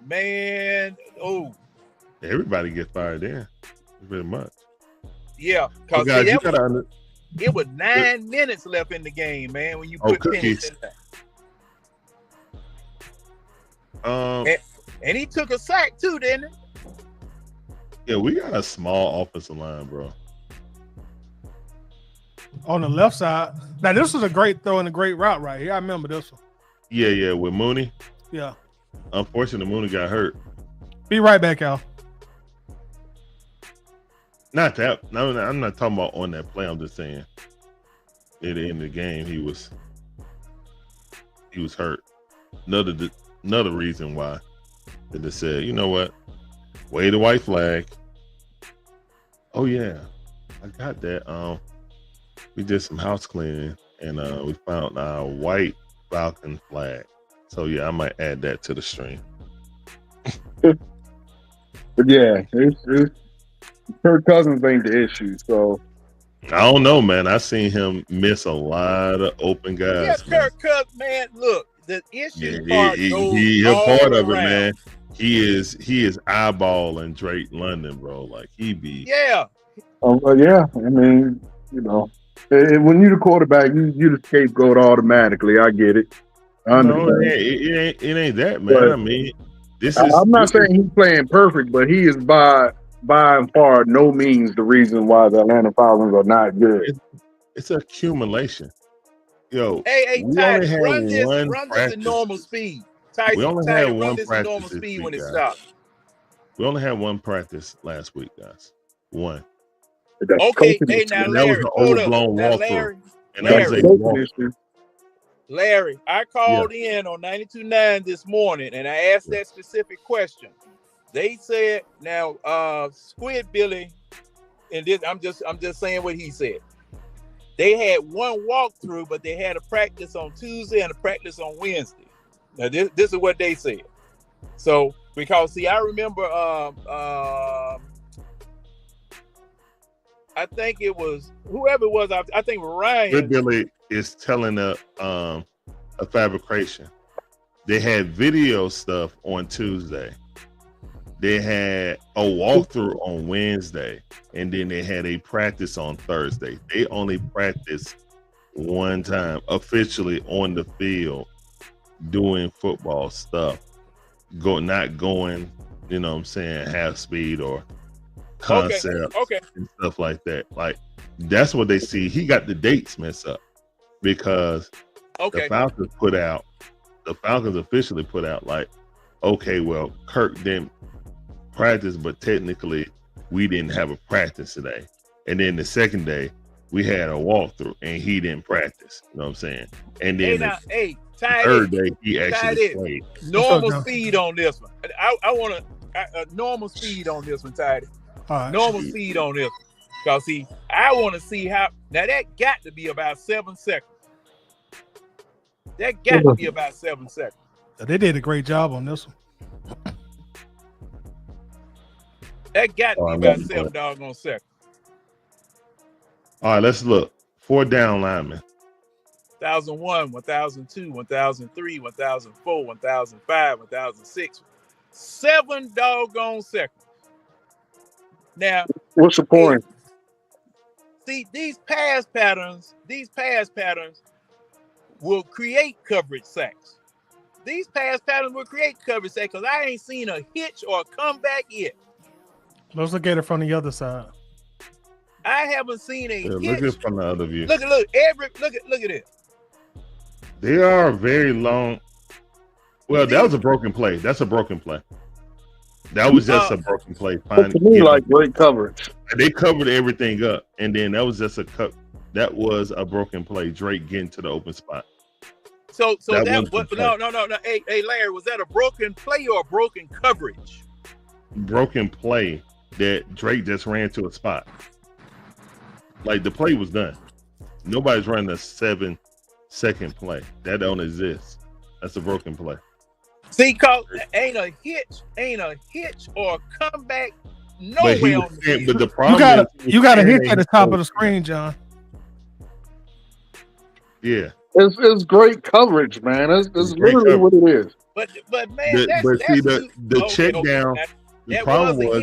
Speaker 4: man,
Speaker 7: everybody get fired in. Pretty much.
Speaker 4: Yeah, because it was 9 minutes left in the game, man. When you put Penix in there, and he took a sack too, didn't he?
Speaker 7: Yeah, we got a small offensive line, bro.
Speaker 1: On the left side. Now, this was a great throw and a great route right here. I remember this one.
Speaker 7: Yeah, with Mooney.
Speaker 1: Yeah.
Speaker 7: Unfortunately, Mooney got hurt.
Speaker 1: Be right back, Al.
Speaker 7: Not that. No, I'm not talking about on that play. I'm just saying, at the end of the game, he was hurt. Another reason why they just said, you know what, wave the white flag. Oh yeah, I got that. We did some house cleaning and we found our white Falcon flag. So yeah, I might add that to the stream.
Speaker 5: But yeah, it's Kirk Cousins ain't the issue. So
Speaker 7: I don't know, man. I seen him miss a lot of open guys.
Speaker 4: Yeah, Kirk Cousins, man. Look, the issue part
Speaker 7: he a part of it, man. He is eyeballing Drake London, bro. Like he be.
Speaker 4: Yeah.
Speaker 5: Yeah. I mean, you know, when you're the quarterback, you the scapegoat automatically. I get it. I understand.
Speaker 7: No, it ain't that, man. But, I mean,
Speaker 5: I'm not saying he's playing perfect, but he is by and far no means the reason why the Atlanta Falcons are not good.
Speaker 7: It's accumulation. Yo,
Speaker 4: hey, Titus, run this at normal speed. Titus,
Speaker 7: we only had one
Speaker 4: practice
Speaker 7: at
Speaker 4: normal speed when it
Speaker 7: guys.
Speaker 4: stops.
Speaker 7: We only had one practice last week, guys. One.
Speaker 4: Okay, hey, now Larry, hold up. Now, Larry, I called in on 92.9 this morning and I asked that specific question. They said, now, Squid Billy, and this, I'm just saying what he said. They had one walkthrough, but they had a practice on Tuesday and a practice on Wednesday. Now, this is what they said. So, because see, I remember, I think it was whoever it was. I think Ryan.
Speaker 7: Squid Billy is telling a fabrication. They had video stuff on Tuesday. They had a walkthrough on Wednesday, and then they had a practice on Thursday. They only practiced one time officially on the field doing football stuff. Not going, you know what I'm saying, half speed or concept and stuff like that. Like, that's what they see. He got the dates messed up because the Falcons officially put out like, okay, well, Kirk didn't practice, but technically we didn't have a practice today. And then the second day, we had a walkthrough and he didn't practice. You know what I'm saying? And
Speaker 4: Hey,
Speaker 7: then
Speaker 4: now, hey,
Speaker 7: the
Speaker 4: tight
Speaker 7: third
Speaker 4: end.
Speaker 7: day he actually
Speaker 4: Tight end.
Speaker 7: played.
Speaker 4: Normal
Speaker 1: John?
Speaker 4: speed on this one. I want a normal speed on this one, tight end.
Speaker 1: All right.
Speaker 4: Normal speed on this one. Because, see, I want to see how. Now, that got to be about 7 seconds. That got to be about 7 seconds.
Speaker 1: They did a great job on this one.
Speaker 4: That got to be about 7 doggone seconds.
Speaker 7: All right, let's look. 4 down linemen.
Speaker 4: 1001, 1002, 1003, 1004, 1005, 1006. 7 doggone seconds. Now,
Speaker 5: What's your point?
Speaker 4: see, these pass patterns will create coverage sacks. These pass patterns will create coverage sacks because I ain't seen a hitch or a comeback yet.
Speaker 1: Let's look at it from the other side.
Speaker 4: I haven't seen a
Speaker 7: Look
Speaker 4: hitch.
Speaker 7: at it from the other view.
Speaker 4: Look at it.
Speaker 7: They are very long. Well, that was a broken play. That's a broken play. That was just a broken play.
Speaker 5: To me, like great coverage.
Speaker 7: They covered everything up, and then that was just a cut. That was a broken play. Drake getting to the open spot.
Speaker 4: So
Speaker 7: That
Speaker 4: that
Speaker 7: was
Speaker 4: what?
Speaker 7: the
Speaker 4: No. Hey, Larry, was that a broken play or a broken coverage?
Speaker 7: Broken play that Drake just ran to a spot. Like the play was done. Nobody's running a 7-second play. That don't exist. That's a broken play.
Speaker 4: See, cause ain't a hitch or a comeback nowhere on the field.
Speaker 7: But the problem
Speaker 1: You got to hit at the top of the screen, John.
Speaker 7: Yeah.
Speaker 5: It's great coverage, man. It's literally what it is.
Speaker 4: But man,
Speaker 7: the check down. The problem was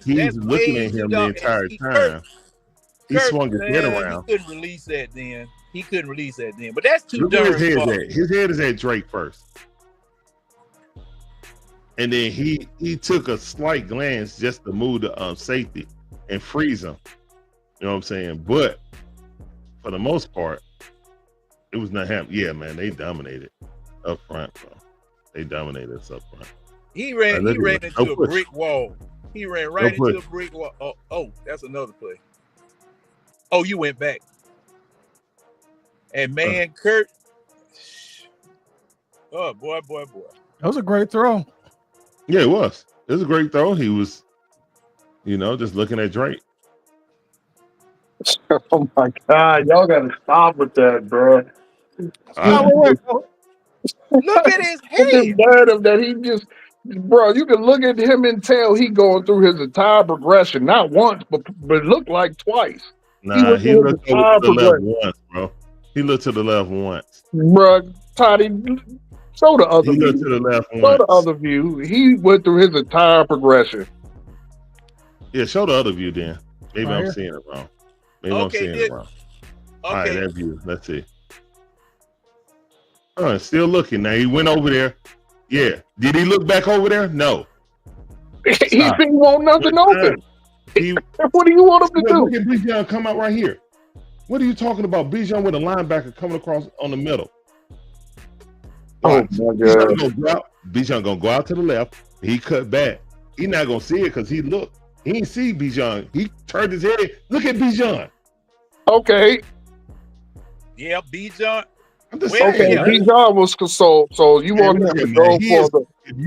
Speaker 7: he's looking at him the entire time. He swung his head around.
Speaker 4: He couldn't release that then. But that's too
Speaker 7: Look where
Speaker 4: darn
Speaker 7: his head's
Speaker 4: far.
Speaker 7: at. His head is at Drake first. And then he took a slight glance just to move the safety and freeze him. You know what I'm saying? But for the most part, it was not happening. Yeah, man, they dominated up front, bro. They dominated us up front.
Speaker 4: He ran into a brick wall. He ran right into a brick wall. Oh, that's another play. Oh, you went back. And man, Kurt. Oh, boy.
Speaker 1: That was a great throw.
Speaker 7: Yeah, it was. It was a great throw. He was, just looking at Drake.
Speaker 5: Oh my God, y'all gotta stop with that, bro.
Speaker 4: Look at his head.
Speaker 5: That he just, bro. You can look at him and tell he going through his entire progression, not once, but looked like twice.
Speaker 7: Nah, he looked over to the left once, bro. He looked to the left once.
Speaker 5: Bro, Toddy, show the other
Speaker 7: view.
Speaker 5: He looked to the left once. Show the other view. He went through his entire progression.
Speaker 7: Yeah, show the other view then. Maybe
Speaker 1: Right
Speaker 7: I'm
Speaker 1: here.
Speaker 7: seeing it wrong. Maybe I'm seeing it wrong. All right, that view. Let's see. Still looking. Now he went over there. Yeah. Did he look back over there? No.
Speaker 5: He didn't want nothing open. What do you want him to do?
Speaker 7: Look at Bijan come out right here. What are you talking about? Bijan with a linebacker coming across on the middle.
Speaker 5: Oh my God.
Speaker 7: Bijan gonna go out to the left. He cut back. He not gonna see it because he looked. He didn't see Bijan. He turned his head. Look at Bijan.
Speaker 5: Okay.
Speaker 4: Yeah, Bijan.
Speaker 5: Okay, Bijan was so you want him to go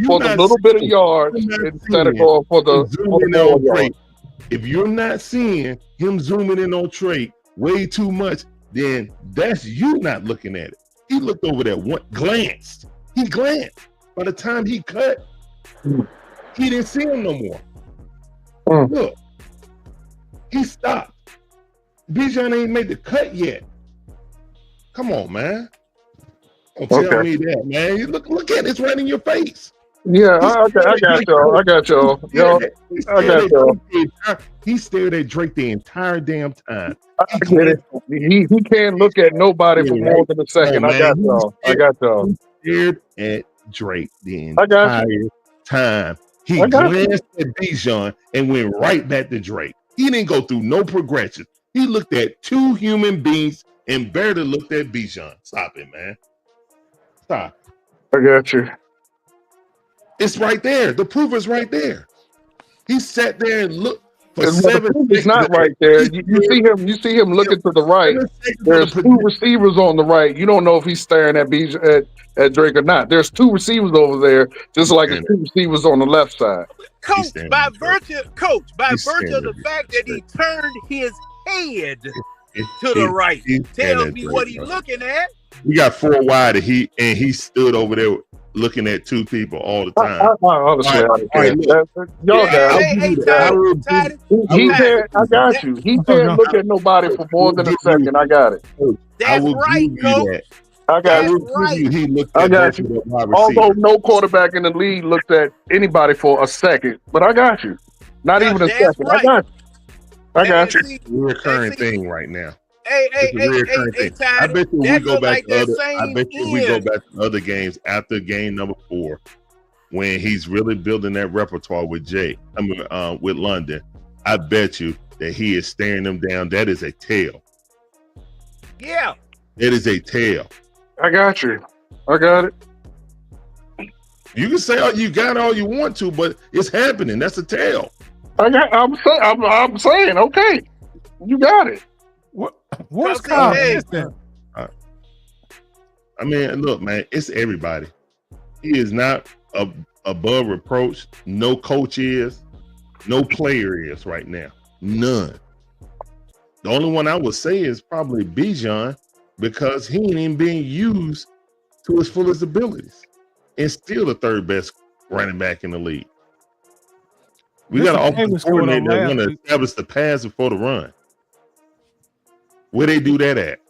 Speaker 5: for the little bit of yards instead of going for the
Speaker 7: yards. If you're not seeing him zooming in on Trey way too much, then that's you not looking at it. He looked over there, glanced. He glanced. By the time he cut, he didn't see him no more. Look, he stopped. Bijan ain't made the cut yet. Come on, man. Don't tell me that, man. You look at it. It's right in your face.
Speaker 5: Yeah, I got y'all. I got y'all.
Speaker 7: He stared at Drake the entire damn time.
Speaker 5: I get it. He can't look at nobody for more than a second. I got y'all.
Speaker 7: He stared at Drake the entire time. He glanced at Bijan and went right back to Drake. He didn't go through no progression. He looked at two human beings and barely looked at Bijan. Stop it, man. Stop.
Speaker 5: I got you.
Speaker 7: It's right there. The proof is right there. He sat there and looked for
Speaker 5: It's
Speaker 7: 7
Speaker 5: it's not
Speaker 7: seconds.
Speaker 5: right there. You see him looking to the right.
Speaker 7: 7 seconds
Speaker 5: There's
Speaker 7: for the
Speaker 5: two receivers on the right. You don't know if he's staring at at Drake or not. There's two receivers over there, just like there's two receivers on the left side.
Speaker 4: Coach, by virtue of the
Speaker 7: He's
Speaker 4: fact that he turned his head to
Speaker 7: He-
Speaker 4: the right,
Speaker 7: he's
Speaker 4: tells
Speaker 7: standing
Speaker 4: me
Speaker 7: Drake,
Speaker 4: what he's
Speaker 7: bro.
Speaker 4: looking at.
Speaker 7: We got 4 wide, and he stood over there looking at 2 people all the time.
Speaker 5: Honestly, I don't care.
Speaker 7: look.
Speaker 5: Y'all got
Speaker 7: I'll
Speaker 5: it.
Speaker 7: give you that.
Speaker 5: He can't. I got you. He can't look at nobody for more than a second. I got it.
Speaker 4: That's right, Coach.
Speaker 5: I got
Speaker 4: That's
Speaker 5: it.
Speaker 4: right.
Speaker 7: He looked
Speaker 5: I
Speaker 7: at
Speaker 5: got
Speaker 7: both
Speaker 5: you.
Speaker 7: of the wide
Speaker 5: Although
Speaker 7: receivers.
Speaker 5: no quarterback in the league looked at anybody for a second, but I got you. Not even a
Speaker 4: That's
Speaker 5: second.
Speaker 4: right.
Speaker 5: I got you. I got you.
Speaker 7: It's a recurring thing right now.
Speaker 4: Hey,
Speaker 7: It's a reoccurring thing. I
Speaker 4: Tiny,
Speaker 7: bet you we
Speaker 4: that
Speaker 7: go
Speaker 4: look
Speaker 7: back
Speaker 4: like
Speaker 7: to
Speaker 4: that
Speaker 7: other. I
Speaker 4: same
Speaker 7: bet you we go
Speaker 4: end.
Speaker 7: back to other games after game number 4, when he's really building that repertoire with with London. I bet you that he is staring them down. That is a tail.
Speaker 4: Yeah.
Speaker 7: It is a tail.
Speaker 5: I got you. I got it.
Speaker 7: You can say you got all you want to, but it's happening. That's a tail.
Speaker 5: I'm saying, okay, you got it.
Speaker 1: What's
Speaker 4: Hey,
Speaker 1: consistent?
Speaker 7: I mean, look, man, it's everybody. He is not above reproach. No coach is. No player is right now. None. The only one I would say is probably Bijan, because he ain't even being used to his fullest abilities, and still the 3rd best running back in the league. We got an offensive coordinator that's going to establish the pass before the run. Where they do that at?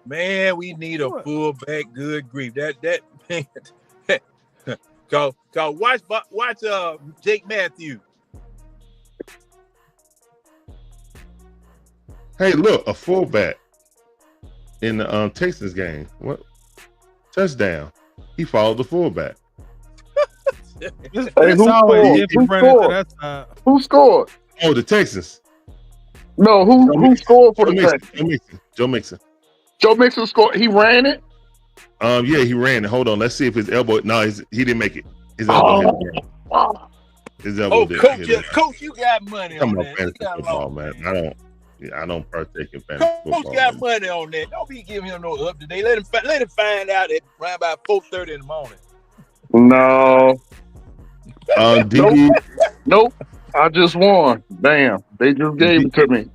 Speaker 4: Man, we need a fullback. Good grief. That man. Go watch Jake Matthews.
Speaker 7: Hey, look, a fullback in the Texas game. What touchdown? He followed the fullback.
Speaker 1: It's always different running to that side.
Speaker 5: Who scored?
Speaker 7: Oh, the Texans.
Speaker 5: No, who scored for the Texans?
Speaker 7: Joe Mixon.
Speaker 5: Joe Mixon scored. He ran it.
Speaker 7: Yeah, he ran it.Hold on, let's see if his elbow. No, he didn't make it. His elbow hit him. His elbow did.
Speaker 4: Coach, you got money
Speaker 7: Come
Speaker 4: on
Speaker 7: on,
Speaker 4: that.
Speaker 7: fantasy football, man. I don't partake in fantasy football.
Speaker 4: Coach got money on that. Don't be giving him no up-to-date. Let him find out at around about 4:30 in the morning.
Speaker 5: No.
Speaker 7: DB.
Speaker 5: Nope. I just won. Damn. They just gave it to me.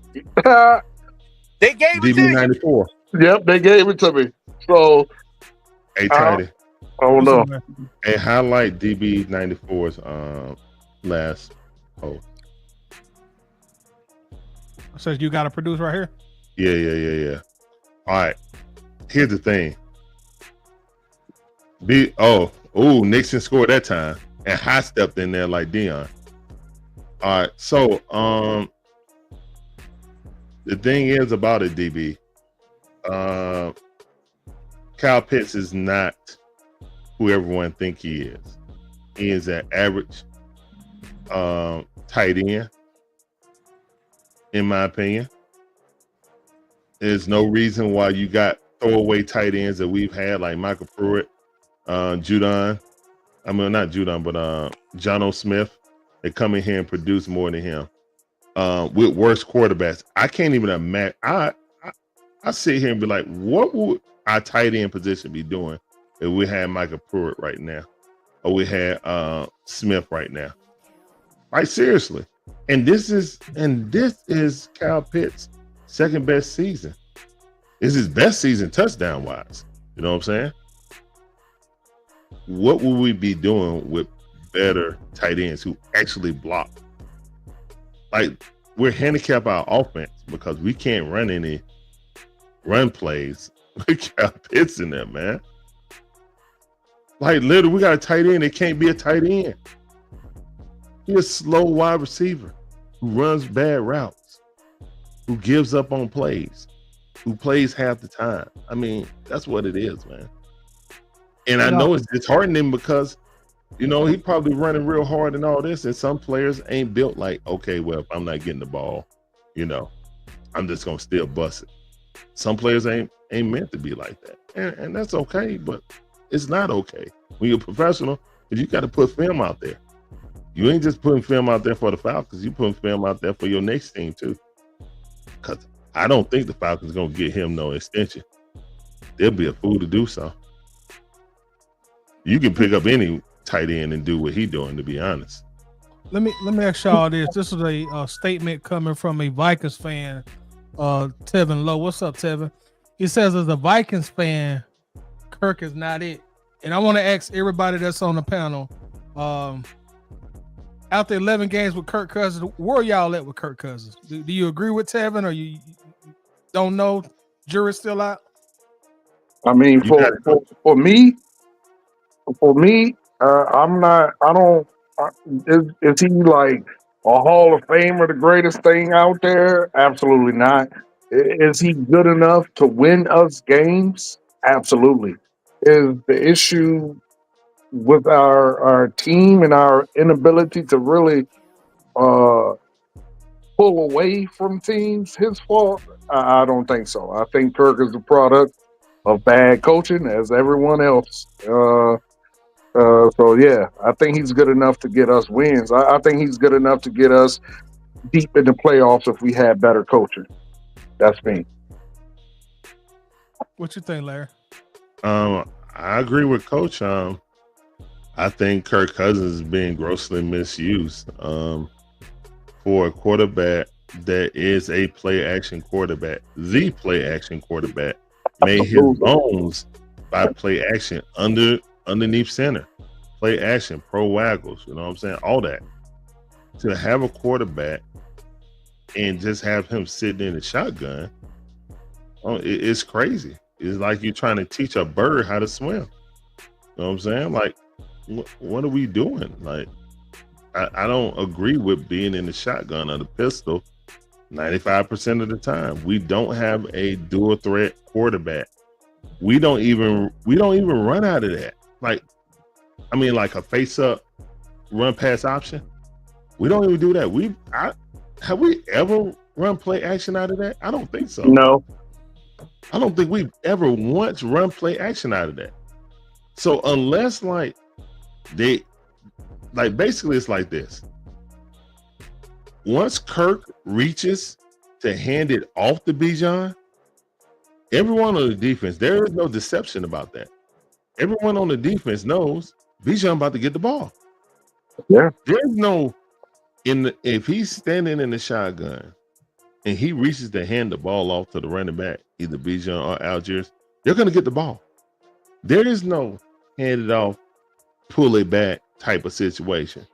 Speaker 4: They gave it to
Speaker 7: DB
Speaker 4: you.
Speaker 7: 94.
Speaker 5: Yep, they gave it to me. So
Speaker 7: Hey, Tidy.
Speaker 5: Oh no.
Speaker 7: Hey, highlight DB 94's last post.
Speaker 1: So you got to produce right here?
Speaker 7: Yeah. All right. Here's the thing. Nixon scored that time, and High stepped in there like Dion. All right. So the thing is about it, DB. Kyle Pitts is not who everyone think he is. He is an average tight end, in my opinion. There's no reason why you got throwaway tight ends that we've had, like Michael Pruitt, Judon. I mean, not Judon, but John O. Smith. They come in here and produce more than him. With worse quarterbacks, I can't even imagine. I sit here and be like, what would our tight end position be doing if we had Michael Pruitt right now, or we had Smith right now? Like, seriously. And this is Kyle Pitts' second best season. It's his best season touchdown wise. You know what I'm saying? What would we be doing with better tight ends who actually block? Like, we're handicapping our offense because we can't run any run plays with Kyle Pitts in there, man. Like, literally, we got a tight end that can't be a tight end. He's a slow wide receiver who runs bad routes, who gives up on plays, who plays half the time. I mean, that's what it is, man. And I know it's disheartening because, you know, he probably running real hard and all this, and some players ain't built like, okay, well, if I'm not getting the ball, you know, I'm just gonna still bust it. Some players ain't meant to be like that, and that's okay, but it's not okay when you're a professional, because you got to put film out there. You ain't just putting film out there for the Falcons. You putting film out there for your next team too. Because I don't think the Falcons gonna get him no extension. They'll be a fool to do so. You can pick up any tight end and do what he doing. To be honest.
Speaker 1: Let me ask y'all this. This is a statement coming from a Vikings fan, Tevin Lowe. What's up, Tevin? He says, as a Vikings fan, Kirk is not it. And I want to ask everybody that's on the panel, after 11 games with Kirk Cousins, where y'all at with Kirk Cousins? Do you agree with Tevin, or you don't know? Jury's still out?
Speaker 5: I mean, for me, I'm not. I don't. Is he like a Hall of Famer, the greatest thing out there? Absolutely not. Is he good enough to win us games? Absolutely. Is the issue with our team and our inability to really pull away from teams his fault? I don't think so. I think Kirk is a product of bad coaching, as everyone else. So yeah, I think he's good enough to get us wins. I think he's good enough to get us deep in the playoffs if we had better coaching. That's me.
Speaker 1: What you think, Larry?
Speaker 7: I agree with Coach. I think Kirk Cousins is being grossly misused. For a quarterback that is a play action quarterback, the play action quarterback made his bones by play action underneath center, play action, pro waggles, you know what I'm saying? All that. To have a quarterback and just have him sitting in the shotgun, it's crazy. It's like you're trying to teach a bird how to swim. You know what I'm saying? Like, what are we doing? Like, I don't agree with being in the shotgun or the pistol 95% of the time. We don't have a dual threat quarterback. We don't even run out of that. Like a face up run pass option. We don't even do that. Have we ever run play action out of that? I don't think so.
Speaker 5: No.
Speaker 7: I don't think we've ever once run play action out of that. So unless basically it's like this. Once Kirk reaches to hand it off to Bijan, everyone on the defense, there is no deception about that. Everyone on the defense knows Bijan about to get the ball.
Speaker 5: Yeah.
Speaker 7: There's no if he's standing in the shotgun and he reaches to hand the ball off to the running back, either Bijan or Algiers, they're gonna get the ball. There is no hand it off, pull it back type of situation.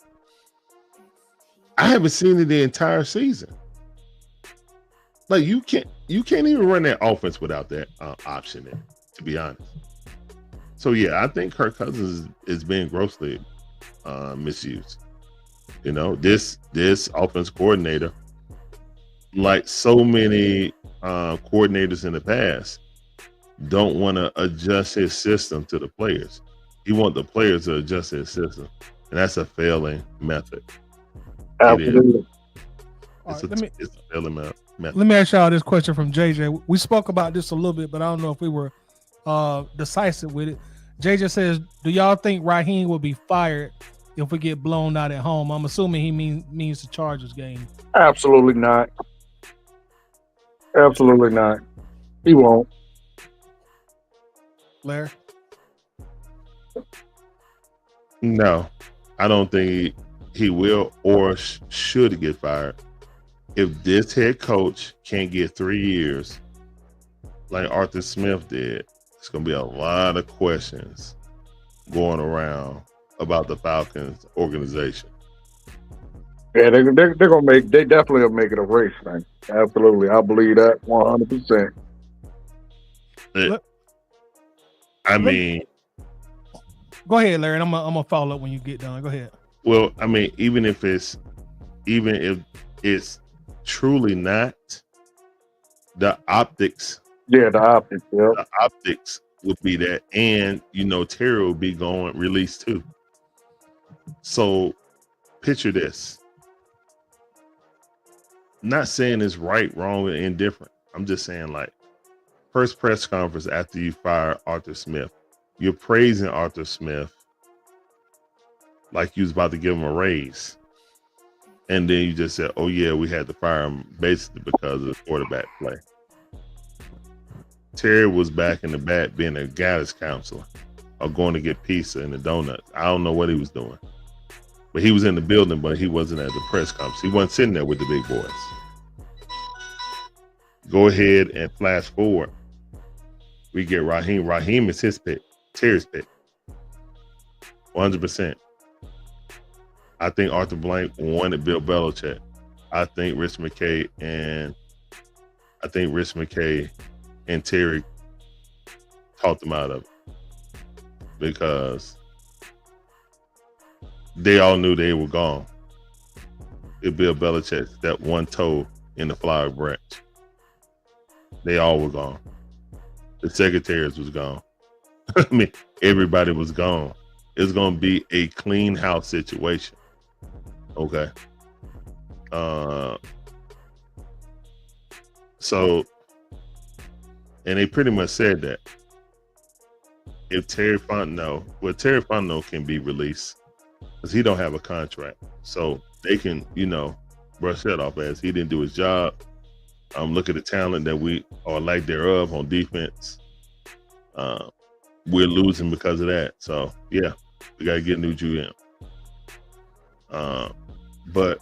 Speaker 7: I haven't seen it the entire season. Like you can't even run that offense without that option there, to be honest. So yeah, I think Kirk Cousins is being grossly misused. You know, this offense coordinator, like so many coordinators in the past, don't want to adjust his system to the players. He wants the players to adjust his system, and that's a failing method.
Speaker 5: Absolutely.
Speaker 7: It's a failing method.
Speaker 1: Let me ask y'all this question from JJ. We spoke about this a little bit, but I don't know if we were decisive with it. JJ says, do y'all think Raheem will be fired if we get blown out at home? I'm assuming he means the Chargers game.
Speaker 5: Absolutely not. Absolutely not. He won't.
Speaker 1: Larry?
Speaker 7: No, I don't think he will or should get fired. If this head coach can't get 3 years like Arthur Smith did, it's going to be a lot of questions going around about the Falcons organization.
Speaker 5: Yeah, they definitely will make it a race, man. Absolutely. I believe that 100%.
Speaker 7: I mean,
Speaker 1: go ahead, Larry. I'm gonna follow up when you get done. Go ahead.
Speaker 7: Well, I mean, even if it's truly not, the optics.
Speaker 5: Yeah, the optics. Yeah.
Speaker 7: The optics would be that, and Terry will be going released too. So, picture this. Not saying it's right, wrong, or indifferent. I'm just saying, like, first press conference after you fire Arthur Smith, you're praising Arthur Smith like you was about to give him a raise. And then you just said, oh, yeah, we had to fire him basically because of the quarterback play. Terry was back in the back being a guidance counselor or going to get pizza and a donut. I don't know what he was doing. But he was in the building, but he wasn't at the press conference. He wasn't sitting there with the big boys. Go ahead and flash forward. We get Raheem. Raheem is his pick. Terry's pick. 100%. I think Arthur Blank wanted Bill Belichick. I think Rich McKay and Terry talked them out of it because they all knew they were gone. If Bill Belichick stepped one toe in the flower branch, they all were gone. The secretaries was gone. I mean, everybody was gone. It's going to be a clean house situation. Okay. So, and they pretty much said that if Terry Fontenot can be released because he don't have a contract, so they can, brush that off as he didn't do his job. Look at the talent that we or lack thereof on defense. We're losing because of that. So yeah, we got to get a new GM. But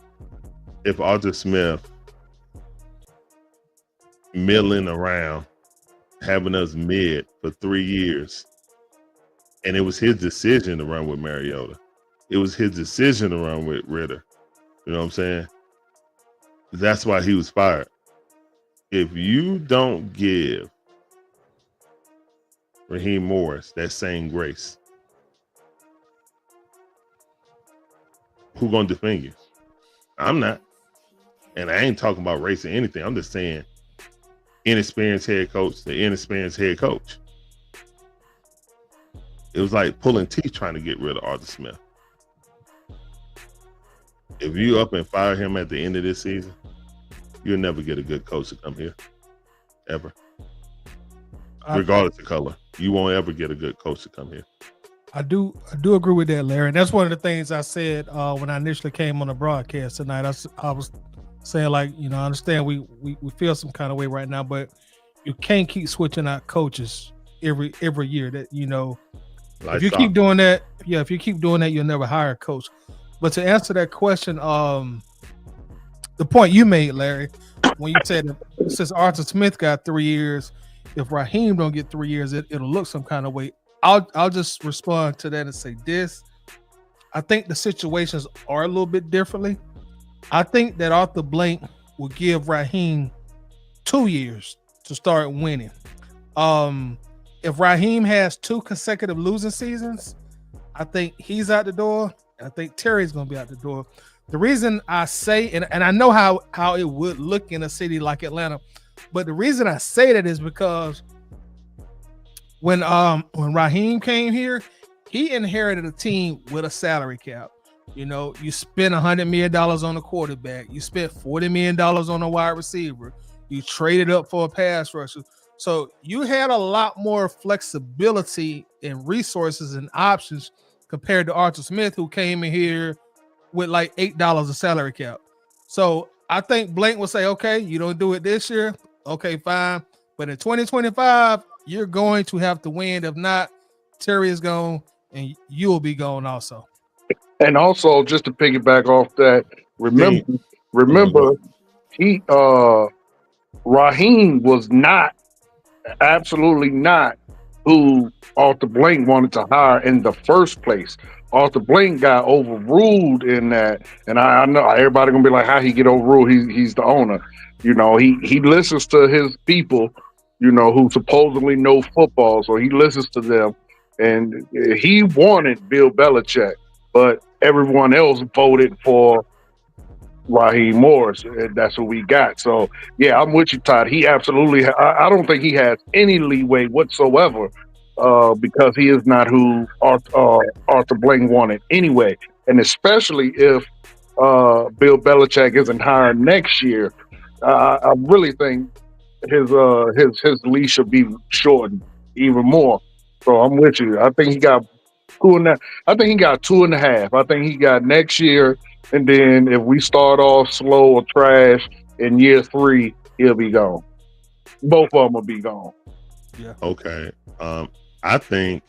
Speaker 7: if Arthur Smith milling around, having us mid for 3 years, and it was his decision to run with Mariota. It was his decision to run with Ritter. You know what I'm saying? That's why he was fired. If you don't give Raheem Morris that same grace, who gonna defend you? I'm not. And I ain't talking about race or anything. I'm just saying inexperienced head coach, the inexperienced head coach. It was like pulling teeth trying to get rid of Arthur Smith. If you up and fire him at the end of this season, you'll never get a good coach to come here. Ever. Regardless of color. You won't ever get a good coach to come here.
Speaker 1: I do agree with that, Larry. And that's one of the things I said when I initially came on the broadcast tonight. I was saying, like, I understand we feel some kind of way right now, but you can't keep switching out coaches every year. That if you keep doing that, you'll never hire a coach. But to answer that question, the point you made, Larry, when you said since Arthur Smith got 3 years, if Raheem don't get 3 years, it'll look some kind of way. I'll just respond to that and say this. I think the situations are a little bit differently. I think that Arthur Blank will give Raheem 2 years to start winning. If Raheem has 2 consecutive losing seasons, I think he's out the door. And I think Terry's going to be out the door. The reason I say, and I know how it would look in a city like Atlanta, but the reason I say that is because when Raheem came here, he inherited a team with a salary cap. You spent $100 million on a quarterback. You spent $40 million on a wide receiver. You traded up for a pass rusher. So you had a lot more flexibility and resources and options compared to Arthur Smith, who came in here with like $8 of salary cap. So I think Blank will say, okay, you don't do it this year. Okay, fine. But in 2025, you're going to have to win. If not, Terry is gone and you'll be gone also.
Speaker 5: And also, just to piggyback off that, remember, Raheem was absolutely not who Arthur Blank wanted to hire in the first place. Arthur Blank got overruled in that, and I know everybody gonna be like, "How he get overruled? He's the owner." He listens to his people, who supposedly know football, so he listens to them, and he wanted Bill Belichick, but everyone else voted for Raheem Morris, and that's what we got. So yeah, I'm with you, Todd. He absolutely, I don't think he has any leeway whatsoever, because he is not who Arthur Blank wanted anyway, and especially if Bill Belichick isn't hired next year, I really think his leash should be shortened even more. So I'm with you. I think he got 2.5. I think he got 2.5. I think he got next year, and then if we start off slow or trash in year 3, he'll be gone. Both of them will be gone.
Speaker 7: Okay. I think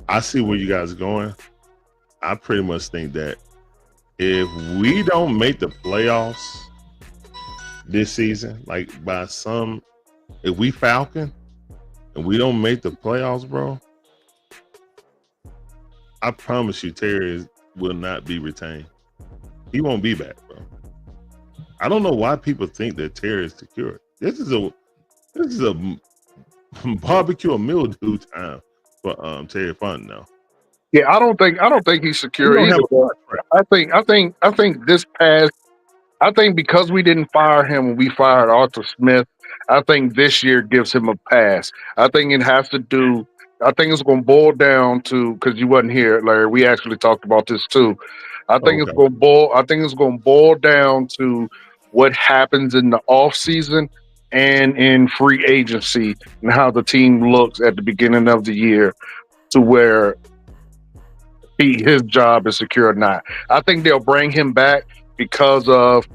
Speaker 7: I see where you guys are going. I pretty much think that if we don't make the playoffs this season, like if we Falcon and we don't make the playoffs, bro, I promise you Terry will not be retained. He won't be back, bro. I don't know why people think that Terry is secure. This is a barbecue and mildew time for Terry Fun now.
Speaker 5: Yeah, I don't think he's secure either. I think this past. I think because we didn't fire him when we fired Arthur Smith, I think this year gives him a pass. I think it has to do. I think it's going to boil down to, because you wasn't here, Larry. We actually talked about this too. I think it's going to boil down to what happens in the off season and in free agency and how the team looks at the beginning of the year to where his job is secure or not. I think they'll bring him back because of,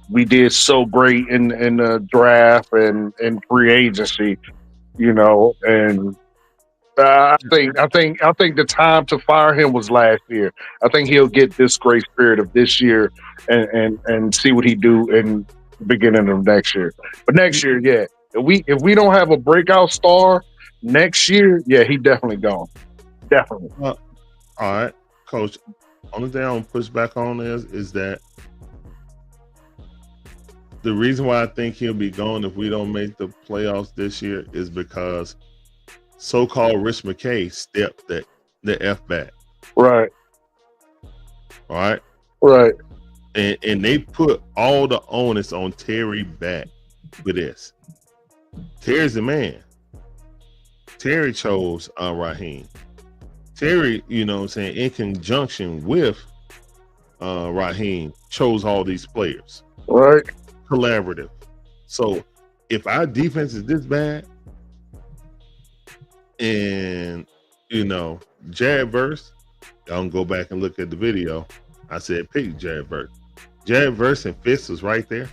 Speaker 5: we did so great in the draft and free agency, and I think the time to fire him was last year. I think he'll get this grace period of this year and see what he do in the beginning of next year. But next year, yeah, if we don't have a breakout star next year, yeah, he definitely gone. Definitely.
Speaker 7: All right, Coach. Only thing I'm gonna push back on is that the reason why I think he'll be gone if we don't make the playoffs this year is because so-called Rich McKay stepped the F back.
Speaker 5: Right.
Speaker 7: All right.
Speaker 5: Right.
Speaker 7: And they put all the onus on Terry back for this. Terry's the man. Terry chose Raheem. Terry, in conjunction with Raheem, chose all these players.
Speaker 5: Right.
Speaker 7: Collaborative. So if our defense is this bad, and Jared Verse, y'all can go back and look at the video. I said pick Jared Verse. Jared Verse and Fitz was right there.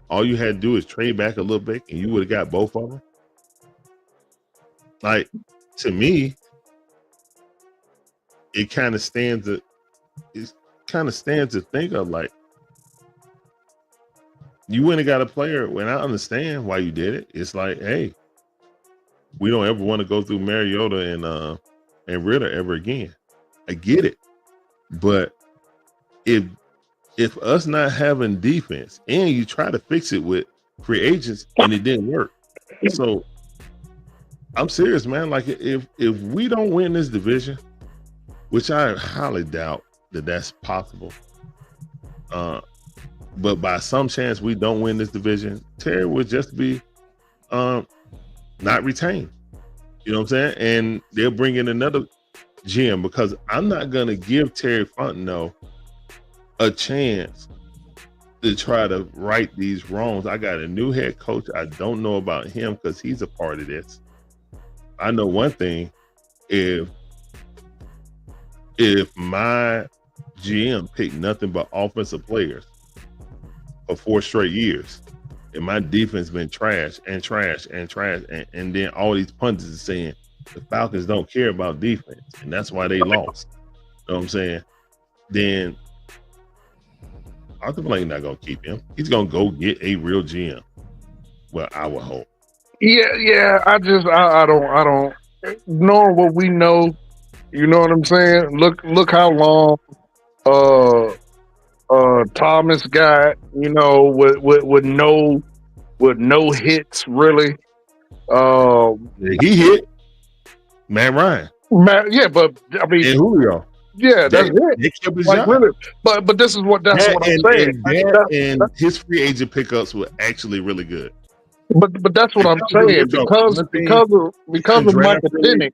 Speaker 7: All you had to do is trade back a little bit, and you would have got both of them. Like, to me, it kind of stands to think of, like, you went and got a player. When I understand why you did it, it's like, hey, we don't ever want to go through Mariota and Ritter ever again. I get it, but if us not having defense and you try to fix it with free agents and it didn't work, so I'm serious, man. Like, if we don't win this division, which I highly doubt that that's possible, but by some chance we don't win this division, Terry would just be not retained. You know what I'm saying? And they'll bring in another GM, because I'm not going to give Terry Fontenot a chance to try to right these wrongs. I got a new head coach. I don't know about him because he's a part of this. I know one thing. If my GM picked nothing but offensive players for 4 straight years, and my defense been trash, and then all these pundits are saying the Falcons don't care about defense, and that's why they lost. You know what I'm saying? Then Arthur Blank not gonna keep him. He's gonna go get a real GM. Well, I would hope.
Speaker 5: Yeah. I don't. Knowing what we know, you know what I'm saying? Look how long Thomas got, with no hits really.
Speaker 7: He hit Matt Ryan.
Speaker 5: Yeah, but I mean,
Speaker 7: and Julio.
Speaker 5: Yeah, that's it.
Speaker 7: They kept his
Speaker 5: like
Speaker 7: job.
Speaker 5: really, but this is what I'm saying.
Speaker 7: And his free agent pickups were actually really good.
Speaker 5: But that's what I'm saying, because of Michael Penix,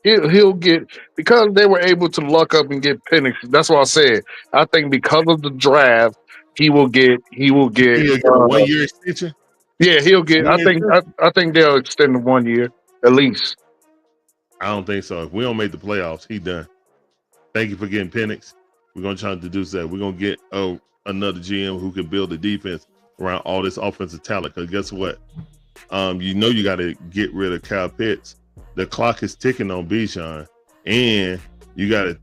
Speaker 5: he'll get, because they were able to luck up and get Penix. That's what I said. I think because of the draft, he will get a
Speaker 7: 1 year extension.
Speaker 5: Yeah, he'll get. I think they'll extend him 1 year at least.
Speaker 7: I don't think so. If we don't make the playoffs, he done. Thank you for getting Penix. We're gonna try to do that. We're gonna get another GM who can build a defense around all this offensive talent. Because guess what? You got to get rid of Kyle Pitts. The clock is ticking on Bijan, and you got to.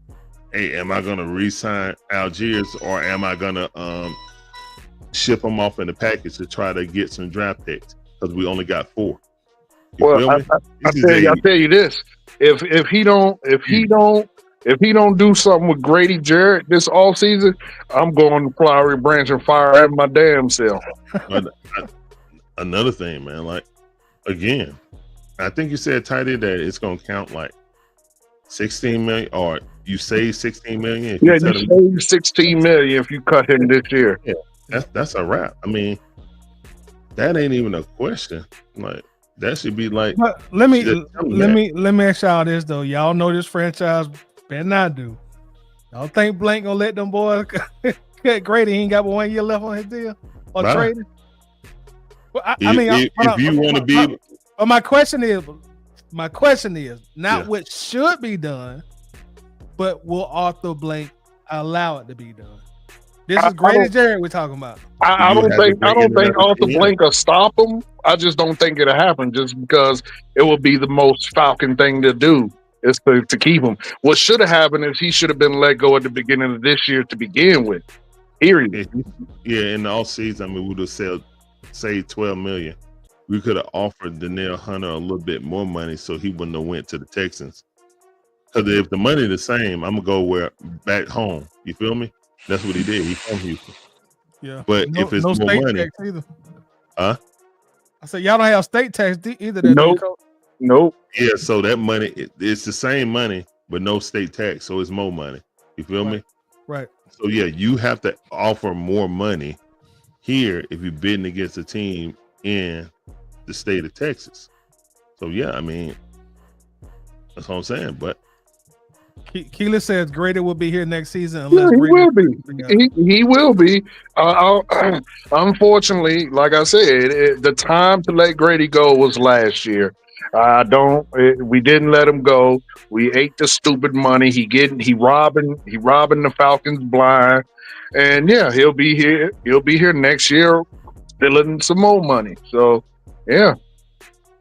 Speaker 7: Hey, am I gonna re-sign Algiers or am I gonna ship them off in the package to try to get some draft picks? Because we only got 4. You feel me?
Speaker 5: I tell you this: if he don't do something with Grady Jarrett this offseason, I'm going to Flowery Branch and fire at my damn self.
Speaker 7: Another thing, man, like again, I think you said tighty that it's gonna count like 16 million, or you save 16 million.
Speaker 5: Yeah, you save 16 million if you cut him this year.
Speaker 7: Yeah, that's a wrap. I mean, that ain't even a question. Like that should be like.
Speaker 1: But let me ask y'all this though. Y'all know this franchise better not do. Y'all think Blank gonna let them boys cut Grady? He ain't got 1 year left on his deal or trading. Well,
Speaker 7: if you want to be,
Speaker 1: but my question is not what should be done, but will Arthur Blank allow it to be done? This is Grady Jarrett we're talking about.
Speaker 5: I don't think Arthur Blank will stop him. I just don't think it'll happen, just because it will be the most Falcon thing to do is to keep him. What should have happened is he should have been let go at the beginning of this year to begin with. Period.
Speaker 7: Yeah, in the offseason, I mean, we would have saved $12 million. We could have offered Danielle Hunter a little bit more money so he wouldn't have went to the Texans. Because if the money the same, I'm gonna go back home. You feel me? That's what he did. He's from Houston.
Speaker 1: Yeah.
Speaker 7: But if it's more money,
Speaker 1: tax either.
Speaker 7: Huh?
Speaker 1: I said y'all don't have state tax either.
Speaker 5: Nope.
Speaker 7: Yeah. So that money, it's the same money, but no state tax. So it's more money. You feel me?
Speaker 1: Right.
Speaker 7: So yeah, you have to offer more money here if you're bidding against a team in the state of Texas. So yeah, I mean, that's what I'm saying. But
Speaker 1: Keeler says Grady will be here next season unless
Speaker 5: he will be. He will be. Unfortunately, like I said, the time to let Grady go was last year. We didn't let him go. We ate the stupid money. He robbing the Falcons blind. And yeah, he'll be here. He'll be here next year, stealing some more money. So yeah,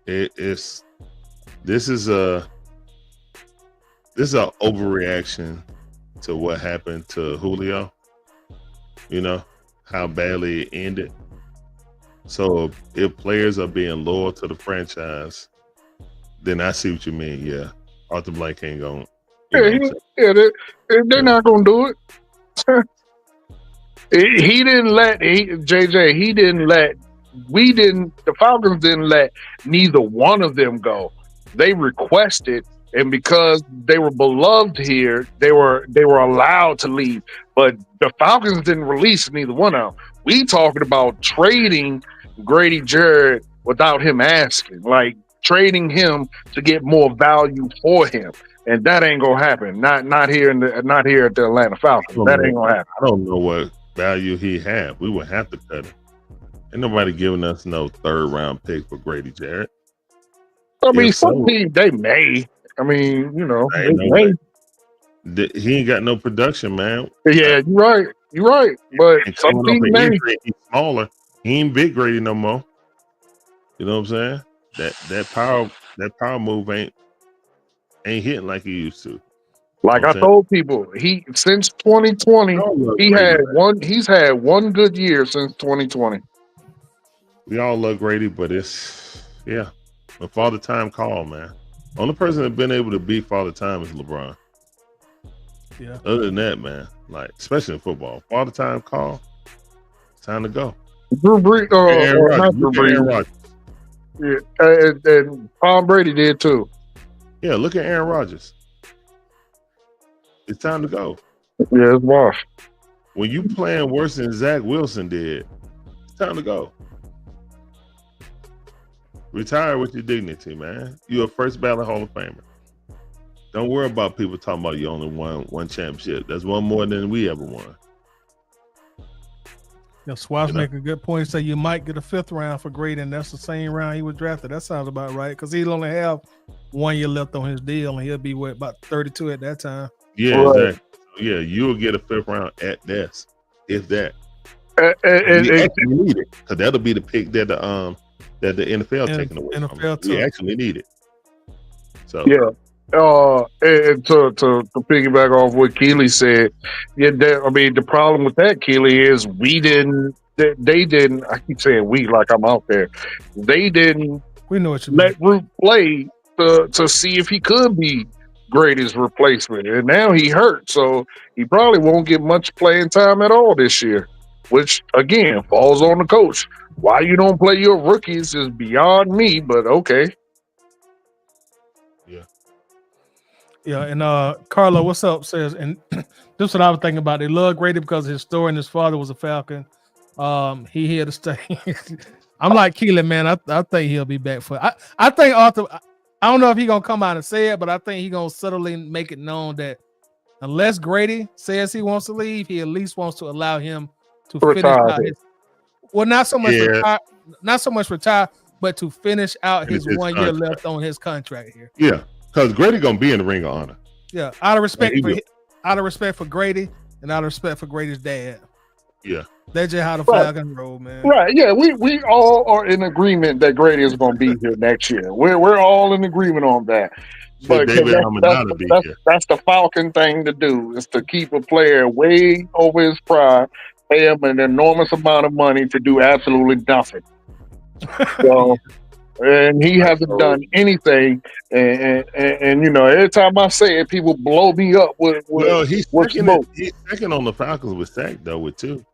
Speaker 7: this is a overreaction to what happened to Julio. You know how badly it ended. So if players are being loyal to the franchise, then I see what you mean. Yeah, Arthur Blank ain't going.
Speaker 5: They're not going to do it. The Falcons didn't let neither one of them go. They requested, and because they were beloved here, they were allowed to leave. But the Falcons didn't release neither one of them. We talking about trading Grady Jarrett without him asking, like trading him to get more value for him. And that ain't gonna happen. Not here at the Atlanta Falcons. That ain't gonna happen.
Speaker 7: I don't know what value he had. We would have to cut him. Ain't nobody giving us no 3rd round pick for Grady Jarrett.
Speaker 5: I mean, some teams they may. I mean, they may.
Speaker 7: He ain't got no production, man.
Speaker 5: Yeah, you're right. But some teams may.
Speaker 7: He's smaller. He ain't big Grady no more. You know what I'm saying? That power move ain't hitting like he used to.
Speaker 5: Like I told people, since 2020, he's had one good year since 2020.
Speaker 7: We all love Grady, but it's a Father Time call, man. Only person that's been able to beat Father Time is LeBron.
Speaker 1: Yeah.
Speaker 7: Other than that, man, like especially in football, Father Time call, time to go.
Speaker 5: Drew Brees,
Speaker 7: Aaron Rodgers.
Speaker 5: Yeah, and Tom Brady did too.
Speaker 7: Yeah, look at Aaron Rodgers. It's time to go.
Speaker 5: Yeah, it's washed.
Speaker 7: When you playing worse than Zach Wilson did, it's time to go. Retire with your dignity, man. You're a first ballot Hall of Famer. Don't worry about people talking about you only won one championship. That's one more than we ever won.
Speaker 1: Swab's
Speaker 7: You know?
Speaker 1: making a good point. Say you might get a 5th round for Grady, and that's the same round he was drafted. That sounds about right because he'll only have 1 year left on his deal, and he'll be about 32 at that time.
Speaker 7: Yeah,
Speaker 5: Right.
Speaker 7: exactly. So, yeah, you'll get a 5th round at best, if that.
Speaker 5: And
Speaker 7: We actually need it because that'll be the pick that the NFL taking away from
Speaker 1: NFL
Speaker 7: us. We
Speaker 1: took.
Speaker 7: actually need it. So
Speaker 5: yeah. And to piggyback off what Keely said, yeah, I mean the problem with that, Keely, is they didn't. I keep saying we like I'm out there. They didn't
Speaker 1: We know what you mean.
Speaker 5: let Root play to see if he could be Grady's replacement, and now he hurt, so he probably won't get much playing time at all this year. Which again falls on the coach. Why you don't play your rookies is beyond me, but okay.
Speaker 1: Yeah, and Carlo, what's up? Says, and this is what I was thinking about. They love Grady because his story and his father was a Falcon. He here to stay. I'm like Keelan, man. I think he'll be back for. I think Arthur. I don't know if he's gonna come out and say it, but I think he's gonna subtly make it known that unless Grady says he wants to leave, he at least wants to allow him to finish
Speaker 5: Retire.
Speaker 1: out his. Well, not so much
Speaker 7: Yeah.
Speaker 1: retire, but to finish out his
Speaker 7: Finish his
Speaker 1: 1 year
Speaker 7: contract.
Speaker 1: left on his contract here.
Speaker 7: yeah, because Grady gonna be in the Ring of Honor.
Speaker 1: Yeah, out of respect
Speaker 7: he
Speaker 1: for
Speaker 7: will.
Speaker 1: Grady and out of respect for Grady's dad.
Speaker 7: Yeah,
Speaker 1: That's just how the
Speaker 5: Right.
Speaker 1: Falcons roll, man.
Speaker 5: Right, yeah, we all are in agreement that Grady is going to be here next year. We're all in agreement on that.
Speaker 7: should
Speaker 5: But 'cause
Speaker 7: David Almanada be here?
Speaker 5: that's the Falcon thing to do is to keep a player way over his prime, pay him an enormous amount of money to do absolutely nothing. So, and he hasn't done anything. And you know, every time I say it, people blow me up with
Speaker 7: Well, he's
Speaker 5: with smoke.
Speaker 7: he's second on the Falcons with sack though with 2.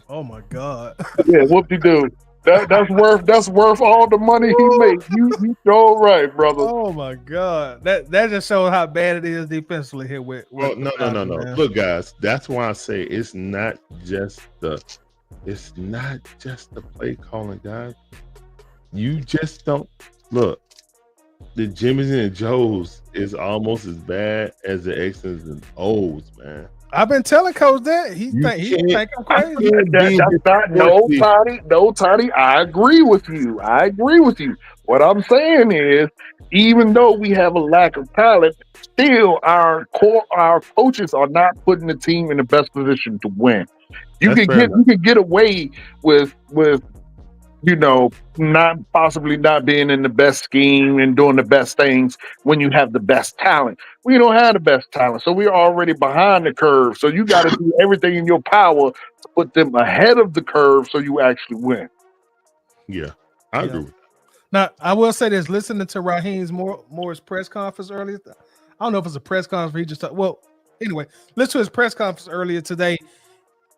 Speaker 1: Oh my God.
Speaker 5: Yeah, whoop de do. That's worth all the money he makes. You so right, brother.
Speaker 1: Oh my God. That just shows how bad it is defensively here with
Speaker 7: Well, no.
Speaker 1: man.
Speaker 7: Look, guys, that's why I say it's not just the play calling, guys. You just don't look. The Jimmys and Joes is almost as bad as the X's and O's, man.
Speaker 1: I've been telling Coach that he
Speaker 7: You
Speaker 1: think I'm crazy.
Speaker 5: That's not no, Tony. I agree with you. What I'm saying is, even though we have a lack of talent, still our coaches are not putting the team in the best position to win. You
Speaker 7: That's
Speaker 5: can get away with you know, not being in the best scheme and doing the best things when you have the best talent. We don't have the best talent, so we're already behind the curve. So you got to do everything in your power to put them ahead of the curve so you actually win.
Speaker 7: Yeah, I agree.
Speaker 1: Now, I will say this: listening to Raheem's Moore's press conference earlier, I don't know if it's a press conference. He just anyway, listen to his press conference earlier today.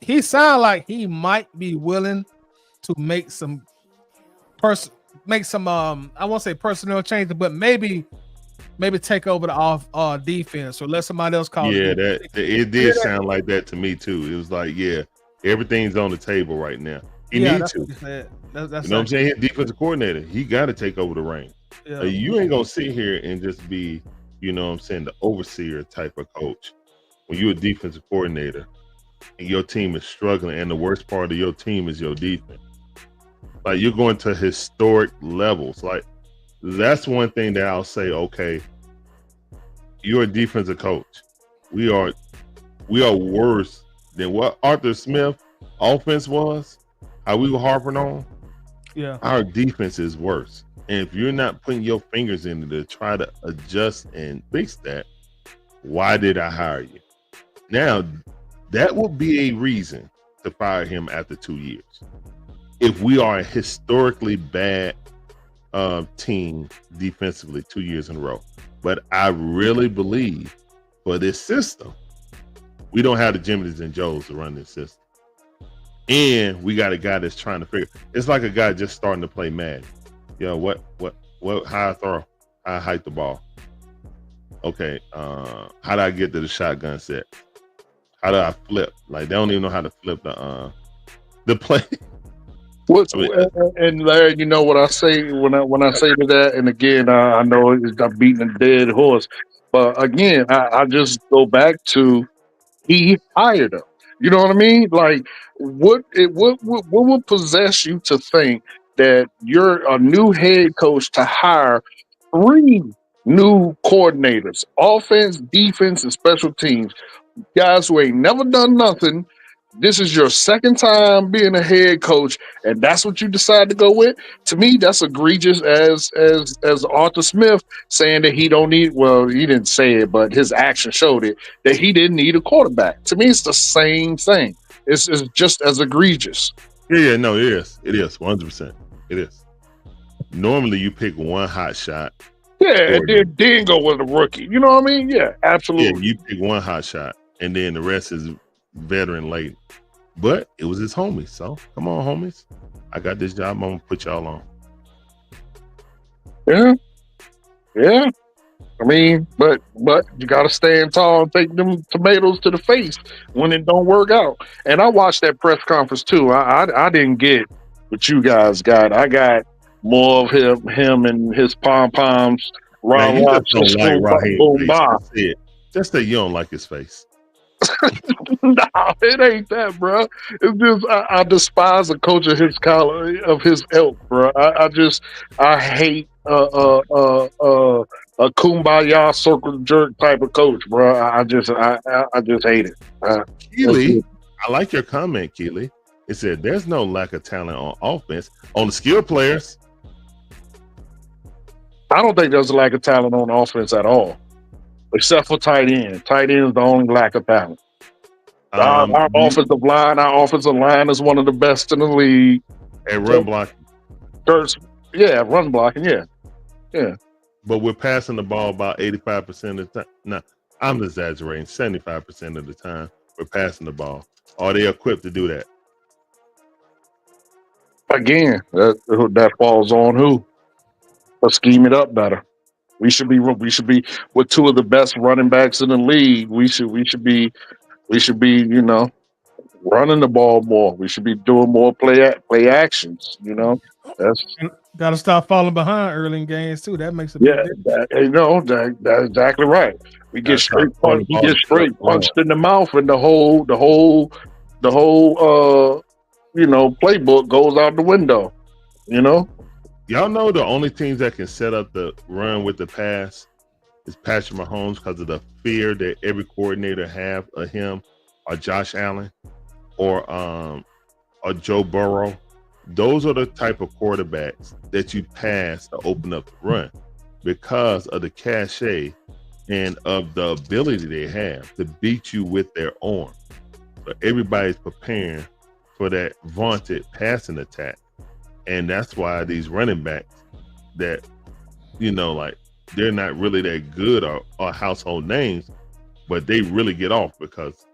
Speaker 1: He sounded like he might be willing to make some I won't say personnel changes, but maybe take over the off defense or let somebody else call
Speaker 7: Yeah,
Speaker 1: it.
Speaker 7: it did sound like that to me too. It was like, yeah, everything's on the table right now. He needs
Speaker 1: that's
Speaker 7: to.
Speaker 1: what he said. That's
Speaker 7: You know what I'm saying? His defensive coordinator, he got to take over the reign.
Speaker 1: Yeah.
Speaker 7: You ain't gonna sit here and just be, you know what I'm saying, the overseer type of coach. When you're a defensive coordinator and your team is struggling, and the worst part of your team is your defense. Like, you're going to historic levels. Like, that's one thing that I'll say, okay, you're a defensive coach. We are worse than what Arthur Smith offense was, how we were harping on.
Speaker 1: Yeah.
Speaker 7: Our defense is worse. And if you're not putting your fingers in it to try to adjust and fix that, why did I hire you? Now, that would be a reason to fire him after 2 years. If we are a historically bad team defensively 2 years in a row. But I really believe for this system, we don't have the Jimmys and Joes to run this system. And we got a guy that's trying to figure. It's like a guy just starting to play Madden. You know, what, how I throw, how I hike the ball. Okay, how do I get to the shotgun set? How do I flip? Like, they don't even know how to flip the play.
Speaker 5: And Larry, you know what I say when I say to that, and again, I know I'm beating a dead horse, but again, I just go back to he hired him. You know what I mean? Like, what would possess you to think that you're a new head coach to hire three new coordinators, offense, defense, and special teams, guys who ain't never done nothing. This is your second time being a head coach, and that's what you decide to go with. To me, that's egregious as Arthur Smith saying that he don't need. Well, he didn't say it, but his action showed it that he didn't need a quarterback. To me, it's the same thing. It's just as egregious.
Speaker 7: Yeah, no, it is. It is 100%. It is. Normally, you pick one hot shot.
Speaker 5: Yeah, and then go with a rookie. You know what I mean? Yeah, absolutely.
Speaker 7: Yeah, you pick one hot shot, and then the rest is veteran lady. But it was his homies, so come on, homies. I got this job. I'm gonna put y'all on.
Speaker 5: Yeah. I mean, but you got to stand tall and take them tomatoes to the face when it don't work out. And I watched that press conference too. I didn't get what you guys got. I got more of him and his pom poms.
Speaker 7: Man, you just don't like Raheem face. Just that you don't like his face.
Speaker 5: No, it ain't that, bro. It's just I despise a coach of his color, of his ilk, bro. I hate a kumbaya circle jerk type of coach, bro. I just hate it.
Speaker 7: Keely, I like your comment, Keely. It said there's no lack of talent on offense. On the skilled players,
Speaker 5: I don't think there's a lack of talent on offense at all, except for tight end. Tight end is the only lack of talent. Our offensive line is one of the best in the league.
Speaker 7: And run blocking.
Speaker 5: Run blocking, yeah.
Speaker 7: But we're passing the ball about 85% of the time. No, I'm exaggerating. 75% of the time, we're passing the ball. Are they equipped to do that?
Speaker 5: Again, that falls on who? Let's scheme it up better. We should be with two of the best running backs in the league. We should be, running the ball more. We should be doing more play actions. That's
Speaker 1: got to stop falling behind early in games too. That makes a big difference.
Speaker 5: That's exactly right. We get straight punched in the mouth, and the whole playbook goes out the window.
Speaker 7: Y'all know the only teams that can set up the run with the pass is Patrick Mahomes because of the fear that every coordinator have of him, or Josh Allen, or Joe Burrow. Those are the type of quarterbacks that you pass to open up the run because of the cachet and of the ability they have to beat you with their arm. So everybody's preparing for that vaunted passing attack. And that's why these running backs that, they're not really that good or household names, but they really get off because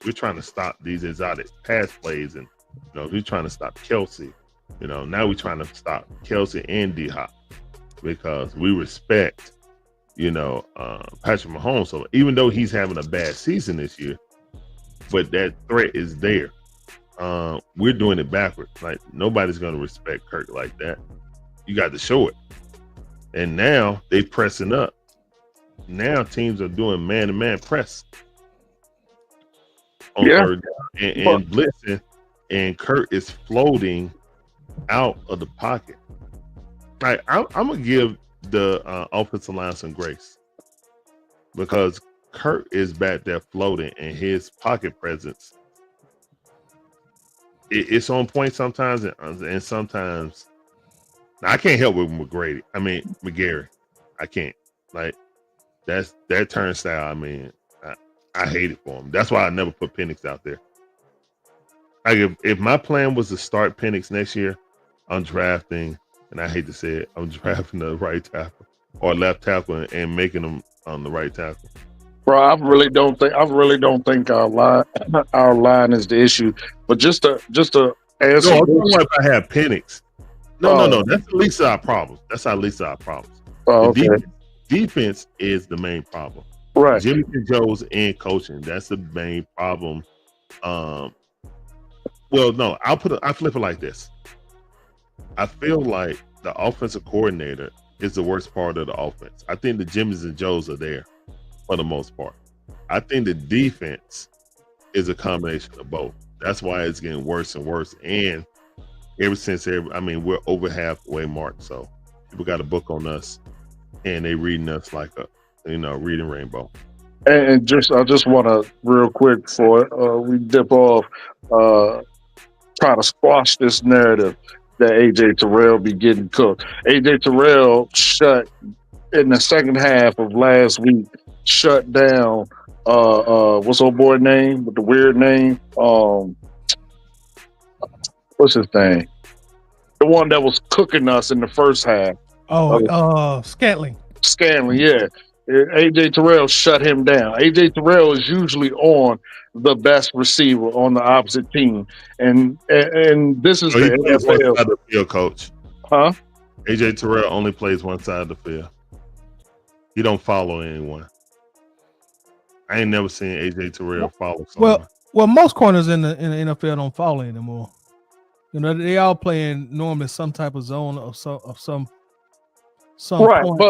Speaker 7: we're trying to stop these exotic pass plays, and we're trying to stop Kelsey. Now we're trying to stop Kelsey and D-Hop because we respect, Patrick Mahomes. So even though he's having a bad season this year, but that threat is there. We're doing it backwards. Like, nobody's going to respect Kirk like that. You got to show it. And now they pressing up. Now teams are doing man-to-man press on third down and blitzing, and Kirk is floating out of the pocket. Like, I'm gonna give the offensive line some grace because Kirk is back there floating, and his pocket presence it's on point sometimes, and sometimes I can't help with McGarry. I can't. Like, that's that turnstile. I mean, I hate it for him. That's why I never put Penix out there. Like, if my plan was to start Penix next year, I'm drafting, and I hate to say it, I'm drafting the right tackle or left tackle and making them on the right tackle.
Speaker 5: Bro, I really don't think our line is the issue. But just to answer,
Speaker 7: no, if I have Penix, no, that's the least of our problems. That's our least of our problems.
Speaker 5: Oh, okay.
Speaker 7: Defense is the main problem.
Speaker 5: Right.
Speaker 7: Jimmy Jones and coaching, that's the main problem. Well, no, I flip it like this. I feel like the offensive coordinator is the worst part of the offense. I think the Jimmys and Joes are there for the most part. I think the defense is a combination of both. That's why it's getting worse and worse. And we're over halfway mark. So people got a book on us, and they reading us like a reading rainbow.
Speaker 5: And I just want to real quick before we dip off, try to squash this narrative that AJ Terrell be getting cooked. AJ Terrell shut in the second half of last week, shut down what's old boy name with the weird name? What's his name? The one that was cooking us in the first half.
Speaker 1: Scantling.
Speaker 5: Scanlon, yeah. AJ Terrell shut him down. AJ Terrell is usually on the best receiver on the opposite team, and this is
Speaker 7: So he
Speaker 5: the
Speaker 7: plays one
Speaker 5: NFL,
Speaker 7: side of the field, coach.
Speaker 5: huh?
Speaker 7: AJ Terrell only plays one side of the field. He don't follow anyone. I ain't never seen AJ Terrell follow someone.
Speaker 1: Well, most corners in the NFL don't follow anymore. You know, they all playing normally some type of zone of some point.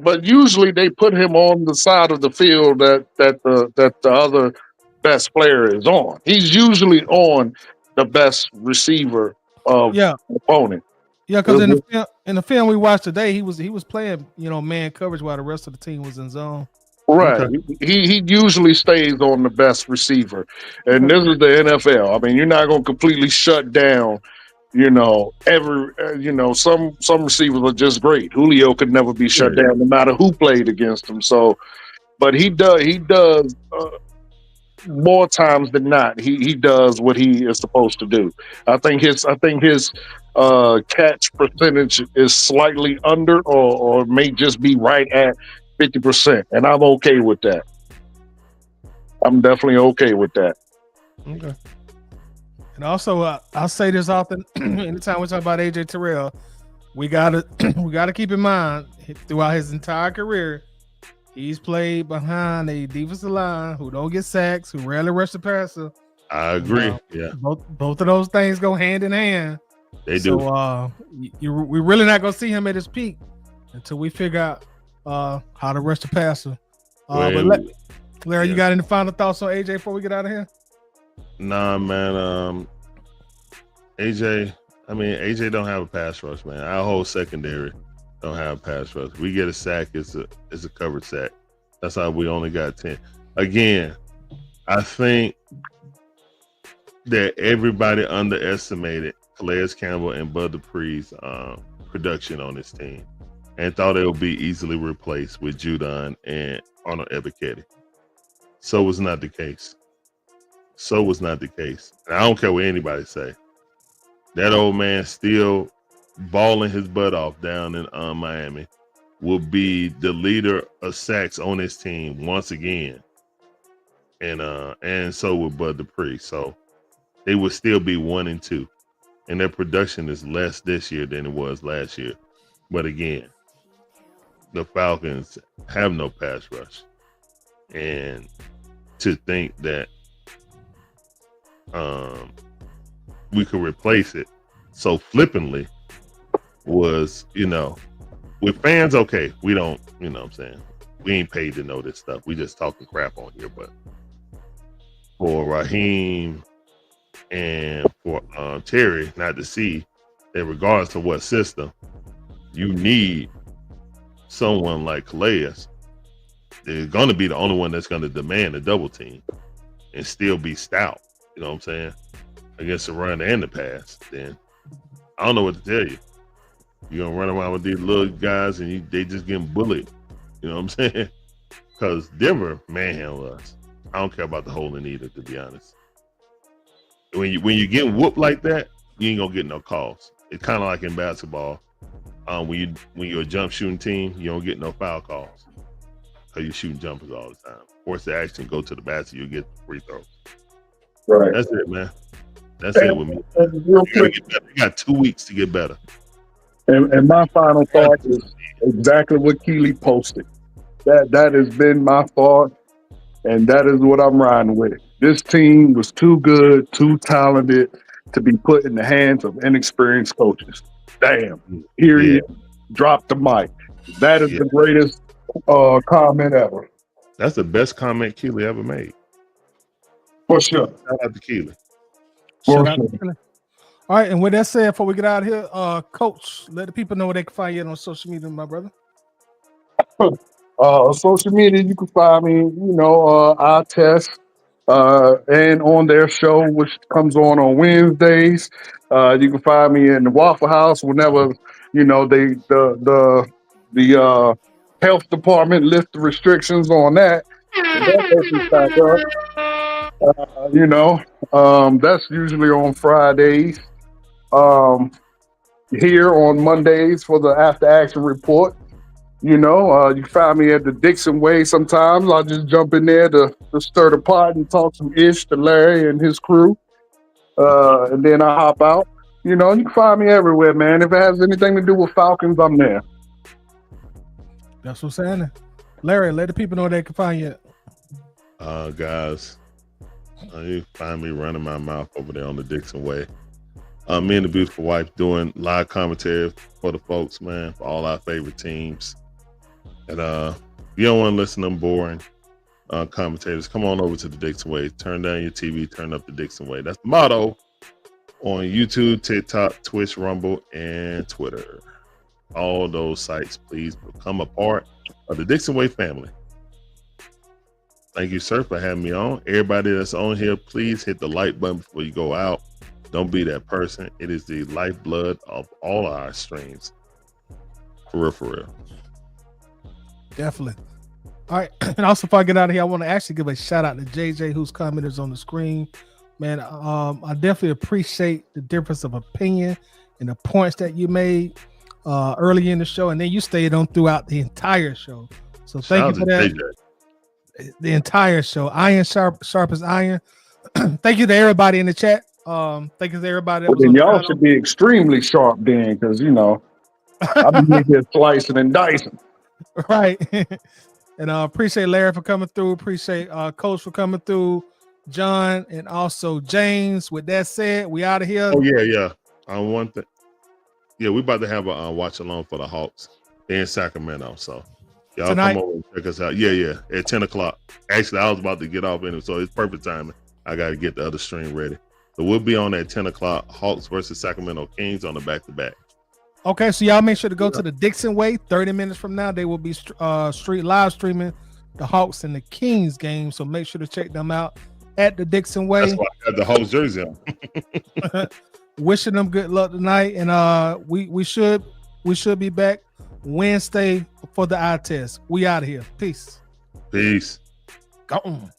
Speaker 5: But usually they put him on the side of the field that the other best player is on. He's usually on the best receiver of
Speaker 1: Yeah,
Speaker 5: opponent.
Speaker 1: because in the film we watched today, he was playing man coverage while the rest of the team was in zone.
Speaker 5: Right.
Speaker 7: Okay.
Speaker 5: He usually stays on the best receiver. And this is the NFL. I mean, you're not going to completely shut down, some receivers are just great. Julio could never be shut down no matter who played against him. So, but he does more times than not. He does what he is supposed to do. I think his catch percentage is slightly under or may just be right at 50%, and I'm okay with that. I'm definitely okay with that.
Speaker 1: Okay. And also, I say this often. Anytime we talk about AJ Terrell, we gotta keep in mind throughout his entire career, he's played behind a defensive line who don't get sacks, who rarely rush the passer.
Speaker 7: I agree. Yeah,
Speaker 1: both of those things go hand in hand.
Speaker 7: They do.
Speaker 1: So we're really not gonna see him at his peak until we figure out how to rush the passer. But Larry, you got any final thoughts on AJ before we get out of here?
Speaker 7: Nah, man. AJ don't have a pass rush, man. Our whole secondary don't have a pass rush. We get a sack, it's a covered sack. That's how we only got 10. Again, I think that everybody underestimated Calais Campbell and Bud Dupree's production on this team and thought it would be easily replaced with Judon and Arnold Ebiketie. So was not the case. And I don't care what anybody say. That old man still balling his butt off down in Miami will be the leader of sacks on his team once again. And so will Bud Dupree. So they would still be 1 and 2. And their production is less this year than it was last year. But again, the Falcons have no pass rush. And to think that we could replace it so flippantly was, with fans, okay, we don't, what I'm saying? We ain't paid to know this stuff. We just talking crap on here. But for Raheem and for Terry not to see that regardless to what system, you need someone like Calais. They're going to be the only one that's going to demand a double team and still be stout. You know what I'm saying? Against the run and the pass. Then I don't know what to tell you. You're going to run around with these little guys and they just getting bullied. You know what I'm saying? Because Denver manhandle us. I don't care about the holding either, to be honest. When you get whooped like that, you ain't going to get no calls. It's kind of like in basketball. When you're a jump shooting team, you don't get no foul calls. Because you're shooting jumpers all the time. Force the action, go to the basket, you'll get free throws.
Speaker 5: Right.
Speaker 7: That's it, man. That's it with me. You got 2 weeks to get better.
Speaker 5: And my final thought is exactly what Keely posted. That has been my thought, and that is what I'm riding with. This team was too good, too talented to be put in the hands of inexperienced coaches. Damn. Here he dropped the mic. That is the greatest comment ever.
Speaker 7: That's the best comment Keely ever made.
Speaker 5: For sure.
Speaker 7: Shout out to Keely.
Speaker 5: For
Speaker 1: Shout out
Speaker 5: sure.
Speaker 1: to Keely. All right, and with that said, before we get out of here, Coach, let the people know where they can find you on social media, my brother.
Speaker 5: Social media, you can find me, I test, and on their show, which comes on Wednesdays. You can find me in the Waffle House whenever, the health department lift the restrictions on that. And that opens back up. That's usually on Fridays. Here on Mondays for the After Action Report. You can find me at the Dixon Way sometimes. I'll just jump in there to stir the pot and talk some ish to Larry and his crew. And then I hop out. You can find me everywhere, man. If it has anything to do with Falcons, I'm there.
Speaker 1: That's what I'm saying. Larry, let the people know where they can find you.
Speaker 7: Guys, you find me running my mouth over there on the Dixon Way. Me and the beautiful wife doing live commentary for the folks, man, for all our favorite teams. And you don't want to listen to them boring commentators, come on over to the Dixon Way. Turn down your TV, turn up the Dixon Way. That's the motto on YouTube, TikTok, Twitch, Rumble, and Twitter. All those sites, please become a part of the Dixon Way family. Thank you, sir, for having me on. Everybody that's on here, please hit the like button before you go out. Don't be that person. It is the lifeblood of all our streams. For real, for real.
Speaker 1: Definitely. All right. And also, before I get out of here, I want to actually give a shout out to JJ, whose comment is on the screen. Man, I definitely appreciate the difference of opinion and the points that you made early in the show, and then you stayed on throughout the entire show. So thank you for that. JJ. The entire show, iron sharp as iron. Thank you to everybody in the chat. Thank you to everybody that was on the
Speaker 5: y'all
Speaker 1: panel.
Speaker 5: should be extremely sharp then, because I've been here slicing and dicing.
Speaker 1: Right. And appreciate Larry for coming through. Appreciate Coach for coming through. John and also James. With that said, we out of here.
Speaker 7: Oh yeah. One thing. Yeah, we about to have a watch along for the Hawks. They're in Sacramento, so y'all
Speaker 1: tonight?
Speaker 7: Come over and check us out. Yeah, at 10 o'clock. Actually, I was about to get off in it, so it's perfect timing. I got to get the other stream ready. So we'll be on at 10 o'clock. Hawks versus Sacramento Kings on the back-to-back.
Speaker 1: Okay, so y'all make sure to go to the Dixon Way. 30 minutes from now, they will be live streaming the Hawks and the Kings game. So make sure to check them out at the Dixon Way.
Speaker 7: That's why I got the Hawks jersey on.
Speaker 1: Wishing them good luck tonight, and we should be back Wednesday for the eye test. We out of here. Peace.
Speaker 7: Peace.
Speaker 1: Go on.